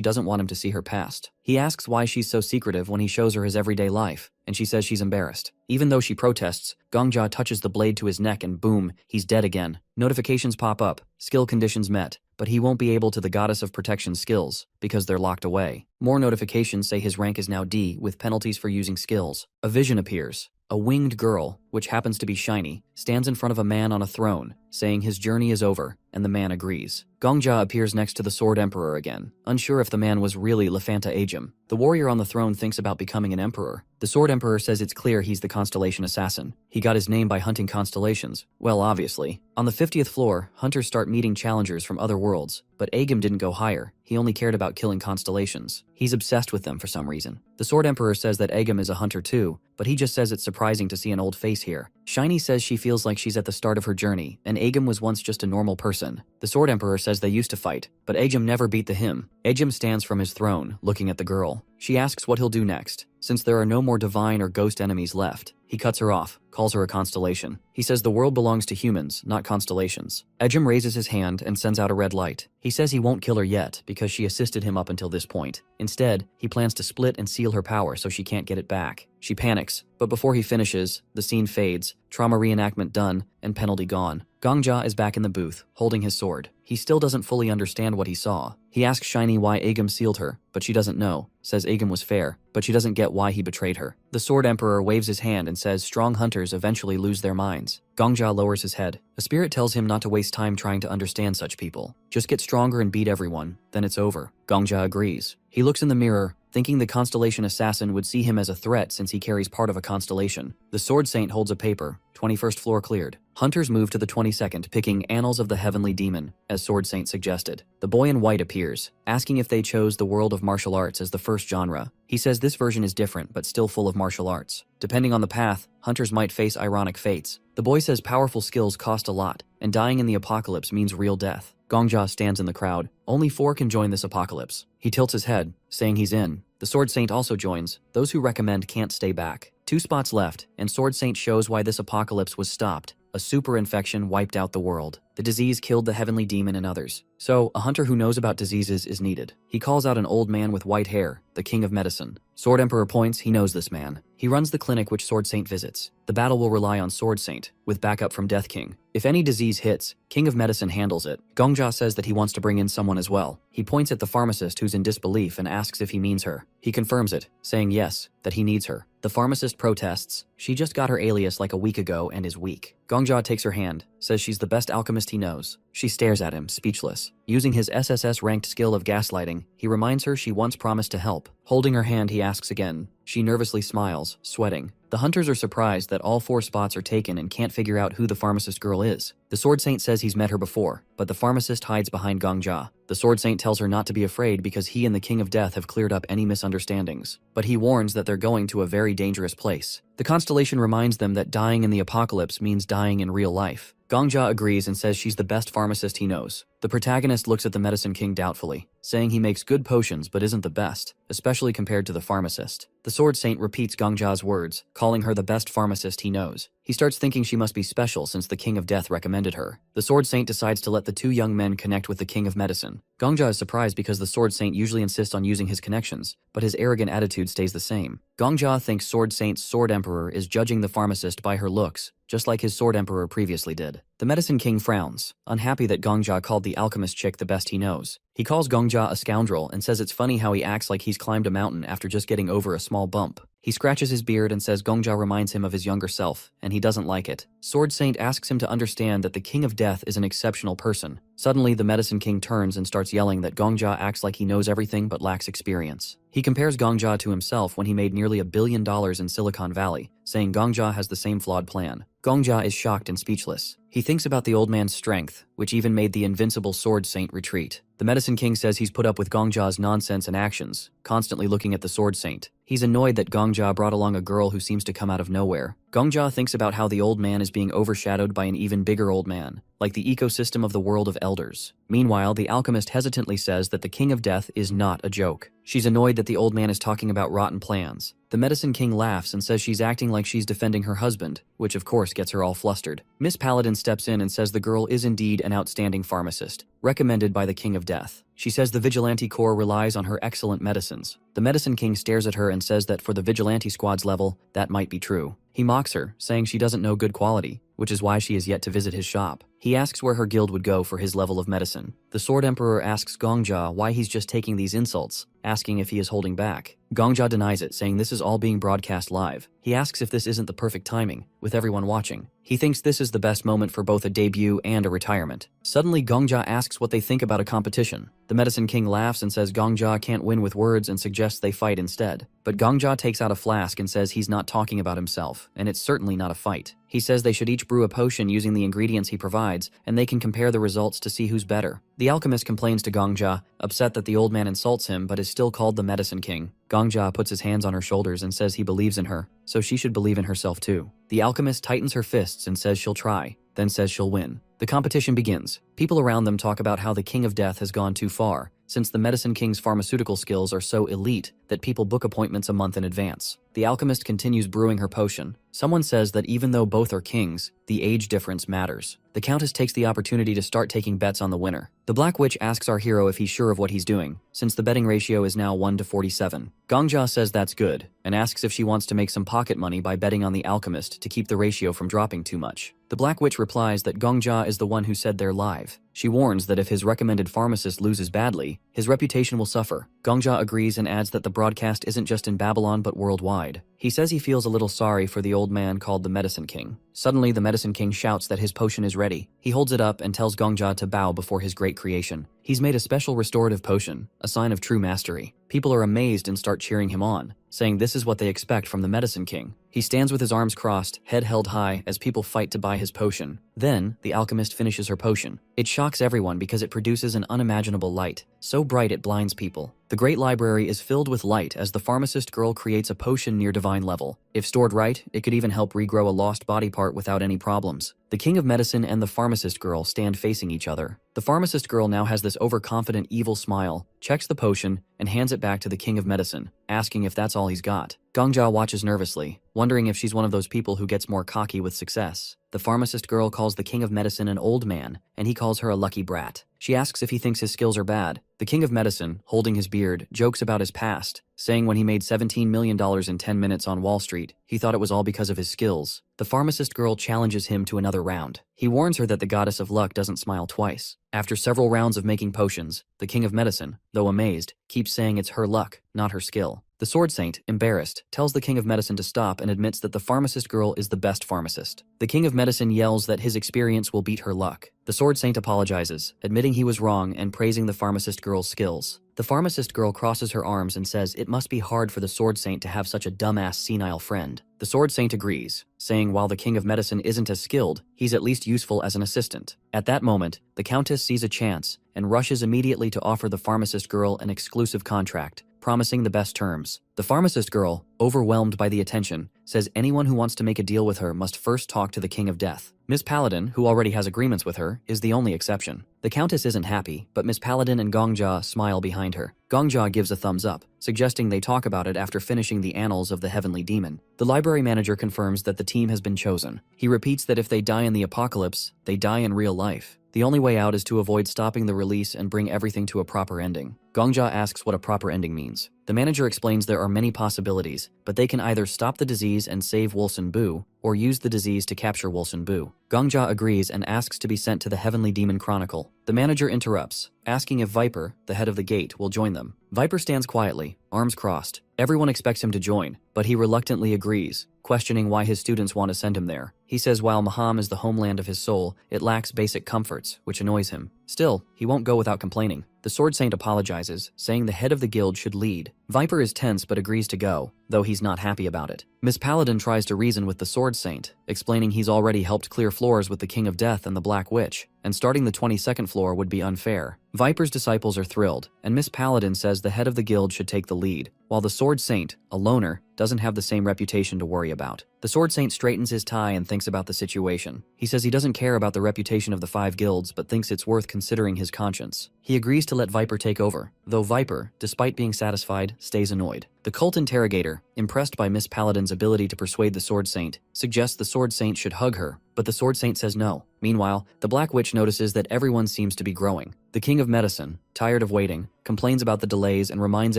doesn't want him to see her past. He asks why she's so secretive when he shows her his everyday life, and she says she's embarrassed. Even though she protests, Gongjia touches the blade to his neck and boom, he's dead again. Notifications pop up, skill conditions met, but he won't be able to the Goddess of Protection skills because they're locked away. More notifications say his rank is now D with penalties for using skills. A vision appears. A winged girl, which happens to be Shiny, stands in front of a man on a throne, saying his journey is over, and the man agrees. Gongjia appears next to the Sword Emperor again, unsure if the man was really Lefanta Agam. The warrior on the throne thinks about becoming an emperor. The Sword Emperor says it's clear he's the constellation assassin. He got his name by hunting constellations. Well, obviously. On the 50th floor, hunters start meeting challengers from other worlds, but Agam didn't go higher. He only cared about killing constellations. He's obsessed with them for some reason. The Sword Emperor says that Agam is a hunter too, but he just says it's surprising to see an old face here. Shiny says she feels like she's at the start of her journey, and Agam was once just a normal person. The Sword Emperor says they used to fight, but Agam never beat the him. Agam stands from his throne, looking at the girl. She asks what he'll do next. Since there are no more divine or ghost enemies left, he cuts her off, calls her a constellation. He says the world belongs to humans, not constellations. Agam raises his hand and sends out a red light. He says he won't kill her yet because she assisted him up until this point. Instead, he plans to split and seal her power so she can't get it back. She panics, but before he finishes, the scene fades, trauma reenactment done, and penalty gone. Gongjia is back in the booth, holding his sword. He still doesn't fully understand what he saw. He asks Shiny why Agam sealed her, but she doesn't know, says Agam was fair, but she doesn't get why he betrayed her. The Sword Emperor waves his hand and says strong hunters eventually lose their minds. Gongjia lowers his head. A spirit tells him not to waste time trying to understand such people. Just get stronger and beat everyone, then it's over. Gongjia agrees. He looks in the mirror, thinking the constellation assassin would see him as a threat since he carries part of a constellation. The Sword Saint holds a paper. 21st floor cleared. Hunters move to the 22nd, picking Annals of the Heavenly Demon, as Sword Saint suggested. The boy in white appears, asking if they chose the world of martial arts as the first genre. He says this version is different, but still full of martial arts. Depending on the path, hunters might face ironic fates. The boy says powerful skills cost a lot, and dying in the apocalypse means real death. Gongja stands in the crowd. Only 4 can join this apocalypse. He tilts his head, saying he's in. The Sword Saint also joins. Those who recommend can't stay back. 2 spots left, and Sword Saint shows why this apocalypse was stopped. A super infection wiped out the world. The disease killed the heavenly demon and others. So, a hunter who knows about diseases is needed. He calls out an old man with white hair, the king of medicine. Sword Emperor points, he knows this man. He runs the clinic which Sword Saint visits. The battle will rely on Sword Saint, with backup from Death King. If any disease hits, King of Medicine handles it. Gongja says that he wants to bring in someone as well. He points at the pharmacist who's in disbelief and asks if he means her. He confirms it, saying yes, that he needs her. The pharmacist protests. She just got her alias like a week ago and is weak. Gongja takes her hand, says she's the best alchemist he knows. She stares at him, speechless. Using his SSS-ranked skill of gaslighting, he reminds her she once promised to help. Holding her hand, he asks again. She nervously smiles, sweating. The hunters are surprised that all 4 spots are taken and can't figure out who the pharmacist girl is. The Sword Saint says he's met her before, but the pharmacist hides behind Gongja. The Sword Saint tells her not to be afraid because he and the King of Death have cleared up any misunderstandings. But he warns that they're going to a very dangerous place. The constellation reminds them that dying in the apocalypse means dying in real life. Gongja agrees and says she's the best pharmacist he knows. The protagonist looks at the Medicine King doubtfully, saying he makes good potions but isn't the best, especially compared to the pharmacist. The Sword Saint repeats Gongja's words, calling her the best pharmacist he knows. He starts thinking she must be special since the King of Death recommended her. The Sword Saint decides to let the 2 young men connect with the King of Medicine. Gongja is surprised because the Sword Saint usually insists on using his connections, but his arrogant attitude stays the same. Gongja thinks Sword Saint's Sword Emperor is judging the pharmacist by her looks, just like his Sword Emperor previously did. The Medicine King frowns, unhappy that Gongja called the alchemist chick the best he knows. He calls Gongja a scoundrel and says it's funny how he acts like he's climbed a mountain after just getting over a small bump. He scratches his beard and says Gongja reminds him of his younger self, and he doesn't like it. Sword Saint asks him to understand that the King of Death is an exceptional person. Suddenly, the Medicine King turns and starts yelling that Gongja acts like he knows everything but lacks experience. He compares Gongja to himself when he made nearly $1 billion in Silicon Valley, saying Gongja has the same flawed plan. Gongja is shocked and speechless. He thinks about the old man's strength, which even made the invincible Sword Saint retreat. The Medicine King says he's put up with Gongja's nonsense and actions, constantly looking at the Sword Saint. He's annoyed that Gongja brought along a girl who seems to come out of nowhere. Gongja thinks about how the old man is being overshadowed by an even bigger old man, like the ecosystem of the world of elders. Meanwhile, the alchemist hesitantly says that the King of Death is not a joke. She's annoyed that the old man is talking about rotten plans. The Medicine King laughs and says she's acting like she's defending her husband, which of course gets her all flustered. Miss Paladin steps in and says the girl is indeed an outstanding pharmacist, recommended by the King of Death. She says the Vigilante Corps relies on her excellent medicines. The Medicine King stares at her and says that for the Vigilante Squad's level, that might be true. He mocks her, saying she doesn't know good quality, which is why she has yet to visit his shop. He asks where her guild would go for his level of medicine. The Sword Emperor asks Gongja why he's just taking these insults, asking if he is holding back. Gongja denies it, saying this is all being broadcast live. He asks if this isn't the perfect timing, with everyone watching. He thinks this is the best moment for both a debut and a retirement. Suddenly, Gongja asks what they think about a competition. The Medicine King laughs and says Gongja can't win with words and suggests they fight instead. But Gongja takes out a flask and says he's not talking about himself, and it's certainly not a fight. He says they should each brew a potion using the ingredients he provides, and they can compare the results to see who's better. The alchemist complains to Gongja, upset that the old man insults him but is still called the Medicine King. Gongja puts his hands on her shoulders and says he believes in her, so she should believe in herself too. The alchemist tightens her fists and says she'll try, then says she'll win. The competition begins. People around them talk about how the King of Death has gone too far, since the Medicine King's pharmaceutical skills are so elite that people book appointments a month in advance. The alchemist continues brewing her potion. Someone says that even though both are kings, the age difference matters. The Countess takes the opportunity to start taking bets on the winner. The Black Witch asks our hero if he's sure of what he's doing, since the betting ratio is now 1-47. Gongja says that's good, and asks if she wants to make some pocket money by betting on the alchemist to keep the ratio from dropping too much. The Black Witch replies that Gongja is the one who said they're live. She warns that if his recommended pharmacist loses badly, His reputation will suffer. Gongja agrees and adds that the broadcast isn't just in Babylon but worldwide. He says he feels a little sorry for the old man called the Medicine King. Suddenly, the Medicine King shouts that his potion is ready. He holds it up and tells Gongja to bow before his great creation. He's made a special restorative potion, a sign of true mastery. People are amazed and start cheering him on, saying this is what they expect from the Medicine King. He stands with his arms crossed, head held high, as people fight to buy his potion. Then, the alchemist finishes her potion. It shocks everyone because it produces an unimaginable light, so bright it blinds people. The great library is filled with light as the pharmacist girl creates a potion near divine level. If stored right, it could even help regrow a lost body part without any problems. The king of medicine and the pharmacist girl stand facing each other. The pharmacist girl now has this overconfident evil smile, checks the potion, and hands it back to the king of medicine, asking if that's all he's got. Gongja watches nervously, wondering if she's one of those people who gets more cocky with success. The pharmacist girl calls the king of medicine an old man, and he calls her a lucky brat. She asks if he thinks his skills are bad. The king of medicine, holding his beard, jokes about his past, saying when he made $17 million in 10 minutes on Wall Street, he thought it was all because of his skills. The pharmacist girl challenges him to another round. He warns her that the goddess of luck doesn't smile twice. After several rounds of making potions, the king of medicine, though amazed, keeps saying it's her luck, not her skill. The sword saint, embarrassed, tells the king of medicine to stop and admits that the pharmacist girl is the best pharmacist. The king of medicine yells that his experience will beat her luck. The sword saint apologizes, admitting he was wrong and praising the pharmacist girl's skills. The pharmacist girl crosses her arms and says it must be hard for the sword saint to have such a dumbass senile friend. The sword saint agrees, saying while the king of medicine isn't as skilled, he's at least useful as an assistant. At that moment, the countess sees a chance and rushes immediately to offer the pharmacist girl an exclusive contract, promising the best terms. The pharmacist girl, overwhelmed by the attention, says anyone who wants to make a deal with her must first talk to the King of Death. Miss Paladin, who already has agreements with her, is the only exception. The Countess isn't happy, but Miss Paladin and Gongja smile behind her. Gongja gives a thumbs up, suggesting they talk about it after finishing the Annals of the Heavenly Demon. The library manager confirms that the team has been chosen. He repeats that if they die in the apocalypse, they die in real life. The only way out is to avoid stopping the release and bring everything to a proper ending. Gongja asks what a proper ending means. The manager explains there are many possibilities, but they can either stop the disease and save Wolson Bu, or use the disease to capture Wolson Bu. Gongja agrees and asks to be sent to the Heavenly Demon Chronicle. The manager interrupts, asking if Viper, the head of the gate, will join them. Viper stands quietly, arms crossed. Everyone expects him to join, but he reluctantly agrees, questioning why his students want to send him there. He says while Maham is the homeland of his soul, it lacks basic comforts, which annoys him. Still, he won't go without complaining. The sword saint apologizes, saying the head of the guild should lead. Viper is tense but agrees to go, though he's not happy about it. Miss Paladin tries to reason with the sword saint, explaining he's already helped clear floors with the King of Death and the Black Witch, and starting the 22nd floor would be unfair. Viper's disciples are thrilled, and Miss Paladin says the head of the guild should take the lead, while the sword saint, a loner, doesn't have the same reputation to worry about. The sword saint straightens his tie and thinks about the situation. He says he doesn't care about the reputation of the 5 guilds, but thinks it's worth considering his conscience. He agrees to let Viper take over, though Viper, despite being satisfied, stays annoyed. The cult interrogator, impressed by Miss Paladin's ability to persuade the sword saint, suggests the sword saint should hug her, but the sword saint says no. Meanwhile, the Black Witch notices that everyone seems to be growing. The King of Medicine, tired of waiting, complains about the delays and reminds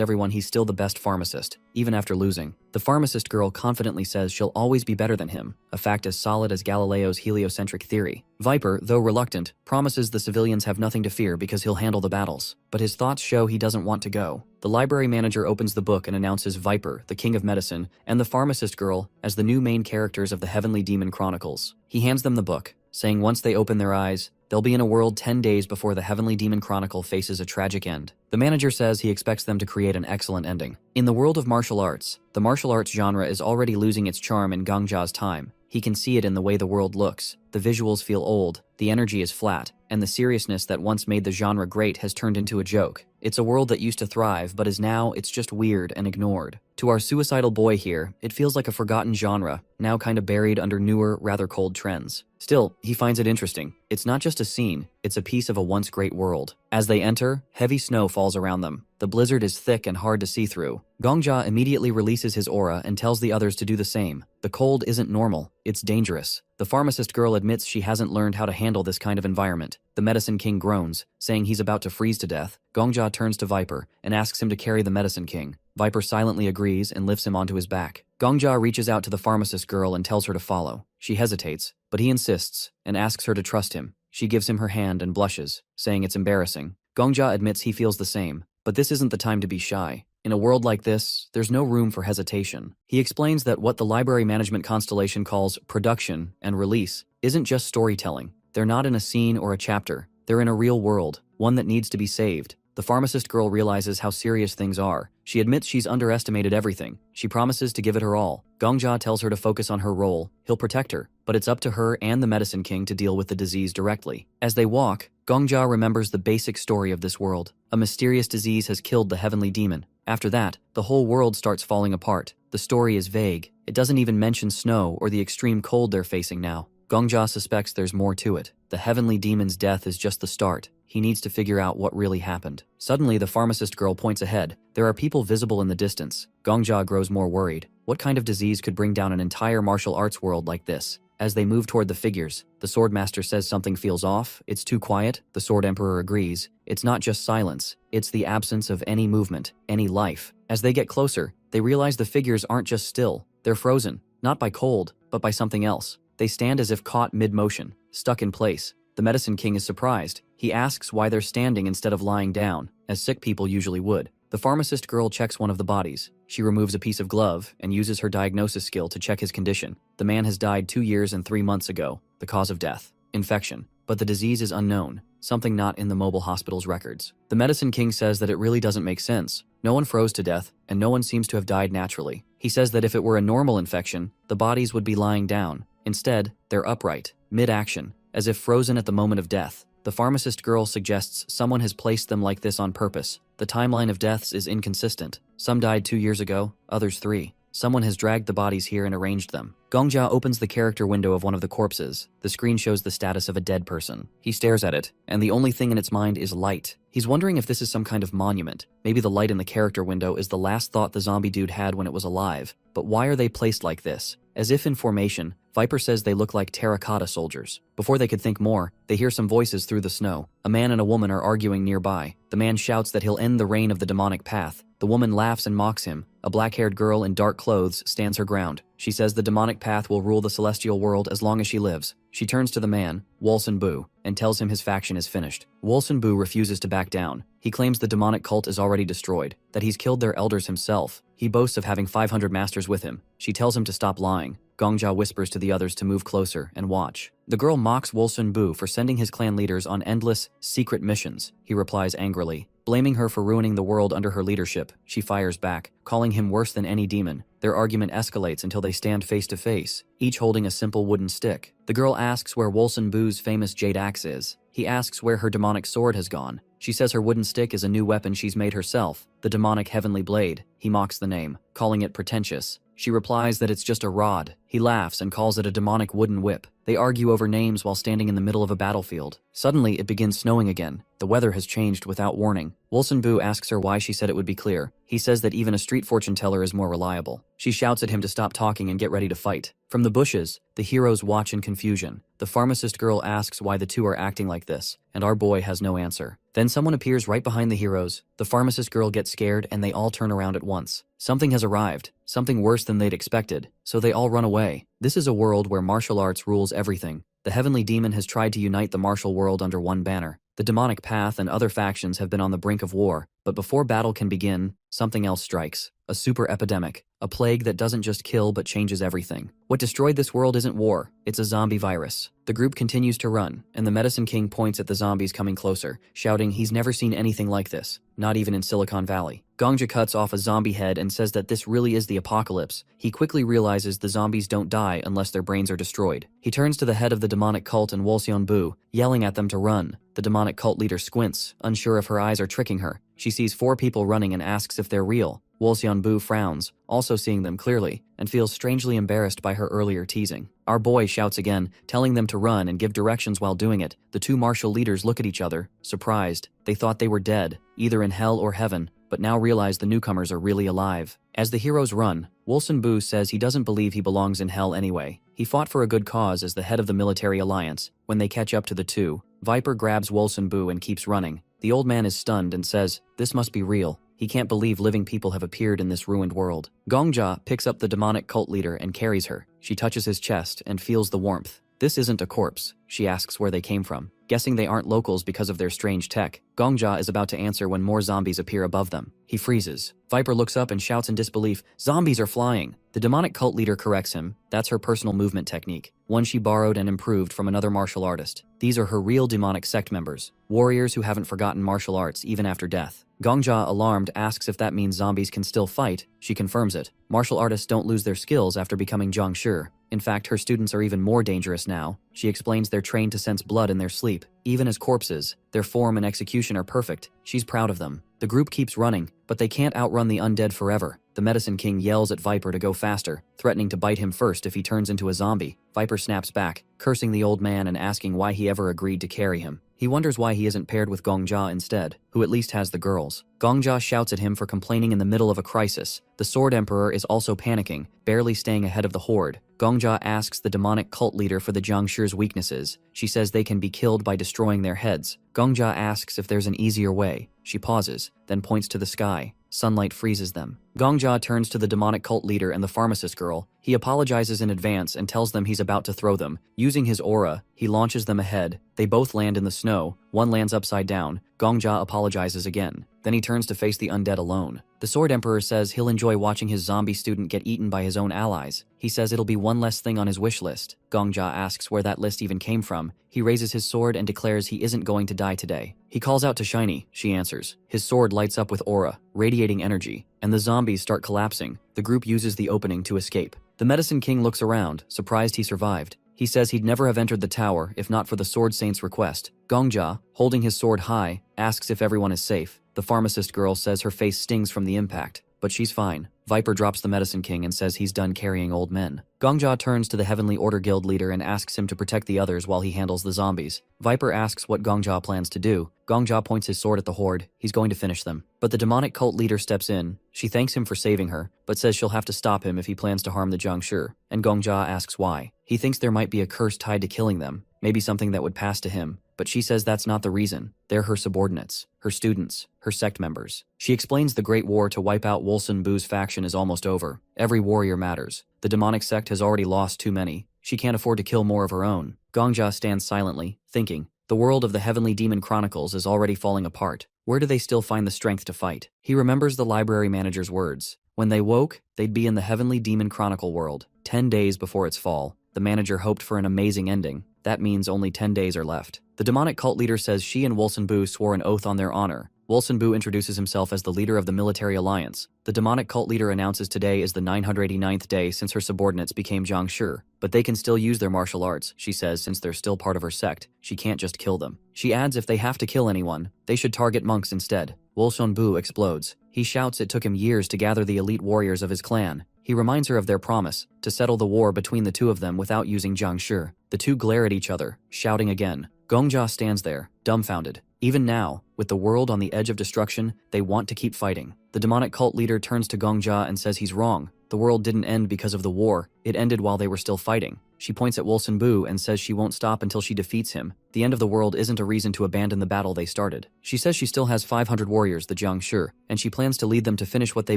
everyone he's still the best pharmacist, even after losing. The pharmacist girl confidently says she'll always be better than him, a fact as solid as Galileo's heliocentric theory. Viper, though reluctant, promises the civilians have nothing to fear because he'll handle the battles, but his thoughts show he doesn't want to go. The library manager opens the book and announces Viper, the King of Medicine, and the pharmacist girl as the new main characters of the Heavenly Demon Chronicles. He hands them the book, saying once they open their eyes, they'll be in a world 10 days before the Heavenly Demon Chronicle faces a tragic end. The manager says he expects them to create an excellent ending. In the world of martial arts, the martial arts genre is already losing its charm in Gongja's time. He can see it in the way the world looks. The visuals feel old, the energy is flat, and the seriousness that once made the genre great has turned into a joke. It's a world that used to thrive, but is now, it's just weird and ignored. To our suicidal boy here, it feels like a forgotten genre, now kinda buried under newer, rather cold trends. Still, he finds it interesting. It's not just a scene, it's a piece of a once great world. As they enter, heavy snow falls around them. The blizzard is thick and hard to see through. Gongja immediately releases his aura and tells the others to do the same. The cold isn't normal, it's dangerous. The pharmacist girl admits she hasn't learned how to handle this kind of environment. The medicine king groans, saying he's about to freeze to death. Gongja turns to Viper and asks him to carry the medicine king. Viper silently agrees and lifts him onto his back. Gongja reaches out to the pharmacist girl and tells her to follow. She hesitates, but he insists and asks her to trust him. She gives him her hand and blushes, saying it's embarrassing. Gongja admits he feels the same, But this isn't the time to be shy. In a world like this, there's no room for hesitation. He explains that what the library management constellation calls production and release isn't just storytelling. They're not in a scene or a chapter. They're in a real world, one that needs to be saved. The pharmacist girl realizes how serious things are. She admits she's underestimated everything. She promises to give it her all. Gongja tells her to focus on her role. He'll protect her, but it's up to her and the Medicine King to deal with the disease directly. As they walk, Gongja remembers the basic story of this world. A mysterious disease has killed the heavenly demon. After that, the whole world starts falling apart. The story is vague. It doesn't even mention snow or the extreme cold they're facing now. Gongja suspects there's more to it. The heavenly demon's death is just the start. He needs to figure out what really happened. Suddenly, the pharmacist girl points ahead. There are people visible in the distance. Gongja grows more worried. What kind of disease could bring down an entire martial arts world like this? As they move toward the figures, the swordmaster says something feels off. It's too quiet. The sword emperor agrees. It's not just silence. It's the absence of any movement, any life. As they get closer, they realize the figures aren't just still. They're frozen, not by cold, but by something else. They stand as if caught mid-motion, stuck in place. The Medicine King is surprised. He asks why they're standing instead of lying down, as sick people usually would. The pharmacist girl checks one of the bodies. She removes a piece of glove and uses her diagnosis skill to check his condition. The man has died 2 years and 3 months ago. The cause of death: infection. But the disease is unknown, something not in the mobile hospital's records. The Medicine King says that it really doesn't make sense. No one froze to death, and no one seems to have died naturally. He says that if it were a normal infection, the bodies would be lying down. Instead, they're upright, mid-action, as if frozen at the moment of death. The pharmacist girl suggests someone has placed them like this on purpose. The timeline of deaths is inconsistent. Some died 2 years ago, others 3. Someone has dragged the bodies here and arranged them. Gongja opens the character window of one of the corpses. The screen shows the status of a dead person. He stares at it, and the only thing in its mind is light. He's wondering if this is some kind of monument. Maybe the light in the character window is the last thought the zombie dude had when it was alive. But why are they placed like this? As if in formation, Viper says they look like terracotta soldiers. Before they could think more, they hear some voices through the snow. A man and a woman are arguing nearby. The man shouts that he'll end the reign of the demonic path. The woman laughs and mocks him. A black-haired girl in dark clothes stands her ground. She says the demonic path will rule the celestial world as long as she lives. She turns to the man, Wolson Bu, and tells him his faction is finished. Wolson Bu refuses to back down. He claims the demonic cult is already destroyed, that he's killed their elders himself. He boasts of having 500 masters with him. She tells him to stop lying. Gongja whispers to the others to move closer and watch. The girl mocks Wolson Bu for sending his clan leaders on endless, secret missions. He replies angrily, blaming her for ruining the world under her leadership. She fires back, calling him worse than any demon. Their argument escalates until they stand face to face, each holding a simple wooden stick. The girl asks where Wolson Bu's famous jade axe is. He asks where her demonic sword has gone. She says her wooden stick is a new weapon she's made herself, the demonic heavenly blade. He mocks the name, calling it pretentious. She replies that it's just a rod. He laughs and calls it a demonic wooden whip. They argue over names while standing in the middle of a battlefield. Suddenly, it begins snowing again. The weather has changed without warning. Wolson Bu asks her why she said it would be clear. He says that even a street fortune teller is more reliable. She shouts at him to stop talking and get ready to fight. From the bushes, the heroes watch in confusion. The pharmacist girl asks why the two are acting like this, and our boy has no answer. Then someone appears right behind the heroes. The pharmacist girl gets scared and they all turn around at once. Something has arrived, something worse than they'd expected, so they all run away. This is a world where martial arts rules everything. The heavenly demon has tried to unite the martial world under one banner. The demonic path and other factions have been on the brink of war, but before battle can begin, something else strikes. A super epidemic, a plague that doesn't just kill but changes everything. What destroyed this world isn't war, it's a zombie virus. The group continues to run, and the Medicine King points at the zombies coming closer, shouting he's never seen anything like this, not even in Silicon Valley. Gongja cuts off a zombie head and says that this really is the apocalypse. He quickly realizes the zombies don't die unless their brains are destroyed. He turns to the head of the demonic cult and Wolsion Bu, yelling at them to run. The demonic cult leader squints, unsure if her eyes are tricking her. She sees 4 people running and asks if they're real. Wolsion Bu frowns, also seeing them clearly, and feels strangely embarrassed by her earlier teasing. Our boy shouts again, telling them to run and give directions while doing it. The 2 martial leaders look at each other, surprised. They thought they were dead, either in hell or heaven, but now realize the newcomers are really alive. As the heroes run, Wolson Bu says he doesn't believe he belongs in hell anyway. He fought for a good cause as the head of the military alliance. When they catch up to the 2, Viper grabs Wolson Bu and keeps running. The old man is stunned and says, "This must be real." He can't believe living people have appeared in this ruined world. Gongja picks up the demonic cult leader and carries her. She touches his chest and feels the warmth. This isn't a corpse. She asks where they came from. guessing they aren't locals because of their strange tech. Gongjia is about to answer when more zombies appear above them. He freezes. Viper looks up and shouts in disbelief, "Zombies are flying!" The demonic cult leader corrects him. That's her personal movement technique, one she borrowed and improved from another martial artist. These are her real demonic sect members, warriors who haven't forgotten martial arts even after death. Gongjia, alarmed, asks if that means zombies can still fight. She confirms it. Martial artists don't lose their skills after becoming Zhangshi. In fact, her students are even more dangerous now. She explains they're trained to sense blood in their sleep, even as corpses. Their form and execution are perfect. She's proud of them. The group keeps running, but they can't outrun the undead forever. The Medicine King yells at Viper to go faster, threatening to bite him first if he turns into a zombie. Viper snaps back, cursing the old man and asking why he ever agreed to carry him. He wonders why he isn't paired with Gongjia instead, who at least has the girls. Gongjia shouts at him for complaining in the middle of a crisis. The Sword Emperor is also panicking, barely staying ahead of the horde. Gongjia asks the demonic cult leader for the Zhangshi's weaknesses. She says they can be killed by destroying their heads. Gongjia asks if there's an easier way. She pauses, then points to the sky. Sunlight freezes them. Gongjia turns to the demonic cult leader and the pharmacist girl. He apologizes in advance and tells them he's about to throw them. Using his aura, he launches them ahead. They both land in the snow. One lands upside down. Gongjia apologizes again. Then he turns to face the undead alone. The Sword Emperor says he'll enjoy watching his zombie student get eaten by his own allies. He says it'll be one less thing on his wish list. Gongjia asks where that list even came from. He raises his sword and declares he isn't going to die today. He calls out to Shiny. She answers. His sword lights up with aura, radiating energy, and the zombies start collapsing. The group uses the opening to escape. The Medicine King looks around, surprised he survived. He says he'd never have entered the tower if not for the Sword Saint's request. Gongjia, holding his sword high, asks if everyone is safe. The pharmacist girl says her face stings from the impact, but she's fine. Viper drops the Medicine King and says he's done carrying old men. Gongjia turns to the Heavenly Order Guild leader and asks him to protect the others while he handles the zombies. Viper asks what Gongjia plans to do. Gongjia points his sword at the horde. He's going to finish them. But the demonic cult leader steps in. She thanks him for saving her, but says she'll have to stop him if he plans to harm the Zhangshi. And Gongjia asks why. He thinks there might be a curse tied to killing them, maybe something that would pass to him. But she says that's not the reason. They're her subordinates, her students, her sect members. She explains the Great War to wipe out Wolsun Bu's faction is almost over. Every warrior matters. The demonic sect has already lost too many. She can't afford to kill more of her own. Gongjia stands silently, thinking. The world of the Heavenly Demon Chronicles is already falling apart. Where do they still find the strength to fight? He remembers the library manager's words. When they woke, they'd be in the Heavenly Demon Chronicle world, 10 days before its fall. The manager hoped for an amazing ending. That means only 10 days are left. The demonic cult leader says she and Wolsun Bu swore an oath on their honor. Wolsun Bu introduces himself as the leader of the military alliance. The demonic cult leader announces today is the 989th day since her subordinates became Zhangshi. But they can still use their martial arts, she says, since they're still part of her sect. She can't just kill them. She adds if they have to kill anyone, they should target monks instead. Wolsun Bu explodes. He shouts it took him years to gather the elite warriors of his clan. He reminds her of their promise, to settle the war between the two of them without using Zhangshi. The two glare at each other, shouting again. Gongjia stands there, dumbfounded. Even now, with the world on the edge of destruction, they want to keep fighting. The demonic cult leader turns to Gongjia and says he's wrong. The world didn't end because of the war, it ended while they were still fighting. She points at Wolsun Bu and says she won't stop until she defeats him. The end of the world isn't a reason to abandon the battle they started. She says she still has 500 warriors, the Zhangshi, and she plans to lead them to finish what they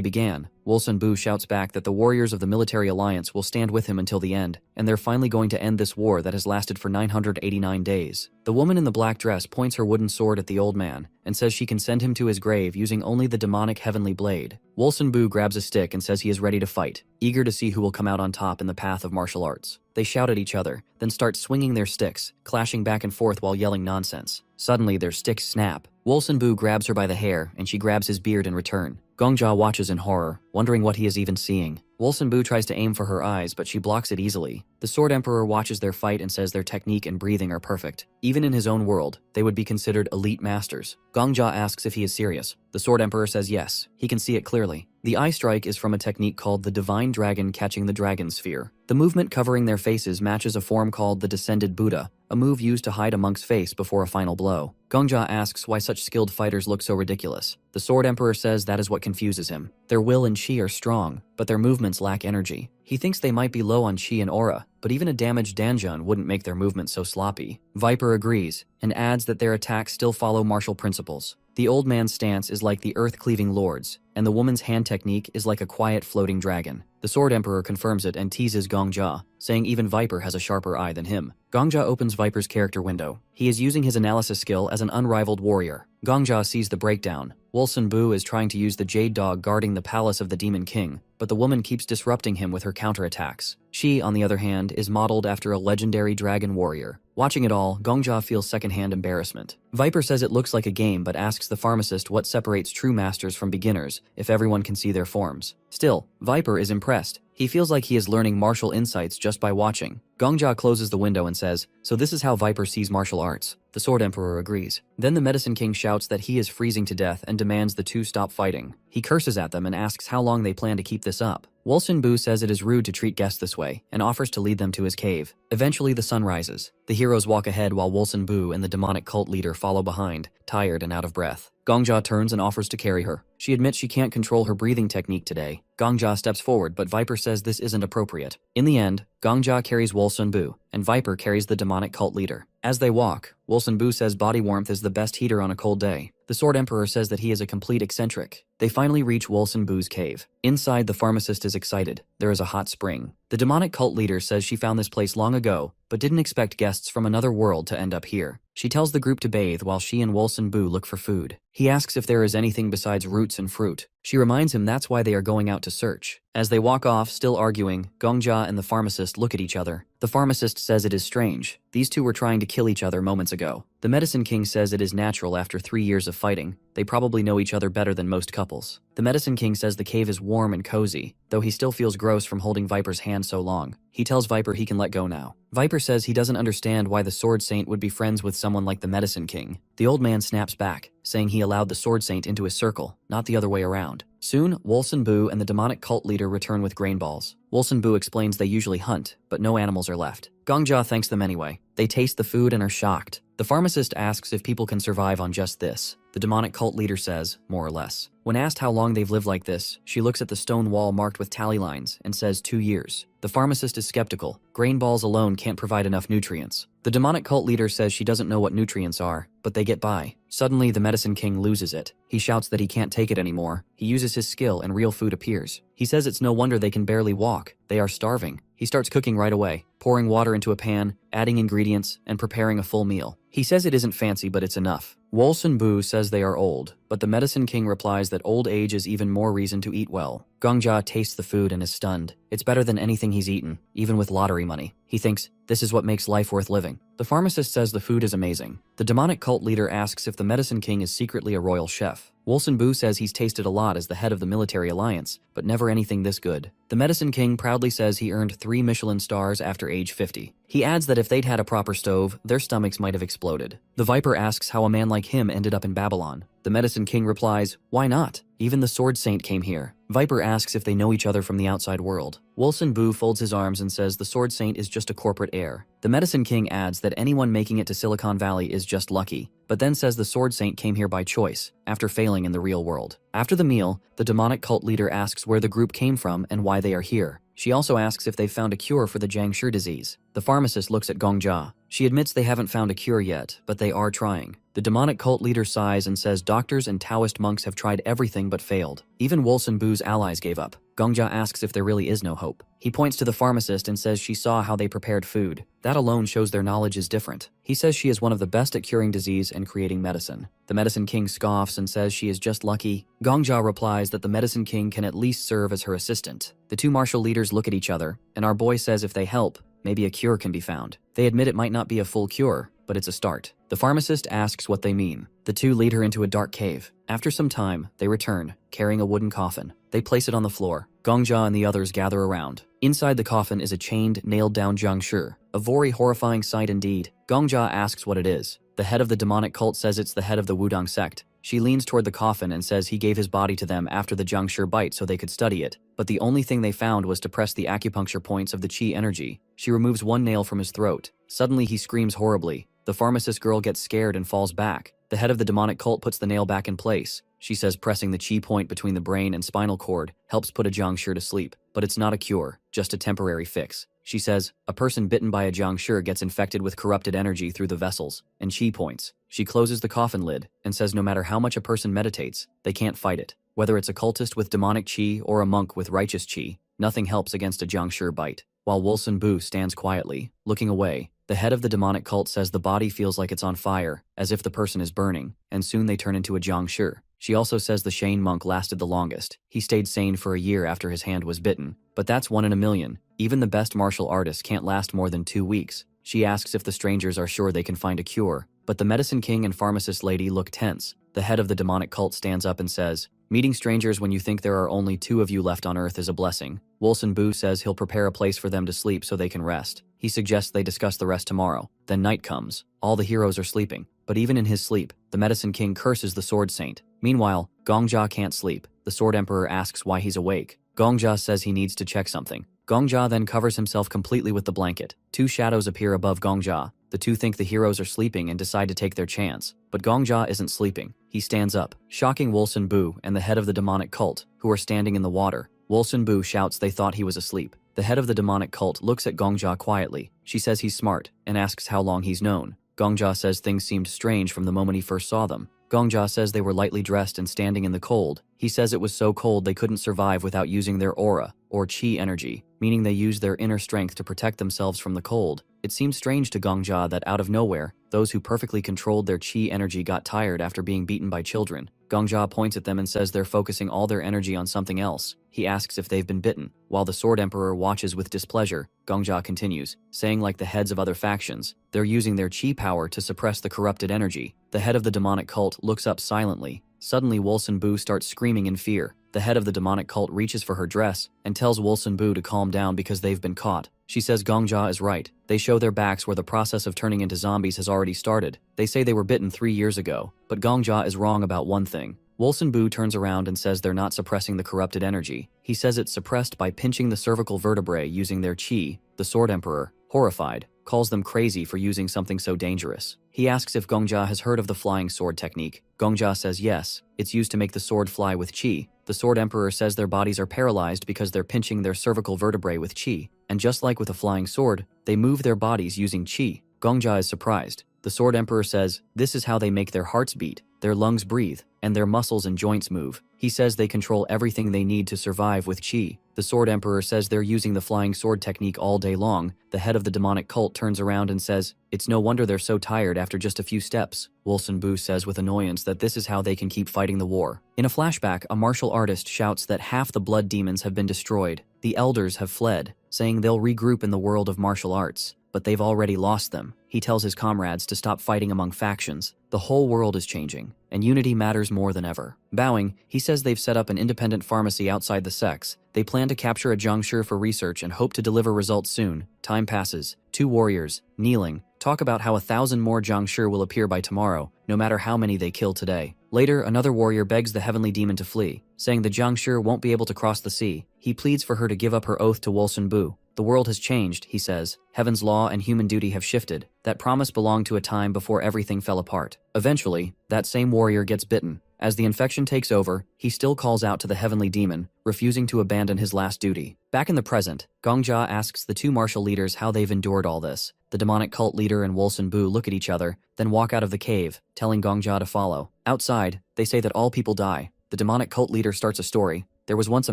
began. Wolsun Bu shouts back that the warriors of the military alliance will stand with him until the end, and they're finally going to end this war that has lasted for 989 days. The woman in the black dress points her wooden sword at the old man and says she can send him to his grave using only the demonic heavenly blade. Wolsun Bu grabs a stick and says he is ready to fight, eager to see who will come out on top in the path of martial arts. They shout at each other, then start swinging their sticks, clashing back and forth while yelling nonsense. Suddenly, their sticks snap. Wolsun Bu grabs her by the hair, and she grabs his beard in return. Gongjia watches in horror, wondering what he is even seeing. Wolsun Bu tries to aim for her eyes, but she blocks it easily. The Sword Emperor watches their fight and says their technique and breathing are perfect. Even in his own world, they would be considered elite masters. Gongjia asks if he is serious. The Sword Emperor says yes, he can see it clearly. The eye strike is from a technique called the Divine Dragon Catching the Dragon Sphere. The movement covering their faces matches a form called the Descended Buddha, a move used to hide a monk's face before a final blow. Gongjia asks why such skilled fighters look so ridiculous. The Sword Emperor says that is what confuses him. Their will and chi are strong, but their movements lack energy. He thinks they might be low on chi and aura, but even a damaged Danjun wouldn't make their movements so sloppy. Viper agrees, and adds that their attacks still follow martial principles. The old man's stance is like the earth-cleaving lord's, and the woman's hand technique is like a quiet floating dragon. The Sword Emperor confirms it and teases Gongjia, saying even Viper has a sharper eye than him. Gongjia opens Viper's character window. He is using his analysis skill as an unrivaled warrior. Gongjia sees the breakdown. Wolsun Bu is trying to use the Jade Dog guarding the palace of the Demon King, but the woman keeps disrupting him with her counterattacks. She, on the other hand, is modeled after a legendary dragon warrior. Watching it all, Gongjia feels secondhand embarrassment. Viper says it looks like a game but asks the pharmacist what separates true masters from beginners, if everyone can see their forms. Still, Viper is impressed. He feels like he is learning martial insights just by watching. Gongjia closes the window and says, "So this is how Viper sees martial arts." The Sword Emperor agrees. Then the Medicine King shouts that he is freezing to death and demands the two stop fighting. He curses at them and asks how long they plan to keep this up. Wolsun Bu says it is rude to treat guests this way and offers to lead them to his cave. Eventually the sun rises. The heroes walk ahead while Wolsun Bu and the demonic cult leader follow behind, tired and out of breath. Gongjia turns and offers to carry her. She admits she can't control her breathing technique today. Gongjia steps forward, but Viper says this isn't appropriate. In the end, Gongjia carries Wolsun Bu, and Viper carries the demonic cult leader. As they walk, Wolsun Bu says body warmth is the best heater on a cold day. The Sword Emperor says that he is a complete eccentric. They finally reach Wolsun Bu's cave. Inside, the pharmacist is excited. There is a hot spring. The demonic cult leader says she found this place long ago, but didn't expect guests from another world to end up here. She tells the group to bathe while she and Wolsun Bu look for food. He asks if there is anything besides roots and fruit. She reminds him that's why they are going out to search. As they walk off, still arguing, Gongjia and the pharmacist look at each other. The pharmacist says it is strange. These two were trying to kill each other moments ago. The Medicine King says it is natural after 3 years of fighting. They probably know each other better than most couples. The Medicine King says the cave is warm and cozy, though he still feels gross from holding Viper's hand so long. He tells Viper he can let go now. Viper says he doesn't understand why the Sword Saint would be friends with someone like the Medicine King. The old man snaps back, saying he allowed the Sword Saint into his circle, not the other way around. Soon, Wolsun Bu and the demonic cult leader return with grain balls. Wolsun Bu explains they usually hunt, but no animals are left. Gongjia thanks them anyway. They taste the food and are shocked. The pharmacist asks if people can survive on just this. The demonic cult leader says, more or less. When asked how long they've lived like this, she looks at the stone wall marked with tally lines and says 2 years. The pharmacist is skeptical. Grain balls alone can't provide enough nutrients. The demonic cult leader says she doesn't know what nutrients are, but they get by. Suddenly, the Medicine King loses it. He shouts that he can't take it anymore. He uses his skill and real food appears. He says it's no wonder they can barely walk. They are starving. He starts cooking right away, pouring water into a pan, adding ingredients, and preparing a full meal. He says it isn't fancy, but it's enough. Wolsun Bu says they are old, but the Medicine King replies that old age is even more reason to eat well. Gongjia tastes the food and is stunned. It's better than anything he's eaten, even with lottery money. He thinks, this is what makes life worth living. The pharmacist says the food is amazing. The demonic cult leader asks if the Medicine King is secretly a royal chef. Wolsun Bu says he's tasted a lot as the head of the military alliance, but never anything this good. The Medicine King proudly says he earned 3 Michelin stars after age 50. He adds that if they'd had a proper stove, their stomachs might have exploded. The Viper asks how a man like him ended up in Babylon. The Medicine King replies, why not? Even the Sword Saint came here. Viper asks if they know each other from the outside world. Wolsun Bu folds his arms and says the Sword Saint is just a corporate heir. The Medicine King adds that anyone making it to Silicon Valley is just lucky, but then says the Sword Saint came here by choice, after failing in the real world. After the meal, the demonic cult leader asks where the group came from and why they are here. She also asks if they've found a cure for the Jiangshi disease. The pharmacist looks at Gongjia. She admits they haven't found a cure yet, but they are trying. The demonic cult leader sighs and says doctors and Taoist monks have tried everything but failed. Even Wolsun Bu's allies gave up. Gongjia asks if there really is no hope. He points to the pharmacist and says she saw how they prepared food. That alone shows their knowledge is different. He says she is one of the best at curing disease and creating medicine. The Medicine King scoffs and says she is just lucky. Gongjia replies that the Medicine King can at least serve as her assistant. The two martial leaders look at each other, and our boy says if they help, maybe a cure can be found. They admit it might not be a full cure, but it's a start. The pharmacist asks what they mean. The two lead her into a dark cave. After some time, they return, carrying a wooden coffin. They place it on the floor. Gongjia and the others gather around. Inside the coffin is a chained, nailed-down Jiangshi, a very horrifying sight indeed. Gongjia asks what it is. The head of the demonic cult says it's the head of the Wudang sect. She leans toward the coffin and says he gave his body to them after the Jiangshi bite so they could study it, but the only thing they found was to press the acupuncture points of the qi energy. She removes one nail from his throat. Suddenly he screams horribly. The pharmacist girl gets scared and falls back. The head of the demonic cult puts the nail back in place. She says pressing the chi point between the brain and spinal cord helps put a jiangshi to sleep, but it's not a cure, just a temporary fix. She says, a person bitten by a jiangshi gets infected with corrupted energy through the vessels and chi points. She closes the coffin lid and says no matter how much a person meditates, they can't fight it. Whether it's a cultist with demonic chi or a monk with righteous chi, nothing helps against a jiangshi bite. While Wilson Bu stands quietly, looking away, the head of the demonic cult says the body feels like it's on fire, as if the person is burning, and soon they turn into a jiangshi. She also says the Shane monk lasted the longest. He stayed sane for a year after his hand was bitten. But that's 1 in a million. Even the best martial artists can't last more than 2 weeks. She asks if the strangers are sure they can find a cure. But the medicine king and pharmacist lady look tense. The head of the demonic cult stands up and says, meeting strangers when you think there are only 2 of you left on Earth is a blessing. Wilson Bu says he'll prepare a place for them to sleep so they can rest. He suggests they discuss the rest tomorrow. Then night comes. All the heroes are sleeping. But even in his sleep, the medicine king curses the sword saint. Meanwhile, Gongjia can't sleep. The sword emperor asks why he's awake. Gongjia says he needs to check something. Gongjia then covers himself completely with the blanket. 2 shadows appear above Gongjia. The 2 think the heroes are sleeping and decide to take their chance. But Gongjia isn't sleeping. He stands up, shocking Wilson Bu and the head of the demonic cult, who are standing in the water. Wilson Bu shouts they thought he was asleep. The head of the demonic cult looks at Gongjia quietly. She says he's smart and asks how long he's known. Gongjia says things seemed strange from the moment he first saw them. Gongjia says they were lightly dressed and standing in the cold. He says it was so cold they couldn't survive without using their aura, or chi energy, meaning they used their inner strength to protect themselves from the cold. It seemed strange to Gongjia that out of nowhere, those who perfectly controlled their chi energy got tired after being beaten by children. Gongjia points at them and says they're focusing all their energy on something else. He asks if they've been bitten. While the Sword Emperor watches with displeasure, Gongjia continues, saying like the heads of other factions, they're using their chi power to suppress the corrupted energy. The head of the demonic cult looks up silently. Suddenly Wilson Bu starts screaming in fear. The head of the demonic cult reaches for her dress and tells Wilson Bu to calm down because they've been caught. She says Gongjia is right. They show their backs where the process of turning into zombies has already started. They say they were bitten 3 years ago, but Gongjia is wrong about one thing. Wilson Bu turns around and says they're not suppressing the corrupted energy. He says it's suppressed by pinching the cervical vertebrae using their chi. The Sword Emperor, horrified, calls them crazy for using something so dangerous. He asks if Gongjia has heard of the flying sword technique. Gongjia says yes, it's used to make the sword fly with chi. The Sword Emperor says their bodies are paralyzed because they're pinching their cervical vertebrae with chi. And just like with a flying sword, they move their bodies using chi. Gongjia is surprised. The Sword Emperor says this is how they make their hearts beat, their lungs breathe, and their muscles and joints move. He says they control everything they need to survive with chi. The Sword Emperor says they're using the flying sword technique all day long. The head of the demonic cult turns around and says, it's no wonder they're so tired after just a few steps. Wilson Bu says with annoyance that this is how they can keep fighting the war. In a flashback, a martial artist shouts that half the blood demons have been destroyed. The elders have fled, saying they'll regroup in the world of martial arts. But they've already lost them. He tells his comrades to stop fighting among factions. The whole world is changing, and unity matters more than ever. Bowing, he says they've set up an independent pharmacy outside the sects. They plan to capture a Zhangshi for research and hope to deliver results soon. Time passes. 2 warriors, kneeling, talk about how 1,000 more Zhangshi will appear by tomorrow, no matter how many they kill today. Later, another warrior begs the heavenly demon to flee, saying the Zhangshi won't be able to cross the sea. He pleads for her to give up her oath to Wilson Bu. The world has changed, he says. Heaven's law and human duty have shifted. That promise belonged to a time before everything fell apart. Eventually, that same warrior gets bitten. As the infection takes over, he still calls out to the heavenly demon, refusing to abandon his last duty. Back in the present, Gongjia asks the 2 martial leaders how they've endured all this. The demonic cult leader and Wilson Bu look at each other, then walk out of the cave, telling Gongjia to follow. Outside, they say that all people die. The demonic cult leader starts a story. There was once a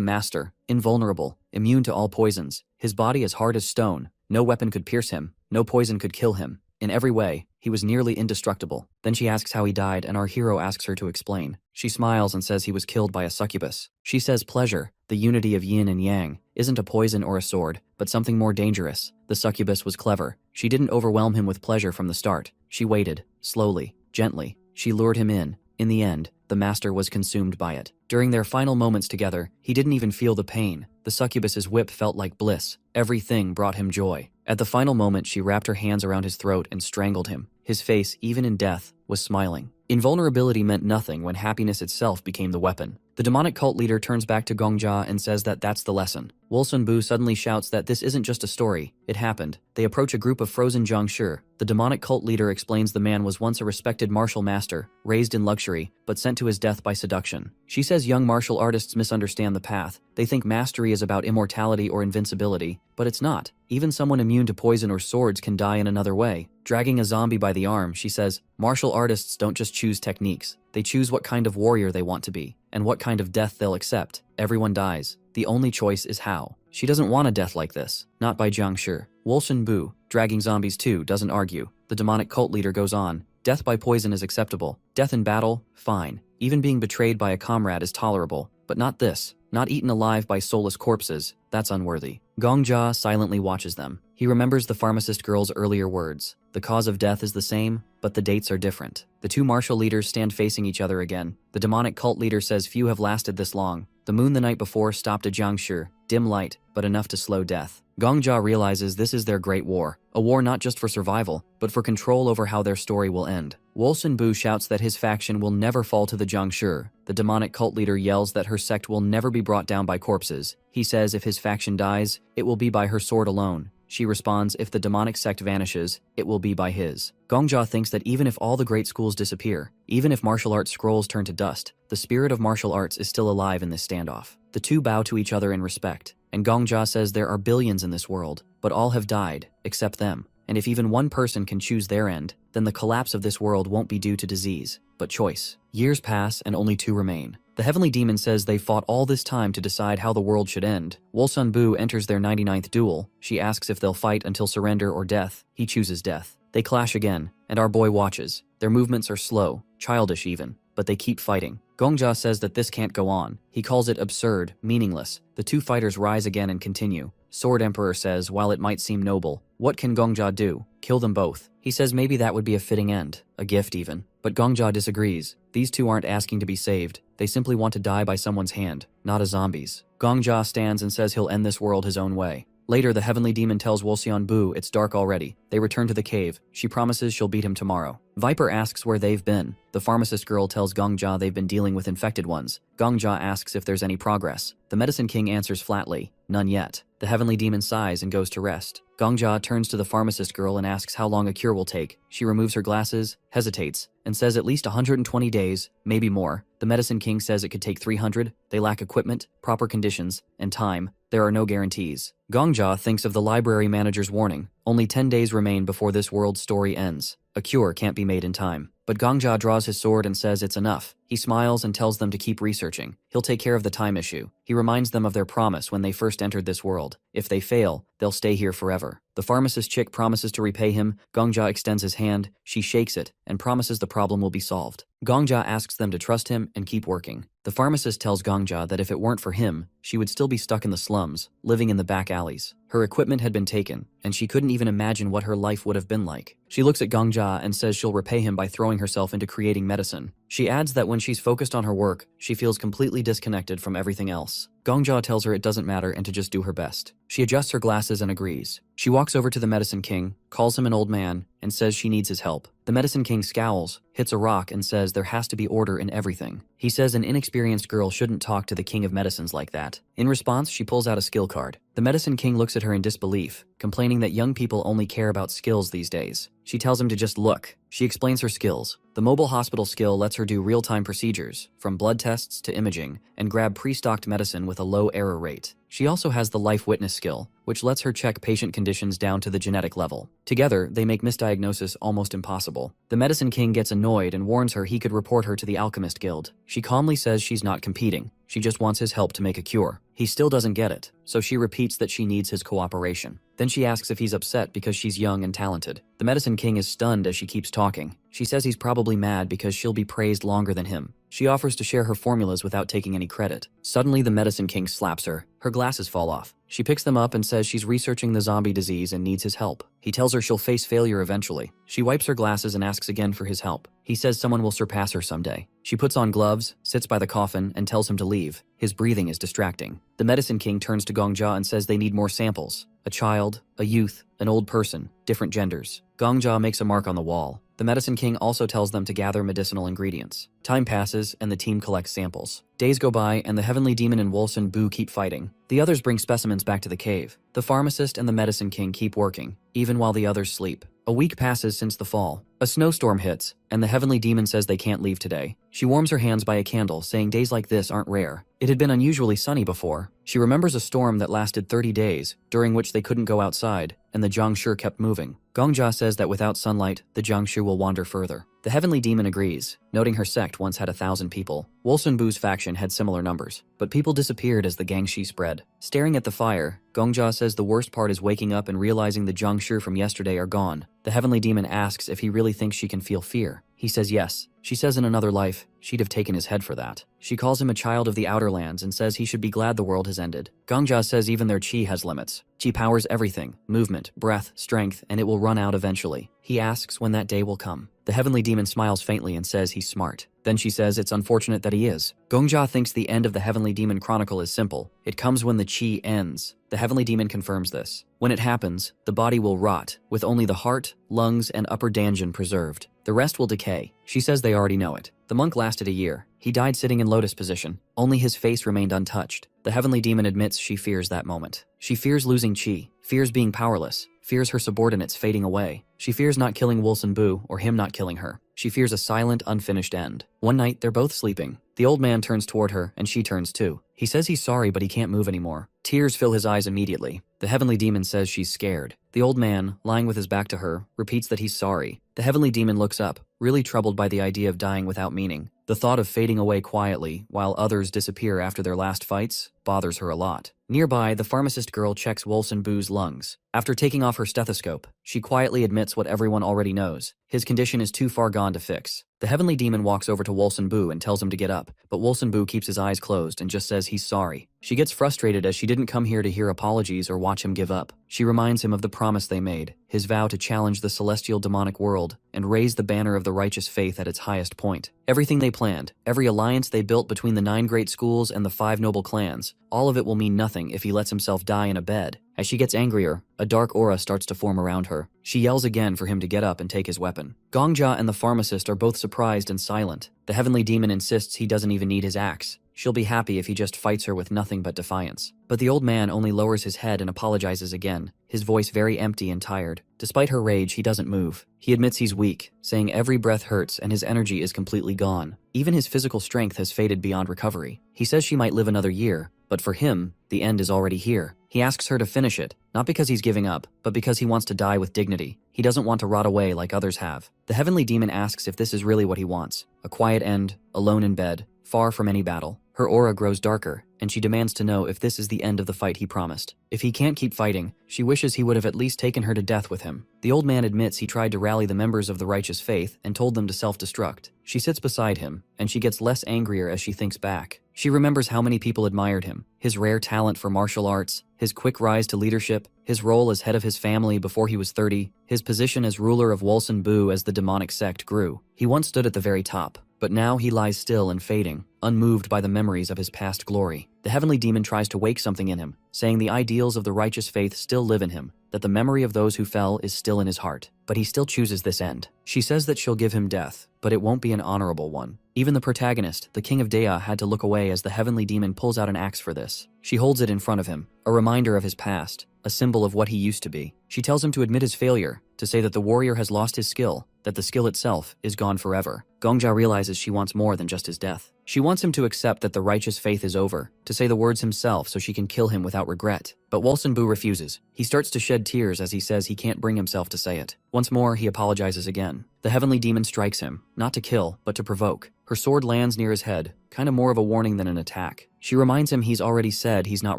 master, invulnerable, immune to all poisons. His body as hard as stone. No weapon could pierce him. No poison could kill him. In every way, he was nearly indestructible. Then she asks how he died, and our hero asks her to explain. She smiles and says he was killed by a succubus. She says pleasure, the unity of yin and yang, isn't a poison or a sword, but something more dangerous. The succubus was clever. She didn't overwhelm him with pleasure from the start. She waited, slowly, gently. She lured him in. In the end, the master was consumed by it. During their final moments together, he didn't even feel the pain. The succubus's whip felt like bliss. Everything brought him joy. At the final moment, she wrapped her hands around his throat and strangled him. His face, even in death, was smiling. Invulnerability meant nothing when happiness itself became the weapon. The demonic cult leader turns back to Gongjia and says that that's the lesson. Wolsunbu suddenly shouts that this isn't just a story, it happened. They approach a group of frozen Jiangshi. The demonic cult leader explains the man was once a respected martial master, raised in luxury, but sent to his death by seduction. She says young martial artists misunderstand the path. They think mastery is about immortality or invincibility, but it's not. Even someone immune to poison or swords can die in another way. Dragging a zombie by the arm, she says, martial artists don't just choose techniques. They choose what kind of warrior they want to be, and what kind of death they'll accept. Everyone dies. The only choice is how. She doesn't want a death like this, not by Jiangshi. Wolsunbu, dragging zombies too, doesn't argue. The demonic cult leader goes on. Death by poison is acceptable. Death in battle, fine. Even being betrayed by a comrade is tolerable. But not this. Not eaten alive by soulless corpses. That's unworthy. Gongjia silently watches them. He remembers the pharmacist girl's earlier words. The cause of death is the same, but the dates are different. The two martial leaders stand facing each other again. The demonic cult leader says few have lasted this long. The moon the night before stopped a Jiangshi, dim light, but enough to slow death. Gongjia realizes this is their great war. A war not just for survival, but for control over how their story will end. Wolsunbu shouts that his faction will never fall to the Jiangshi. The demonic cult leader yells that her sect will never be brought down by corpses. He says if his faction dies, it will be by her sword alone. She responds if the demonic sect vanishes, it will be by his. Gongjia thinks that even if all the great schools disappear, even if martial arts scrolls turn to dust, the spirit of martial arts is still alive in this standoff. The two bow to each other in respect, and Gongjia says there are billions in this world, but all have died, except them. And if even one person can choose their end, then the collapse of this world won't be due to disease, but choice. Years pass and only two remain. The heavenly demon says they fought all this time to decide how the world should end. Wolsunbu enters their 99th duel. She asks if they'll fight until surrender or death. He chooses death. They clash again, and our boy watches. Their movements are slow, childish even, but they keep fighting. Gongjia says that this can't go on. He calls it absurd, meaningless. The two fighters rise again and continue. Sword Emperor says, while it might seem noble, what can Gongjia do? Kill them both. He says maybe that would be a fitting end, a gift even. But Gongjia disagrees. These two aren't asking to be saved. They simply want to die by someone's hand, not a zombie's. Gongjia stands and says he'll end this world his own way. Later, the heavenly demon tells Wolsunbu it's dark already. They return to the cave. She promises she'll beat him tomorrow. Viper asks where they've been. The pharmacist girl tells Gongjia they've been dealing with infected ones. Gongjia asks if there's any progress. The medicine king answers flatly, none yet. The heavenly demon sighs and goes to rest. Gongjia turns to the pharmacist girl and asks how long a cure will take. She removes her glasses, hesitates, and says at least 120 days, maybe more. The medicine king says it could take 300. They lack equipment, proper conditions, and time. There are no guarantees. Gongjia thinks of the library manager's warning. Only 10 days remain before this world's story ends. A cure can't be made in time. But Gongjia draws his sword and says it's enough. He smiles and tells them to keep researching. He'll take care of the time issue. He reminds them of their promise when they first entered this world. If they fail, they'll stay here forever. The pharmacist chick promises to repay him. Gongjia extends his hand. She shakes it and promises the problem will be solved. Gongjia asks them to trust him and keep working. The pharmacist tells Gongjia that if it weren't for him, she would still be stuck in the slums, living in the back alleys. Her equipment had been taken, and she couldn't even imagine what her life would have been like. She looks at Gongjia and says she'll repay him by throwing herself into creating medicine. She adds that when she's focused on her work, she feels completely disconnected from everything else. Gongjia tells her it doesn't matter and to just do her best. She adjusts her glasses and agrees. She walks over to the medicine king, calls him an old man, and says she needs his help. The medicine king scowls, hits a rock, and says there has to be order in everything. He says an inexperienced girl shouldn't talk to the king of medicines like that. In response, she pulls out a skill card. The medicine king looks at her in disbelief, complaining that young people only care about skills these days. She tells him to just look. She explains her skills. The mobile hospital skill lets her do real-time procedures, from blood tests to imaging, and grab pre-stocked medicine with a low error rate. She also has the life witness skill, which lets her check patient conditions down to the genetic level. Together, they make misdiagnosis almost impossible. The medicine king gets annoyed and warns her he could report her to the alchemist guild. She calmly says she's not competing. She just wants his help to make a cure. He still doesn't get it, so she repeats that she needs his cooperation. Then she asks if he's upset because she's young and talented. The medicine king is stunned as she keeps talking. She says he's probably mad because she'll be praised longer than him. She offers to share her formulas without taking any credit. Suddenly, the medicine king slaps her. Her glasses fall off. She picks them up and says she's researching the zombie disease and needs his help. He tells her she'll face failure eventually. She wipes her glasses and asks again for his help. He says someone will surpass her someday. She puts on gloves, sits by the coffin, and tells him to leave. His breathing is distracting. The medicine king turns to Gongjia and says they need more samples. A child, a youth, an old person, different genders. Gongjia makes a mark on the wall. The Medicine King also tells them to gather medicinal ingredients. Time passes, and the team collects samples. Days go by, and the Heavenly Demon and Wolsun Bu keep fighting. The others bring specimens back to the cave. The Pharmacist and the Medicine King keep working, even while the others sleep. A week passes since the fall. A snowstorm hits, and the Heavenly Demon says they can't leave today. She warms her hands by a candle, saying days like this aren't rare. It had been unusually sunny before. She remembers a storm that lasted 30 days, during which they couldn't go outside, and the Jiangshi kept moving. Gongjia says that without sunlight, the Jiangshi will wander further. The Heavenly Demon agrees, noting her sect once had 1,000 people. Wolsun Bu's faction had similar numbers, but people disappeared as the Gangshi spread. Staring at the fire, Gongjia says the worst part is waking up and realizing the Jiangshi from yesterday are gone. The Heavenly Demon asks if he really thinks she can feel fear. He says yes. She says in another life, she'd have taken his head for that. She calls him a child of the Outer Lands and says he should be glad the world has ended. Gongjia says even their chi has limits. Chi powers everything, movement, breath, strength, and it will run out eventually. He asks when that day will come. The Heavenly Demon smiles faintly and says he's smart. Then she says it's unfortunate that he is. Gongjia thinks the end of the Heavenly Demon Chronicle is simple. It comes when the chi ends. The Heavenly Demon confirms this. When it happens, the body will rot, with only the heart, lungs, and upper danjian preserved. The rest will decay. She says they already know it. The monk lasted a year. He died sitting in lotus position. Only his face remained untouched. The Heavenly Demon admits she fears that moment. She fears losing chi, fears being powerless, fears her subordinates fading away. She fears not killing Wolsun Bu or him not killing her. She fears a silent, unfinished end. One night, they're both sleeping. The old man turns toward her, and she turns too. He says he's sorry, but he can't move anymore. Tears fill his eyes immediately. The Heavenly Demon says she's scared. The old man, lying with his back to her, repeats that he's sorry. The Heavenly Demon looks up, really troubled by the idea of dying without meaning. The thought of fading away quietly, while others disappear after their last fights, bothers her a lot. Nearby, the pharmacist girl checks Wolsun Bu's lungs. After taking off her stethoscope, she quietly admits what everyone already knows. His condition is too far gone to fix. The Heavenly Demon walks over to Wolsun Bu and tells him to get up, but Wolsun Bu keeps his eyes closed and just says he's sorry. She gets frustrated as she didn't come here to hear apologies or watch him give up. She reminds him of the promise they made, his vow to challenge the celestial demonic world and raise the banner of the righteous faith at its highest point. Everything they planned, every alliance they built between the 9 great schools and the 5 noble clans, all of it will mean nothing if he lets himself die in a bed. As she gets angrier, a dark aura starts to form around her. She yells again for him to get up and take his weapon. Gongjia and the pharmacist are both surprised and silent. The Heavenly Demon insists he doesn't even need his axe. She'll be happy if he just fights her with nothing but defiance. But the old man only lowers his head and apologizes again, his voice very empty and tired. Despite her rage, he doesn't move. He admits he's weak, saying every breath hurts and his energy is completely gone. Even his physical strength has faded beyond recovery. He says she might live another year, but for him, the end is already here. He asks her to finish it, not because he's giving up, but because he wants to die with dignity. He doesn't want to rot away like others have. The Heavenly Demon asks if this is really what he wants. A quiet end, alone in bed, far from any battle. Her aura grows darker, and she demands to know if this is the end of the fight he promised. If he can't keep fighting, she wishes he would have at least taken her to death with him. The old man admits he tried to rally the members of the righteous faith and told them to self-destruct. She sits beside him, and she gets less angrier as she thinks back. She remembers how many people admired him, his rare talent for martial arts, his quick rise to leadership, his role as head of his family before he was 30, his position as ruler of Wolsun Bu as the demonic sect grew. He once stood at the very top, but now he lies still and fading, unmoved by the memories of his past glory. The Heavenly Demon tries to wake something in him, saying the ideals of the righteous faith still live in him, that the memory of those who fell is still in his heart. But he still chooses this end. She says that she'll give him death, but it won't be an honorable one. Even the protagonist, the King of Dea, had to look away as the Heavenly Demon pulls out an axe for this. She holds it in front of him, a reminder of his past, a symbol of what he used to be. She tells him to admit his failure, to say that the warrior has lost his skill, that the skill itself is gone forever. Gongjia realizes she wants more than just his death. She wants him to accept that the righteous faith is over, to say the words himself so she can kill him without regret. But Wolsun Bu refuses. He starts to shed tears as he says he can't bring himself to say it. Once more, he apologizes again. The Heavenly Demon strikes him, not to kill, but to provoke. Her sword lands near his head, kind of more of a warning than an attack. She reminds him he's already said he's not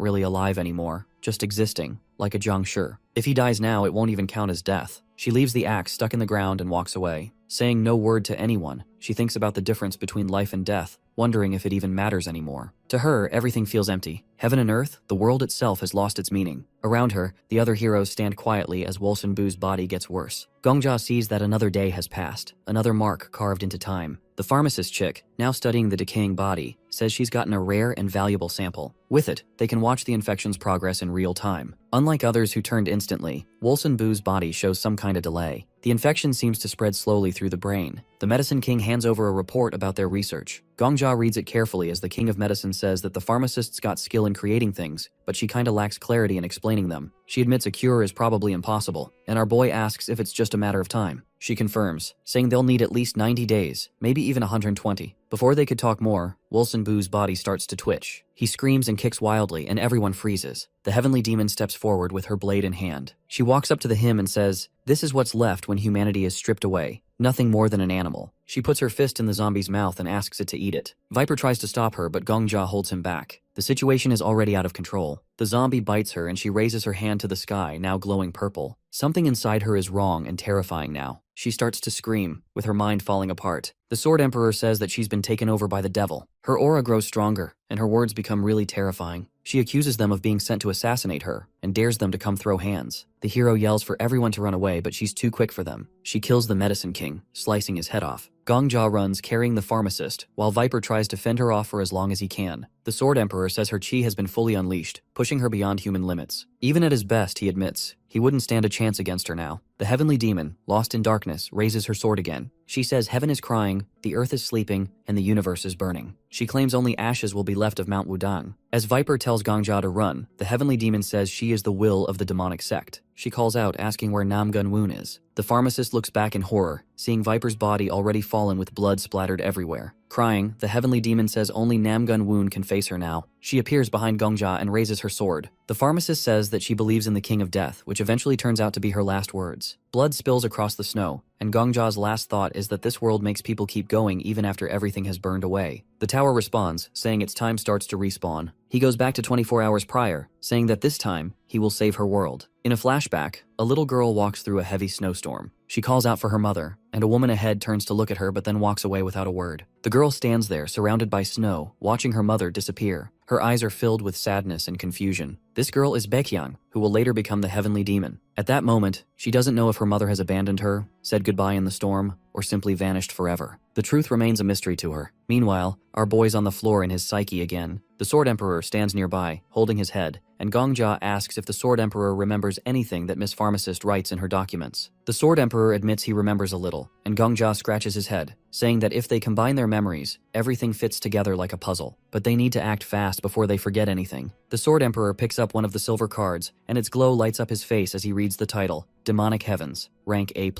really alive anymore, just existing, like a Jiangshi. If he dies now, it won't even count as death. She leaves the axe stuck in the ground and walks away. Saying no word to anyone, she thinks about the difference between life and death, wondering if it even matters anymore. To her, everything feels empty. Heaven and earth, the world itself has lost its meaning. Around her, the other heroes stand quietly as Wolsun Bu's body gets worse. Gongjia sees that another day has passed, another mark carved into time. The pharmacist chick, now studying the decaying body, says she's gotten a rare and valuable sample. With it, they can watch the infection's progress in real time. Unlike others who turned instantly, Wolson Boo's body shows some kind of delay. The infection seems to spread slowly through the brain. The Medicine King hands over a report about their research. Gongja reads it carefully as the King of Medicine says that the pharmacist's got skill in creating things, but she kinda lacks clarity in explaining them. She admits a cure is probably impossible, and our boy asks if it's just a matter of time. She confirms, saying they'll need at least 90 days, maybe even 120. Before they could talk more, Wolson Boo's body starts to twitch. He screams and kicks wildly, and everyone freezes. The heavenly demon steps forward with her blade in hand. She walks up to the him and says, "This is what's left when humanity is stripped away. Nothing more than an animal." She puts her fist in the zombie's mouth and asks it to eat it. Viper tries to stop her, but Gongja holds him back. The situation is already out of control. The zombie bites her and she raises her hand to the sky, now glowing purple. Something inside her is wrong and terrifying now. She starts to scream, with her mind falling apart. The Sword Emperor says that she's been taken over by the devil. Her aura grows stronger, and her words become really terrifying. She accuses them of being sent to assassinate her, and dares them to come throw hands. The hero yells for everyone to run away, but she's too quick for them. She kills the Medicine King, slicing his head off. Gongja runs carrying the pharmacist, while Viper tries to fend her off for as long as he can. The Sword Emperor says her chi has been fully unleashed, pushing her beyond human limits. Even at his best, he admits, he wouldn't stand a chance against her now. The heavenly demon, lost in darkness, raises her sword again. She says heaven is crying, the earth is sleeping, and the universe is burning. She claims only ashes will be left of Mount Wudang. As Viper tells Gongja to run, the heavenly demon says she is the will of the demonic sect. She calls out, asking where Namgun Woon is. The pharmacist looks back in horror, seeing Viper's body already fallen with blood splattered everywhere. Crying, the heavenly demon says only Namgun Woon can face her now. She appears behind Gongja and raises her sword. The pharmacist says that she believes in the King of Death, which eventually turns out to be her last words. Blood spills across the snow, and Gongja's last thought is that this world makes people keep going even after everything has burned away. The tower responds, saying its time starts to respawn. He goes back to 24 hours prior, saying that this time, he will save her world. In a flashback, a little girl walks through a heavy snowstorm. She calls out for her mother, and a woman ahead turns to look at her but then walks away without a word. The girl stands there, surrounded by snow, watching her mother disappear. Her eyes are filled with sadness and confusion. This girl is Baekhyang, who will later become the heavenly demon. At that moment, she doesn't know if her mother has abandoned her, said goodbye in the storm, or simply vanished forever. The truth remains a mystery to her. Meanwhile, our boy's on the floor in his psyche again. The Sword Emperor stands nearby, holding his head, and Gongja asks if the Sword Emperor remembers anything that Miss Pharmacist writes in her documents. The Sword Emperor admits he remembers a little, and Gongja scratches his head, saying that if they combine their memories, everything fits together like a puzzle. But they need to act fast before they forget anything. The Sword Emperor picks up one of the silver cards, and its glow lights up his face as he reads the title, Demonic Heavens, rank A+.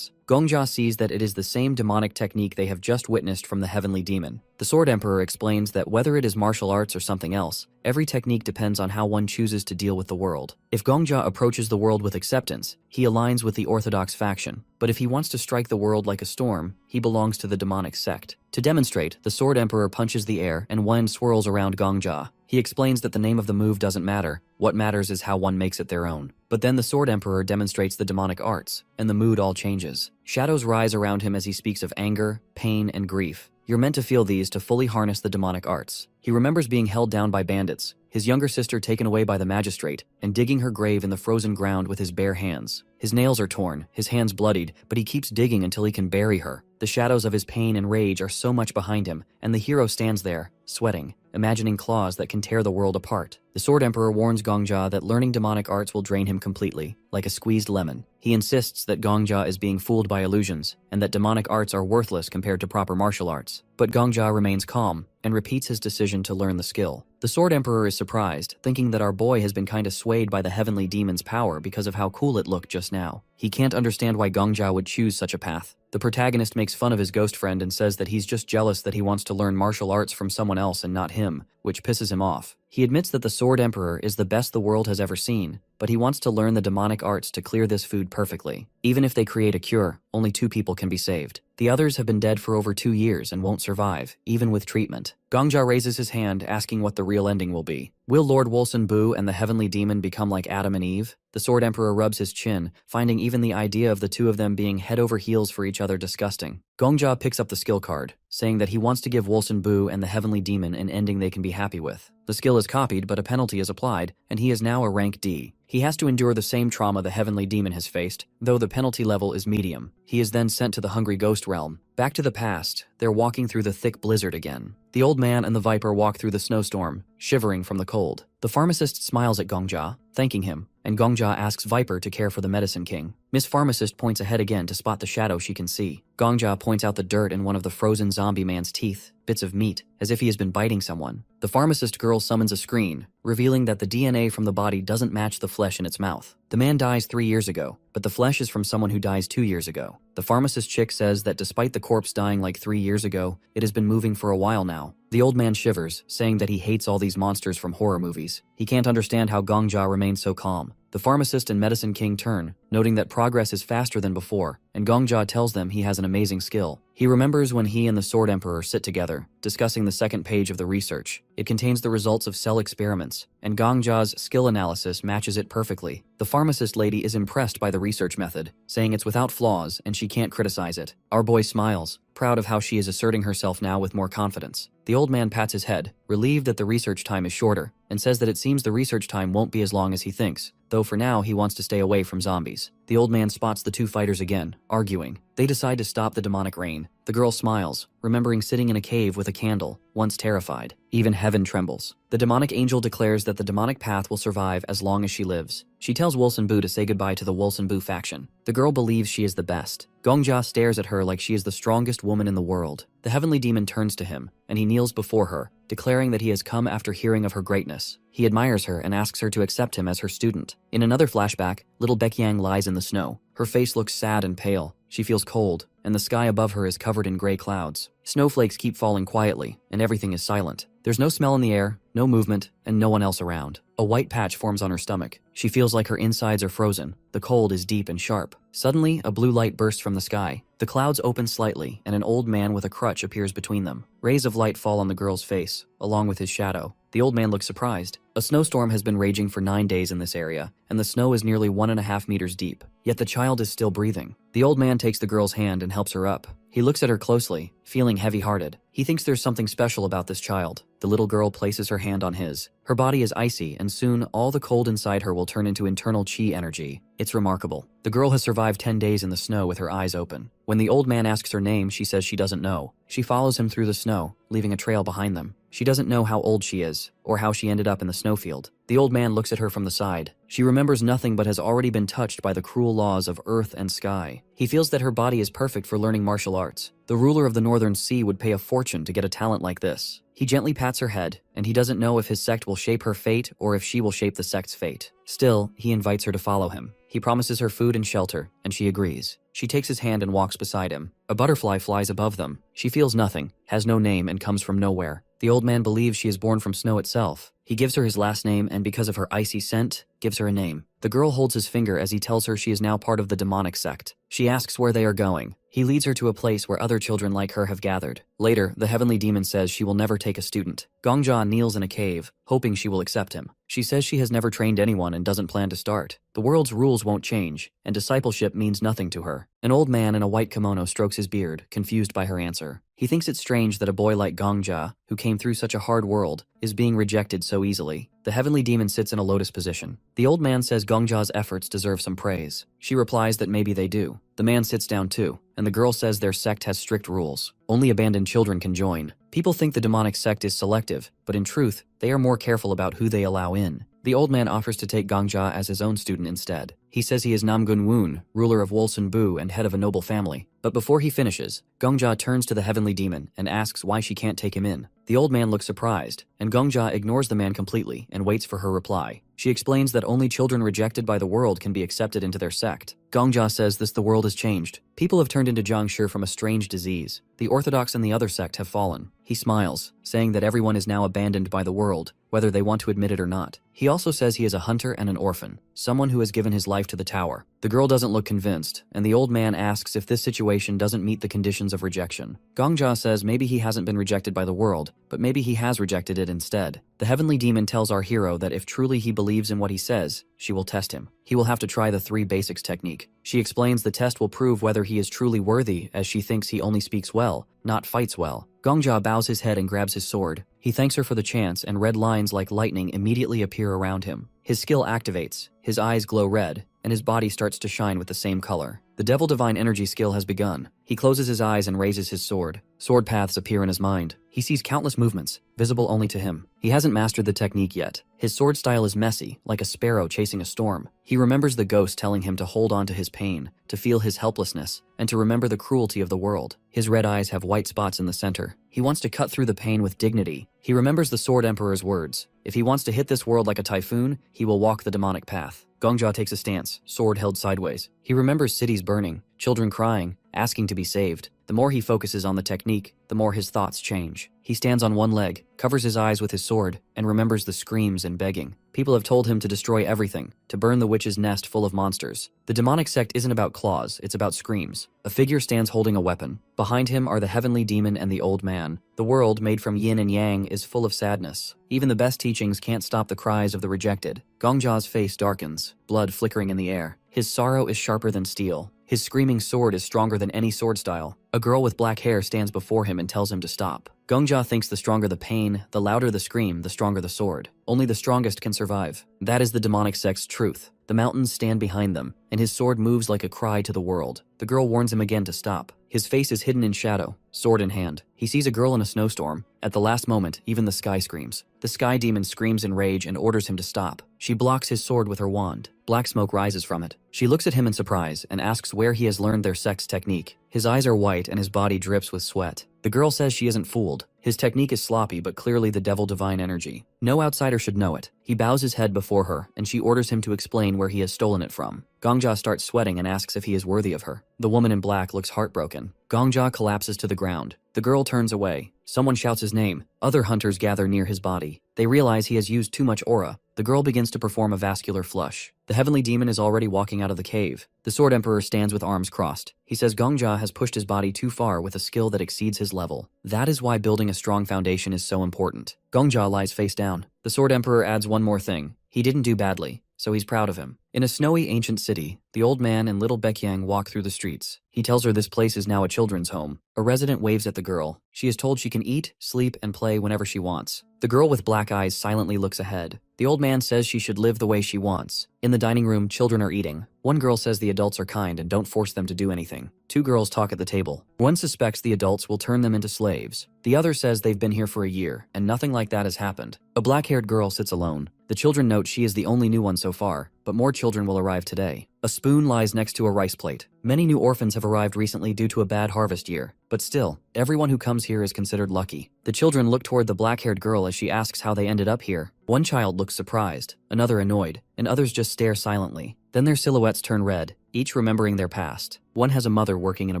Gongja sees that it is the same demonic technique they have just witnessed from the heavenly demon. The Sword Emperor explains that whether it is martial arts or something else, every technique depends on how one chooses to deal with the world. If Gongja approaches the world with acceptance, he aligns with the orthodox faction. But if he wants to strike the world like a storm, he belongs to the demonic sect. To demonstrate, the Sword Emperor punches the air and wind swirls around Gongja. He explains that the name of the move doesn't matter, what matters is how one makes it their own. But then the Sword Emperor demonstrates the demonic arts, and the mood all changes. Shadows rise around him as he speaks of anger, pain, and grief. You're meant to feel these to fully harness the demonic arts. He remembers being held down by bandits, his younger sister taken away by the magistrate, and digging her grave in the frozen ground with his bare hands. His nails are torn, his hands bloodied, but he keeps digging until he can bury her. The shadows of his pain and rage are so much behind him, and the hero stands there, sweating, imagining claws that can tear the world apart. The Sword Emperor warns Gongja that learning demonic arts will drain him completely, like a squeezed lemon. He insists that Gongja is being fooled by illusions, and that demonic arts are worthless compared to proper martial arts. But Gongja remains calm, and repeats his decision to learn the skill. The Sword Emperor is surprised, thinking that our boy has been kinda swayed by the heavenly demon's power because of how cool it looked just now. He can't understand why Gongja would choose such a path. The protagonist makes fun of his ghost friend and says that he's just jealous that he wants to learn martial arts from someone else and not him, which pisses him off. He admits that the Sword Emperor is the best the world has ever seen, but he wants to learn the demonic arts to clear this food perfectly. Even if they create a cure, only 2 people can be saved. The others have been dead for over 2 years and won't survive, even with treatment. Gongja raises his hand, asking what the real ending will be. Will Lord Wolson Boo and the heavenly demon become like Adam and Eve? The Sword Emperor rubs his chin, finding even the idea of the 2 of them being head over heels for each other disgusting. Gongja picks up the skill card, saying that he wants to give Wolson Boo and the heavenly demon an ending they can be happy with. The skill is copied, but a penalty is applied, and he is now a rank D. He has to endure the same trauma the heavenly demon has faced, though the penalty level is medium. He is then sent to the Hungry Ghost realm, Back to the past, they're walking through the thick blizzard again. The old man and the viper walk through the snowstorm, shivering from the cold. The pharmacist smiles at Gongja, thanking him, and Gongja asks Viper to care for the medicine king. Miss Pharmacist points ahead again to spot the shadow she can see. Gongja points out the dirt in one of the frozen zombie man's teeth, bits of meat, as if he has been biting someone. The pharmacist girl summons a screen, revealing that the DNA from the body doesn't match the flesh in its mouth. The man dies 3 years ago, but the flesh is from someone who dies 2 years ago. The pharmacist chick says that despite the corpse dying like 3 years ago, it has been moving for a while now. The old man shivers, saying that he hates all these monsters from horror movies. He can't understand how Gongja remains so calm. The pharmacist and medicine king turn, noting that progress is faster than before, and Gongja tells them he has an amazing skill. He remembers when he and the Sword Emperor sit together, discussing the second page of the research. It contains the results of cell experiments, and Gongja's skill analysis matches it perfectly. The pharmacist lady is impressed by the research method, saying it's without flaws and she can't criticize it. Our boy smiles, proud of how she is asserting herself now with more confidence. The old man pats his head, relieved that the research time is shorter, and says that it seems the research time won't be as long as he thinks, though for now he wants to stay away from zombies. The old man spots the two fighters again, arguing. They decide to stop the demonic rain. The girl smiles, remembering sitting in a cave with a candle, once terrified. Even heaven trembles. The demonic angel declares that the demonic path will survive as long as she lives. She tells Wolsenbu to say goodbye to the Wolsenbu faction. The girl believes she is the best. Gongja stares at her like she is the strongest woman in the world. The heavenly demon turns to him, and he kneels before her, declaring that he has come after hearing of her greatness. He admires her and asks her to accept him as her student. In another flashback, little Baekyang lies in the snow. Her face looks sad and pale. She feels cold, and the sky above her is covered in gray clouds. Snowflakes keep falling quietly, and everything is silent. There's no smell in the air, no movement, and no one else around. A white patch forms on her stomach. She feels like her insides are frozen. The cold is deep and sharp. Suddenly, a blue light bursts from the sky. The clouds open slightly, and an old man with a crutch appears between them. Rays of light fall on the girl's face, along with his shadow. The old man looks surprised. A snowstorm has been raging for 9 days in this area, and the snow is nearly 1.5 meters deep. Yet the child is still breathing. The old man takes the girl's hand and helps her up. He looks at her closely, feeling heavy-hearted. He thinks there's something special about this child. The little girl places her hand on his. Her body is icy, and soon all the cold inside her will turn into internal chi energy. It's remarkable. The girl has survived 10 days in the snow with her eyes open. When the old man asks her name, she says she doesn't know. She follows him through the snow, leaving a trail behind them. She doesn't know how old she is, or how she ended up in the snowfield. The old man looks at her from the side. She remembers nothing but has already been touched by the cruel laws of earth and sky. He feels that her body is perfect for learning martial arts. The ruler of the Northern Sea would pay a fortune to get a talent like this. He gently pats her head, and he doesn't know if his sect will shape her fate or if she will shape the sect's fate. Still, he invites her to follow him. He promises her food and shelter, and she agrees. She takes his hand and walks beside him. A butterfly flies above them. She feels nothing, has no name, and comes from nowhere. The old man believes she is born from snow itself. He gives her his last name, and because of her icy scent, gives her a name. The girl holds his finger as he tells her she is now part of the demonic sect. She asks where they are going. He leads her to a place where other children like her have gathered. Later, the heavenly demon says she will never take a student. Gongja kneels in a cave, hoping she will accept him. She says she has never trained anyone and doesn't plan to start. The world's rules won't change, and discipleship means nothing to her. An old man in a white kimono strokes his beard, confused by her answer. He thinks it strange that a boy like Gongja, who came through such a hard world, is being rejected so easily. The heavenly demon sits in a lotus position. The old man says Gongja's efforts deserve some praise. She replies that maybe they do. The man sits down too, and the girl says their sect has strict rules. Only abandoned children can join. People think the demonic sect is selective, but in truth, they are more careful about who they allow in. The old man offers to take Gongja as his own student instead. He says he is Namgun Woon, ruler of Wolsenbu and head of a noble family. But before he finishes, Gongja turns to the heavenly demon and asks why she can't take him in. The old man looks surprised, and Gongja ignores the man completely and waits for her reply. She explains that only children rejected by the world can be accepted into their sect. Gongja says the world has changed. People have turned into Jiangshi from a strange disease. The Orthodox and the other sect have fallen. He smiles, saying that everyone is now abandoned by the world, whether they want to admit it or not. He also says he is a hunter and an orphan, someone who has given his life to the tower. The girl doesn't look convinced, and the old man asks if this situation doesn't meet the conditions of rejection. Gongja says maybe he hasn't been rejected by the world, but maybe he has rejected it instead. The heavenly demon tells our hero that if truly he believes in what he says, she will test him. He will have to try the 3 basics technique. She explains the test will prove whether he is truly worthy, as she thinks he only speaks well, not fights well. Gongja bows his head and grabs his sword. He thanks her for the chance, and red lines like lightning immediately appear around him. His skill activates, his eyes glow red, and his body starts to shine with the same color. The Devil Divine Energy skill has begun. He closes his eyes and raises his sword. Sword paths appear in his mind. He sees countless movements, visible only to him. He hasn't mastered the technique yet. His sword style is messy, like a sparrow chasing a storm. He remembers the ghost telling him to hold on to his pain, to feel his helplessness, and to remember the cruelty of the world. His red eyes have white spots in the center. He wants to cut through the pain with dignity. He remembers the Sword Emperor's words. If he wants to hit this world like a typhoon, he will walk the demonic path. Gongja takes a stance, sword held sideways. He remembers cities burning, children crying, asking to be saved. The more he focuses on the technique, the more his thoughts change. He stands on one leg, covers his eyes with his sword, and remembers the screams and begging. People have told him to destroy everything, to burn the witch's nest full of monsters. The demonic sect isn't about claws, it's about screams. A figure stands holding a weapon. Behind him are the heavenly demon and the old man. The world, made from yin and yang, is full of sadness. Even the best teachings can't stop the cries of the rejected. Gongja's face darkens, blood flickering in the air. His sorrow is sharper than steel. His screaming sword is stronger than any sword style. A girl with black hair stands before him and tells him to stop. Gongja thinks the stronger the pain, the louder the scream, the stronger the sword. Only the strongest can survive. That is the demonic sect's truth. The mountains stand behind them, and his sword moves like a cry to the world. The girl warns him again to stop. His face is hidden in shadow, sword in hand. He sees a girl in a snowstorm. At the last moment, even the sky screams. The sky demon screams in rage and orders him to stop. She blocks his sword with her wand. Black smoke rises from it. She looks at him in surprise and asks where he has learned their sex technique. His eyes are white and his body drips with sweat. The girl says she isn't fooled. His technique is sloppy but clearly the Devil Divine Energy. No outsider should know it. He bows his head before her and she orders him to explain where he has stolen it from. Gongja starts sweating and asks if he is worthy of her. The woman in black looks heartbroken. Gongja collapses to the ground. The girl turns away. Someone shouts his name. Other hunters gather near his body. They realize he has used too much aura. The girl begins to perform a vascular flush. The heavenly demon is already walking out of the cave. The Sword Emperor stands with arms crossed. He says Gongja has pushed his body too far with a skill that exceeds his level. That is why building a strong foundation is so important. Gongja lies face down. The Sword Emperor adds one more thing. He didn't do badly, so he's proud of him. In a snowy ancient city, the old man and little Baekyang walk through the streets. He tells her this place is now a children's home. A resident waves at the girl. She is told she can eat, sleep, and play whenever she wants. The girl with black eyes silently looks ahead. The old man says she should live the way she wants. In the dining room, children are eating. One girl says the adults are kind and don't force them to do anything. Two girls talk at the table. One suspects the adults will turn them into slaves. The other says they've been here for a year, and nothing like that has happened. A black-haired girl sits alone. The children note she is the only new one so far, but more children will arrive today. A spoon lies next to a rice plate. Many new orphans have arrived recently due to a bad harvest year, but still, everyone who comes here is considered lucky. The children look toward the black-haired girl as she asks how they ended up here. One child looks surprised, another annoyed, and others just stare silently. Then their silhouettes turn red, each remembering their past. One has a mother working in a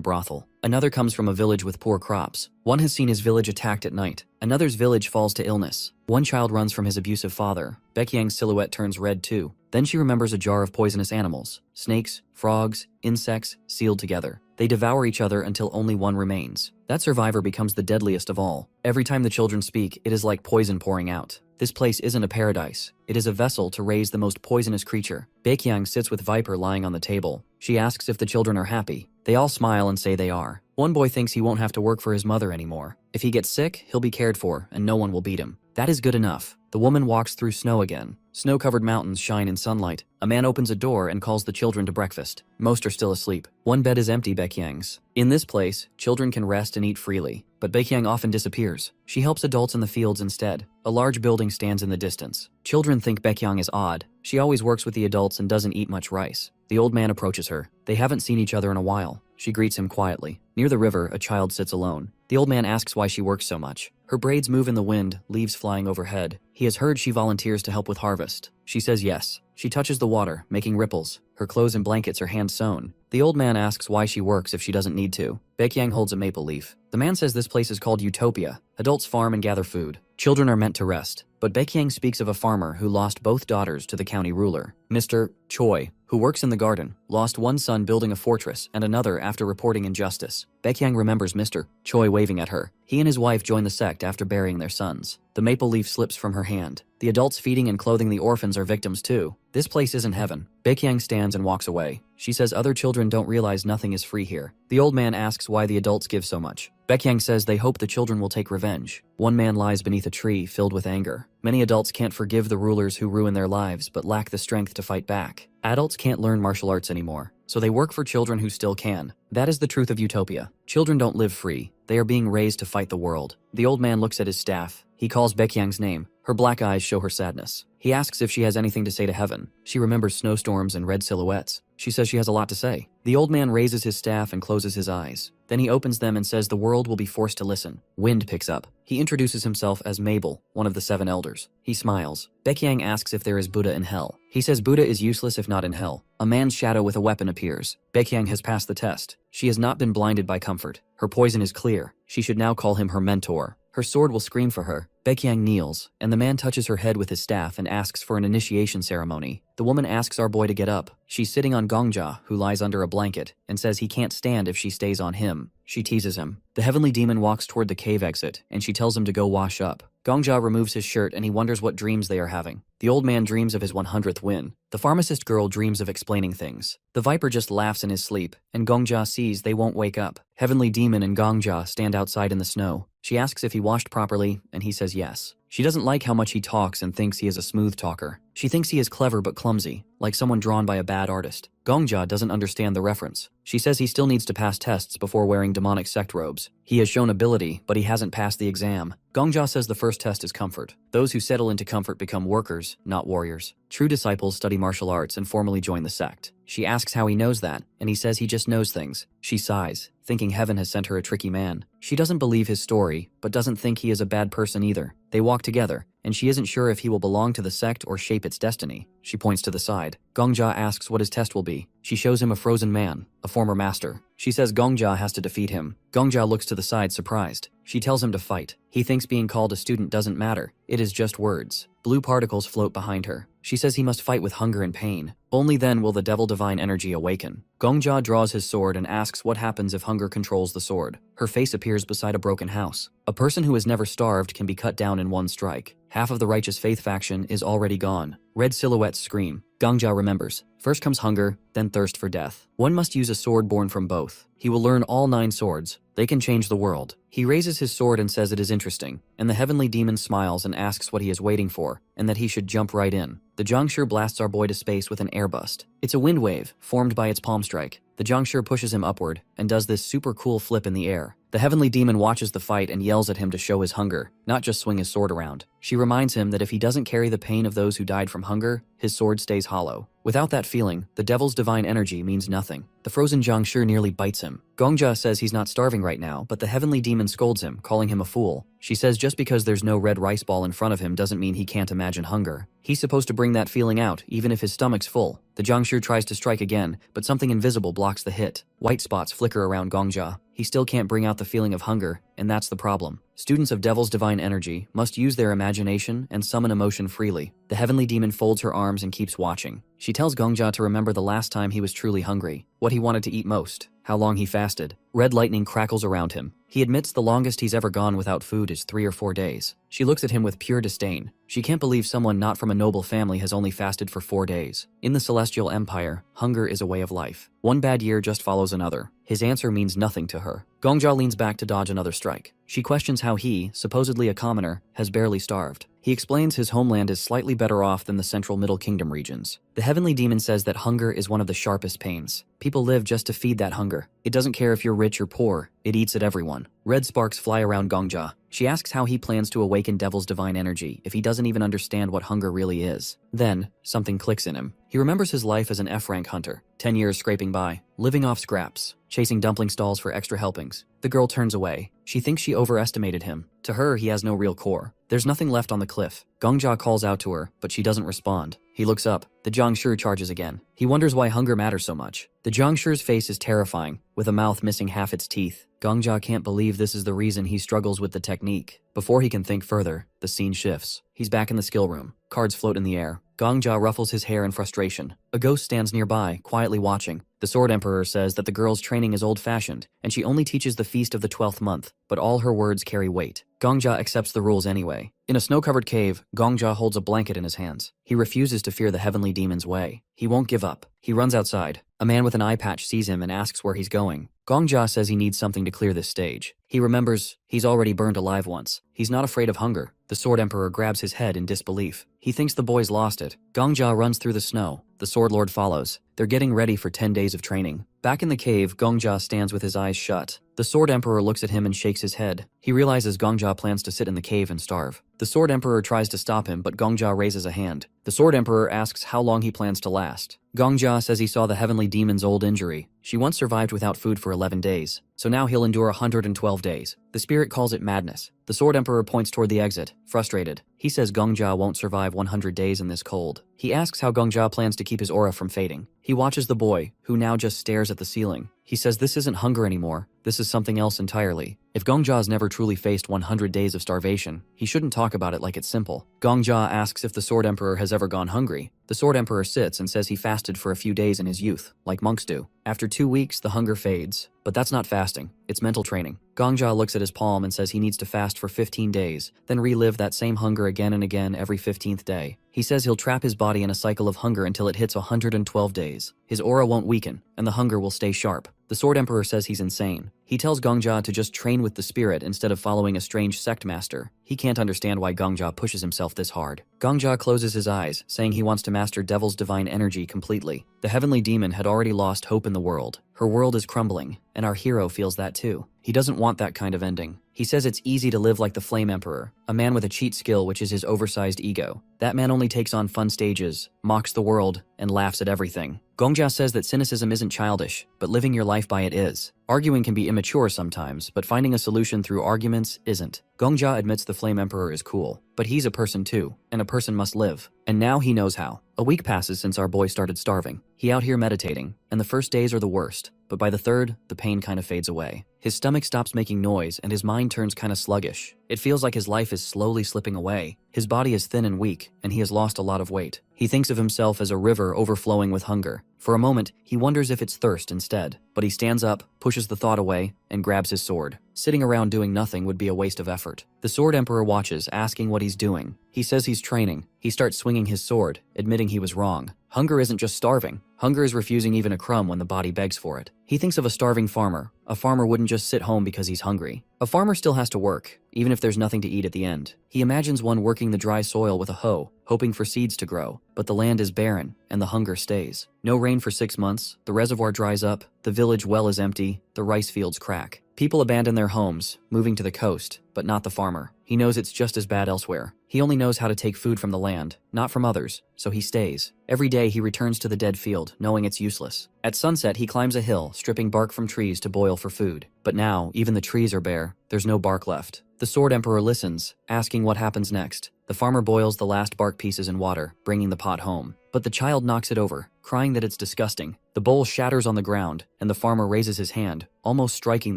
brothel. Another comes from a village with poor crops. One has seen his village attacked at night. Another's village falls to illness. One child runs from his abusive father. Baekyang's silhouette turns red too. Then she remembers a jar of poisonous animals. Snakes, frogs, insects, sealed together. They devour each other until only one remains. That survivor becomes the deadliest of all. Every time the children speak, it is like poison pouring out. This place isn't a paradise. It is a vessel to raise the most poisonous creature. Baekyang sits with Viper lying on the table. She asks if the children are happy. They all smile and say they are. One boy thinks he won't have to work for his mother anymore. If he gets sick, he'll be cared for, and no one will beat him. That is good enough. The woman walks through snow again. Snow-covered mountains shine in sunlight. A man opens a door and calls the children to breakfast. Most are still asleep. One bed is empty, Baekyang's. In this place, children can rest and eat freely. But Baekyang often disappears. She helps adults in the fields instead. A large building stands in the distance. Children think Baekyang is odd. She always works with the adults and doesn't eat much rice. The old man approaches her. They haven't seen each other in a while. She greets him quietly. Near the river, a child sits alone. The old man asks why she works so much. Her braids move in the wind, leaves flying overhead. He has heard she volunteers to help with harvest. She says yes. She touches the water, making ripples. Her clothes and blankets are hand-sewn. The old man asks why she works if she doesn't need to. Baekyang holds a maple leaf. The man says this place is called Utopia. Adults farm and gather food. Children are meant to rest. But Baekyang speaks of a farmer who lost both daughters to the county ruler. Mr. Choi, who works in the garden, lost one son building a fortress and another after reporting injustice. Baekyang remembers Mr. Choi waving at her. He and his wife join the sect after burying their sons. The maple leaf slips from her hand. The adults feeding and clothing the orphans are victims too. This place isn't heaven. Baekyang stands and walks away. She says other children don't realize nothing is free here. The old man asks why the adults give so much. Baekyang says they hope the children will take revenge. One man lies beneath a tree filled with anger. Many adults can't forgive the rulers who ruin their lives but lack the strength to fight back. Adults can't learn martial arts anymore, so they work for children who still can. That is the truth of utopia. Children don't live free. They are being raised to fight the world. The old man looks at his staff. He calls Baekyang's name. Her black eyes show her sadness. He asks if she has anything to say to heaven. She remembers snowstorms and red silhouettes. She says she has a lot to say. The old man raises his staff and closes his eyes. Then he opens them and says the world will be forced to listen. Wind picks up. He introduces himself as Mabel, one of the 7 elders. He smiles. Baekyang asks if there is Buddha in hell. He says Buddha is useless if not in hell. A man's shadow with a weapon appears. Baekyang has passed the test. She has not been blinded by comfort. Her poison is clear. She should now call him her mentor. Her sword will scream for her. Baekyang kneels, and the man touches her head with his staff and asks for an initiation ceremony. The woman asks our boy to get up. She's sitting on Gongja, who lies under a blanket, and says he can't stand if she stays on him. She teases him. The heavenly demon walks toward the cave exit, and she tells him to go wash up. Gongja removes his shirt and he wonders what dreams they are having. The old man dreams of his 100th win. The pharmacist girl dreams of explaining things. The viper just laughs in his sleep, and Gongja sees they won't wake up. Heavenly demon and Gongja stand outside in the snow. She asks if he washed properly, and he says yes. She doesn't like how much he talks and thinks he is a smooth talker. She thinks he is clever but clumsy, like someone drawn by a bad artist. Gongja doesn't understand the reference. She says he still needs to pass tests before wearing demonic sect robes. He has shown ability, but he hasn't passed the exam. Gongja says the first test is comfort. Those who settle into comfort become workers, not warriors. True disciples study martial arts and formally join the sect. She asks how he knows that, and he says he just knows things. She sighs, thinking heaven has sent her a tricky man. She doesn't believe his story, but doesn't think he is a bad person either. They walk together, and she isn't sure if he will belong to the sect or shape its destiny. She points to the side. Gongja asks what his test will be. She shows him a frozen man, a former master. She says Gongja has to defeat him. Gongja looks to the side surprised. She tells him to fight. He thinks being called a student doesn't matter. It is just words. Blue particles float behind her. She says he must fight with hunger and pain. Only then will the devil divine energy awaken. Gongja draws his sword and asks what happens if hunger controls the sword. Her face appears beside a broken house. A person who has never starved can be cut down in one strike. Half of the righteous faith faction is already gone. Red silhouettes scream. Gongja remembers. First comes hunger, then thirst for death. One must use a sword born from both. He will learn all 9 swords. They can change the world. He raises his sword and says it is interesting, and the heavenly demon smiles and asks what he is waiting for, and that he should jump right in. The Zhongshi blasts our boy to space with an air bust. It's a wind wave, formed by its palm strike. The Zhongshi pushes him upward, and does this super cool flip in the air. The heavenly demon watches the fight and yells at him to show his hunger, not just swing his sword around. She reminds him that if he doesn't carry the pain of those who died from hunger, his sword stays hollow. Without that feeling, the devil's divine energy means nothing. The frozen Zhongshi nearly bites him. Gongja says he's not starving right now, but the heavenly demon scolds him, calling him a fool. She says just because there's no red rice ball in front of him doesn't mean he can't imagine hunger. He's supposed to bring that feeling out, even if his stomach's full. The Zhongshi tries to strike again, but something invisible blocks the hit. White spots flicker around Gongja. He still can't bring out the feeling of hunger, and that's the problem. Students of Devil's Divine Energy must use their imagination and summon emotion freely. The heavenly demon folds her arms and keeps watching. She tells Gongja to remember the last time he was truly hungry, what he wanted to eat most, how long he fasted. Red lightning crackles around him. He admits the longest he's ever gone without food is 3 or 4 days. She looks at him with pure disdain. She can't believe someone not from a noble family has only fasted for 4 days. In the Celestial Empire, hunger is a way of life. One bad year just follows another. His answer means nothing to her. Gongja leans back to dodge another strike. She questions how he, supposedly a commoner, has barely starved. He explains his homeland is slightly better off than the central Middle Kingdom regions. The heavenly demon says that hunger is one of the sharpest pains. People live just to feed that hunger. It doesn't care if you're rich or poor, it eats at everyone. Red sparks fly around Gongja. She asks how he plans to awaken Devil's divine energy if he doesn't even understand what hunger really is. Then, something clicks in him. He remembers his life as an F-rank hunter, 10 years scraping by, living off scraps, chasing dumpling stalls for extra helpings. The girl turns away. She thinks she overestimated him. To her, he has no real core. There's nothing left on the cliff. Gongja calls out to her, but she doesn't respond. He looks up. The Zhongshi charges again. He wonders why hunger matters so much. The Zhongshi's face is terrifying, with a mouth missing half its teeth. Gongja can't believe this is the reason he struggles with the technique. Before he can think further, the scene shifts. He's back in the skill room. Cards float in the air. Gongja ruffles his hair in frustration. A ghost stands nearby, quietly watching. The Sword Emperor says that the girl's training is old-fashioned, and she only teaches the feast of the 12th month, but all her words carry weight. Gongja accepts the rules anyway. In a snow-covered cave, Gongja holds a blanket in his hands. He refuses to fear the heavenly demon's way. He won't give up. He runs outside. A man with an eye patch sees him and asks where he's going. Gongja says he needs something to clear this stage. He remembers he's already burned alive once. He's not afraid of hunger. The Sword Emperor grabs his head in disbelief. He thinks the boy's lost it. Gongja runs through the snow. The Sword Lord follows. They're getting ready for 10 days of training. Back in the cave, Gongja stands with his eyes shut. The Sword Emperor looks at him and shakes his head. He realizes Gongja plans to sit in the cave and starve. The Sword Emperor tries to stop him, but Gongja raises a hand. The Sword Emperor asks how long he plans to last. Gongja says he saw the heavenly demon's old injury. She once survived without food for 11 days, so now he'll endure 112 days. The spirit calls it madness. The Sword Emperor points toward the exit, frustrated. He says Gongja won't survive 100 days in this cold. He asks how Gongja plans to keep his aura from fading. He watches the boy, who now just stares at the ceiling. He says this isn't hunger anymore, this is something else entirely. If Gongja's never truly faced 100 days of starvation, he shouldn't talk about it like it's simple. Gongja asks if the Sword Emperor has ever gone hungry. The Sword Emperor sits and says he fasted for a few days in his youth, like monks do. After 2 weeks, the hunger fades. But that's not fasting, it's mental training. Gongja looks at his palm and says he needs to fast for 15 days, then relive that same hunger again and again every 15th day. He says he'll trap his body in a cycle of hunger until it hits 112 days. His aura won't weaken, and the hunger will stay sharp. The Sword Emperor says he's insane. He tells Gongja to just train with the spirit instead of following a strange sect master. He can't understand why Gongja pushes himself this hard. Gongja closes his eyes, saying he wants to master Devil's divine energy completely. The heavenly demon had already lost hope in the world. Her world is crumbling, and our hero feels that too. He doesn't want that kind of ending. He says it's easy to live like the Flame Emperor, a man with a cheat skill which is his oversized ego. That man only takes on fun stages, mocks the world, and laughs at everything. Gongja says that cynicism isn't childish, but living your life by it is. Arguing can be immature sometimes, but finding a solution through arguments isn't. Gongja admits the Flame Emperor is cool, but he's a person too, and a person must live. And now he knows how. A week passes since our boy started starving. He out here meditating, and the first days are the worst, but by the third, the pain kind of fades away. His stomach stops making noise and his mind turns kind of sluggish. It feels like his life is slowly slipping away. His body is thin and weak, and he has lost a lot of weight. He thinks of himself as a river overflowing with hunger. For a moment, he wonders if it's thirst instead, but he stands up, pushes the thought away, and grabs his sword. Sitting around doing nothing would be a waste of effort. The Sword Emperor watches, asking what he's doing. He says he's training. He starts swinging his sword, admitting he was wrong. Hunger isn't just starving. Hunger is refusing even a crumb when the body begs for it. He thinks of a starving farmer. A farmer wouldn't just sit home because he's hungry. A farmer still has to work, even if there's nothing to eat at the end. He imagines one working the dry soil with a hoe, hoping for seeds to grow. But the land is barren, and the hunger stays. No rain for 6 months, the reservoir dries up, the village well is empty, the rice fields crack. People abandon their homes, moving to the coast, but not the farmer. He knows it's just as bad elsewhere. He only knows how to take food from the land, not from others, so he stays. Every day he returns to the dead field, knowing it's useless. At sunset he climbs a hill, stripping bark from trees to boil for food. But now, even the trees are bare. There's no bark left. The Sword Emperor listens, asking what happens next. The farmer boils the last bark pieces in water, bringing the pot home. But the child knocks it over, crying that it's disgusting. The bowl shatters on the ground, and the farmer raises his hand, almost striking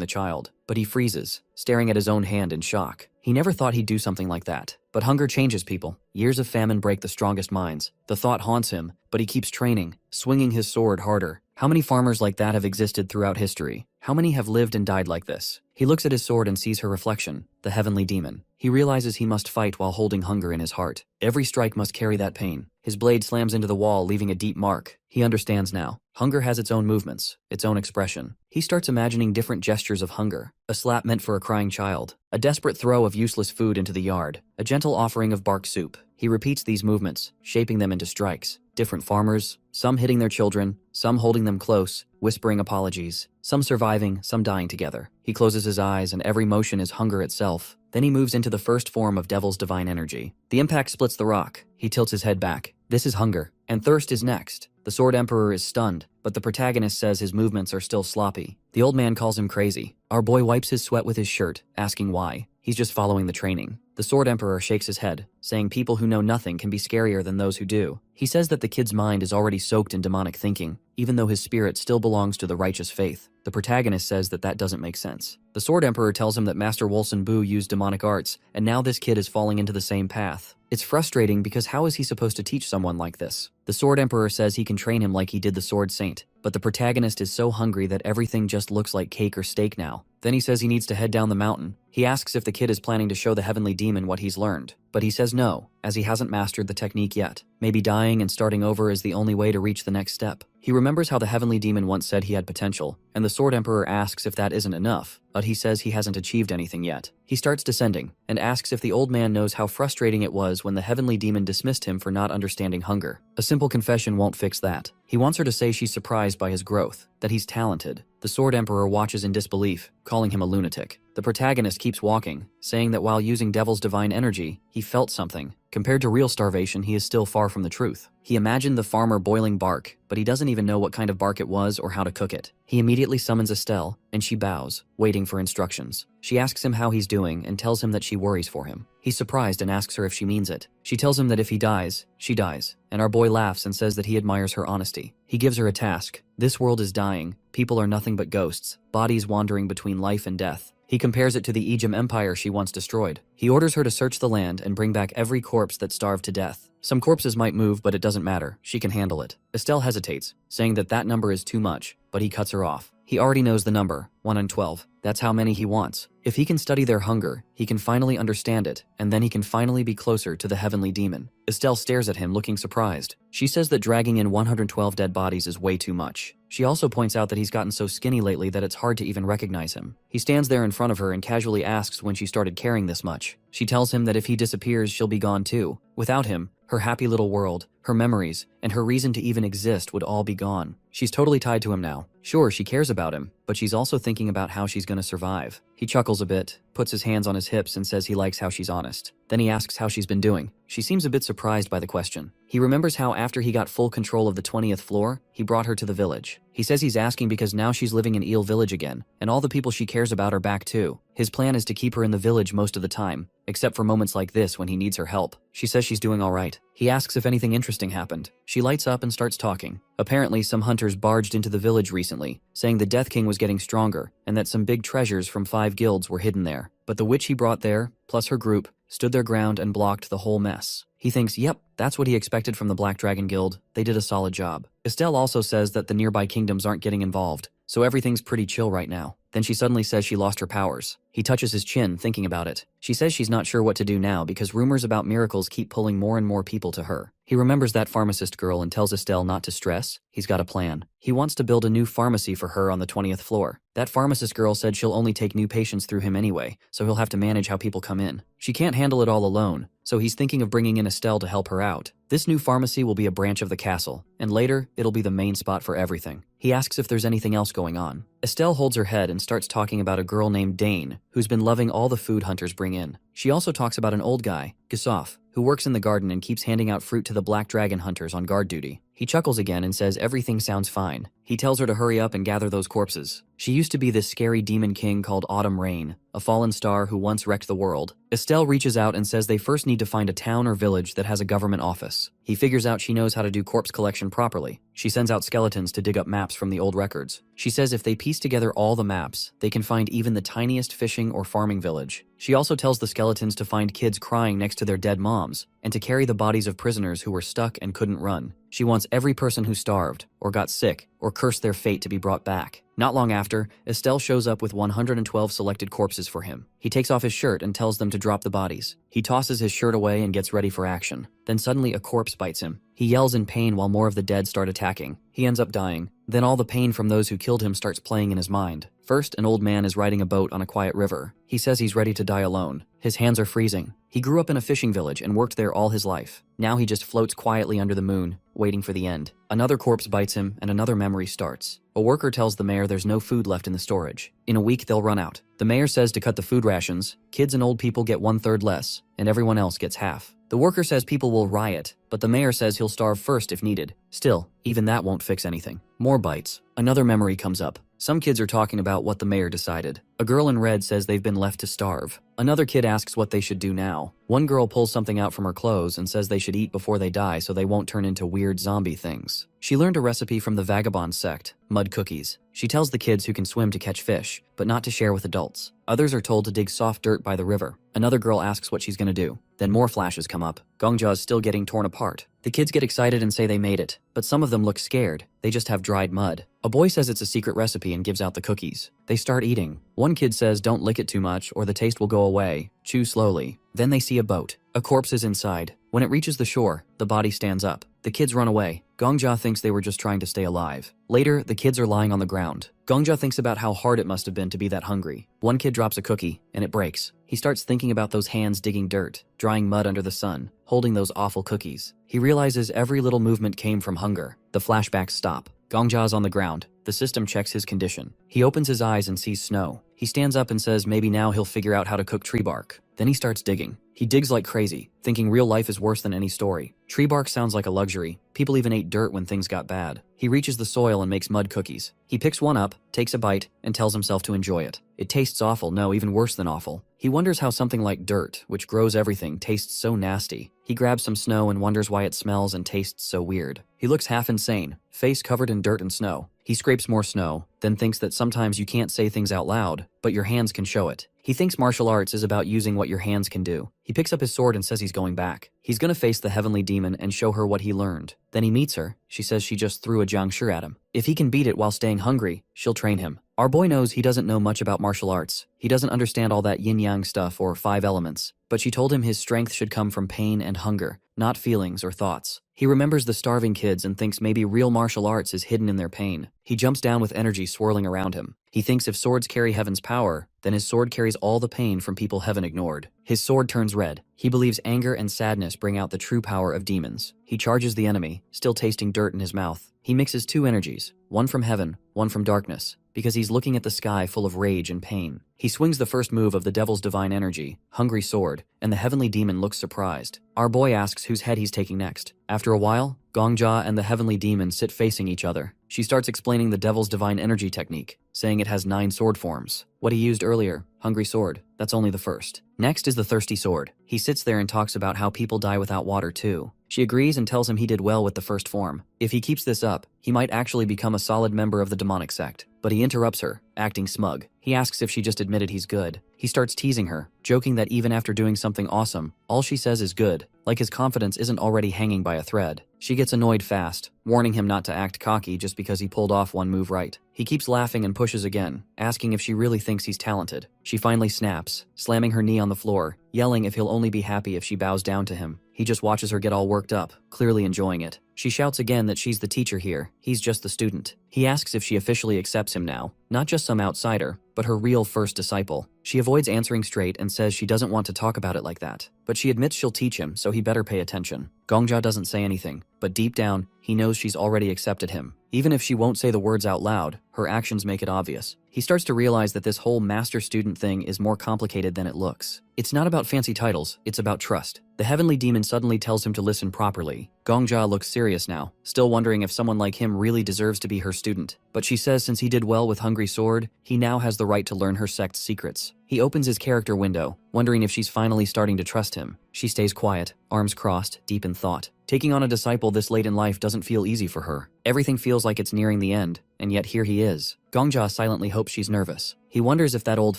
the child. But he freezes, staring at his own hand in shock. He never thought he'd do something like that. But hunger changes people. Years of famine break the strongest minds. The thought haunts him, but he keeps training, swinging his sword harder. How many farmers like that have existed throughout history? How many have lived and died like this? He looks at his sword and sees her reflection, the heavenly demon. He realizes he must fight while holding hunger in his heart. Every strike must carry that pain. His blade slams into the wall, leaving a deep mark. He understands now. Hunger has its own movements, its own expression. He starts imagining different gestures of hunger. A slap meant for a crying child. A desperate throw of useless food into the yard. A gentle offering of bark soup. He repeats these movements, shaping them into strikes. Different farmers, some hitting their children, some holding them close, whispering apologies, some surviving, some dying together. He closes his eyes and every motion is hunger itself. Then he moves into the first form of Devil's divine energy. The impact splits the rock. He tilts his head back. This is hunger, and thirst is next. The Sword Emperor is stunned, but the protagonist says his movements are still sloppy. The old man calls him crazy, Our boy wipes his sweat with his shirt, asking why. He's just following the training. The Sword Emperor shakes his head, saying people who know nothing can be scarier than those who do. He says that the kid's mind is already soaked in demonic thinking, even though his spirit still belongs to the righteous faith. The protagonist says that doesn't make sense. The Sword Emperor tells him that Master Wolson Bu used demonic arts, and now this kid is falling into the same path. It's frustrating because how is he supposed to teach someone like this? The Sword Emperor says he can train him like he did the Sword Saint, but the protagonist is so hungry that everything just looks like cake or steak now. Then he says he needs to head down the mountain. He asks if the kid is planning to show the heavenly demon what he's learned, but he says no, as he hasn't mastered the technique yet. Maybe dying and starting over is the only way to reach the next step. He remembers how the heavenly demon once said he had potential, and the Sword Emperor asks if that isn't enough, but he says he hasn't achieved anything yet. He starts descending, and asks if the old man knows how frustrating it was when the heavenly demon dismissed him for not understanding hunger. A simple confession won't fix that. He wants her to say she's surprised by his growth, that he's talented. The Sword Emperor watches in disbelief, calling him a lunatic. The protagonist keeps walking, saying that while using Devil's divine energy, he felt something. Compared to real starvation, he is still far from the truth. He imagined the farmer boiling bark, but he doesn't even know what kind of bark it was or how to cook it. He immediately summons Estelle, and she bows, waiting for instructions. She asks him how he's doing and tells him that she worries for him. He's surprised and asks her if she means it. She tells him that if he dies, she dies, and our boy laughs and says that he admires her honesty. He gives her a task. This world is dying. People are nothing but ghosts, bodies wandering between life and death. He compares it to the Egyptian empire she once destroyed. He orders her to search the land and bring back every corpse that starved to death. Some corpses might move, but it doesn't matter. She can handle it. Estelle hesitates, saying that number is too much, but he cuts her off. He already knows the number, 1 in 12. That's how many he wants. If he can study their hunger, he can finally understand it, and then he can finally be closer to the heavenly demon. Estelle stares at him, looking surprised. She says that dragging in 112 dead bodies is way too much. She also points out that he's gotten so skinny lately that it's hard to even recognize him. He stands there in front of her and casually asks when she started carrying this much. She tells him that if he disappears, she'll be gone too. Without him, her happy little world, her memories, and her reason to even exist would all be gone. She's totally tied to him now. Sure, she cares about him, but she's also thinking about how she's gonna survive. He chuckles a bit, puts his hands on his hips and says he likes how she's honest. Then he asks how she's been doing. She seems a bit surprised by the question. He remembers how after he got full control of the 20th floor, he brought her to the village. He says he's asking because now she's living in Eel Village again, and all the people she cares about are back too. His plan is to keep her in the village most of the time, except for moments like this when he needs her help. She says she's doing all right. He asks if anything interesting happened. She lights up and starts talking. Apparently, some hunters barged into the village recently, saying the Death King was getting stronger, and that some big treasures from 5 guilds were hidden there. But the witch he brought there, plus her group, stood their ground and blocked the whole mess. He thinks, yep, that's what he expected from the Black Dragon Guild. They did a solid job. Estelle also says that the nearby kingdoms aren't getting involved, so everything's pretty chill right now. Then she suddenly says she lost her powers. He touches his chin, thinking about it. She says she's not sure what to do now because rumors about miracles keep pulling more and more people to her. He remembers that pharmacist girl and tells Estelle not to stress. He's got a plan. He wants to build a new pharmacy for her on the 20th floor. That pharmacist girl said she'll only take new patients through him anyway, so he'll have to manage how people come in. She can't handle it all alone, so he's thinking of bringing in Estelle to help her out. This new pharmacy will be a branch of the castle, and later, it'll be the main spot for everything. He asks if there's anything else going on. Estelle holds her head and starts talking about a girl named Dane, who's been loving all the food hunters bring in. She also talks about an old guy, Gisoff, who works in the garden and keeps handing out fruit to the Black Dragon hunters on guard duty. He chuckles again and says everything sounds fine. He tells her to hurry up and gather those corpses. She used to be this scary demon king called Autumn Rain, a fallen star who once wrecked the world. Estelle reaches out and says they first need to find a town or village that has a government office. He figures out she knows how to do corpse collection properly. She sends out skeletons to dig up maps from the old records. She says if they piece together all the maps, they can find even the tiniest fishing or farming village. She also tells the skeletons to find kids crying next to their dead moms, and to carry the bodies of prisoners who were stuck and couldn't run. She wants every person who starved, or got sick, or cursed their fate to be brought back. Not long after, Estelle shows up with 112 selected corpses for him. He takes off his shirt and tells them to drop the bodies. He tosses his shirt away and gets ready for action. Then suddenly a corpse bites him. He yells in pain while more of the dead start attacking. He ends up dying. Then all the pain from those who killed him starts playing in his mind. First, an old man is riding a boat on a quiet river. He says he's ready to die alone. His hands are freezing. He grew up in a fishing village and worked there all his life. Now he just floats quietly under the moon, waiting for the end. Another corpse bites him and another memory starts. A worker tells the mayor there's no food left in the storage. In a week, they'll run out. The mayor says to cut the food rations. Kids and old people get 1/3 less, and everyone else gets half. The worker says people will riot, but the mayor says he'll starve first if needed. Still, even that won't fix anything. More bites. Another memory comes up. Some kids are talking about what the mayor decided. A girl in red says they've been left to starve. Another kid asks what they should do now. One girl pulls something out from her clothes and says they should eat before they die so they won't turn into weird zombie things. She learned a recipe from the vagabond sect, mud cookies. She tells the kids who can swim to catch fish, but not to share with adults. Others are told to dig soft dirt by the river. Another girl asks what she's gonna do. Then more flashes come up. Gongja is still getting torn apart. The kids get excited and say they made it, but some of them look scared. They just have dried mud. A boy says it's a secret recipe and gives out the cookies. They start eating. One kid says don't lick it too much or the taste will go away. Chew slowly. Then they see a boat. A corpse is inside. When it reaches the shore, the body stands up. The kids run away. Gongja thinks they were just trying to stay alive. Later, the kids are lying on the ground. Gongja thinks about how hard it must have been to be that hungry. One kid drops a cookie, and it breaks. He starts thinking about those hands digging dirt, drying mud under the sun, holding those awful cookies. He realizes every little movement came from hunger. The flashbacks stop. Gongja is on the ground. The system checks his condition. He opens his eyes and sees snow. He stands up and says maybe now he'll figure out how to cook tree bark. Then he starts digging. He digs like crazy, thinking real life is worse than any story. Tree bark sounds like a luxury. People even ate dirt when things got bad. He reaches the soil and makes mud cookies. He picks one up, takes a bite, and tells himself to enjoy it. It tastes awful, no, even worse than awful. He wonders how something like dirt, which grows everything, tastes so nasty. He grabs some snow and wonders why it smells and tastes so weird. He looks half insane, face covered in dirt and snow. He scrapes more snow, then thinks that sometimes you can't say things out loud, but your hands can show it. He thinks martial arts is about using what your hands can do. He picks up his sword and says he's going back. He's gonna face the heavenly demon and show her what he learned. Then he meets her. She says she just threw a jiangshi at him. If he can beat it while staying hungry, she'll train him. Our boy knows he doesn't know much about martial arts. He doesn't understand all that yin-yang stuff or 5 elements. But she told him his strength should come from pain and hunger, not feelings or thoughts. He remembers the starving kids and thinks maybe real martial arts is hidden in their pain. He jumps down with energy swirling around him. He thinks if swords carry heaven's power, then his sword carries all the pain from people heaven ignored. His sword turns red. He believes anger and sadness bring out the true power of demons. He charges the enemy, still tasting dirt in his mouth. He mixes 2 energies, one from heaven, one from darkness, because he's looking at the sky full of rage and pain. He swings the first move of the devil's divine energy, Hungry Sword, and the heavenly demon looks surprised. Our boy asks whose head he's taking next. After a while, Gongja and the heavenly demon sit facing each other. She starts explaining the devil's divine energy technique, saying it has 9 sword forms. What he used earlier, Hungry Sword, that's only the first. Next is the Thirsty Sword. He sits there and talks about how people die without water too. She agrees and tells him he did well with the first form. If he keeps this up, he might actually become a solid member of the demonic sect. But he interrupts her, acting smug. He asks if she just admitted he's good. He starts teasing her, joking that even after doing something awesome, all she says is good, like his confidence isn't already hanging by a thread. She gets annoyed fast, warning him not to act cocky just because he pulled off one move right. He keeps laughing and pushes again, asking if she really thinks he's talented. She finally snaps, slamming her knee on the floor, yelling if he'll only be happy if she bows down to him. He just watches her get all worked up, clearly enjoying it. She shouts again that she's the teacher here, he's just the student. He asks if she officially accepts him now, not just some outsider, but her real first disciple. She avoids answering straight and says she doesn't want to talk about it like that. But she admits she'll teach him, so he better pay attention. Gongja doesn't say anything, but deep down, he knows she's already accepted him. Even if she won't say the words out loud, her actions make it obvious. He starts to realize that this whole master-student thing is more complicated than it looks. It's not about fancy titles, it's about trust. The heavenly demon suddenly tells him to listen properly. Gongja looks serious now, still wondering if someone like him really deserves to be her student. But she says since he did well with Hungry Sword, he now has the right to learn her sect's secrets. He opens his character window, wondering if she's finally starting to trust him. She stays quiet, arms crossed, deep in thought. Taking on a disciple this late in life doesn't feel easy for her. Everything feels like it's nearing the end, and yet here he is. Gongja silently hopes she's nervous. He wonders if that old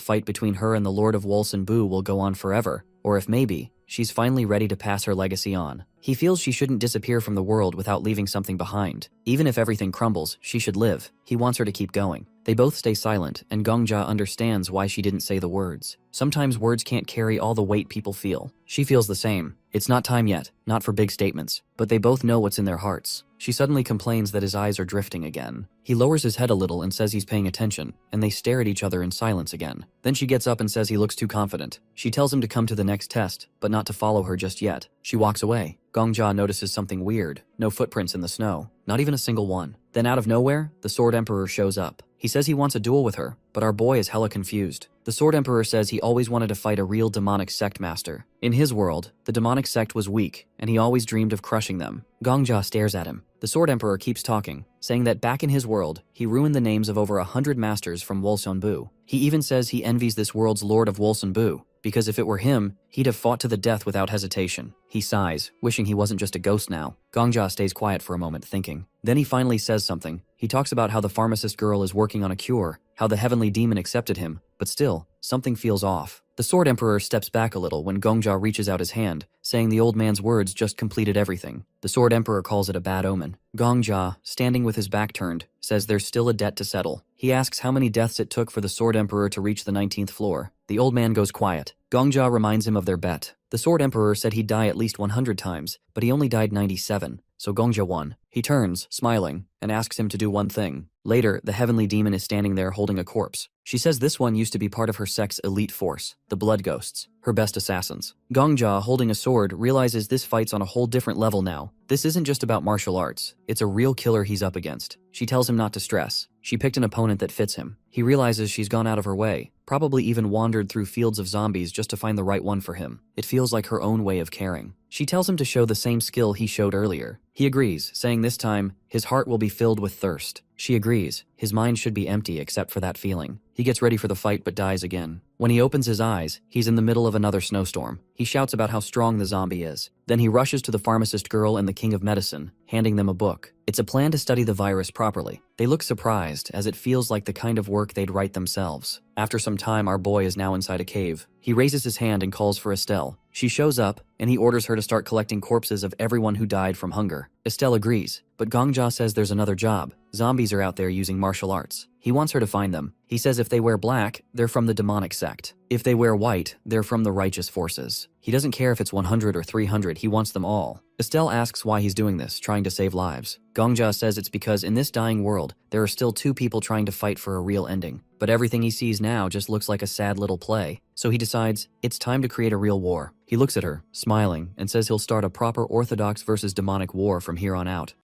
fight between her and the Lord of Wolsenbu will go on forever, or if maybe she's finally ready to pass her legacy on. He feels she shouldn't disappear from the world without leaving something behind. Even if everything crumbles, she should live. He wants her to keep going. They both stay silent, and Gongja understands why she didn't say the words. Sometimes words can't carry all the weight people feel. She feels the same. It's not time yet, not for big statements, but they both know what's in their hearts. She suddenly complains that his eyes are drifting again. He lowers his head a little and says he's paying attention, and they stare at each other in silence again. Then she gets up and says he looks too confident. She tells him to come to the next test, but not to follow her just yet. She walks away. Gongja notices something weird. No footprints in the snow. Not even a single one. Then out of nowhere, the Sword Emperor shows up. He says he wants a duel with her, but our boy is hella confused. The Sword Emperor says he always wanted to fight a real demonic sect master. In his world, the demonic sect was weak, and he always dreamed of crushing them. Gongja stares at him. The Sword Emperor keeps talking, saying that back in his world, he ruined the names of over 100 masters from Wolsunbu. He even says he envies this world's Lord of Wolsunbu, because if it were him, he'd have fought to the death without hesitation. He sighs, wishing he wasn't just a ghost now. Gongja stays quiet for a moment, thinking. Then he finally says something. He talks about how the pharmacist girl is working on a cure, how the heavenly demon accepted him, but still, something feels off. The Sword Emperor steps back a little when Gongja reaches out his hand, saying the old man's words just completed everything. The Sword Emperor calls it a bad omen. Gongja, standing with his back turned, says there's still a debt to settle. He asks how many deaths it took for the Sword Emperor to reach the 19th floor. The old man goes quiet. Gongja reminds him of their bet. The Sword Emperor said he'd die at least 100 times, but he only died 97, so Gongja won. He turns, smiling, and asks him to do one thing. Later, the heavenly demon is standing there holding a corpse. She says this one used to be part of her sect's elite force, the Blood Ghosts, her best assassins. Gongja, holding a sword, realizes this fight's on a whole different level now. This isn't just about martial arts, it's a real killer he's up against. She tells him not to stress. She picked an opponent that fits him. He realizes she's gone out of her way, probably even wandered through fields of zombies just to find the right one for him. It feels like her own way of caring. She tells him to show the same skill he showed earlier. He agrees, saying this time, his heart will be filled with thirst. She agrees. His mind should be empty except for that feeling. He gets ready for the fight but dies again. When he opens his eyes, he's in the middle of another snowstorm. He shouts about how strong the zombie is. Then he rushes to the pharmacist girl and the king of medicine, handing them a book. It's a plan to study the virus properly. They look surprised, as it feels like the kind of work they'd write themselves. After some time, our boy is now inside a cave. He raises his hand and calls for Estelle. She shows up, and he orders her to start collecting corpses of everyone who died from hunger. Estelle agrees, but Gongja says there's another job. Zombies are out there using martial arts. He wants her to find them. He says if they wear black, they're from the demonic sect. If they wear white, they're from the righteous forces. He doesn't care if it's 100 or 300, he wants them all. Estelle asks why he's doing this, trying to save lives. Gongja says it's because in this dying world, there are still two people trying to fight for a real ending. But everything he sees now just looks like a sad little play. So he decides, it's time to create a real war. He looks at her, smiling, and says he'll start a proper orthodox versus demonic war from here on out.